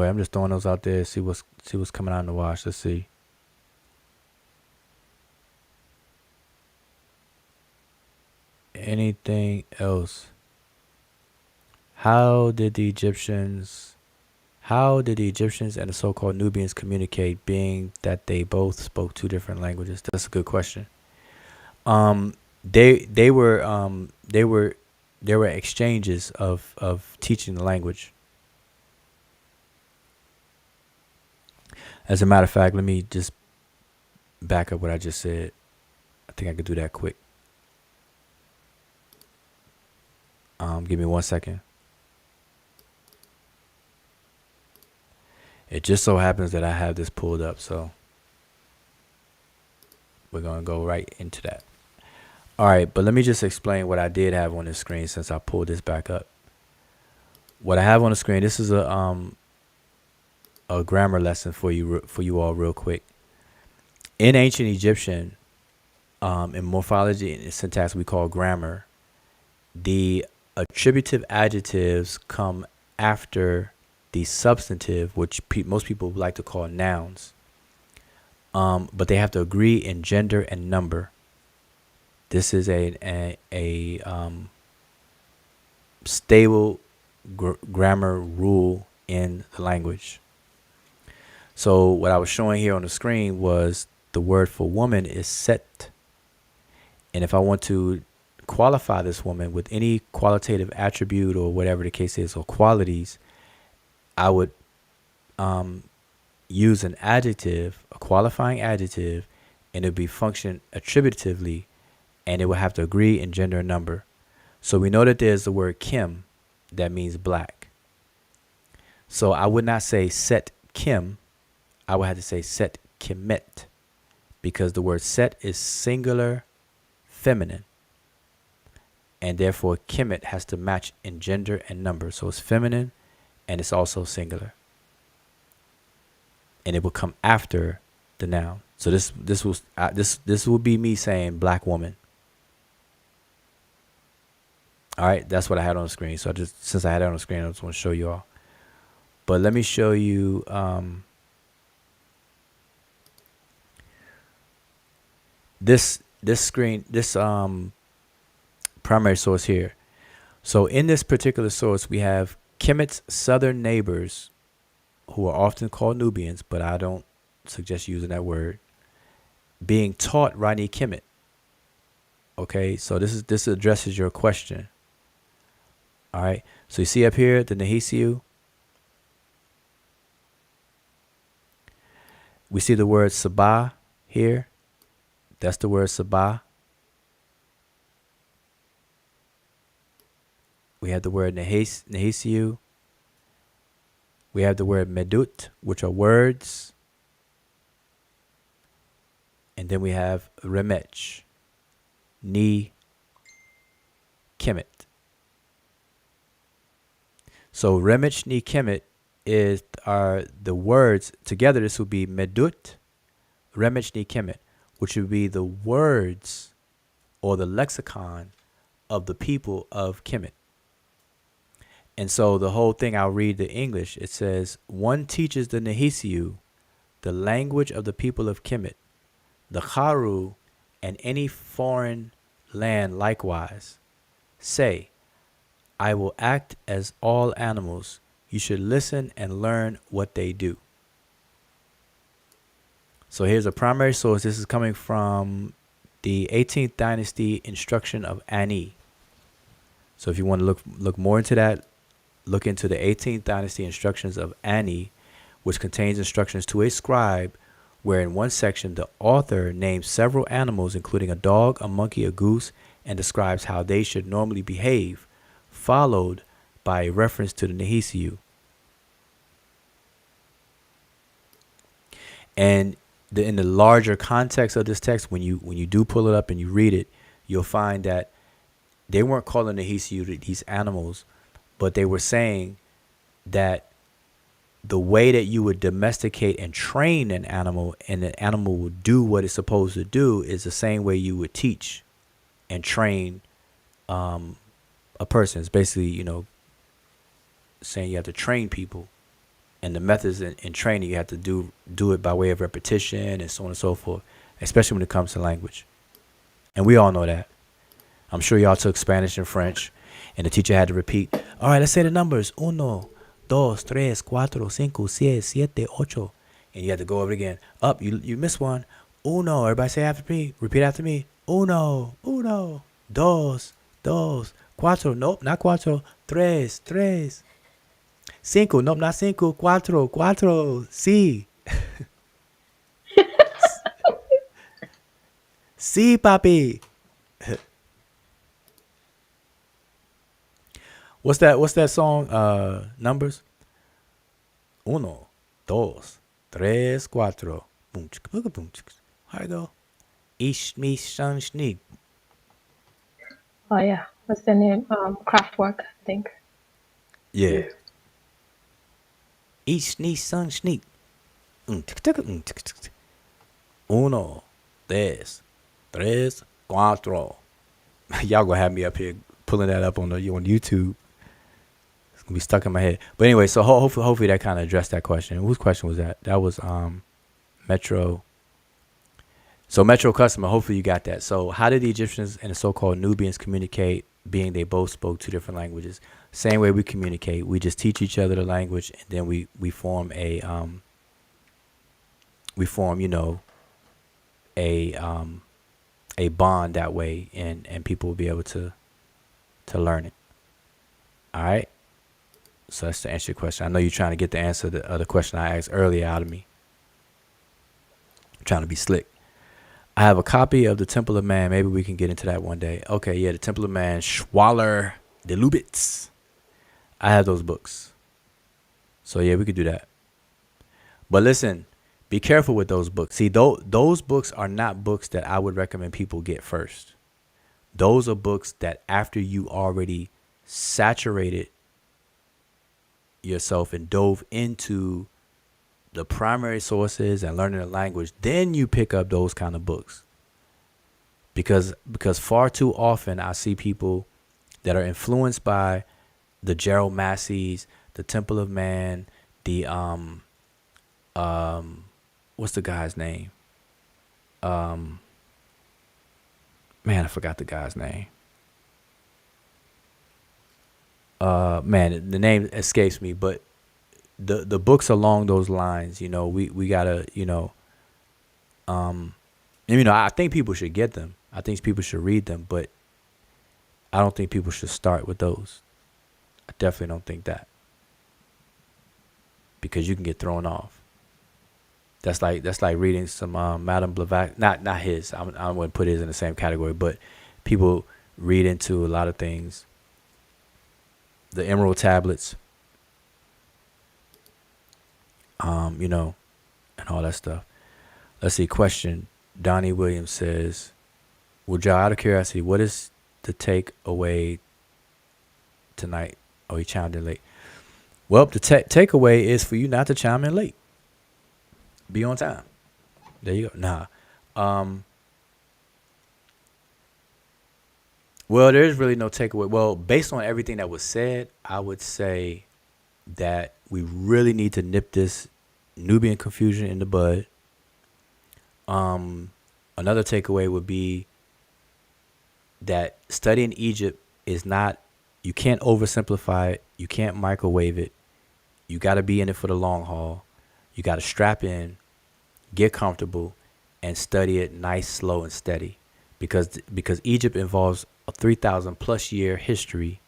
S2: I'm just throwing those out there. See what's coming out in the wash. Let's see. Anything else? How did the Egyptians and the so-called Nubians communicate, being that they both spoke 2 different languages? That's a good question. They were exchanges of teaching the language. As a matter of fact, let me just back up what I just said. I think I could do that quick. Give me 1 second. It just so happens that I have this pulled up, so we're going to go right into that. All right, but let me just explain what I did have on the screen since I pulled this back up. What I have on the screen, this is a grammar lesson for you all real quick. In ancient Egyptian, in morphology and syntax we call grammar, the attributive adjectives come after the substantive, which most people like to call nouns. But they have to agree in gender and number. This is a stable grammar rule in the language. So what I was showing here on the screen was the word for woman is set. And if I want to qualify this woman with any qualitative attribute or whatever the case is, or qualities, I would use an adjective, a qualifying adjective, and it would be function attributively, and it would have to agree in gender and number. So we know that there's the word Kim that means black. So I would not say set Kim. I would have to say set Kemet, because the word set is singular feminine. And therefore Kemet has to match in gender and number. So it's feminine and it's also singular. And it will come after the noun. So this will be me saying black woman. All right, that's what I had on the screen. So since I had it on the screen, I just want to show you all. But let me show you this primary source here. So in this particular source, we have Kemet's southern neighbors, who are often called Nubians, but I don't suggest using that word, being taught Rani Kemet. Okay, so this addresses your question. All right, so you see up here the Nehisiu. We see the word Sabah here. That's the word Sabah. We have the word Nehisiu. We have the word Medut, which are words. And then we have Remech, Ni Kemet. So Remech Ni Kemet are the words together. This would be Medut, Remech Ni Kemet, which would be the words or the lexicon of the people of Kemet. And so the whole thing, I'll read the English. It says, one teaches the Nehisiu, the language of the people of Kemet, the Kharu, and any foreign land likewise. Say, I will act as all animals. You should listen and learn what they do. So here's a primary source. This is coming from the 18th Dynasty instruction of Ani. So if you want to look more into that, look into the 18th Dynasty instructions of Ani, which contains instructions to a scribe, where in one section the author names several animals, including a dog, a monkey, a goose, and describes how they should normally behave, followed by a reference to the Nehisiu. And in the larger context of this text, when you do pull it up and you read it, you'll find that they weren't calling the Nehisiu these animals, but they were saying that the way that you would domesticate and train an animal, and the animal will do what it's supposed to do, is the same way you would teach and train a person. It's basically, saying you have to train people, and the methods in training, you have to do it by way of repetition and so on and so forth, especially when it comes to language. And we all know that. I'm sure y'all took Spanish and French, and the teacher had to repeat, all right, let's say the numbers. 1, 2, 3, 4, 5, 6, 7, 8. And you have to go over it again. Up, you missed one. 1, everybody say after me. Repeat after me. 1, 2, 4. Nope, not 4. 3. 5, nope, not 5. 4. Sí. Sí, papi. What's that song? Numbers. 1, 2, 3, 4. Boom, chicka, boom, boom, chicka. How you go? Ish, me, shan, sneak.
S3: Oh yeah, what's the name? Kraftwerk, I think.
S2: Yeah. Ish, me, shan, sneak. 1, 2, 3, 4. Y'all gonna have me up here pulling that up on YouTube. It's gonna be stuck in my head. But anyway, so hopefully that kind of addressed that question. Whose question was that? That was Metro. So Metro customer, hopefully you got that. So how did the Egyptians and the so-called Nubians communicate, being they both spoke 2 different languages? Same way we communicate. We just teach each other the language, and then we form a bond that way, and people will be able to learn it. All right. So that's to answer your question. I know you're trying to get the answer to the other question I asked earlier out of me. I'm trying to be slick. I have a copy of the Temple of Man. Maybe we can get into that one day. Okay, yeah, the Temple of Man, Schwaller de Lubitz. I have those books. So yeah, we could do that. But listen, be careful with those books. See, those books are not books that I would recommend people get first. Those are books that after you already saturated yourself and dove into the primary sources and learning the language, then you pick up those kind of books. Because far too often I see people that are influenced by the Gerald Massey's, the Temple of Man, the what's the guy's name? Man, I forgot the guy's name. Man, the name escapes me, but the books along those lines, you know, we gotta, I think people should get them. I think people should read them, but I don't think people should start with those. I definitely don't think that, because you can get thrown off. That's like reading some Madame Blavatsky. Not his. I wouldn't put his in the same category, but people read into a lot of things. The Emerald Tablets, and all that stuff. Let's see. Question. Donnie Williams says, "Well, Joe, out of curiosity, what is the takeaway tonight?" Oh, he chimed in late. Well, the takeaway is for you not to chime in late. Be on time. There you go. Nah. Well, there's really no takeaway. Well, based on everything that was said, I would say that we really need to nip this Nubian confusion in the bud. Another takeaway would be that studying Egypt is not, you can't oversimplify it. You can't microwave it. You got to be in it for the long haul. You got to strap in, get comfortable, and study it nice, slow, and steady. Because Egypt involves a 3,000 plus year history,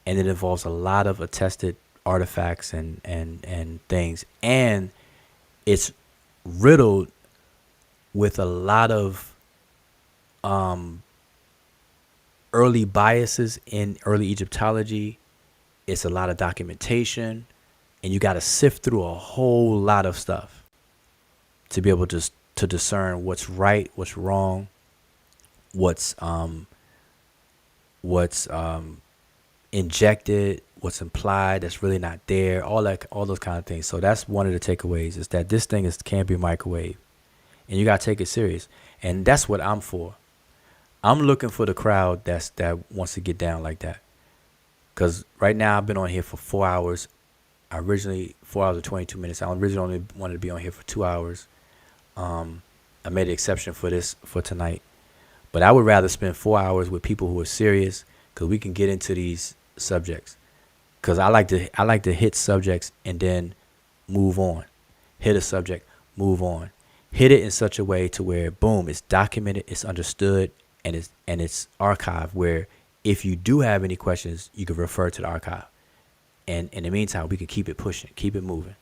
S2: and it involves a lot of attested artifacts and things. And it's riddled with a lot of early biases in early Egyptology. It's a lot of documentation, and you got to sift through a whole lot of stuff to be able to discern what's right, what's wrong, what's injected, what's implied that's really not there, all those kind of things. So that's one of the takeaways, is that this thing can't be microwaved, and you got to take it serious. And that's what I'm for. I'm looking for the crowd that wants to get down like that. Because right now I've been on here for 4 hours. 4 hours and 22 minutes. I originally only wanted to be on here for 2 hours. I made an exception for tonight. But I would rather spend 4 hours with people who are serious, because we can get into these subjects. Because I like to hit subjects and then move on. Hit a subject, move on. Hit it in such a way to where, boom, it's documented, it's understood, and it's archived, where if you do have any questions, you can refer to the archive. And in the meantime, we can keep it pushing, keep it moving,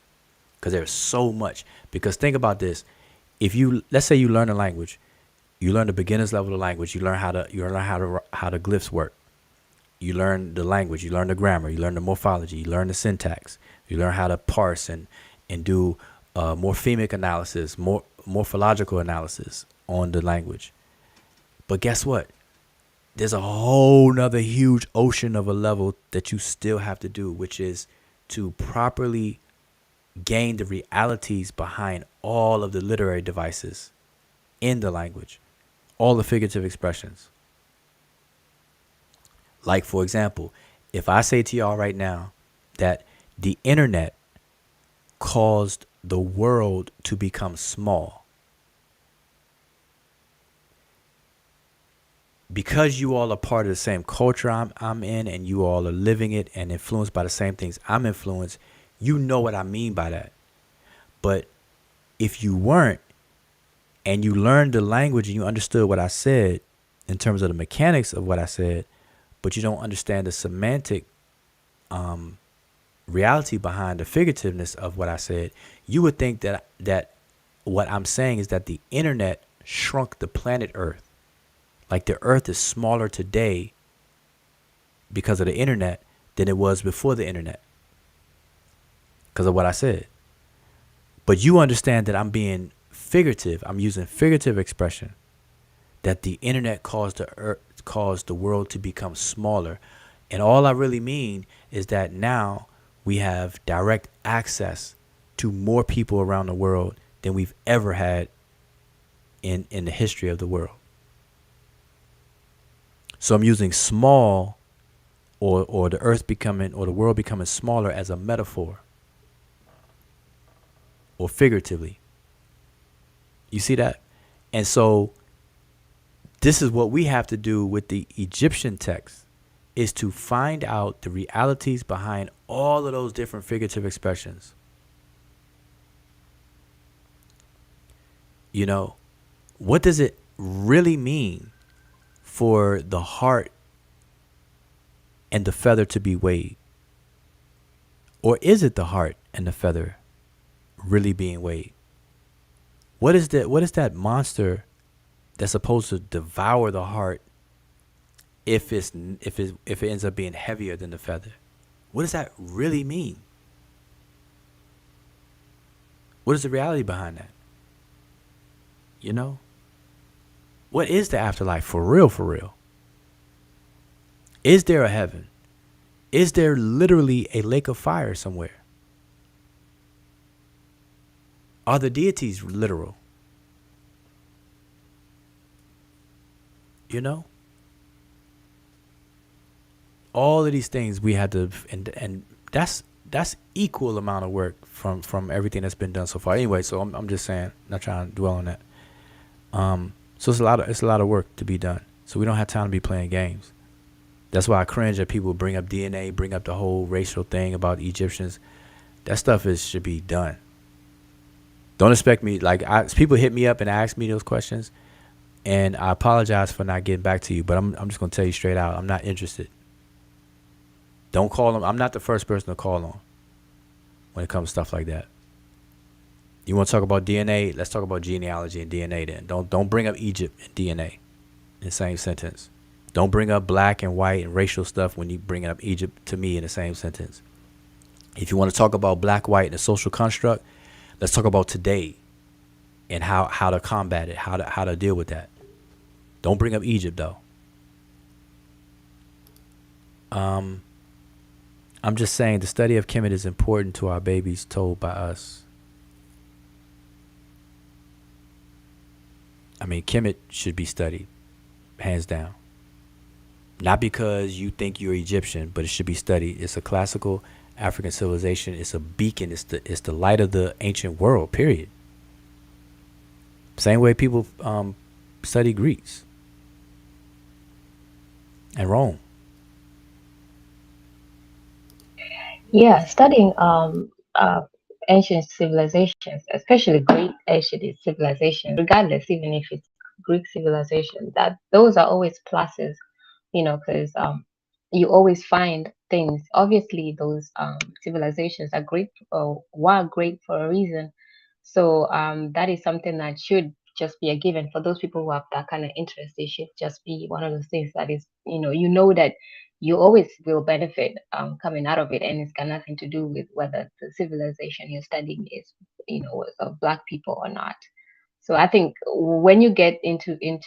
S2: because there's so much. Because think about this: let's say you learn a language, you learn the beginner's level of language, you learn how the glyphs work, you learn the language, you learn the grammar, you learn the morphology, you learn the syntax, you learn how to parse and do morphemic analysis, morphological analysis on the language. But guess what? There's a whole nother huge ocean of a level that you still have to do, which is to properly gain the realities behind all of the literary devices in the language, all the figurative expressions. Like, for example, if I say to y'all right now that the internet caused the world to become small, because you all are part of the same culture I'm in, and you all are living it and influenced by the same things I'm influenced, you know what I mean by that. But if you weren't, and you learned the language and you understood what I said in terms of the mechanics of what I said, but you don't understand the semantic reality behind the figurativeness of what I said, you would think that what I'm saying is that the internet shrunk the planet Earth. Like the Earth is smaller today because of the internet than it was before the internet, because of what I said. But you understand that I'm being figurative. I'm using figurative expression, that the internet caused the world to become smaller. And all I really mean is that now we have direct access to more people around the world than we've ever had in the history of the world. So I'm using small or the earth becoming or the world becoming smaller as a metaphor or figuratively. You see that? And so this is what we have to do with the Egyptian text, is to find out the realities behind all of those different figurative expressions. You know, what does it really mean for the heart and the feather to be weighed? Or is it the heart and the feather really being weighed? What is that monster that's supposed to devour the heart if it ends up being heavier than the feather? What does that really mean? What is the reality behind that? You know? What is the afterlife for real, for real? Is there a heaven? Is there literally a lake of fire somewhere? Are the deities literal? You know? All of these things we had to, and that's equal amount of work from everything that's been done so far. Anyway, so I'm just saying, not trying to dwell on that. So it's a lot of work to be done. So we don't have time to be playing games. That's why I cringe that people bring up DNA, bring up the whole racial thing about Egyptians. That stuff should be done. Don't expect me, people hit me up and ask me those questions, and I apologize for not getting back to you, but I'm just going to tell you straight out, I'm not interested. Don't call them. I'm not the first person to call on when it comes to stuff like that. You want to talk about DNA? Let's talk about genealogy and DNA then. Don't bring up Egypt and DNA in the same sentence. Don't bring up black and white and racial stuff when you bring up Egypt to me in the same sentence. If you want to talk about black, white, and the social construct, let's talk about today and how to combat it, how to deal with that. Don't bring up Egypt though. I'm just saying the study of Kemet is important to our babies told by us. I mean, Kemet should be studied, hands down. Not because you think you're Egyptian, but it should be studied. It's a classical African civilization. It's a beacon. It's the light of the ancient world, period. Same way people study Greeks and Rome.
S3: Yeah, studying ancient civilizations, especially great ancient civilizations, regardless, even if it's Greek civilization, that those are always pluses, because you always find things. Obviously, those civilizations are great or were great for a reason. So that is something that should just be a given for those people who have that kind of interest. It should just be one of those things that is, that you always will benefit coming out of it, and it's got nothing to do with whether the civilization you're studying is, of black people or not. So I think when you get into an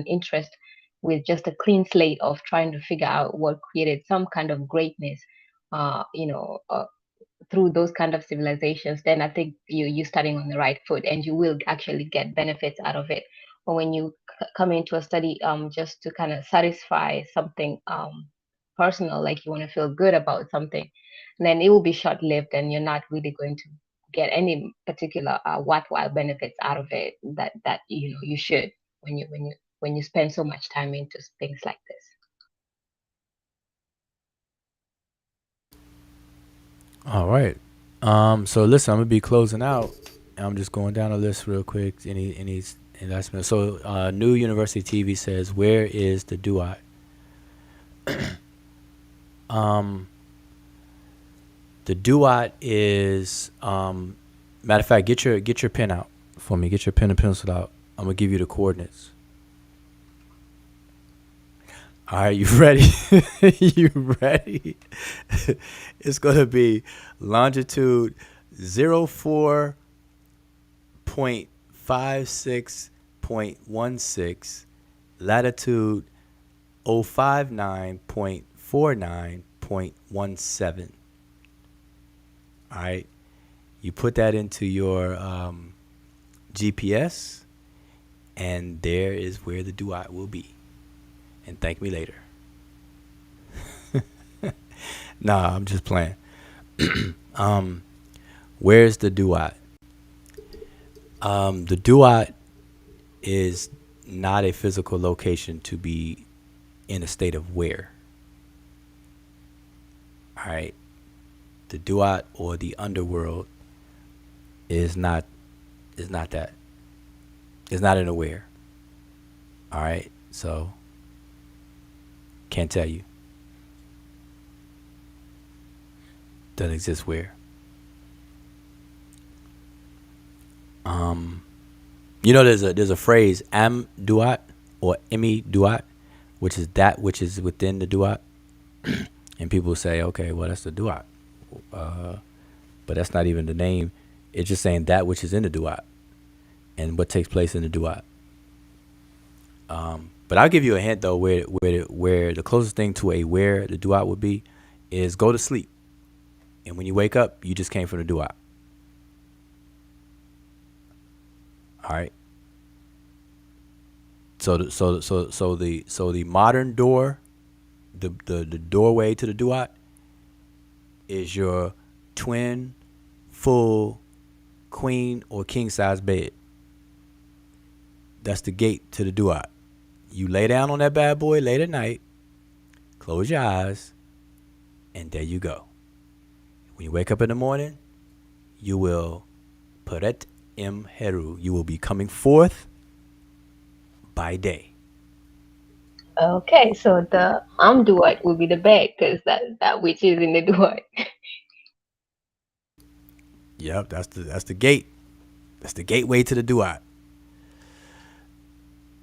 S3: interest with just a clean slate of trying to figure out what created some kind of greatness, uh, you know, uh, through those kind of civilizations, then I think you're starting on the right foot, and you will actually get benefits out of it. But when you come into a study just to kind of satisfy something personal, like you want to feel good about something, then it will be short lived, and you're not really going to get any particular worthwhile benefits out of it that you should when you spend so much time into things like this.
S2: All right. So listen, I'm gonna be closing out. I'm just going down the list real quick. Any last minute. So New University TV says, where is the duat? The duat is matter of fact, get your pen out for me. Get your pen and pencil out. I'm gonna give you the coordinates. All right, you ready? You ready? It's gonna be longitude 04.56.16, latitude 059.49.17. All right. You put that into your GPS, and there is where the duat will be. And thank me later. Nah, I'm just playing. Where's the duat? The duat is not a physical location to be in a state of where. All right. The duat or the underworld is not that. It's not in a where. All right. So can't tell you. Doesn't exist where. There's a phrase am duat or emi duat, which is that which is within the duat, and people say, okay, well that's the duat, but that's not even the name. It's just saying that which is in the duat and what takes place in the duat. But I'll give you a hint though, where the closest thing to a where the duat would be is go to sleep, and when you wake up, you just came from the duat. All right. So the modern door, the doorway to the duat is your twin, full, queen or king size bed. That's the gate to the duat. You lay down on that bad boy late at night, close your eyes, and there you go. When you wake up in the morning, you will peret im heru. You will be coming forth by day.
S3: Okay, so the duat will be the bed, because that which is in the duat.
S2: Yep, that's the gate. That's the gateway to the duat.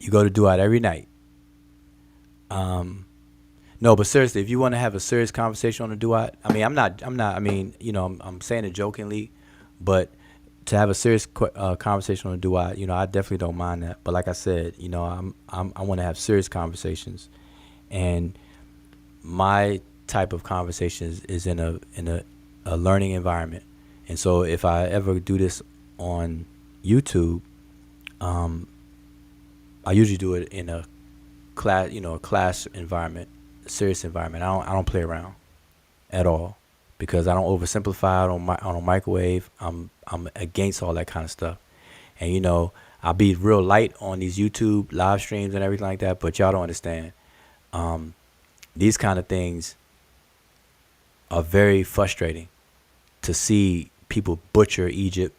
S2: You go to duat every night. No, but seriously, if you want to have a serious conversation on the duat, I mean, I'm saying it jokingly, but to have a serious conversation on the duat, I definitely don't mind that. But like I said, I want to have serious conversations, and my type of conversations is in a learning environment. And so if I ever do this on YouTube, I usually do it in a class environment, a serious environment. I don't play around at all, because I don't oversimplify. I don't microwave. I'm against all that kind of stuff. And I'll be real light on these YouTube live streams and everything like that, but y'all don't understand. These kind of things are very frustrating to see people butcher Egypt,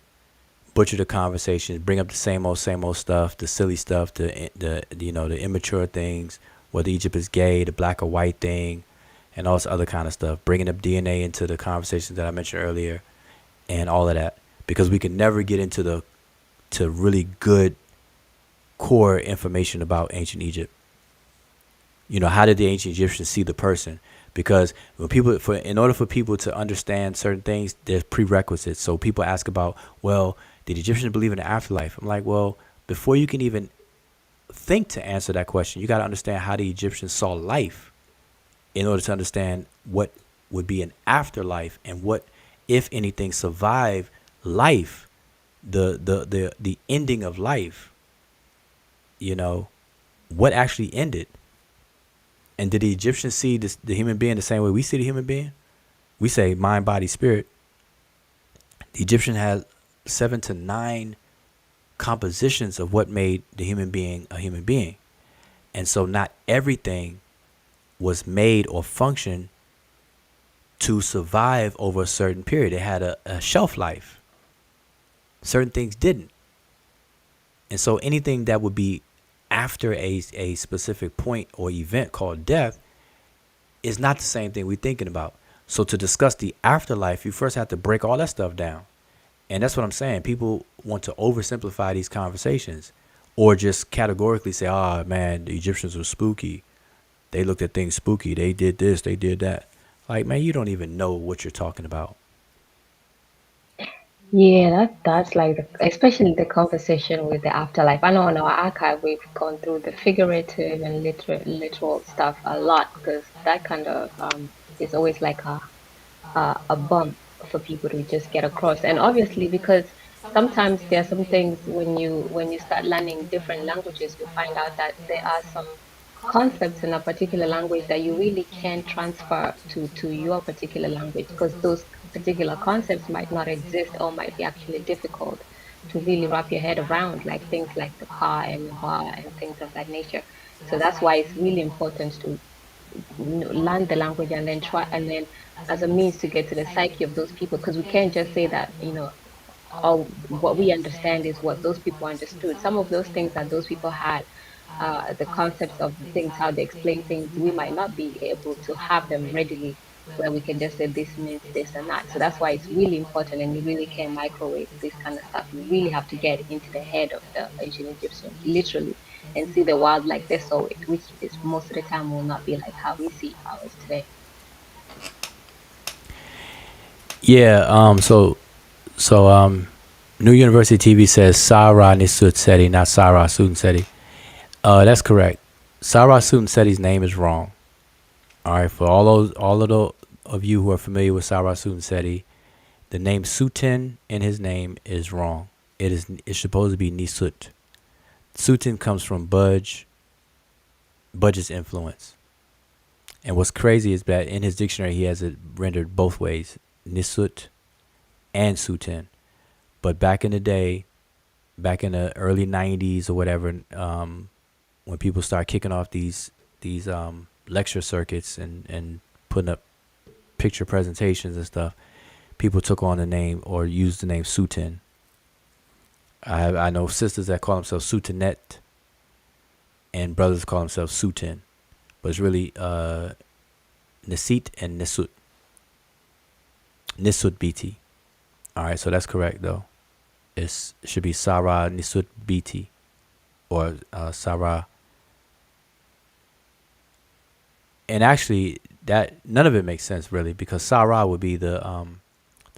S2: butcher the conversations, bring up the same old stuff, the silly stuff, the immature things, whether Egypt is gay, the black or white thing, and all this other kind of stuff, bringing up DNA into the conversations that I mentioned earlier, and all of that, because we can never get into to really good core information about ancient Egypt. How did the ancient Egyptians see the person? Because in order for people to understand certain things, there's prerequisites. So people ask about, well, did Egyptians believe in the afterlife? I'm like, well, before you can even think to answer that question, you got to understand how the Egyptians saw life in order to understand what would be an afterlife, and what, if anything, survived life, the ending of life. What actually ended. And did the Egyptians see the human being the same way we see the human being? We say mind, body, spirit. The Egyptian had 7 to 9 compositions of what made the human being a human being. And so not everything was made or functioned to survive over a certain period. It had a shelf life. Certain things didn't. And so anything that would be after a specific point or event called death is not the same thing we're thinking about. So to discuss the afterlife, you first have to break all that stuff down. And that's what I'm saying. People want to oversimplify these conversations, or just categorically say, oh man, the Egyptians were spooky. They looked at things spooky. They did this, they did that. Like, man, you don't even know what you're talking about.
S3: Yeah, that's like especially the conversation with the afterlife. I know in our archive we've gone through the figurative and literal stuff a lot, because that kind of is always like a bump for people to just get across. And obviously, because sometimes there are some things when you start learning different languages, you find out that there are some concepts in a particular language that you really can transfer to your particular language, because those particular concepts might not exist or might be actually difficult to really wrap your head around, like things like the ka and the ba and things of that nature. So that's why it's really important to learn the language and then try, and then as a means to get to the psyche of those people, because we can't just say that, all what we understand is what those people understood. Some of those things that those people had, the concepts of the things, how they explain things, we might not be able to have them readily where we can just say this means this and that. So that's why it's really important, and you really can't microwave this kind of stuff. You really have to get into the head of the ancient Egyptians, literally, and see the world like they saw it, which is most of the time will not be like how we see ours today.
S2: Yeah. New University TV says Sarah Nisut Seti, not Sarah Suten Seti. That's correct. Sarah Suten Seti's name is wrong. All right, for all of you who are familiar with Sarah Suten Seti, the name Suten in his name is wrong. It's supposed to be Nisut. Suten comes from Budge's influence. And what's crazy is that in his dictionary he has it rendered both ways, Nisut and Suten. But back in the day, back in the early 90s or whatever, when people start kicking off these lecture circuits and putting up picture presentations and stuff, people took on the name or used the name Suten. I know sisters that call themselves Sutenet, and brothers call themselves Suten, but it's really Nisit and Nisut. Nisut BT. All right, so that's correct though. It should be Sarah Nisut BT, or Sarah. And actually, that none of it makes sense really, because Sarah would be the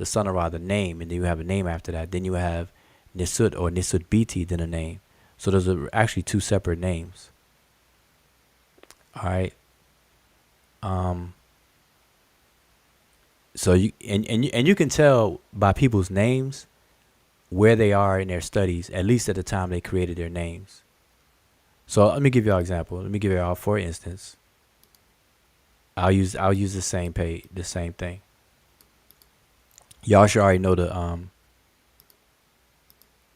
S2: son of Ra, the name, and then you have a name after that. Then you have Nisut or Nisut BT, then a name. So those are actually two separate names. All right. So you can tell by people's names where they are in their studies, at least at the time they created their names. So let me give y'all an example. Let me give y'all, for instance, I'll use the same thing. Y'all should already know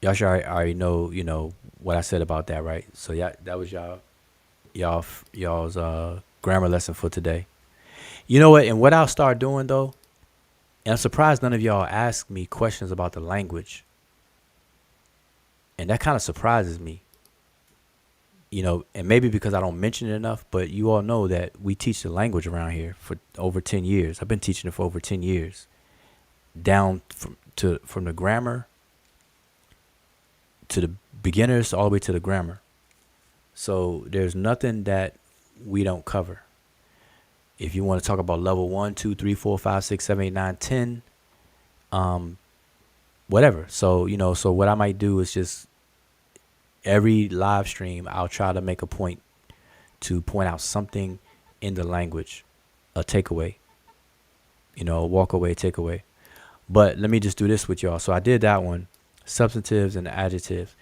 S2: y'all should already know, what I said about that, right? So yeah, that was y'all's grammar lesson for today. You know what? And what I'll start doing though, and I'm surprised none of y'all ask me questions about the language. And that kind of surprises me. And maybe because I don't mention it enough, but you all know that we teach the language around here for over 10 years. I've been teaching it for over 10 years. Down from the grammar to the beginners all the way to the grammar. So there's nothing that we don't cover. If you want to talk about level 1, 2, 3, 4, 5, 6, 7, 8, 9, 10, whatever. So, so what I might do is just every live stream, I'll try to make a point to point out something in the language, a takeaway, walk away, takeaway. But let me just do this with y'all. So I did that one, substantives and adjectives.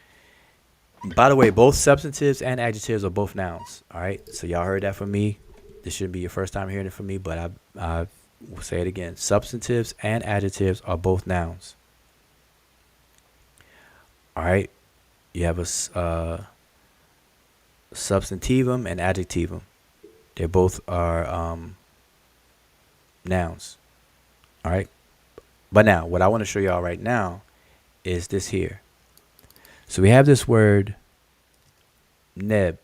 S2: By the way, both substantives and adjectives are both nouns. All right. So y'all heard that from me. This shouldn't be your first time hearing it from me, but I will say it again. Substantives and adjectives are both nouns. All right. You have a substantivum and adjectivum. They both are nouns. All right. But now, what I want to show y'all right now is this here. So we have this word neb.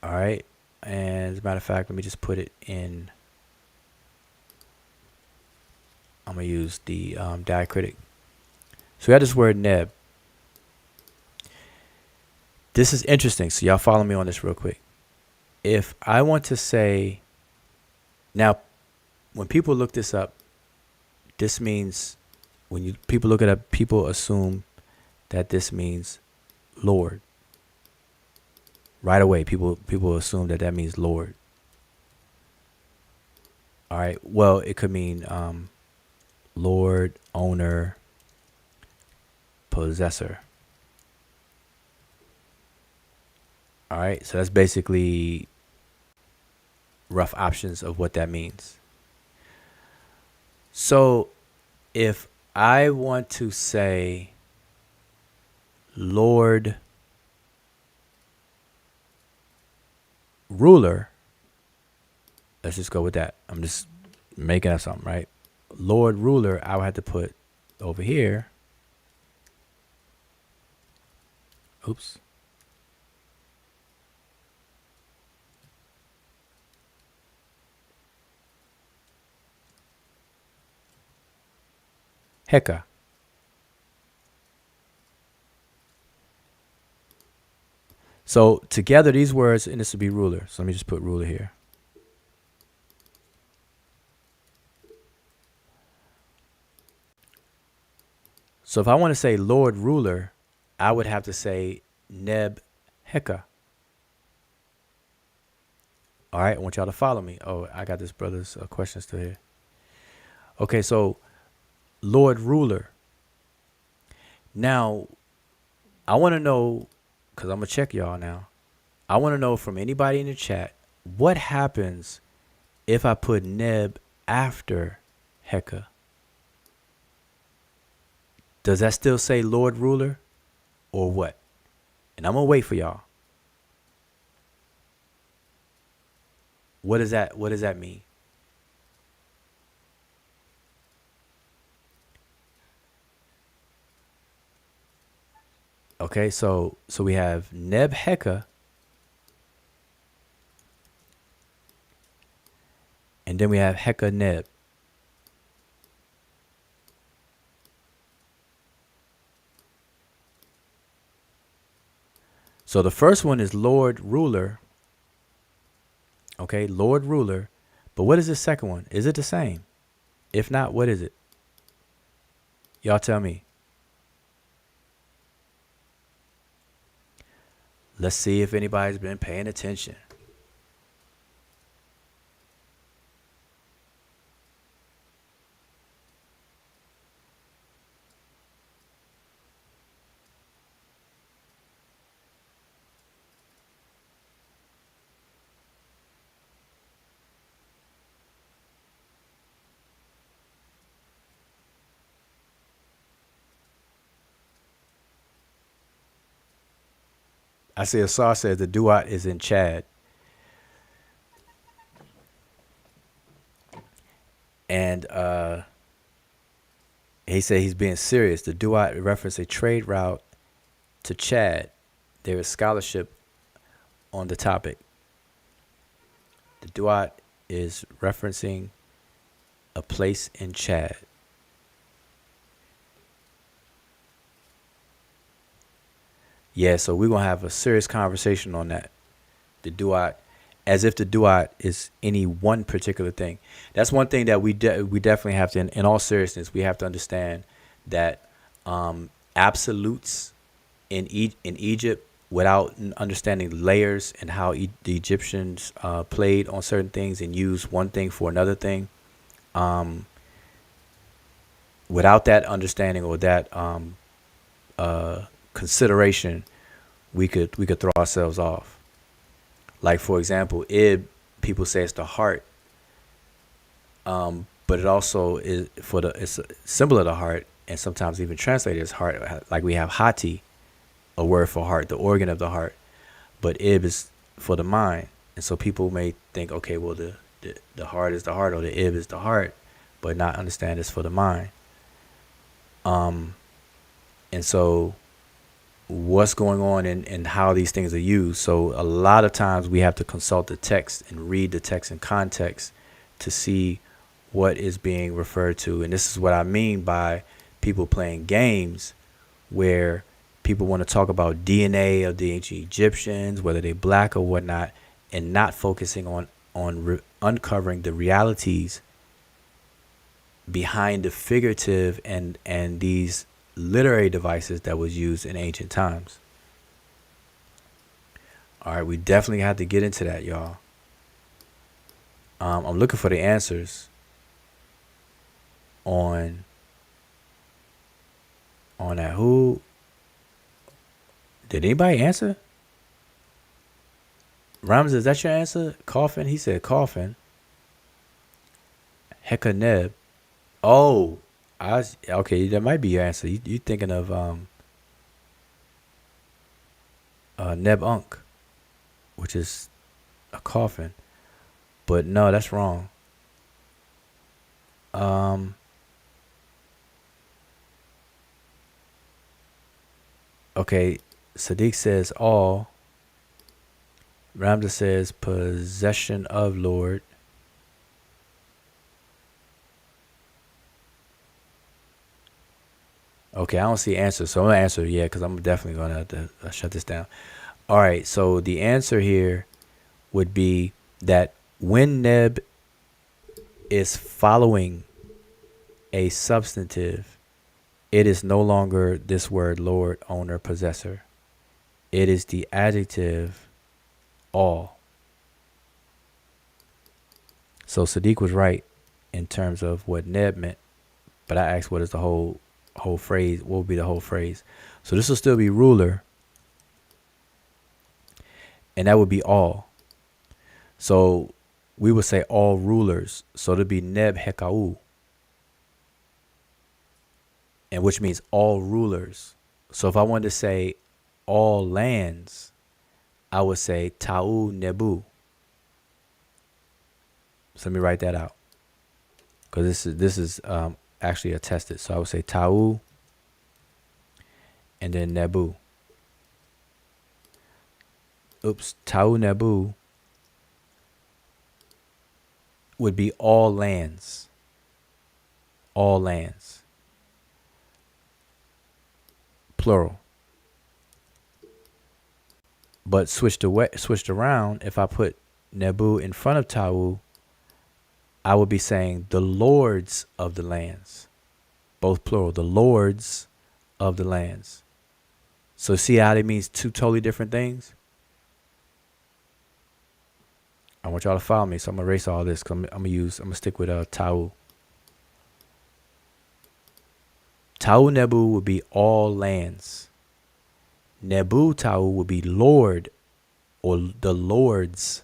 S2: All right. And as a matter of fact, let me just put it in. I'm going to use the diacritic. So we have this word neb. This is interesting. So y'all follow me on this real quick. If I want to say, now, when people look this up, this means, people look it up, people assume that this means Lord. Right away, people assume that means Lord. All right. Well, it could mean lord, owner, possessor. All right. So that's basically rough options of what that means. So if I want to say Lord ruler, let's just go with that. I'm just making up something, right? Lord ruler, I would have to put over here. Oops. Heka. So together these words, and this would be ruler. So let me just put ruler here. So if I want to say Lord ruler, I would have to say Neb Heka. All right, I want y'all to follow me. Oh, I got this brother's questions to here. Okay, so Lord ruler. Now, I want to know, because I'm going to check y'all now. I want to know from anybody in the chat, what happens if I put Neb after Heka? Does that still say Lord ruler or what? And I'm going to wait for y'all. What does that mean? Okay, so we have Neb Heka, and then we have Heka Neb. So the first one is Lord ruler. Okay, Lord ruler. But what is the second one? Is it the same? If not, what is it? Y'all tell me. Let's see if anybody's been paying attention. I see Asar says the duat is in Chad. And he said he's being serious. The duat referenced a trade route to Chad. There is scholarship on the topic. The duat is referencing a place in Chad. Yeah, so we're going to have a serious conversation on that. The duat, as if the duat is any one particular thing. That's one thing that we definitely have to, in all seriousness, we have to understand that absolutes in Egypt, without understanding layers and how the Egyptians played on certain things and used one thing for another thing, without that understanding or that consideration, we could throw ourselves off. Like, for example, Ib, people say it's the heart, but it also is it's a symbol of the heart, and sometimes even translated as heart. Like we have Hati, a word for heart, the organ of the heart, but Ib is for the mind, and so people may think, okay, well the heart is the heart, or the Ib is the heart, but not understand it's for the mind. And so what's going on and how these things are used. So a lot of times we have to consult the text and read the text in context to see what is being referred to. And this is what I mean by people playing games where people want to talk about DNA of the ancient Egyptians, whether they're black or whatnot, and not focusing on uncovering the realities behind the figurative and these literary devices that was used in ancient times. All right, we definitely have to get into that, y'all. I'm looking for the answers on that. Who did anybody answer? Rams, is that your answer? Coffin? He said coffin. Hekaneb. Oh, okay. That might be your answer. You thinking of Neb Unk, which is a coffin. But no, that's wrong. Okay, Sadiq says all. Ramza says possession of Lord. Okay, I don't see answers, so I'm gonna answer because I'm definitely gonna have to shut this down. All right, so the answer here would be that when Neb is following a substantive, it is no longer this word Lord, owner, possessor. It is the adjective all. So Sadiq was right in terms of what Neb meant, but I asked what is the whole phrase, what would be the whole phrase. So this will still be ruler, and that would be all. So we would say all rulers. So it'd be Neb Hekau, and which means all rulers. So if I wanted to say all lands, I would say Ta'u Nebu. So let me write that out, because this is actually attested. So I would say Ta'u and then Nebu. Oops, Ta'u Nebu would be all lands. All lands. Plural. But switched around, if I put Nebu in front of Ta'u, I would be saying the lords of the lands. Both plural. The lords of the lands. So see how it means two totally different things? I want y'all to follow me, so I'm gonna erase all this. I'm gonna stick with Ta'u. Ta'u Nebu would be all lands. Nebu Ta'u would be lord, or the lords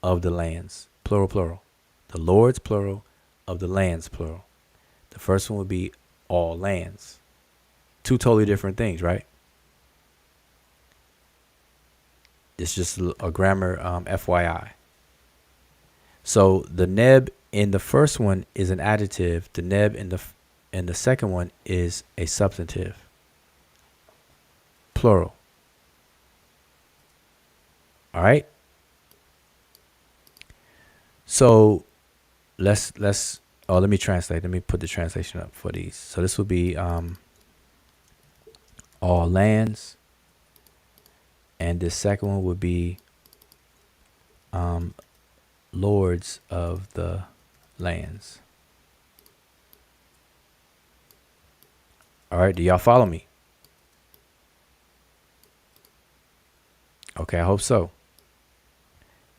S2: of the lands. Plural, plural. The lords, plural, of the lands, plural. The first one would be all lands. Two totally different things, right? It's just a grammar FYI. So the Neb in the first one is an adjective. The Neb in the second one is a substantive. Plural. All right. So let me translate. Let me put the translation up for these. So this would be all lands, and this second one would be lords of the lands. All right, do y'all follow me? Okay, I hope so.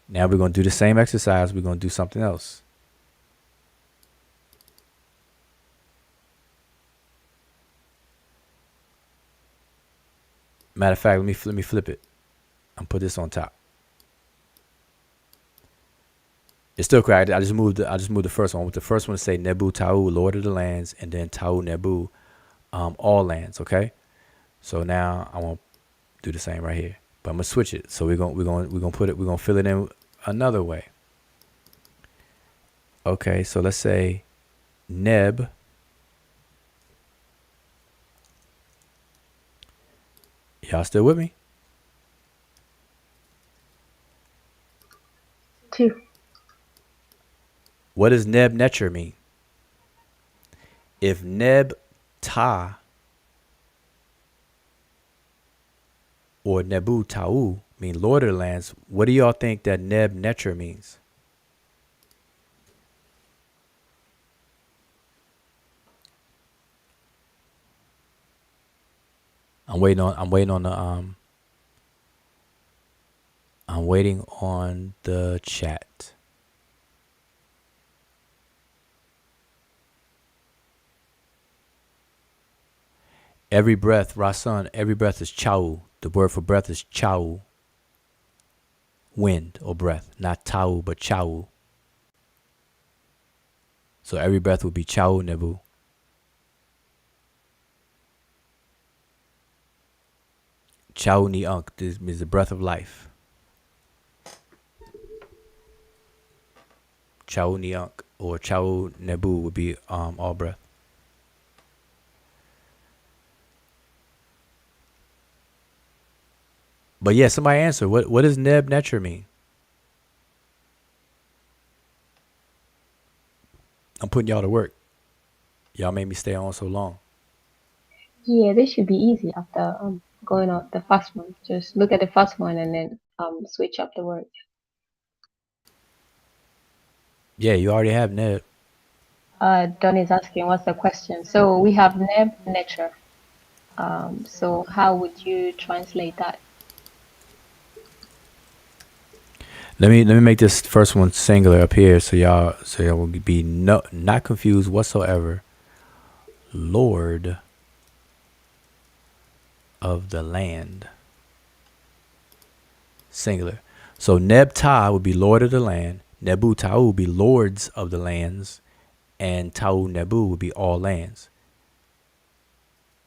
S2: Now we're going to do the same exercise. We're going to do something else. Matter of fact, let me flip it and put this on top. It's still correct. I just moved the first one. With the first one to say Nebu Ta'u, Lord of the lands, and then Ta'u Nebu, all lands. Okay. So now I won't do the same right here, but I'm gonna switch it. So we're gonna fill it in another way. Okay. So let's say Neb. Y'all still with me?
S3: 2.
S2: What does Neb Netcher mean? If Neb Ta or Nebu Ta'u mean Lord of the lands, what do y'all think that Neb Netcher means? I'm waiting on the chat. Every breath, Rasan, every breath is chau. The word for breath is chau. Wind or breath. Not tau, but chau. So every breath would be chau nebu. Chau ni unk. This means the breath of life. Chau ni unk or chau nebu would be all breath. But yeah, somebody answer. What does Neb Netcher mean? I'm putting y'all to work. Y'all made me stay on so long.
S3: Yeah, this should be easy after going out the first one. Just look at the first one and then switch up the words.
S2: Yeah, you already have Neb.
S3: Don is asking, what's the question? So we have Neb Netcher. So how would you translate that?
S2: Let me make this first one singular up here so y'all will be not confused whatsoever. Lord of the land. Singular. So Neb Ta would be Lord of the land. Nebu Tau would be lords of the lands. And Tau Nebu would be all lands.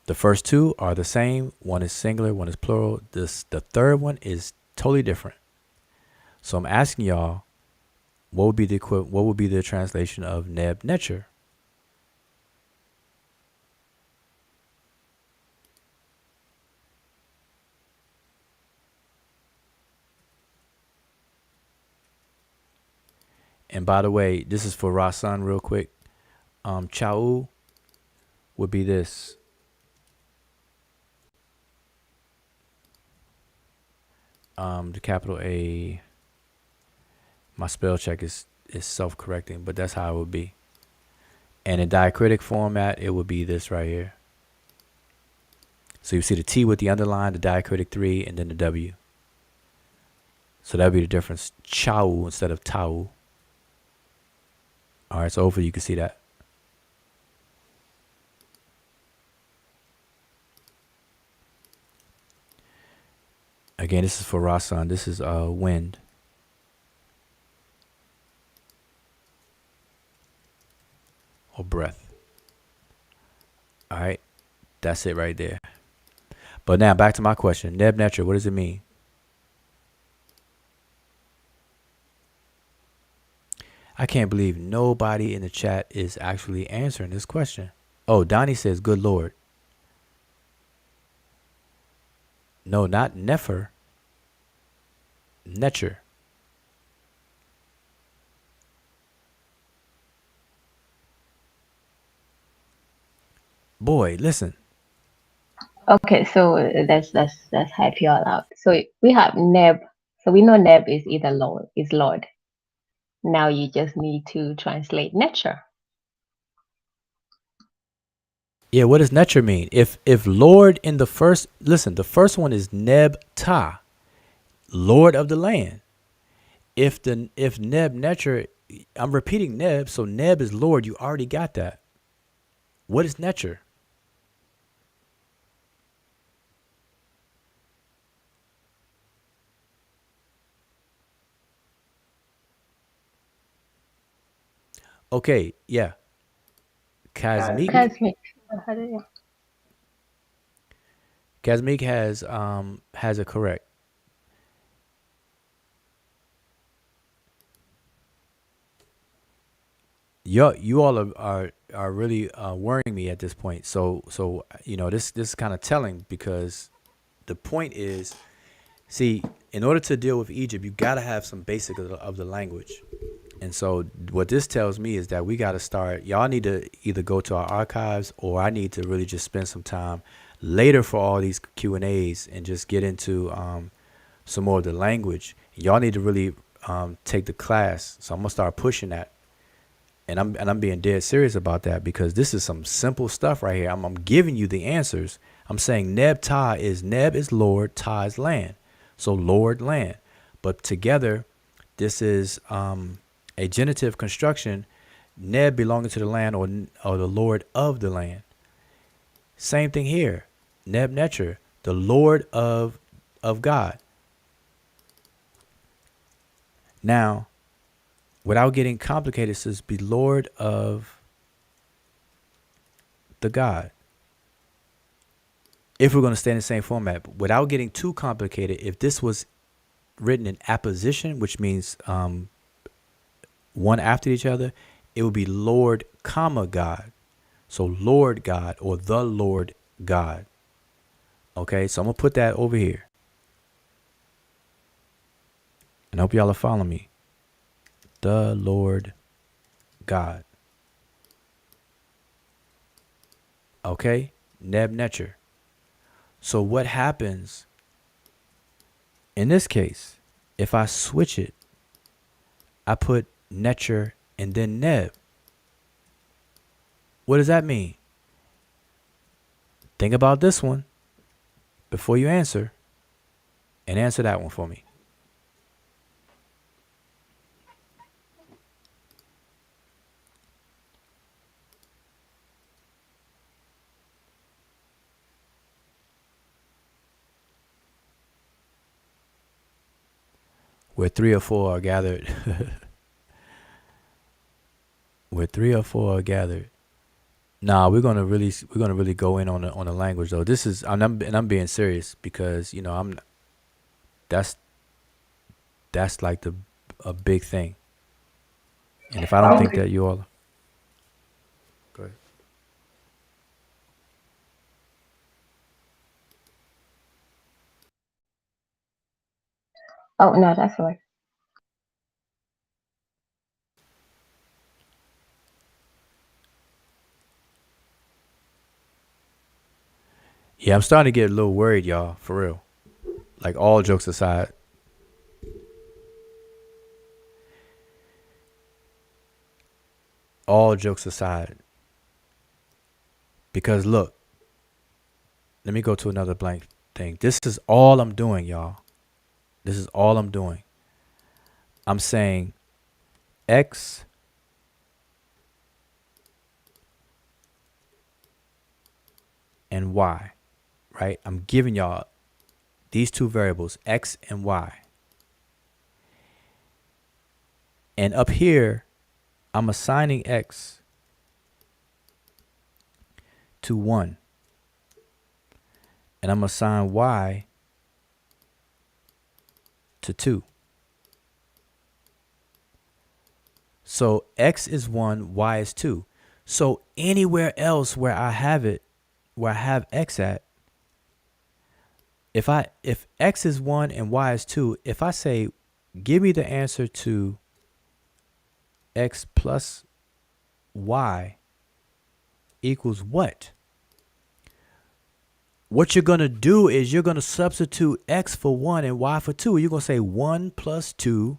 S2: The first two are the same. One is singular, one is plural. The third one is totally different. So I'm asking y'all, what would be the translation of Neb Netcher? And by the way, this is for Rasan real quick. Chau would be this. The capital A. My spell check is self-correcting, but that's how it would be. And in diacritic format, it would be this right here. So you see the T with the underline, the diacritic 3, and then the W. So that would be the difference. Chau instead of tau. All right, so hopefully you can see that. Again, this is for Rasan. This is wind. Or breath. All right, that's it right there. But now back to my question. Neb Netcher, what does it mean? I can't believe nobody in the chat is actually answering this question. Oh, Donnie says, good Lord. No, not Nefer. Netcher. Boy, listen.
S3: Okay, so let's hype you all out. So we have Neb. So we know Neb is either Lord. Now you just need to translate Netcher.
S2: Yeah, what does Netcher mean? If Lord in the first, listen, the first one is Neb Ta, Lord of the land. If Neb Netcher, I'm repeating Neb, so Neb is Lord. You already got that. What is Netcher? Okay, yeah. Kazmik. Kazmik has it correct. You all are really worrying me at this point. So you know this is kind of telling, because the point is, see, in order to deal with Egypt, you got to have some basic of the language. And so what this tells me is that we got to start. Y'all need to either go to our archives, or I need to really just spend some time later for all these Q&As and just get into some more of the language. Y'all need to really take the class. So I'm gonna start pushing that. And I'm being dead serious about that, because this is some simple stuff right here. I'm giving you the answers. I'm saying Neb is Lord, Ta is land. So Lord, land. But together, this is a genitive construction, Neb belonging to the land, or the Lord of the land. Same thing here. Netcher, the Lord of God. Now, without getting complicated, it says be Lord of the God. If we're going to stay in the same format, but without getting too complicated, if this was written in apposition, which means one after each other, it would be Lord, comma, God. So Lord God, or the Lord God. Okay, so I'm going to put that over here. And I hope y'all are following me. The Lord God. Okay, Netcher. So what happens in this case, if I switch it, I put Netcher and then Neb. What does that mean? Think about this one before you answer, and answer that one for me. Where 3 or 4 are gathered. Where 3 or 4 are gathered. Nah, we're gonna really go in on the language though. This is I'm being serious because that's like a big thing. And if I don't think that you all, go ahead.
S3: Oh no, that's all.
S2: Yeah, I'm starting to get a little worried, y'all, for real. Like, all jokes aside. All jokes aside. Because look, let me go to another blank thing. This is all I'm doing, y'all. This is all I'm doing. I'm saying X and Y, right? I'm giving y'all these two variables, X and Y. And up here, I'm assigning X to 1. And I'm going to assign Y to 2. So X is 1, Y is 2. So anywhere else where I have it, where I have X at, if X is 1 and Y is 2, if I say, give me the answer to X plus Y equals what? What you're going to do is you're going to substitute X for 1 and Y for 2. You're going to say 1 plus 2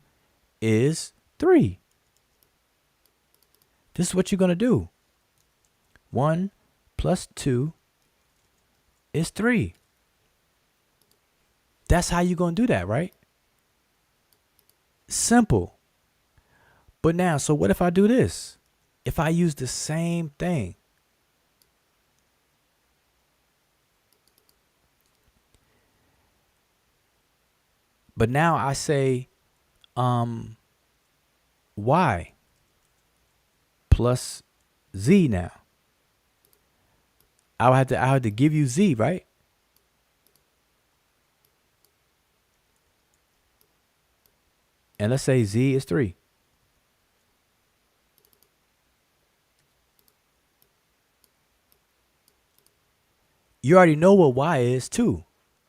S2: is 3. This is what you're going to do. 1 plus 2 is 3. That's how you're going to do that, right? Simple. But now, so what if I do this? If I use the same thing. But now I say Y plus Z now. I would have to give you Z, right? And let's say Z is 3. You already know what Y is, 2.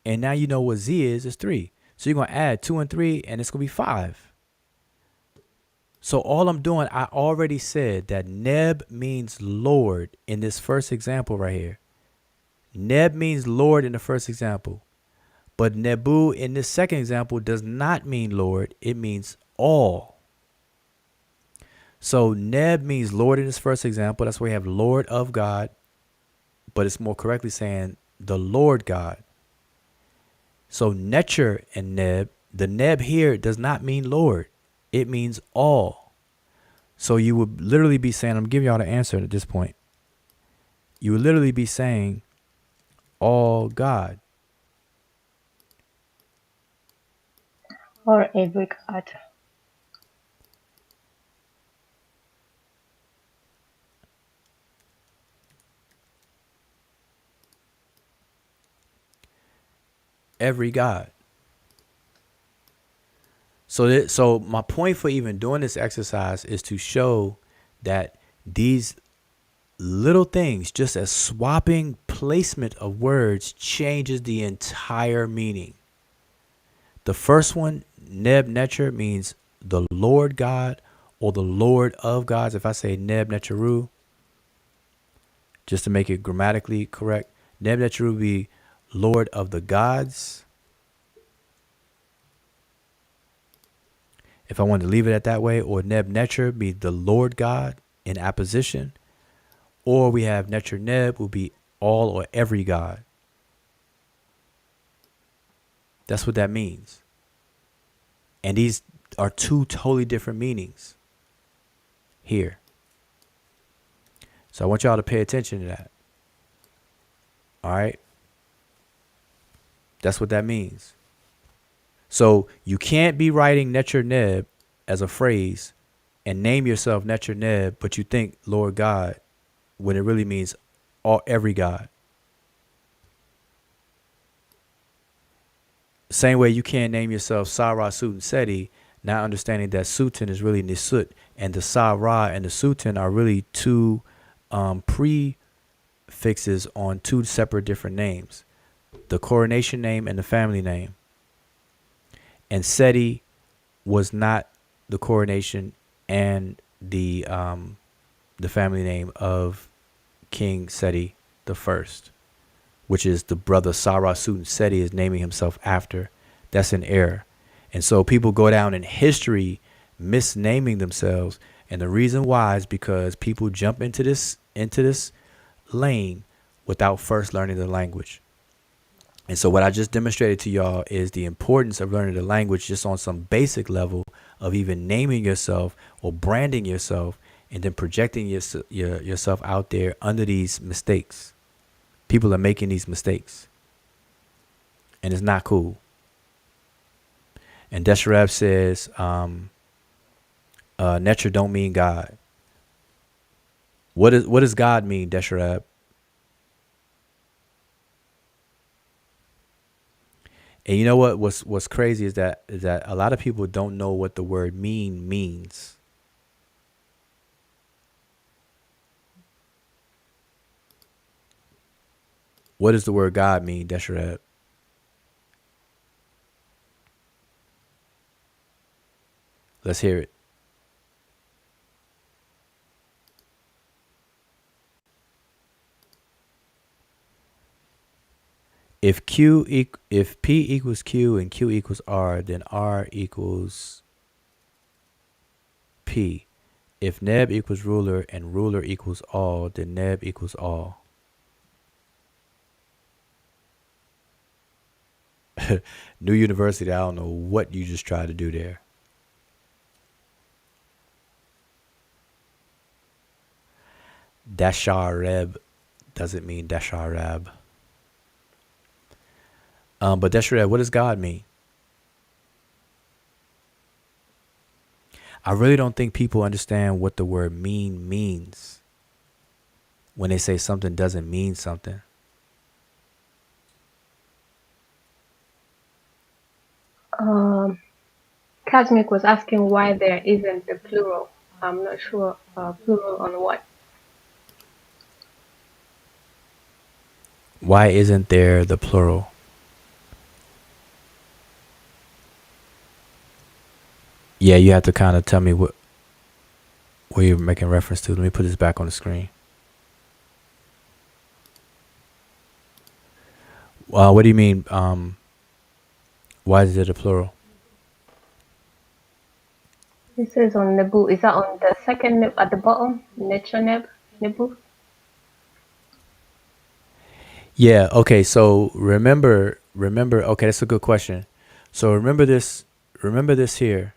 S2: And now you know what Z is 3. So you're going to add 2 and 3, and it's going to be 5. So all I'm doing, I already said that Neb means Lord in this first example right here. Neb means Lord in the first example. But Nebu in this second example does not mean Lord. It means all. So Neb means Lord in this first example. That's why we have Lord of God. But it's more correctly saying the Lord God. So Netcher and Neb, the Neb here does not mean Lord. It means all. So you would literally be saying, I'm giving y'all the answer at this point. You would literally be saying all God.
S3: Or every God.
S2: Every God. So my point for even doing this exercise is to show that these little things, just as swapping placement of words, changes the entire meaning. The first one, Neb Netcher, means the Lord God or the Lord of gods. If I say Neb Netcheru, just to make it grammatically correct, Neb Netcheru would be Lord of the gods. If I wanted to leave it at that way, or Neb Netcher be the Lord God in apposition, or we have Netcher Neb would be all or every God. That's what that means. And these are two totally different meanings here. So I want y'all to pay attention to that. All right? That's what that means. So you can't be writing Netcher Neb as a phrase and name yourself Netcher Neb, but you think Lord God when it really means every God. Same way you can't name yourself Sarah Sutin Seti, not understanding that Sutin is really Nisut, and the Sarah and the Sutin are really two prefixes on two separate different names, the coronation name and the family name. And Seti was not the coronation and the family name of King Seti the First, which is the brother Sarah Sutin Seti is naming himself after. That's an error. And so people go down in history misnaming themselves. And the reason why is because people jump into this lane without first learning the language. And so what I just demonstrated to y'all is the importance of learning the language just on some basic level of even naming yourself or branding yourself and then projecting yourself out there under these mistakes. People are making these mistakes. And it's not cool. And Desharab says, Netcher don't mean God. What does God mean, Desharab? And you know what's crazy is that a lot of people don't know what the word mean means. What does the word God mean, Desharab? Let's hear it. If P equals Q and Q equals R, then R equals P. If Neb equals ruler and ruler equals all, then Neb equals all. New University, I don't know what you just tried to do there. Dashareb doesn't mean Dasharab. But Deshareb, what does God mean? I really don't think people understand what the word mean means when they say something doesn't mean something.
S3: Cosmic was asking why there isn't the plural. I'm not sure plural on what.
S2: Why isn't there the plural? Yeah, you have to kind of tell me what you're making reference to. Let me put this back on the screen. What do you mean? Why is it a plural?
S3: This is on Nebu. Is that on the second nib at the bottom? Netcher Nebu?
S2: Yeah, okay, so remember, okay, that's a good question. So remember this here.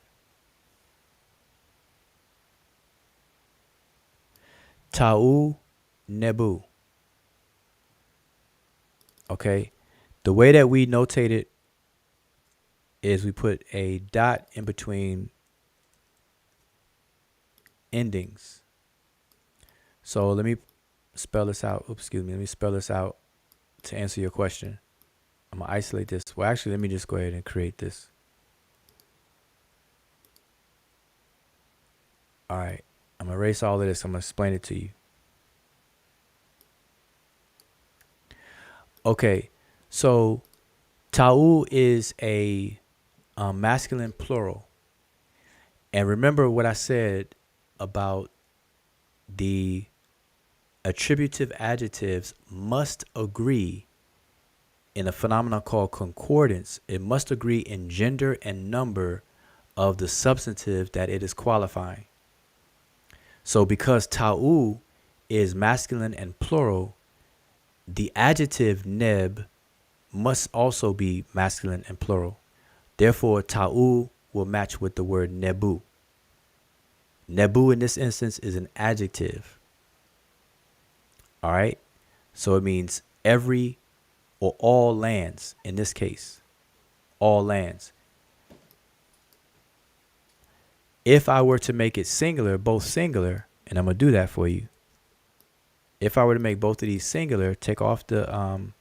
S2: Ta'u Nebu. Okay. The way that we notate it is we put a dot in between endings. So let me spell this out. Oops, excuse me. Let me spell this out to answer your question. I'm going to isolate this. Well, actually, let me just go ahead and create this. All right. I'm going to erase all of this. I'm going to explain it to you. Okay. So ta'u is a masculine plural. And remember what I said about the attributive adjectives must agree in a phenomenon called concordance. It must agree in gender and number of the substantive that it is qualifying. So because ta'u is masculine and plural, the adjective neb must also be masculine and plural. Therefore, ta'u will match with the word nebu. Nebu in this instance is an adjective. All right. So it means every or all lands in this case. All lands. If I were to make it singular, both singular, and I'm going to do that for you. If I were to make both of these singular, take off the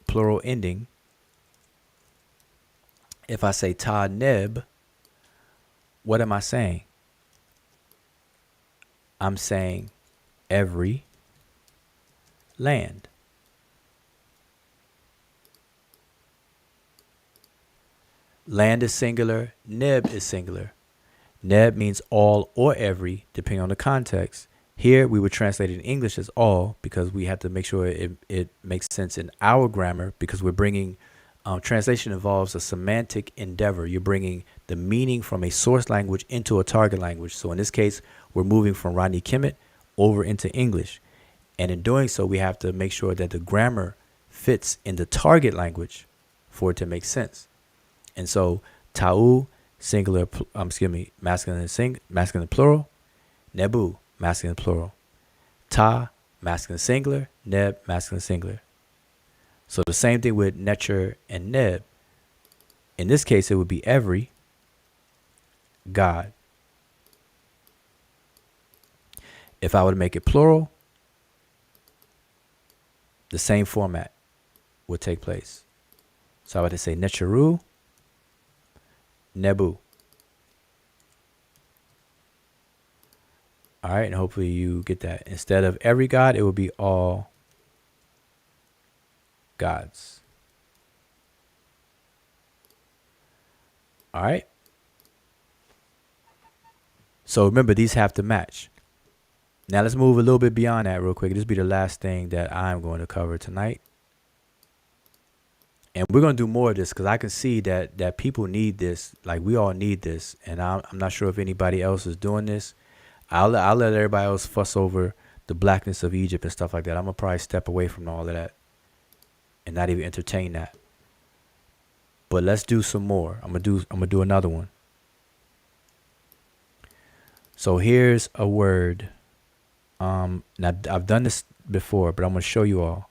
S2: plural ending. If I say ta neb, what am I saying? I'm saying every land. Land is singular, neb is singular. Neb means all or every, depending on the context. Here, we would translate it in English as all because we have to make sure it makes sense in our grammar because we're bringing, translation involves a semantic endeavor. You're bringing the meaning from a source language into a target language. So in this case, we're moving from Rodney Kemet over into English. And in doing so, we have to make sure that the grammar fits in the target language for it to make sense. And so ta'u, singular, masculine masculine plural, nebu, masculine plural, ta, masculine singular, neb, masculine singular. So the same thing with Netcher and neb. In this case, it would be every God. If I were to make it plural, the same format would take place. So I would say Netcheru, nebu. All right, and hopefully you get that. Instead of every God, it would be all gods. All right. So remember, these have to match. Now let's move a little bit beyond that real quick. This will be the last thing that I'm going to cover tonight. And we're going to do more of this because I can see that people need this. Like we all need this. And I'm not sure if anybody else is doing this. I'll let everybody else fuss over the blackness of Egypt and stuff like that. I'm going to probably step away from all of that and not even entertain that. But let's do some more. I'm going to do another one. So here's a word. Now I've done this before, but I'm going to show you all.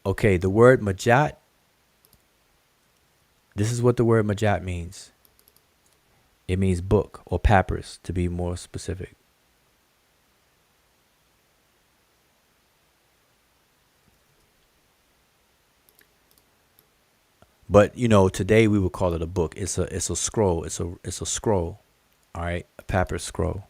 S2: Okay, the word majat. This is what the word majat means. It means book or papyrus, to be more specific. But you know, today we would call it a book. It's a scroll. It's a scroll. All right, a papyrus scroll.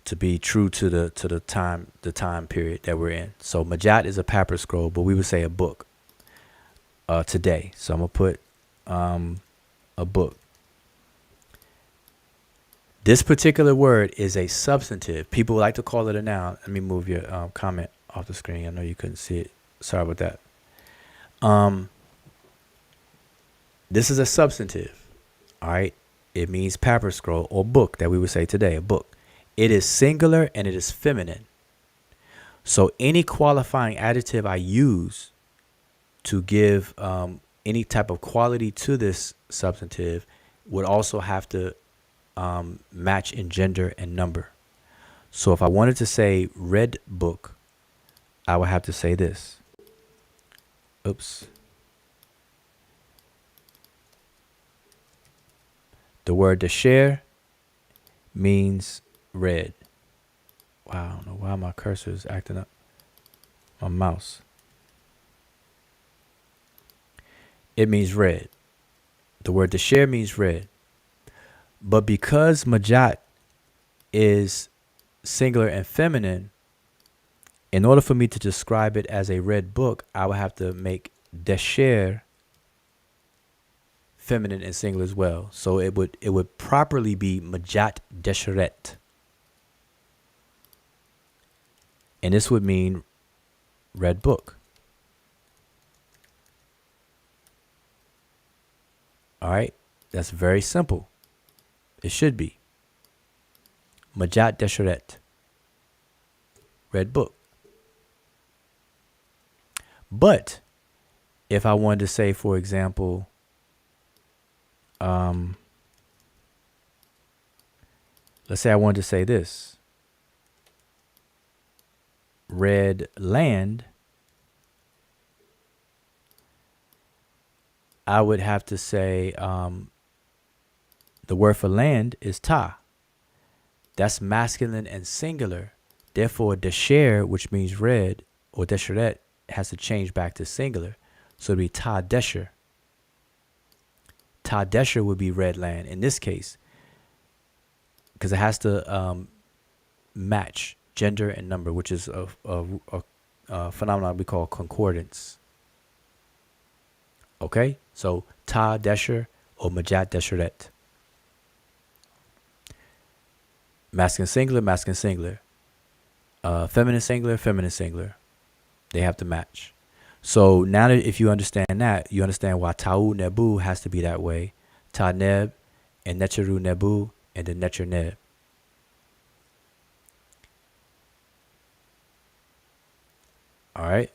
S2: To be true to the time period that we're in. So majat is a papyrus scroll, but we would say a book today. So I'm gonna put a book. This particular word is a substantive. People like to call it a noun. Let me move your comment off the screen. I know you couldn't see it. Sorry about that. This is a substantive. All right. It means papyrus scroll or book that we would say today, a book. It is singular and it is feminine. So any qualifying adjective I use to give any type of quality to this substantive would also have to match in gender and number. So if I wanted to say red book, I would have to say this. Oops. The word desher means red. Wow, I don't know why my cursor is acting up. My mouse. It means red. The word desher means red. But because majat is singular and feminine, in order for me to describe it as a red book, I would have to make desher feminine and singular as well. So it would properly be majat desheret. And this would mean red book. All right? That's very simple. It should be. Majat desheret. Red book. But if I wanted to say, for example, let's say I wanted to say this. Red land, I would have to say the word for land is ta. That's masculine and singular. Therefore, desher, which means red, or desheret, has to change back to singular. So it'd be ta desher. Ta desher would be red land in this case, because it has to match gender and number, which is a phenomenon we call concordance. Okay, so ta desher or majat desheret. Masculine singular. Feminine singular. They have to match. So now that if you understand that, you understand why ta'u nebu has to be that way. Ta neb and netcheru nebu and the netcher neb. All right.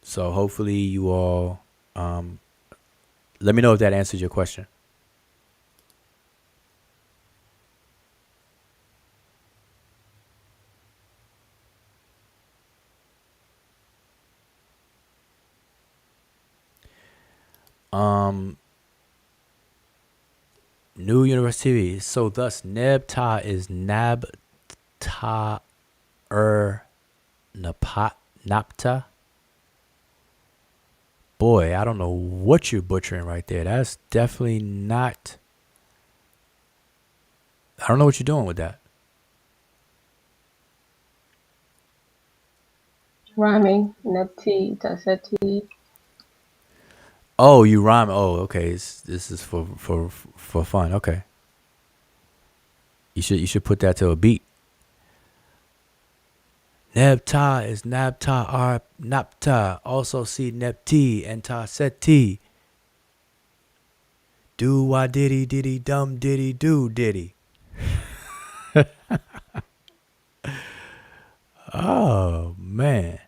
S2: So hopefully you all, let me know if that answers your question. New University. So thus Nebta is Nabta Napta. Boy, I don't know what you're butchering right there. That's definitely not. I don't know what you're doing with that.
S3: Rhyming, nepti, taseti.
S2: Oh, you rhyme. Oh, okay. This is for fun. Okay. You should put that to a beat. Nebta is Nabta ar Napta. Also see Nepti and Ta Seti. Do why diddy dum diddy do diddy. Oh man.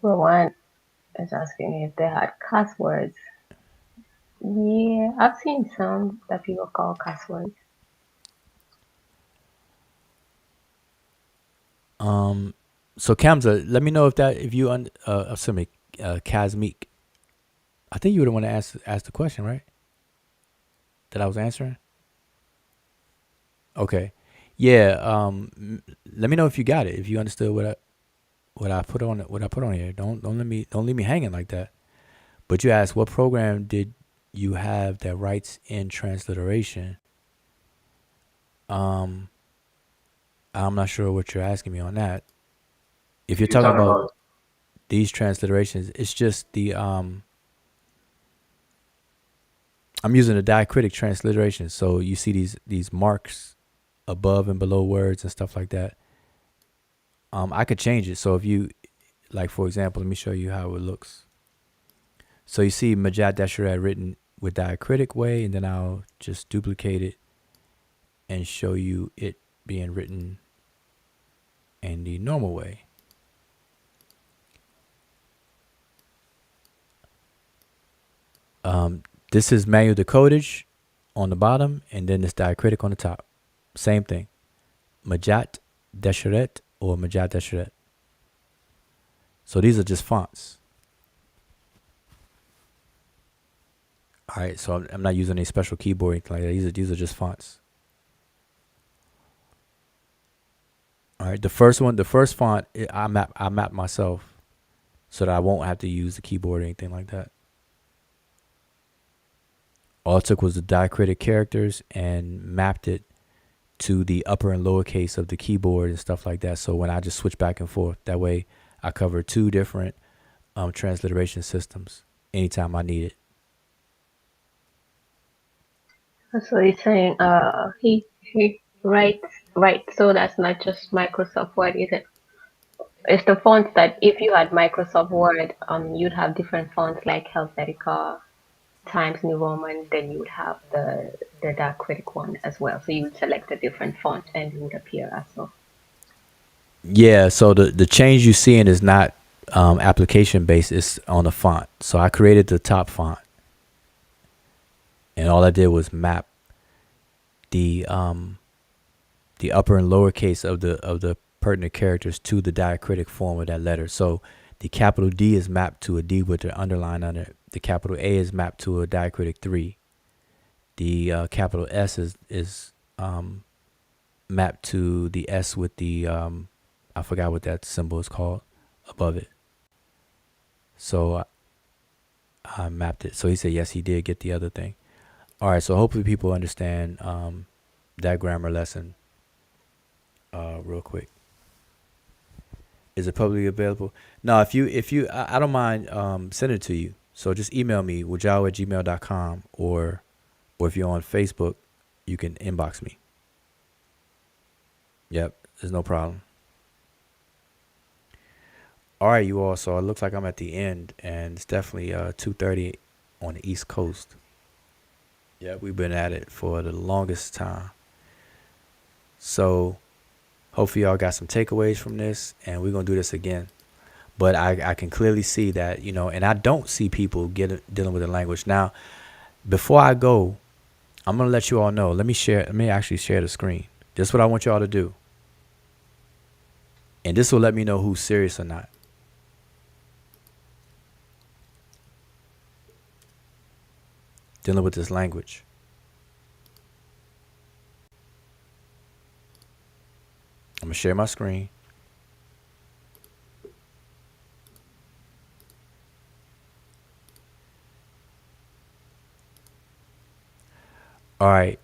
S3: Rowan is asking if they had cuss words. Yeah, I've seen some that people call cuss words.
S2: So Kamza, let me know if you assuming Kazmeek. I think you would want to ask the question, right? That I was answering. Okay. Yeah. Let me know if you got it. If you understood what I put on here. Don't leave me hanging like that. But you asked, what program did you have that writes in transliteration? I'm not sure what you're asking me on that. If you're talking about these transliterations, it's just the I'm using a diacritic transliteration, so you see these marks above and below words and stuff like that. I could change it. So if you, like for example, let me show you how it looks. So you see Majat Desheret written with diacritic way, and then I'll just duplicate it and show you it being written in the normal way. This is manual decodage on the bottom, and then this diacritic on the top. Same thing. Majat Desheret or Majat Desheret. So these are just fonts. All right, so I'm not using any special keyboard or anything like that. These are just fonts. All right, the first font, I map myself so that I won't have to use the keyboard or anything like that. All it took was the diacritic characters and mapped it to the upper and lower case of the keyboard and stuff like that. So when I just switch back and forth, that way I cover two different transliteration systems anytime I need it.
S3: So he's saying he writes so that's not just Microsoft Word, is it? It's the fonts that if you had Microsoft Word, you'd have different fonts like Helvetica, Times New Roman, then you would have the diacritic one as well. So you would select a different font and it would appear as well.
S2: Yeah, so the change you're seeing is not application based, it's on the font. So I created the top font. And all I did was map the upper and lower case of the pertinent characters to the diacritic form of that letter. So the capital D is mapped to a D with the underline under it. The capital A is mapped to a diacritic 3. The capital S is mapped to the S with the I forgot what that symbol is called above it. So I mapped it. So he said yes, he did get the other thing. All right, so hopefully people understand that grammar lesson real quick. Is it publicly available? No, if you I don't mind sending it to you. So just email me, wujao@gmail.com, or if you're on Facebook, you can inbox me. Yep, there's no problem. All right, you all. So it looks like I'm at the end, and it's definitely 2:30 on the East Coast. Yeah, we've been at it for the longest time. So hopefully y'all got some takeaways from this, and we're going to do this again. But I can clearly see that, and I don't see people dealing with the language. Now, before I go, I'm going to let you all know. Let me actually share the screen. This is what I want y'all to do. And this will let me know who's serious or not. Dealing with this language. I'm going to share my screen. All right.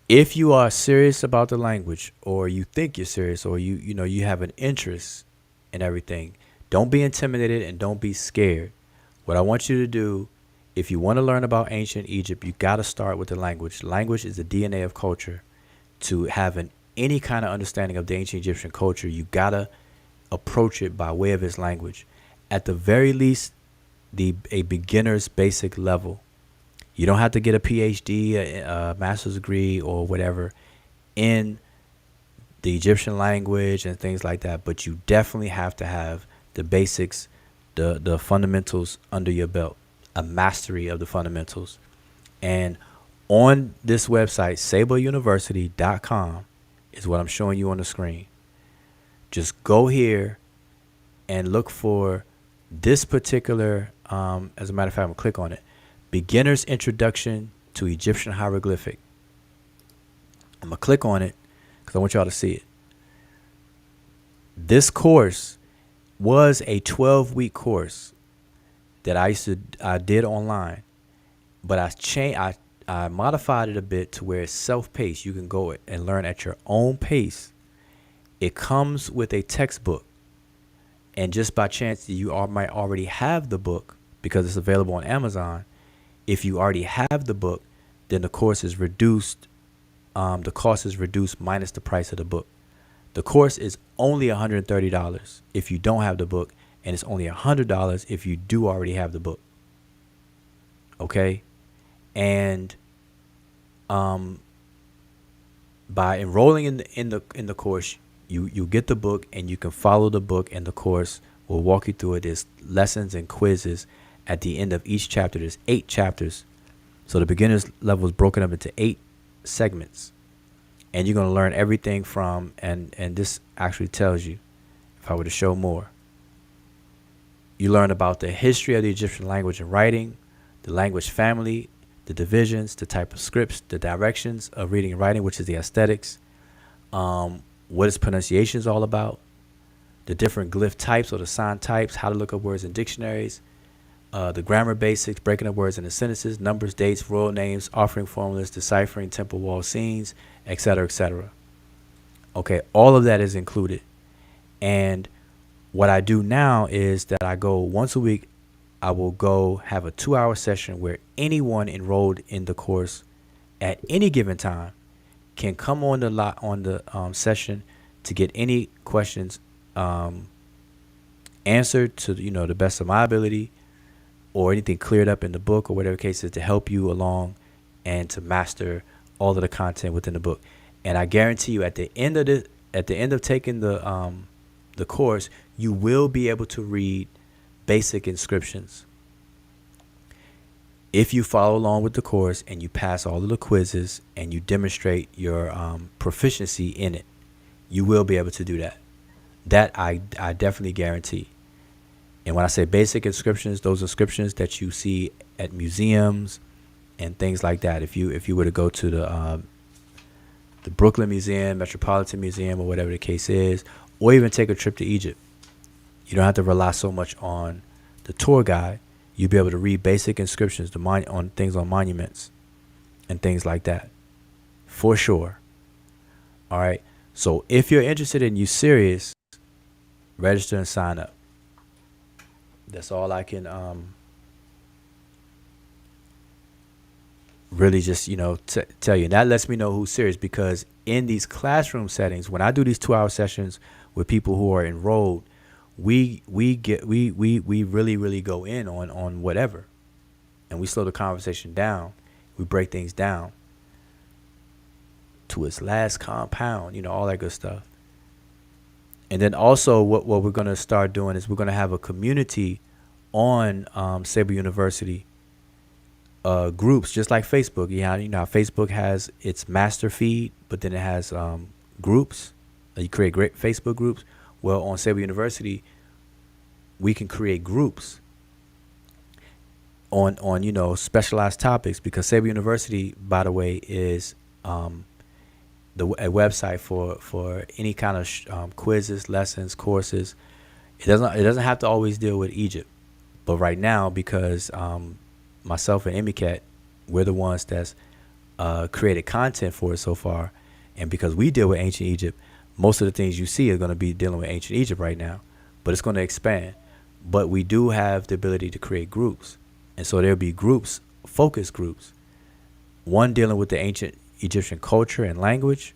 S2: If you are serious about the language, or you think you're serious, or you have an interest in everything, don't be intimidated and don't be scared. What I want you to do, if you want to learn about ancient Egypt, you got to start with the language. Language is the DNA of culture. To have any kind of understanding of the ancient Egyptian culture, you got to approach it by way of its language. At the very least, a beginner's basic level. You don't have to get a PhD, a master's degree, or whatever in the Egyptian language and things like that. But you definitely have to have the basics, the fundamentals under your belt, a mastery of the fundamentals. And on this website, sableuniversity.com, is what I'm showing you on the screen. Just go here and look for this particular, as a matter of fact, I'm going to click on it. Beginner's Introduction to Egyptian Hieroglyphic. I'm going to click on it because I want y'all to see it. This course was a 12-week course that I did online, but I modified it a bit to where it's self-paced. You can go and learn at your own pace. It comes with a textbook, and just by chance you might already have the book because it's available on Amazon. If you already have the book, then the course is reduced. The cost is reduced minus the price of the book. The course is only $130 if you don't have the book, and it's only $100 if you do already have the book. Okay? And by enrolling in the course, you get the book and you can follow the book, and the course will walk you through it. There's lessons and quizzes at the end of each chapter. There's 8 chapters, so the beginner's level is broken up into 8 segments, and you're going to learn everything from, and this actually tells you, if I were to show more, you learn about the history of the Egyptian language and writing, the language family, the divisions, the type of scripts, the directions of reading and writing, which is the aesthetics, what is pronunciation is all about, the different glyph types or the sign types, how to look up words in dictionaries, the grammar basics, breaking up words into sentences, numbers, dates, royal names, offering formulas, deciphering temple wall scenes, etc., etc. Okay, all of that is included. And what I do now is that I go once a week. I will go have a 2-hour session where anyone enrolled in the course at any given time can come on the session to get any questions answered to the best of my ability, or anything cleared up in the book, or whatever the case is, to help you along and to master all of the content within the book. And I guarantee you, at the end of taking the course, you will be able to read basic inscriptions. If you follow along with the course and you pass all of the quizzes and you demonstrate your proficiency in it, you will be able to do that. That I definitely guarantee. And when I say basic inscriptions, those inscriptions that you see at museums and things like that. If you were to go to the Brooklyn Museum, Metropolitan Museum, or whatever the case is, or even take a trip to Egypt, you don't have to rely so much on the tour guide. You'll be able to read basic inscriptions on things on monuments and things like that, for sure. All right. So if you're interested and you're serious, register and sign up. That's all I can really just tell you. And that lets me know who's serious, because in these classroom settings, when I do these 2-hour sessions with people who are enrolled, we really go in on whatever, and we slow the conversation down. We break things down to its last compound, all that good stuff. And then also what we're going to start doing is we're going to have a community on Sabre University groups, just like Facebook. You know how Facebook has its master feed, but then it has groups. You create great Facebook groups. Well, on Sabre University, we can create groups on specialized topics, because Sabre University, by the way, is a website for any kind of quizzes, lessons, courses. It doesn't have to always deal with Egypt, but right now, because myself and Emicat, we're the ones that's created content for it so far, and because we deal with ancient Egypt, most of the things you see are going to be dealing with ancient Egypt right now, but it's going to expand. But we do have the ability to create groups. And so there'll be groups, focus groups, one dealing with the ancient Egyptian culture and language,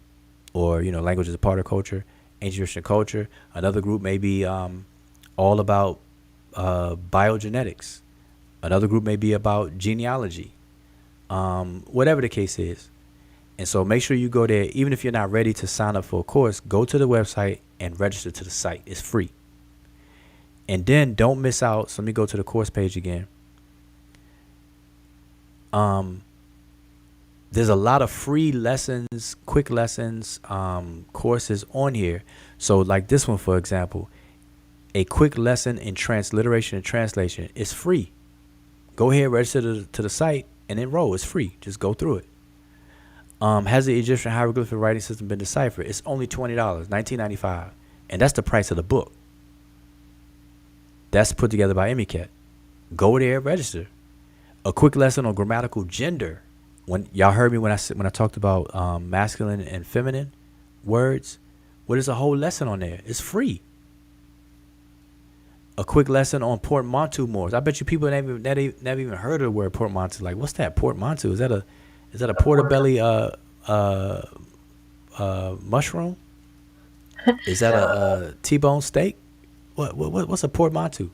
S2: or, language is a part of culture, ancient Egyptian culture. Another group may be all about biogenetics. Another group may be about genealogy, whatever the case is. And so make sure you go there. Even if you're not ready to sign up for a course, go to the website and register to the site. It's free. And then don't miss out. So let me go to the course page again. There's a lot of free lessons, quick lessons, courses on here. So like this one, for example, a quick lesson in transliteration and translation is free. Go ahead, register to the site and enroll. It's free. Just go through it. Has the Egyptian hieroglyphic writing system been deciphered? It's only $20, $19.95, and that's the price of the book. That's put together by Emicat. Go there, register. A quick lesson on grammatical gender. When y'all heard me when I talked about masculine and feminine words, well, there's a whole lesson on there. It's free. A quick lesson on portmanteau moors. I bet you people never even heard of the word portmanteau. Like, what's that portmanteau? Is that a portobello mushroom? Is that a T-bone steak? What's a portmanteau?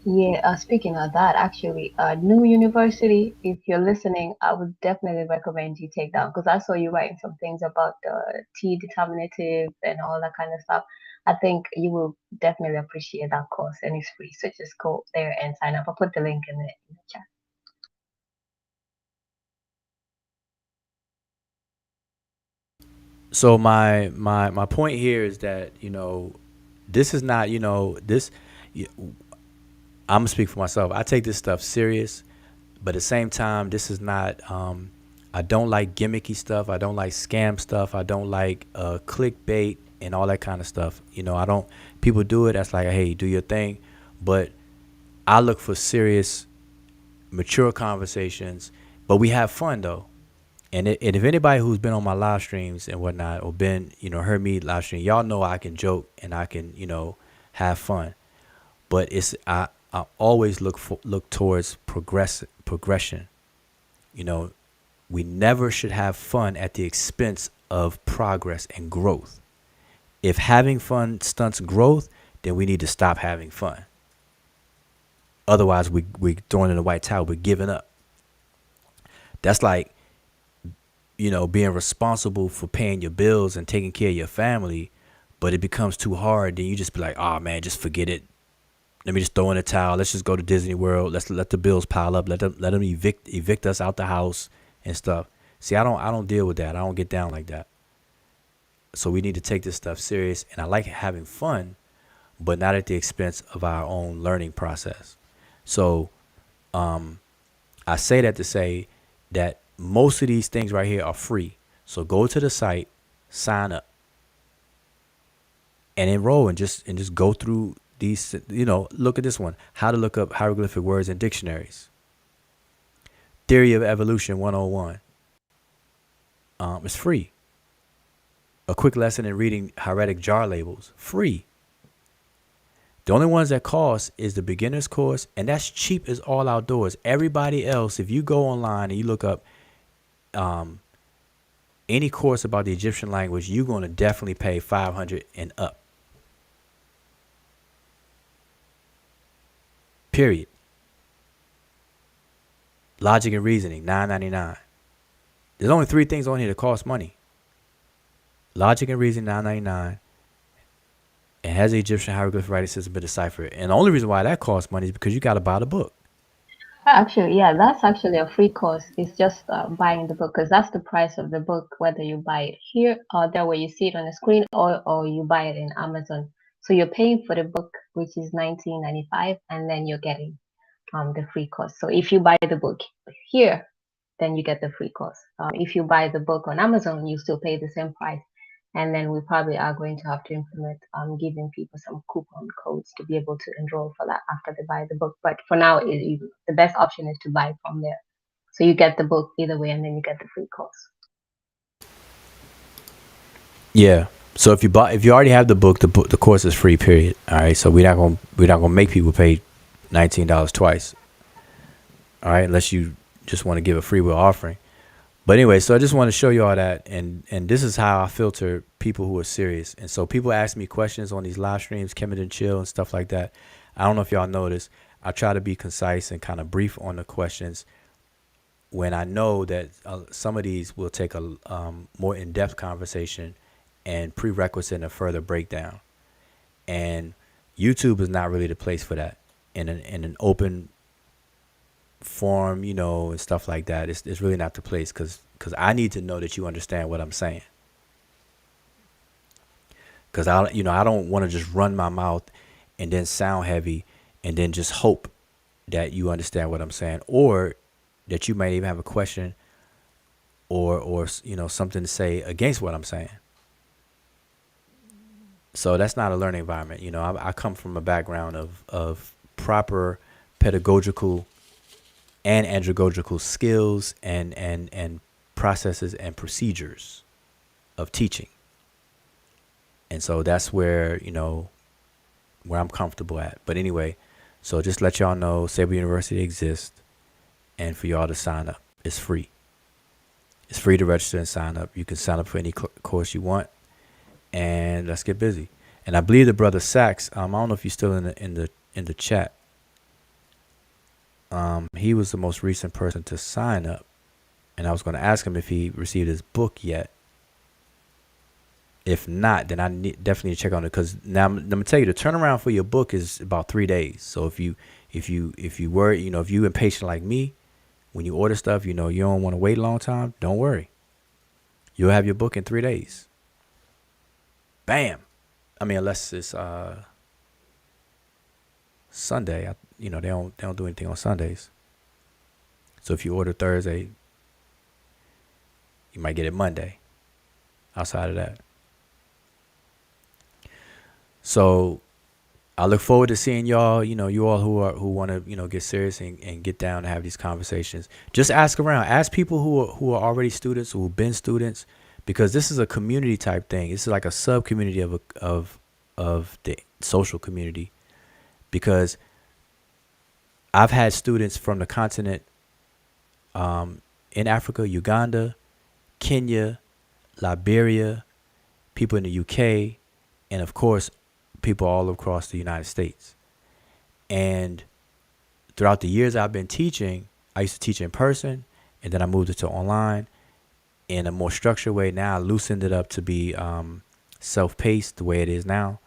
S3: Yeah, speaking of that, actually, New University, if you're listening, I would definitely recommend you take that because I saw you writing some things about the T determinative and all that kind of stuff. I think you will definitely appreciate that course and it's free. So just go there and sign up. I'll put the link in the chat.
S2: So my point here is that this is not this. I'm gonna speak for myself. I take this stuff serious, but at the same time, this is not. I don't like gimmicky stuff. I don't like scam stuff. I don't like clickbait and all that kind of stuff. I don't. People do it. That's like, hey, do your thing, but I look for serious, mature conversations. But we have fun though. And if anybody who's been on my live streams and whatnot, or been, heard me live stream, y'all know I can joke and I can, have fun. But I always look towards progression. We never should have fun at the expense of progress and growth. If having fun stunts growth, then we need to stop having fun. Otherwise, we're throwing in the white towel. We're giving up. That's like, being responsible for paying your bills and taking care of your family, but it becomes too hard. Then you just be like, oh man, just forget it. Let me just throw in a towel. Let's just go to Disney World. Let's let the bills pile up. Let them evict us out the house and stuff. See, I don't deal with that. I don't get down like that. So we need to take this stuff serious. And I like having fun, but not at the expense of our own learning process. So I say that to say that most of these things right here are free. So go to the site, sign up, and enroll, and just go through these. Look at this one: how to look up hieroglyphic words in dictionaries. Theory of Evolution 101. It's free. A quick lesson in reading hieratic jar labels, free. The only ones that cost is the beginner's course, and that's cheap as all outdoors. Everybody else, if you go online and you look up any course about the Egyptian language, you're going to definitely pay $500 and up. Period. Logic and reasoning, $9.99. There's only 3 things on here that cost money. Logic and reasoning, $9.99. It has the Egyptian hieroglyphic writing system to decipher it. And the only reason why that costs money is because you got to buy the book.
S3: Actually, yeah, that's actually a free course. It's just buying the book because that's the price of the book, whether you buy it here or there where you see it on the screen, or you buy it in Amazon. So you're paying for the book, which is $19.95, and then you're getting the free course. So if you buy the book here, then you get the free course. If you buy the book on Amazon, you still pay the same price. And then we probably are going to have to implement giving people some coupon codes to be able to enroll for that after they buy the book. But for now, the best option is to buy from there. So you get the book either way, and then you get the free course.
S2: Yeah. So if you already have the book, the course is free. Period. All right. So we're not gonna make people pay $19 twice. All right, unless you just want to give a free will offering. But anyway, so I just want to show you all that, and this is how I filter people who are serious. And so people ask me questions on these live streams, Kemet and Chill and stuff like that. I don't know if y'all notice. I try to be concise and kind of brief on the questions when I know that some of these will take a more in-depth conversation and prerequisite and a further breakdown. And YouTube is not really the place for that. In an open form, and stuff like that, it's really not the place, because I need to know that you understand what I'm saying. Because I don't want to just run my mouth and then sound heavy and then just hope that you understand what I'm saying, or that you might even have a question or something to say against what I'm saying. So that's not a learning environment. I come from a background of proper pedagogical and andragogical skills and processes and procedures of teaching. And so that's where I'm comfortable at. But anyway, so just let y'all know, Sabre University exists, and for y'all to sign up. It's free. It's free to register and sign up. You can sign up for any course you want, and let's get busy. And I believe the brother Sachs, I don't know if you're still in the chat. He was the most recent person to sign up, and I was going to ask him if he received his book yet. If not, then I definitely need to check on it, because now I'm gonna tell you the turnaround for your book is about 3 days. So if you were, if you impatient like me, when you order stuff, you don't want to wait a long time, don't worry. You'll have your book in 3 days. Bam. I mean, unless it's Sunday, they don't do anything on Sundays. So if you order Thursday, you might get it Monday. Outside of that. So I look forward to seeing y'all, you all who want to, get serious and get down and have these conversations. Just ask around. Ask people who are already students, who've been students, because this is a community type thing. This is like a sub community of the social community, because I've had students from the continent, in Africa, Uganda, Kenya, Liberia, people in the UK, and of course, people all across the United States. And throughout the years I've been teaching, I used to teach in person, and then I moved it to online in a more structured way. Now I loosened it up to be self-paced the way it is now.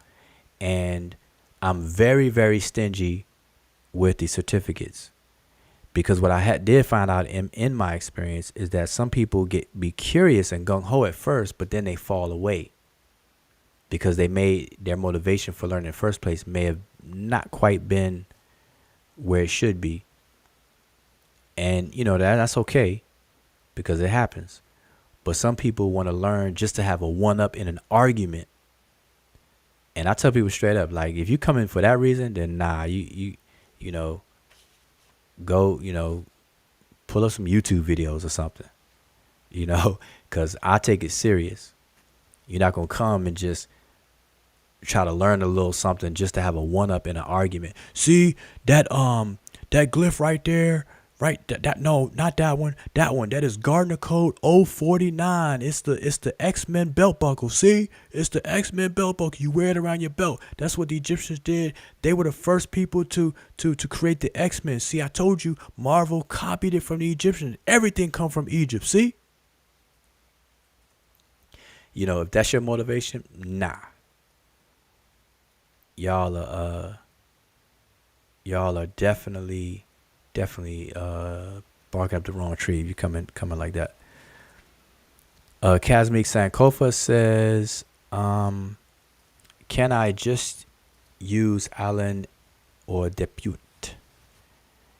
S2: And I'm very, very stingy with the certificates, because what I did find out in my experience is that some people be curious and gung-ho at first, but then they fall away, because their motivation for learning in the first place may have not quite been where it should be. And, that's okay, because it happens. But some people want to learn just to have a one-up in an argument. And I tell people straight up, like, if you come in for that reason, then nah, you go, pull up some YouTube videos or something, because I take it serious. You're not going to come and just try to learn a little something just to have a one-up in an argument. See that glyph right there, right? No, not that one. That is Gardner Code 049. It's the X-Men belt buckle. See, it's the X-Men belt buckle. You wear it around your belt. That's what the Egyptians did. They were the first people to create the X-Men. See, I told you, Marvel copied it from the Egyptians. Everything come from Egypt. See, if that's your motivation, nah. Y'all are definitely barking up the wrong tree if you coming like that. Kazmik Sankofa says, can I just use Allen or Depute?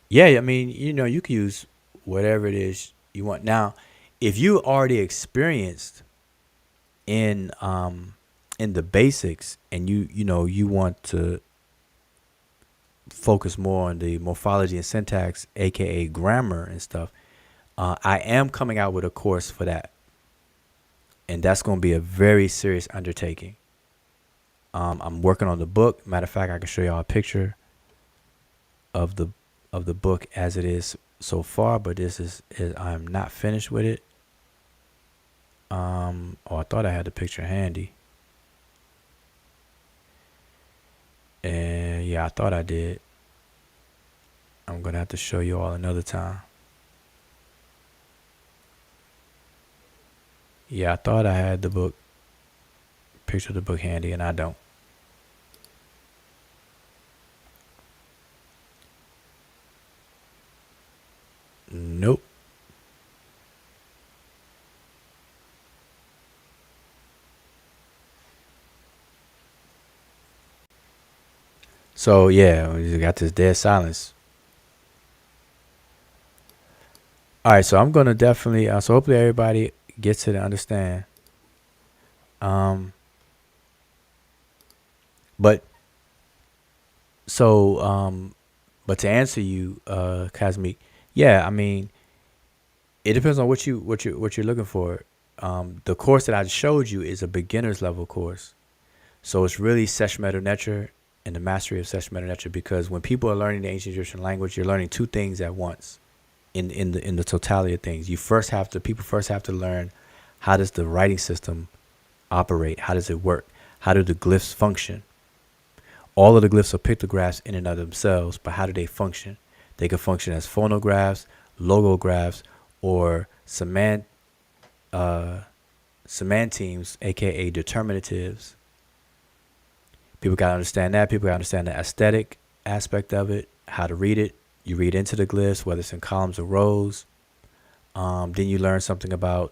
S2: Yeah, I mean, you can use whatever it is you want. Now, if you already experienced in the basics, and you want to focus more on the morphology and syntax, aka grammar and stuff, I am coming out with a course for that, and that's going to be a very serious undertaking. I'm working on the book. Matter of fact, I can show y'all a picture of the book as it is so far, but this is I'm not finished with it. I thought I had the picture handy. And yeah, I thought I did. I'm going to have to show you all another time. Yeah, I thought I had the book, picture of the book handy, and I don't. Nope. So yeah, we just got this dead silence. All right, so I'm gonna definitely. So hopefully everybody gets it and understand. But to answer you, Kazmik, yeah, I mean, it depends on what you're looking for. The course that I showed you is a beginner's level course, so it's really Sesh, Medew, Netcher, and the mastery of Sesh, Medew, Netcher. Because when people are learning the ancient Egyptian language, you're learning two things at once. In the totality of things, people first have to learn how does the writing system operate, how does it work, how do the glyphs function. All of the glyphs are pictographs in and of themselves, but how do they function? They can function as phonographs, logographs, or semantemes, aka determinatives. People gotta understand that. People gotta understand the aesthetic aspect of it, how to read it. You read into the glyphs, whether it's in columns or rows. Then you learn something about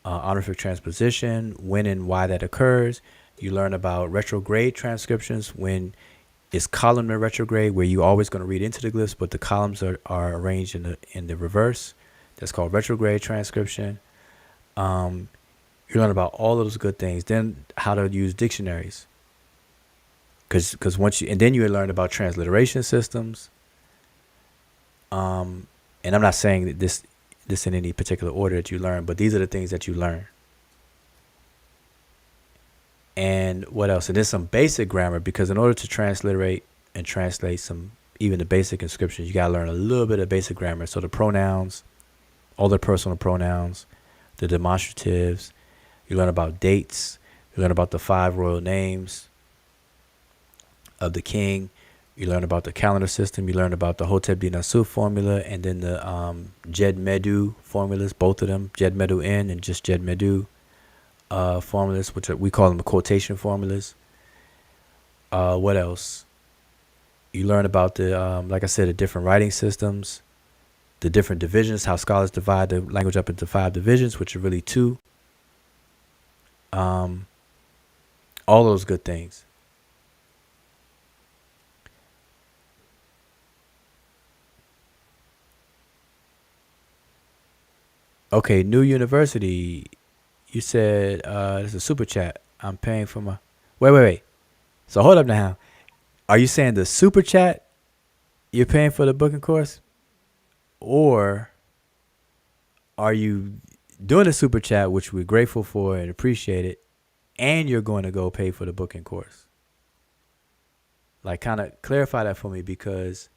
S2: honorific transposition, when and why that occurs. You learn about retrograde transcriptions, when it's columnar retrograde, where you're always going to read into the glyphs, but the columns are arranged in the reverse. That's called retrograde transcription. You learn about all of those good things. Then how to use dictionaries. Because once you, and then you learn about transliteration systems. And I'm not saying that this in any particular order that you learn, but these are the things that you learn. And what else? And there's some basic grammar, because in order to transliterate and translate some, even the basic inscriptions, you got to learn a little bit of basic grammar. So the pronouns, all the personal pronouns, the demonstratives, you learn about dates, you learn about the 5 royal names of the king, you learn about the calendar system, you learn about the Hotep Dinasuf formula, and then the Jed Medew formulas, both of them, Jed Medew N and just Jed Medew formulas, which we call them quotation formulas. What else? You learn about the, like I said, the different writing systems, the different divisions, how scholars divide the language up into 5 divisions, which are really 2. All those good things. Okay, New University. You said there's a super chat. I'm paying for my. Wait. So hold up now. Are you saying the super chat you're paying for the booking course, or are you doing a super chat, which we're grateful for and appreciate it, and you're going to go pay for the booking course? Like, kind of clarify that for me, because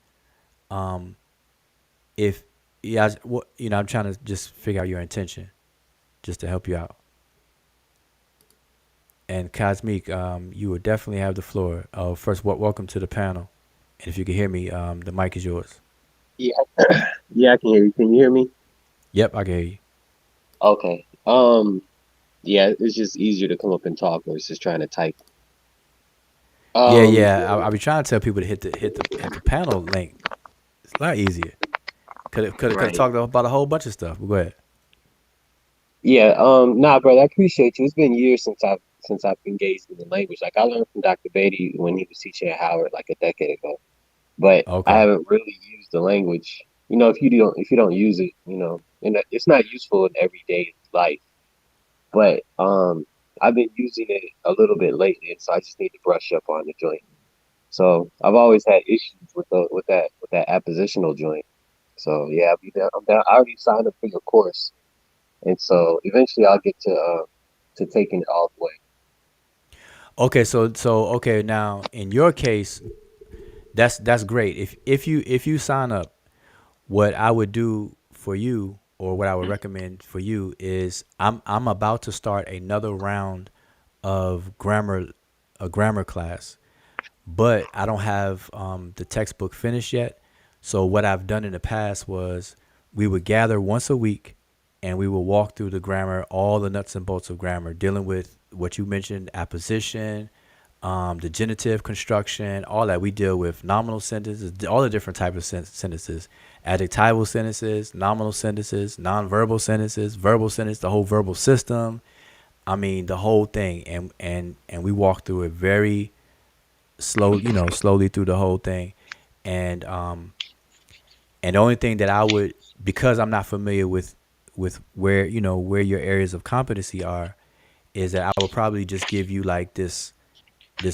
S2: if I'm trying to just figure out your intention, just to help you out. And Cosmic, you would definitely have the floor. First, welcome to the panel. And if you can hear me, the mic is yours.
S6: Yeah, yeah, I can hear you. Can you hear me?
S2: Yep, I can hear you.
S6: Okay. Yeah, it's just easier to come up and talk versus just trying to type.
S2: Yeah. I'll be trying to tell people to hit the panel link. It's a lot easier. Could have talked about a whole bunch of stuff. But go ahead.
S6: Yeah. Nah, brother, I appreciate you. It's been years since I've engaged in the language. Like, I learned from Dr. Beatty when he was teaching at Howard like a decade ago, but
S2: Okay.
S6: I haven't really used the language. You know, if you don't use it, you know, and it's not useful in everyday life. But I've been using it a little bit lately, and so I just need to brush up on the joint. So I've always had issues with that appositional joint. So yeah, I'm down. I already signed up for your course, and so eventually I'll get to taking it all the way.
S2: Okay, so okay, now in your case, that's great. If you sign up, what I would do for you, or what I would recommend for you, is I'm about to start another round of a grammar class, but I don't have the textbook finished yet. So what I've done in the past was we would gather once a week and we will walk through the grammar, all the nuts and bolts of grammar, dealing with what you mentioned, apposition, the genitive construction, all that. We deal with nominal sentences, all the different types of sentences, adjectival sentences, nominal sentences, nonverbal sentences, verbal sentence, the whole verbal system. I mean, the whole thing. And we walk through it very slowly through the whole thing. And the only thing that I would, because I'm not familiar with where your areas of competency are, is that I would probably just give you like this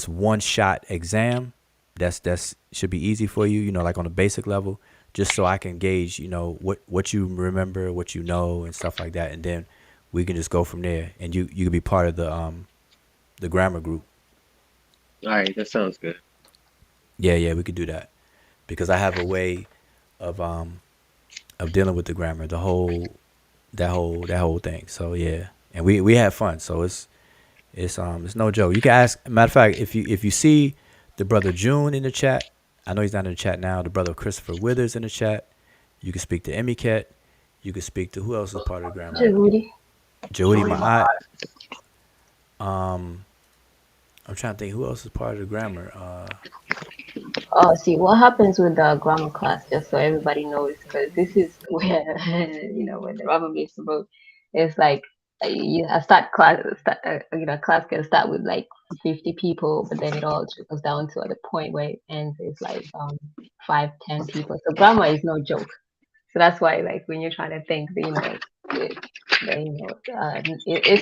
S2: one shot exam that's should be easy for you, like on a basic level, just so I can gauge, what you remember, what you know, and stuff like that, and then we can just go from there, and you can be part of the grammar group.
S6: All right, that sounds good.
S2: Yeah, we could do that, because I have a way of dealing with the grammar, that whole thing. So yeah, and we have fun. So it's no joke. You can ask. Matter of fact, if you see the brother June in the chat, I know he's not in the chat now. The brother Christopher Withers in the chat. You can speak to Emiket. You can speak to who else is part of the grammar?
S3: Jehudi.
S2: Jody Ma'at. I'm trying to think who else is part of the grammar.
S3: See, what happens with the grammar class, just so everybody knows, because this is where, when the rubber meets the road, it's like class can start with like 50 people, but then it all trickles down to the point where it ends, it's like 5, 10 people. So grammar is no joke. So that's why, like, when you're trying to think, it's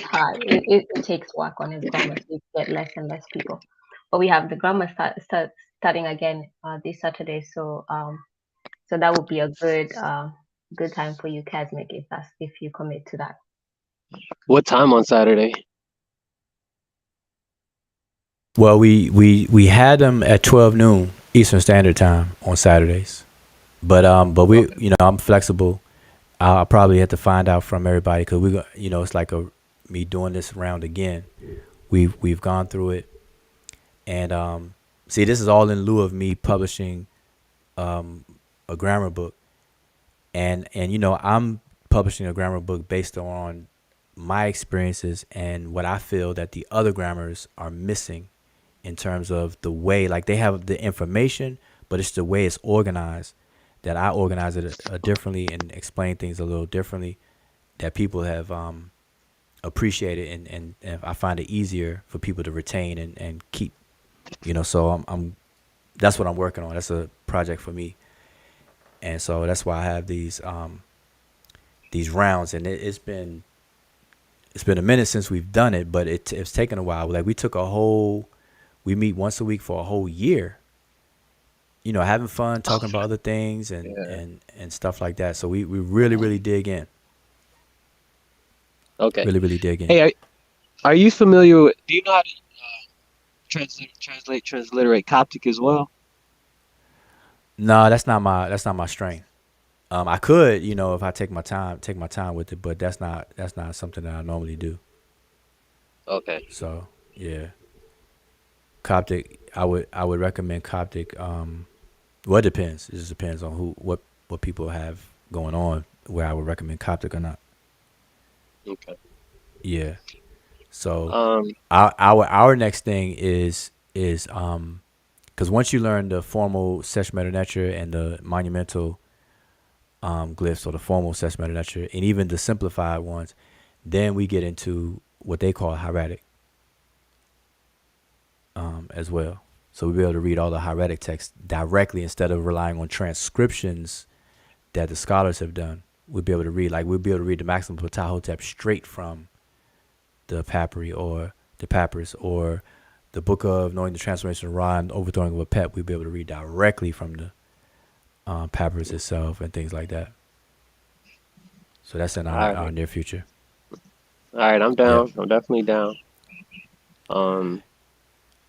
S3: hard. It takes work on the grammar, so you get less and less people. But we have the grammar starting again this Saturday, so that would be a good time for you, Casmic, if you commit to that.
S6: What time on Saturday?
S2: Well, we had them at 12 noon Eastern Standard Time on Saturdays, but we I'm flexible. I'll probably have to find out from everybody because it's like me doing this round again. We've gone through it, and see, this is all in lieu of me publishing a grammar book, and I'm publishing a grammar book based on my experiences and what I feel that the other grammars are missing in terms of the way, like, they have the information, but it's the way it's organized that I organize it differently and explain things a little differently that people have appreciated, and I find it easier for people to retain and keep, so I'm that's what I'm working on. That's a project for me, and so that's why I have these rounds, and it's been a minute since we've done it, but it's taken a while. Like, we meet once a week for a whole year, having fun, talking about other things and stuff like that. So we really, really dig in.
S6: Okay.
S2: Really, really dig in.
S6: Hey, are you familiar with, do you know how to transliterate Coptic as well?
S2: No, that's not my strength. I could, if I take my time with it, but that's not something that I normally do.
S6: Okay.
S2: So, yeah. Coptic, I would recommend Coptic. Well, it depends. It just depends on what people have going on, where I would recommend Coptic or not.
S6: Okay.
S2: Yeah. So our next thing is because once you learn the formal Sesh Medew Netcher and the monumental glyphs, or the formal Sesh Medew Netcher, and even the simplified ones, then we get into what they call hieratic as well. So we'll be able to read all the hieratic texts directly instead of relying on transcriptions that the scholars have done. We'll be able to read the Maximum Ptahhotep straight from the papyri or the papyrus, or the book of Knowing the Transformation of Ra and Overthrowing of Apep. We'll be able to read directly from the papyrus itself and things like that. So that's in our near future.
S6: All right, I'm down. Yep. I'm definitely down.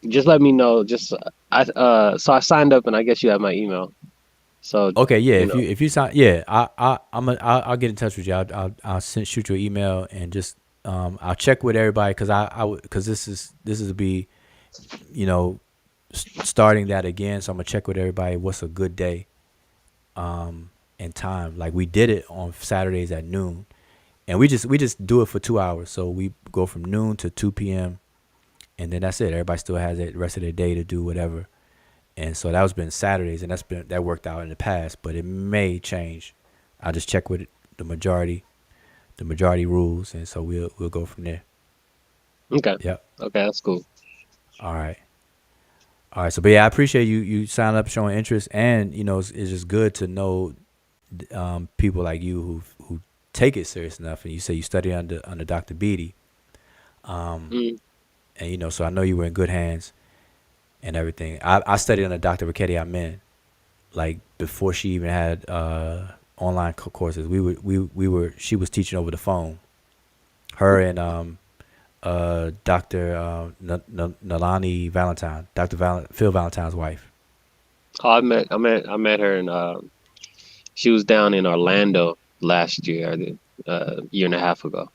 S6: Just let me know. So I signed up, and I guess you have my email. So
S2: okay, yeah. If you sign, yeah, I'll get in touch with you. I'll shoot you an email, and just I'll check with everybody because this is be, starting that again. So I'm gonna check with everybody what's a good day, and time. Like, we did it on Saturdays at noon, and we just do it for 2 hours. So we go from noon to 2 p.m. and then that's it. Everybody still has the rest of their day to do whatever. And so that was been Saturdays, and that worked out in the past, but it may change. I'll just check with the majority rules, and so we'll go from there.
S6: Okay.
S2: Yep.
S6: Okay, that's cool.
S2: All right. So, but yeah, I appreciate you signing up, showing interest, and it's just good to know people like you who take it serious enough. And you say you study under Dr. Beatty, and so I know you were in good hands and everything. I studied under Dr. Raketi Amen, like before she even had online courses. She was teaching over the phone. Her and Dr. Nalani Valentine, Phil Valentine's wife.
S6: Oh, I met her, and she was down in Orlando last year, a year and a half ago.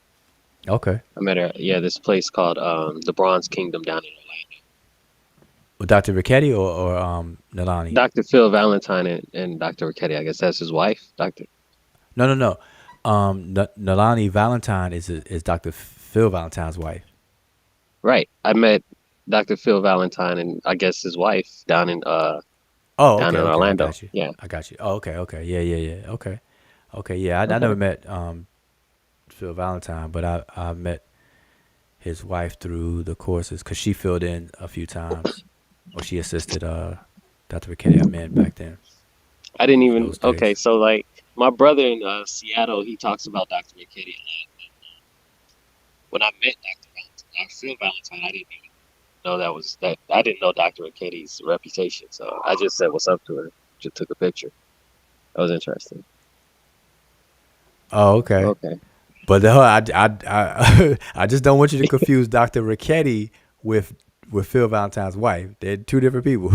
S2: Okay.
S6: I met her. Yeah, this place called the Bronze Kingdom down in
S2: With Dr. Ricchetti or Nalani?
S6: Dr. Phil Valentine and Dr. Ricchetti. I guess that's his wife, Doctor.
S2: No. Nalani Valentine is Dr. Phil Valentine's wife.
S6: Right. I met Dr. Phil Valentine and I guess his wife down in
S2: down
S6: in Orlando.
S2: I got you.
S6: Yeah.
S2: I got you. Oh, okay. Yeah. Okay. Yeah, I never met Phil Valentine, but I met his wife through the courses because she filled in a few times, or she assisted Dr. Ricchetti I met back then.
S6: I didn't even.
S2: those days.
S6: Okay, so like my brother in Seattle, he talks about Dr. Ricchetti a lot. When I met Phil Valentine, I didn't even know that. I didn't know Dr. Ricchetti's reputation, so I just said what's up to her. Just took a picture. That was interesting.
S2: Oh, okay.
S6: Okay.
S2: But I just don't want you to confuse Dr. Ricchetti with Phil Valentine's wife. They're two different people.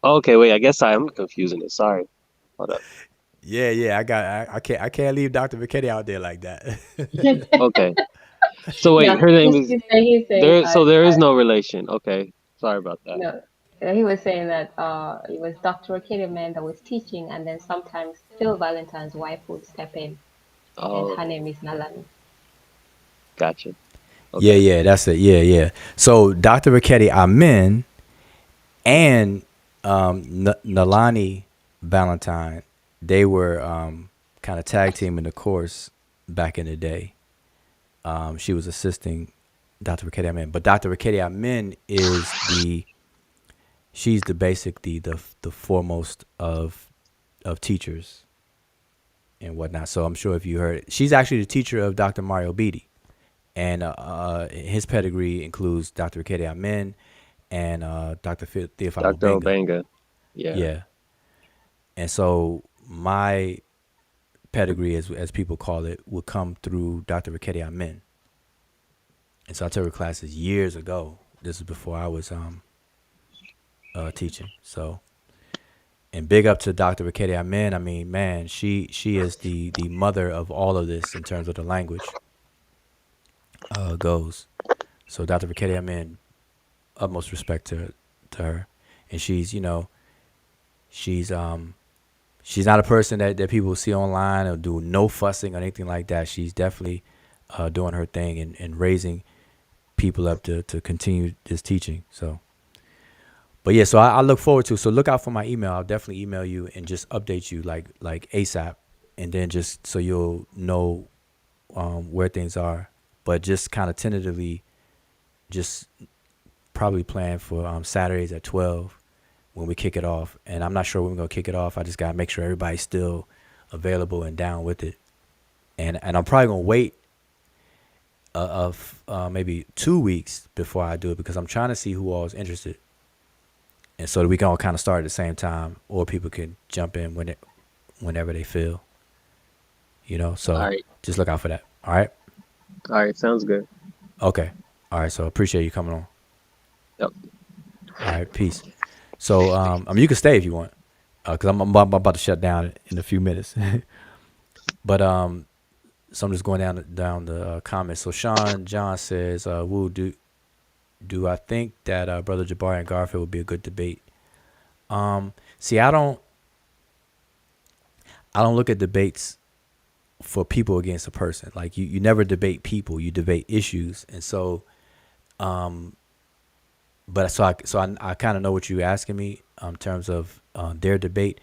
S6: Okay, wait. I guess I am confusing it. Sorry. Hold up.
S2: Yeah. I can't leave Dr. Ricchetti out there like that.
S6: Okay. So wait,
S3: Yeah,
S6: her name is
S3: he's saying
S6: there.
S3: that,
S6: So there is no relation. Okay. Sorry about that.
S3: no, he was saying that it was Dr. Akita man that was teaching, and then sometimes Phil Valentine's wife would step in, and
S6: Oh,
S3: her name is Nalani.
S6: gotcha. Okay.
S2: Yeah, that's it. Yeah. So Dr. Ricchetti Amen and Nalani Valentine, they were kind of tag team in the course back in the day. She was assisting Dr. Ricchetti Amen, but Dr. Ricchetti Amen she's the foremost of teachers and whatnot. So I'm sure if you heard, she's actually the teacher of Dr. Mario Beatty, and his pedigree includes Dr. Ricchetti Amen and Dr. Theophilo
S6: Dr.
S2: Benga.
S6: Obanga. Yeah.
S2: Yeah, and so my pedigree, as people call it, would come through Dr. Ricchetti Amen. And so I took her classes years ago. This is before I was teaching. So, and big up to Dr. Ricchetti Amen. I mean, man, she is the mother of all of this in terms of the language goes. So Dr. Ricchetti Amen, utmost respect to her. And she's not a person that people see online or do no fussing or anything like that. She's definitely doing her thing and raising people up to continue this teaching. So, but yeah, so I look forward to. So look out for my email. I'll definitely email you and just update you like ASAP, and then just so you'll know where things are. But just kind of tentatively, just probably plan for Saturdays at 12 when we kick it off. And I'm not sure when we're gonna kick it off. I just gotta make sure everybody's still available and down with it. And I'm probably gonna wait maybe 2 weeks before I do it, because I'm trying to see who all is interested, and so that we can all kind of start at the same time, or people can jump in whenever they feel. So
S6: All right.
S2: just look out for that. All right.
S6: All right. Sounds good.
S2: Okay. All right. So appreciate you coming on.
S6: Yep.
S2: All right. Peace. So you can stay if you want, because I'm about to shut down in a few minutes. But so I'm just going down the comments. So Sean John says, "Woo, do I think that Brother Jabari and Garfield would be a good debate?" See, I don't look at debates for people against a person. Like you never debate people, you debate issues. And so, but so I kind of know what you're asking me in terms of their debate.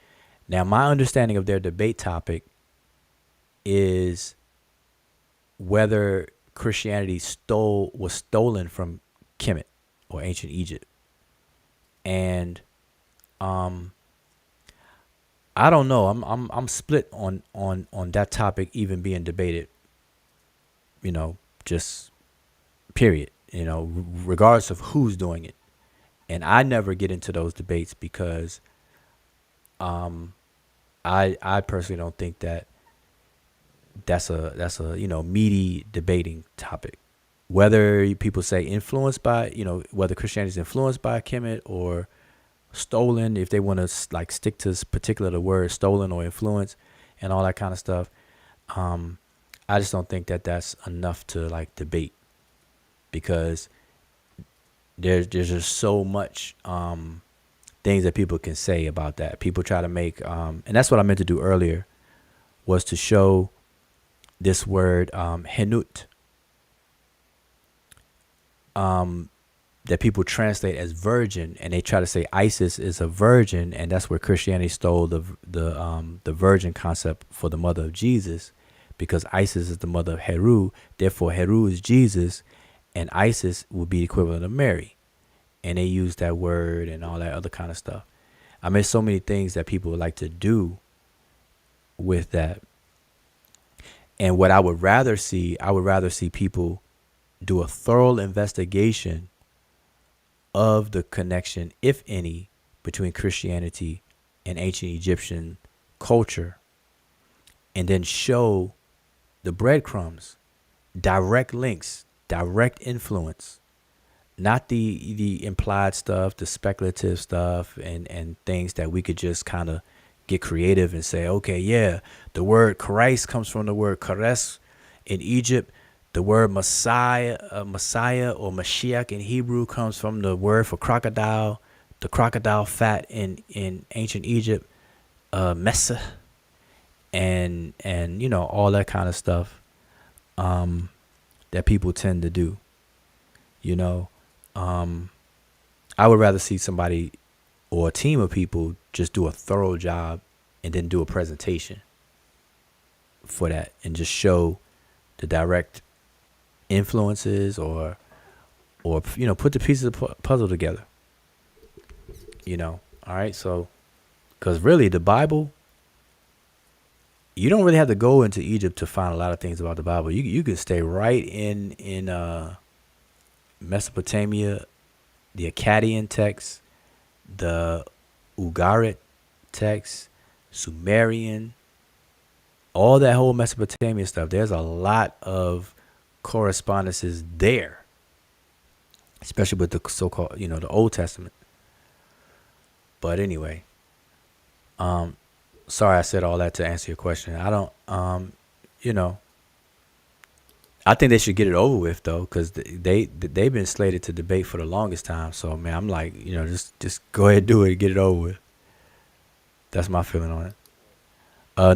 S2: Now, my understanding of their debate topic is whether Christianity was stolen from Kemet or ancient Egypt. And I don't know. I'm split on that topic even being debated. Just period. Regardless of who's doing it. And I never get into those debates because I personally don't think that's a meaty debating topic. Whether people say influenced by, whether Christianity is influenced by Kemet or stolen, if they want to stick to the word stolen or influence and all that kind of stuff, I just don't think that that's enough to debate, because there's just so much things that people can say about that. People try to make and that's what I meant to do earlier, was to show this word henut, that people translate as virgin, and they try to say Isis is a virgin, and that's where Christianity stole the virgin concept for the mother of Jesus, because Isis is the mother of Heru. Therefore, Heru is Jesus, and Isis would be the equivalent of Mary. And they use that word and all that other kind of stuff. I mean, so many things that people would like to do with that. And what I would rather see people do a thorough investigation of the connection, if any, between Christianity and ancient Egyptian culture, and then show the breadcrumbs, direct links, direct influence, not the implied stuff, the speculative stuff, and things that we could just kind of get creative and say, okay, yeah, the word Christ comes from the word Kares in Egypt. The word Messiah or Mashiach in Hebrew comes from the word for crocodile, the crocodile fat in ancient Egypt, Mesa, and you know, all that kind of stuff that people tend to do. You know, I would rather see somebody or a team of people just do a thorough job and then do a presentation for that and just show the direct influences or you know, put the pieces of puzzle together, you know. All right, so because really the Bible, you don't really have to go into Egypt to find a lot of things about the Bible. You can stay right in Mesopotamia, the Akkadian text, the Ugarit text, Sumerian, all that whole Mesopotamia stuff. There's a lot of correspondences there, especially with the so-called, you know, the Old Testament. But anyway, sorry I said all that to answer your question. I don't, you know, I think they should get it over with though, because they've been slated to debate for the longest time. So man, I'm like, you know, just go ahead and do it, get it over with. That's my feeling on it.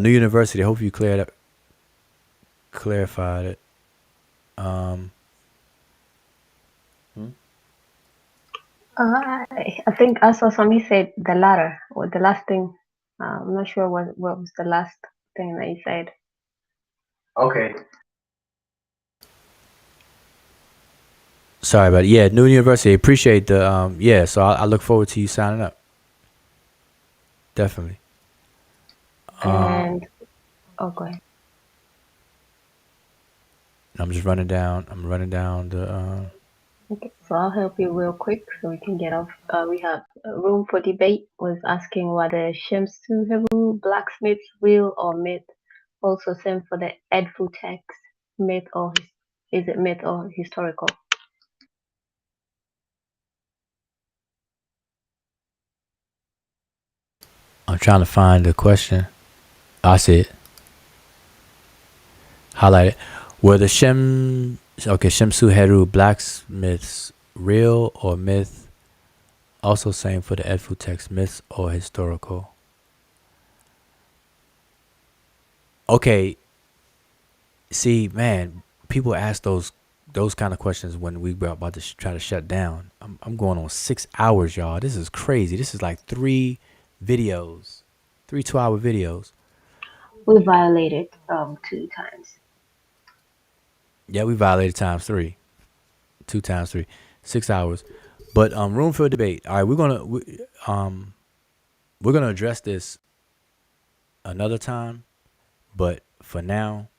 S2: New University, I hope you clarified it.
S3: I think I saw somebody said the latter or the last thing. I'm not sure what was the last thing that you said.
S2: Okay. Sorry about it. Yeah, New University. Appreciate the yeah. So I look forward to you signing up. Definitely.
S3: And go ahead.
S2: I'm just running down. I'm running down the.
S3: Okay, so I'll help you real quick so we can get off. We have room for debate was asking whether Shemsu Heru blacksmiths real or myth. Also same for the Edfu text, myth or is it myth or historical?
S2: I'm trying to find the question. I see it. Highlight it. Were the Shemsu Heru blacksmiths real or myth? Also same for the Edfu text, myth or historical. Okay. See, man, people ask those kind of questions when we were about to try to shut down. I'm going on 6 hours, y'all. This is crazy. This is like 3 videos, 3 2-hour videos.
S3: We violated 2 times.
S2: Yeah, we violated times 3. 2 times 3. 6 hours. But room for debate. All right, we're gonna address this another time. But for now,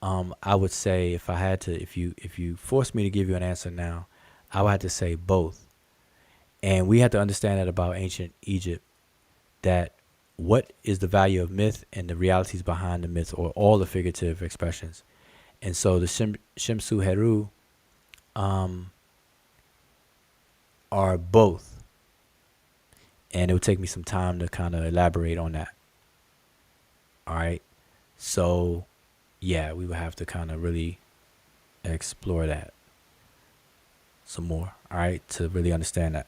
S2: I would say if you force me to give you an answer now, I would have to say both. And we have to understand that about ancient Egypt, that what is the value of myth and the realities behind the myth, or all the figurative expressions. And so the Shemsu Heru are both. And it would take me some time to kind of elaborate on that. All right. So, yeah, we would have to kind of really explore that. some more, all right, to really understand that.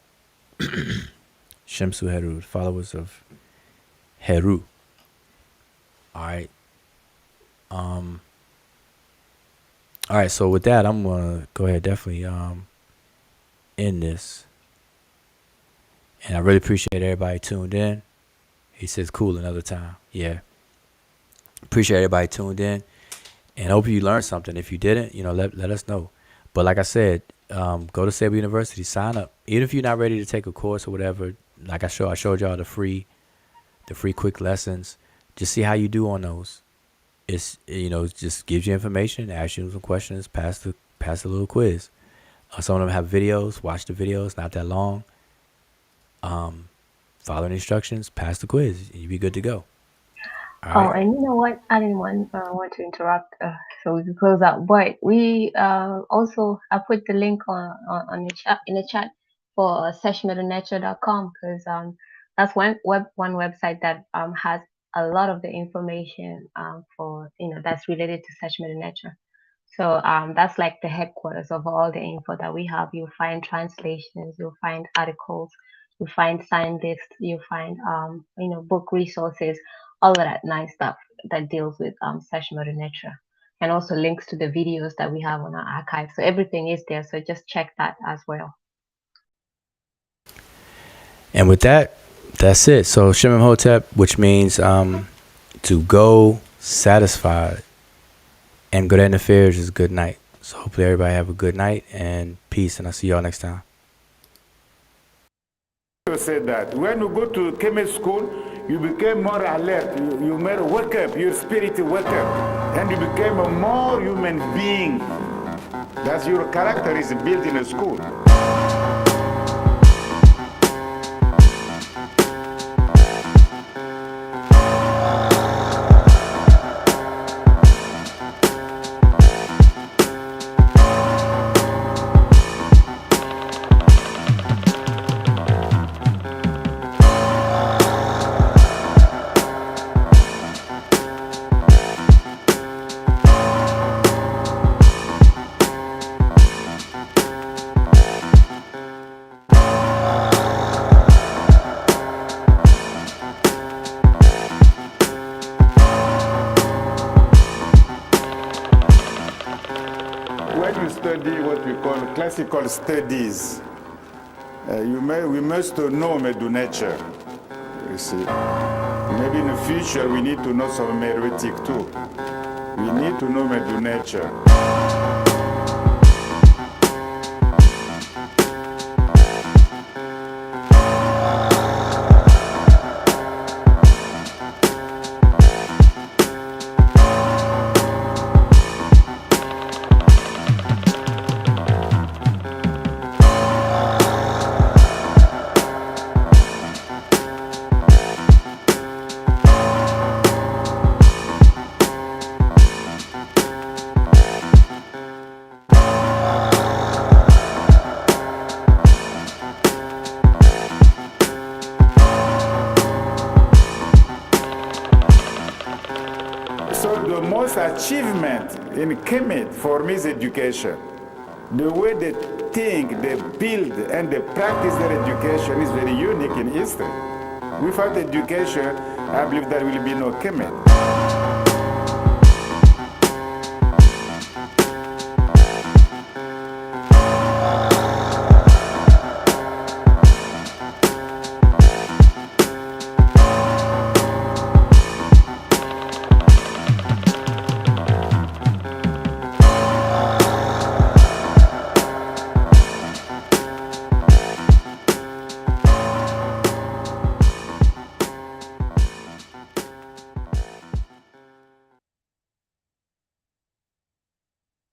S2: Shemsu Heru, followers of Heru. All right. All right, so with that, I'm gonna go ahead definitely end this. And I really appreciate everybody tuned in. He says cool another time. Yeah. Appreciate everybody tuned in. And hope you learned something. If you didn't, let us know. But like I said, go to Sabre University, sign up. Even if you're not ready to take a course or whatever, like I showed y'all the free quick lessons. Just see how you do on those. It's just gives you information, asks you some questions, pass the little quiz. Some of them have videos. Watch the videos, not that long. Follow the instructions, pass the quiz, and you'll be good to go. All right.
S3: And you know what? I didn't want to interrupt, so we can close out. But we also I put the link on the chat for seshmedenetcher.com, because that's one website that has a lot of the information for that's related to Seshmedenetcher. So that's like the headquarters of all the info that we have. You'll find translations, you'll find articles, you'll find sign lists, you'll find book resources, all of that nice stuff that deals with Seshmedenetcher, and also links to the videos that we have on our archive. So everything is there. So just check that as well.
S2: And with that, that's it. So Shem Hotep, which means to go satisfied, and good end affairs is good night. So hopefully everybody have a good night and peace, and I'll see y'all next time.
S1: You said that when you go to Kemet school, you became more alert. You more wake up. Your spirit wake up, and you became a more human being. That's your character is built in a school. Classical studies, we must know Netcher. You see, maybe in the future we need to know some Meroitic too. We need to know Netcher. Achievement in Kemet for me is education. The way they think, they build, and they practice their education is very unique in history. Without education, I believe there will be no Kemet.